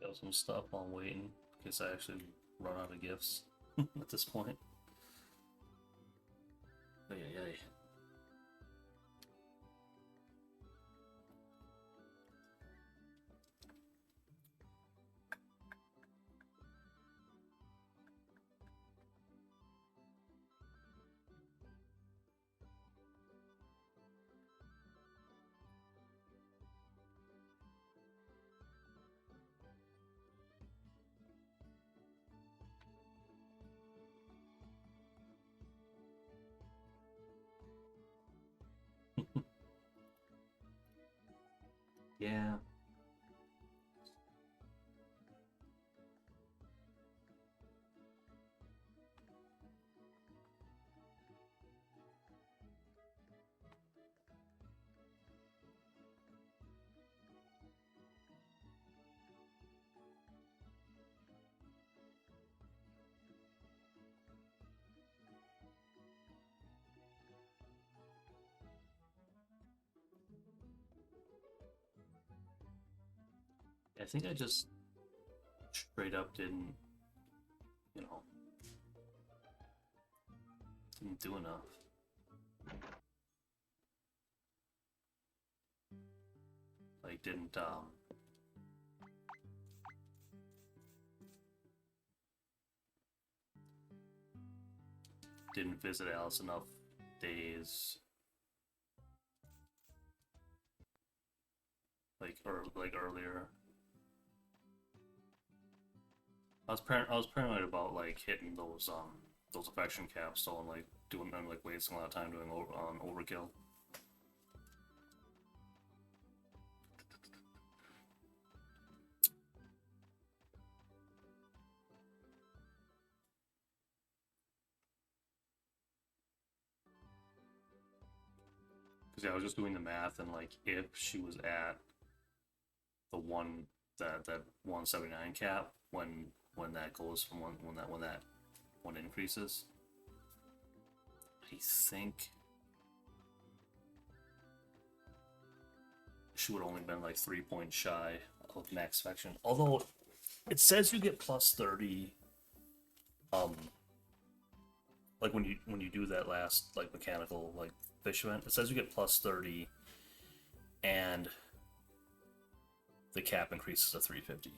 Got some stuff while I'm waiting, in case I actually run out of gifts at this point. Ay, ay, ay. Yeah. I think I just straight up didn't, you know, didn't do enough. Like, didn't visit Alice enough days. Like earlier. I was paranoid about like hitting those affection caps, so I'm like wasting a lot of time doing on overkill. Because yeah, I was just doing the math, and like if she was at the one that 179 cap when that goes from when that one increases, I think she would only been like 3 points shy of max affection. Although it says you get plus 30, like when you do that last like mechanical like fish event, it says you get plus 30, and the cap increases to 350.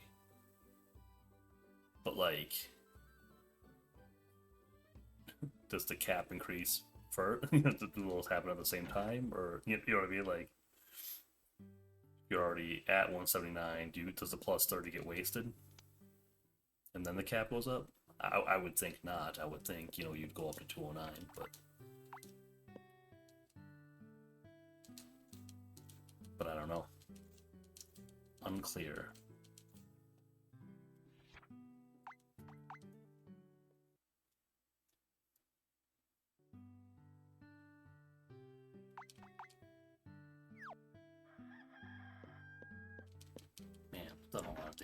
But like, does the cap increase for do those happen at the same time, or you know what I mean? Like, you're already at 179. Does the plus 30 get wasted, and then the cap goes up? I would think not. I would think you'd go up to 209, but I don't know. Unclear.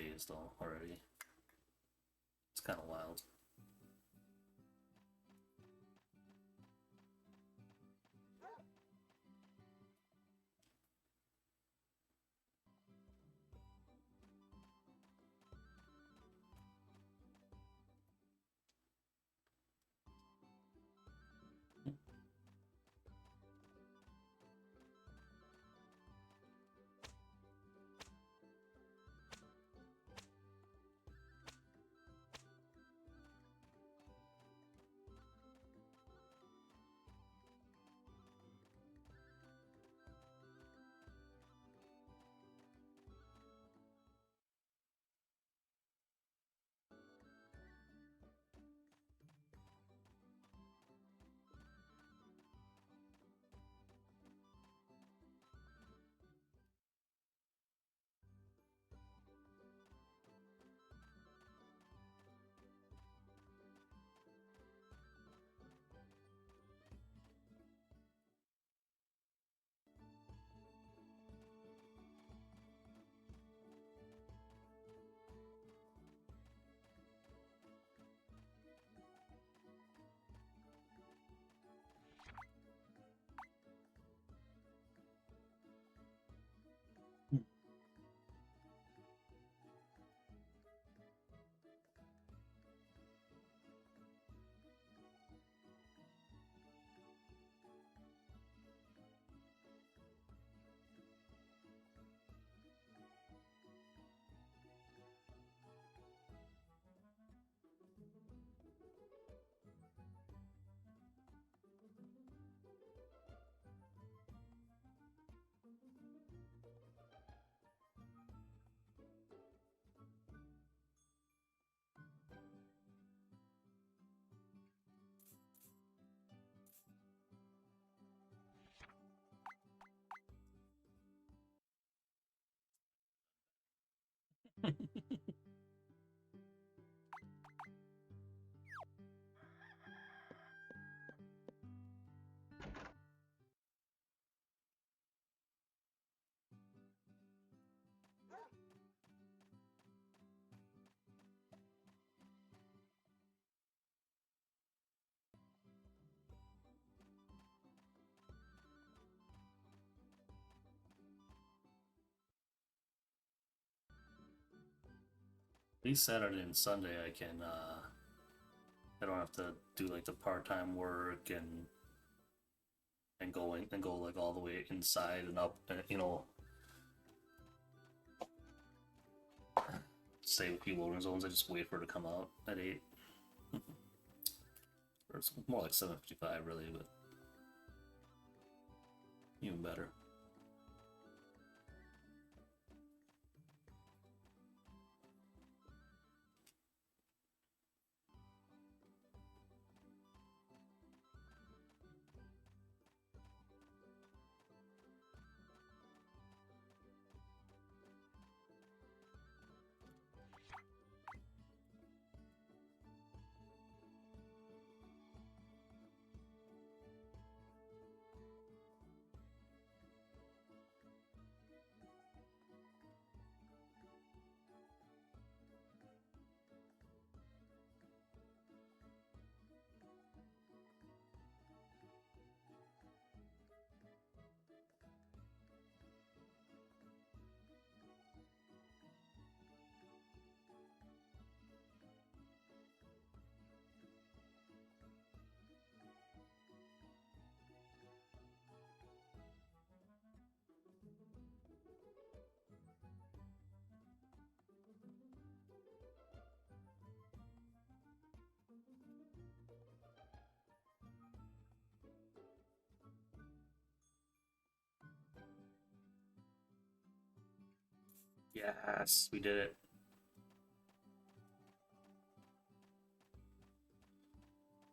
days though already. It's kind of wild. At least Saturday and Sunday I can I don't have to do like the part-time work and go like all the way inside and up, you know, stay with people in zones. I just wait for it to come out at 8. Or it's more like 7:55 really, but even better. Yes, we did it.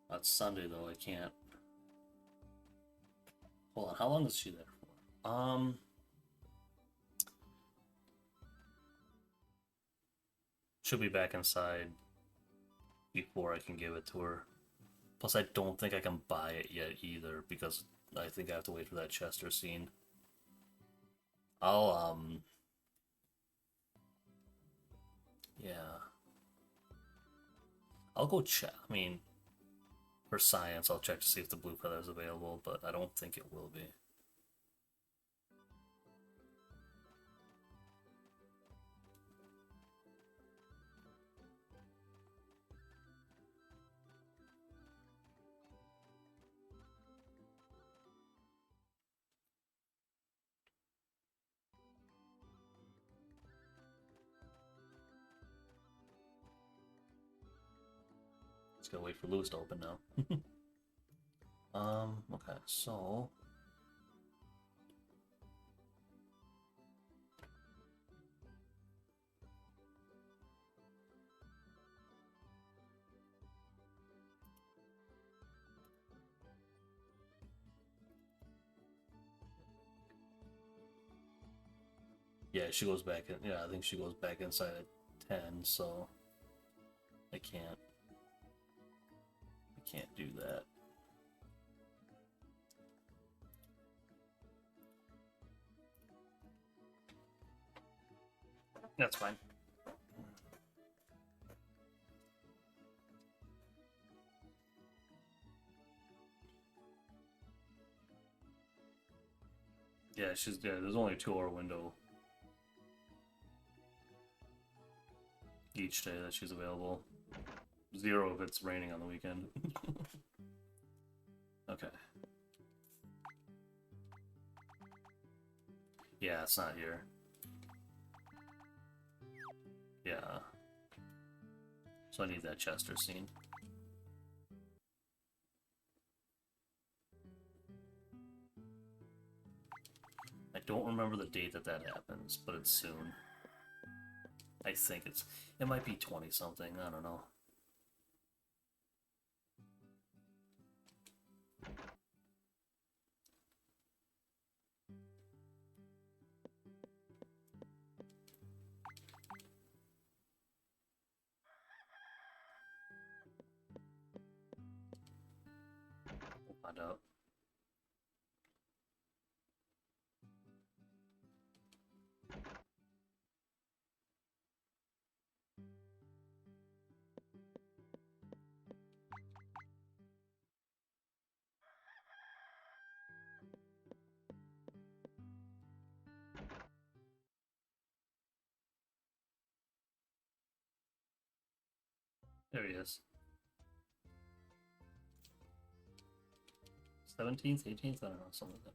That's Sunday though, I can't. Hold on, how long is she there for? She'll be back inside before I can give it to her. Plus, I don't think I can buy it yet either because I think I have to wait for that Chester scene. I'll Yeah. I'll go check. I mean, for science, I'll check to see if the blue feather is available, but I don't think it will be. Just gotta wait for Lewis to open now. Okay, so yeah, she goes back in. Yeah, I think she goes back inside at 10, so I can't do that. That's fine. Yeah, there's only a 2-hour window each day that she's available. 0 if it's raining on the weekend. Okay. Yeah, it's not here. Yeah. So I need that Chester scene. I don't remember the date that happens, but it's soon. I think it might be 20 something, I don't know. We'll find out. There he is. 17th, 18th? I don't know, something like that.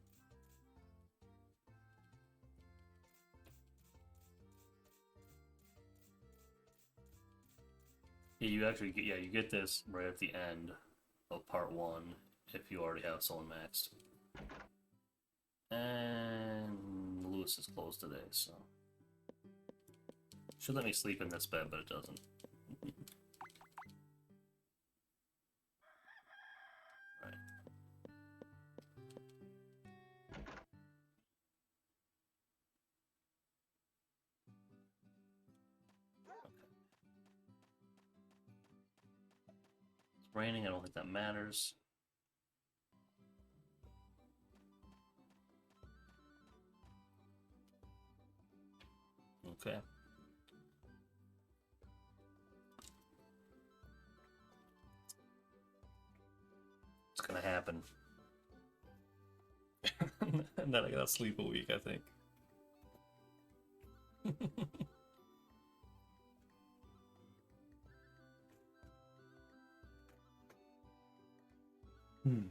Yeah, you get this right at the end of part 1 if you already have someone maxed. And Lewis is closed today, so should let me sleep in this bed, but it doesn't. Right. Okay. It's raining, I don't think that matters. Okay. It's gonna happen. And then I gotta sleep a week, I think. Hmm.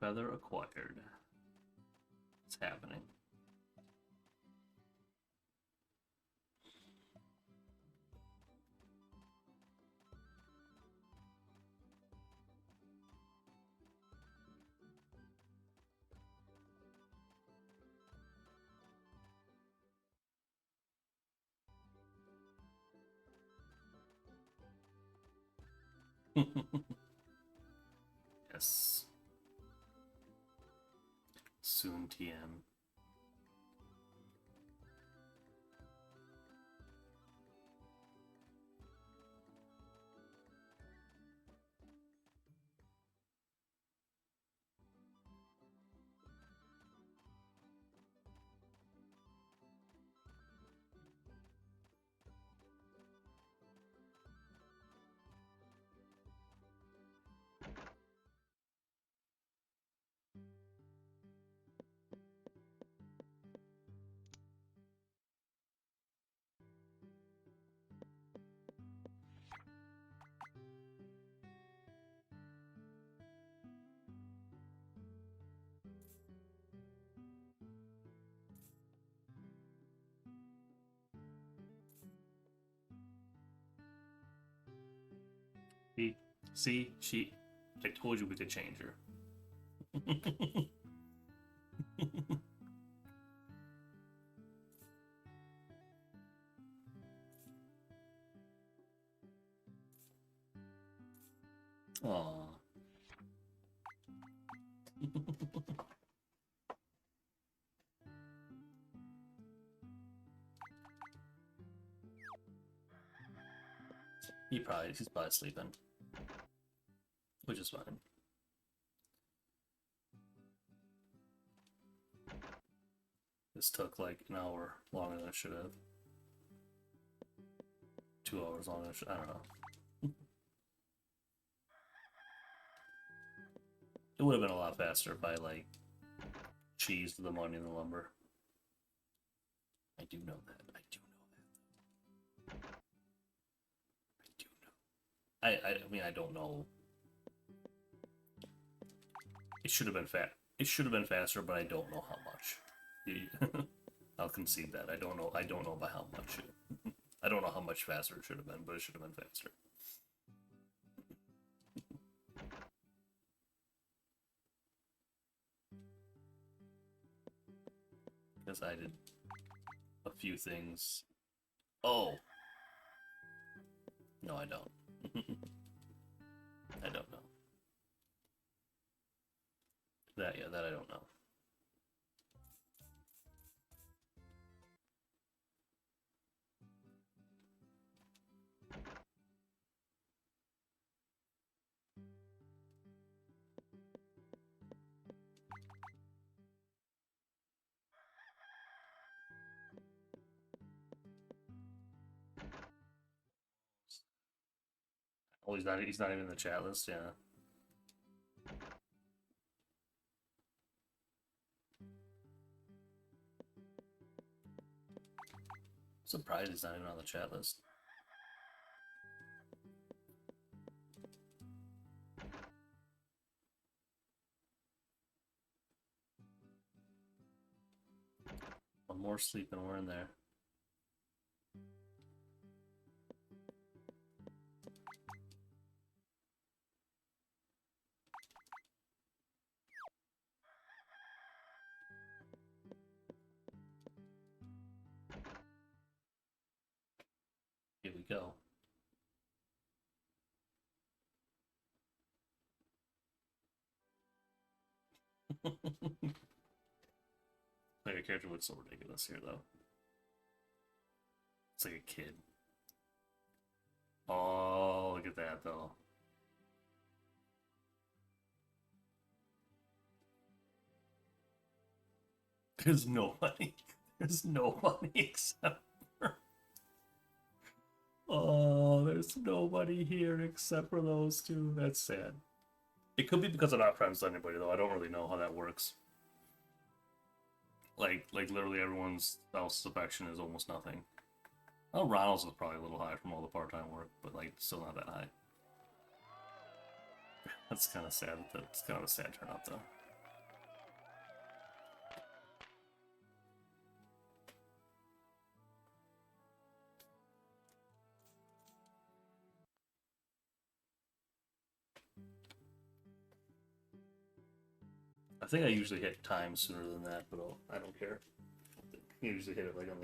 Feather acquired. It's happening. Yes. Soon TM. See, I told you we could change her. Aww. he's probably sleeping, which is fine. This took like an hour longer than it should have. 2 hours longer than it should. I don't know. It would have been a lot faster if I like cheesed the money in the lumber. I do know that. I do know that. I do know. I mean I don't know. It should have been It should have been faster, but I don't know how much. I'll concede that. I don't know by how much. I don't know how much faster it should have been, but it should have been faster. Because I did a few things. Oh! No, I don't. I don't know. That I don't know. Oh, he's not even in the chat list, yeah. Surprised he's not even on the chat list. One more sleep and we're in there. Here we go. Like a character looks so ridiculous here, though. It's like a kid. Oh, look at that, though. There's nobody. There's nobody except for... Oh, there's nobody here except for those two. That's sad. It could be because I'm not friends with anybody, though. I don't really know how that works. Like literally everyone's else's affection is almost nothing. Oh, Ronald's is probably a little high from all the part-time work, but like still not that high. That's kind of sad. That's kind of a sad turnout, though. think I usually hit time sooner than that, but I don't care. I usually hit it like on the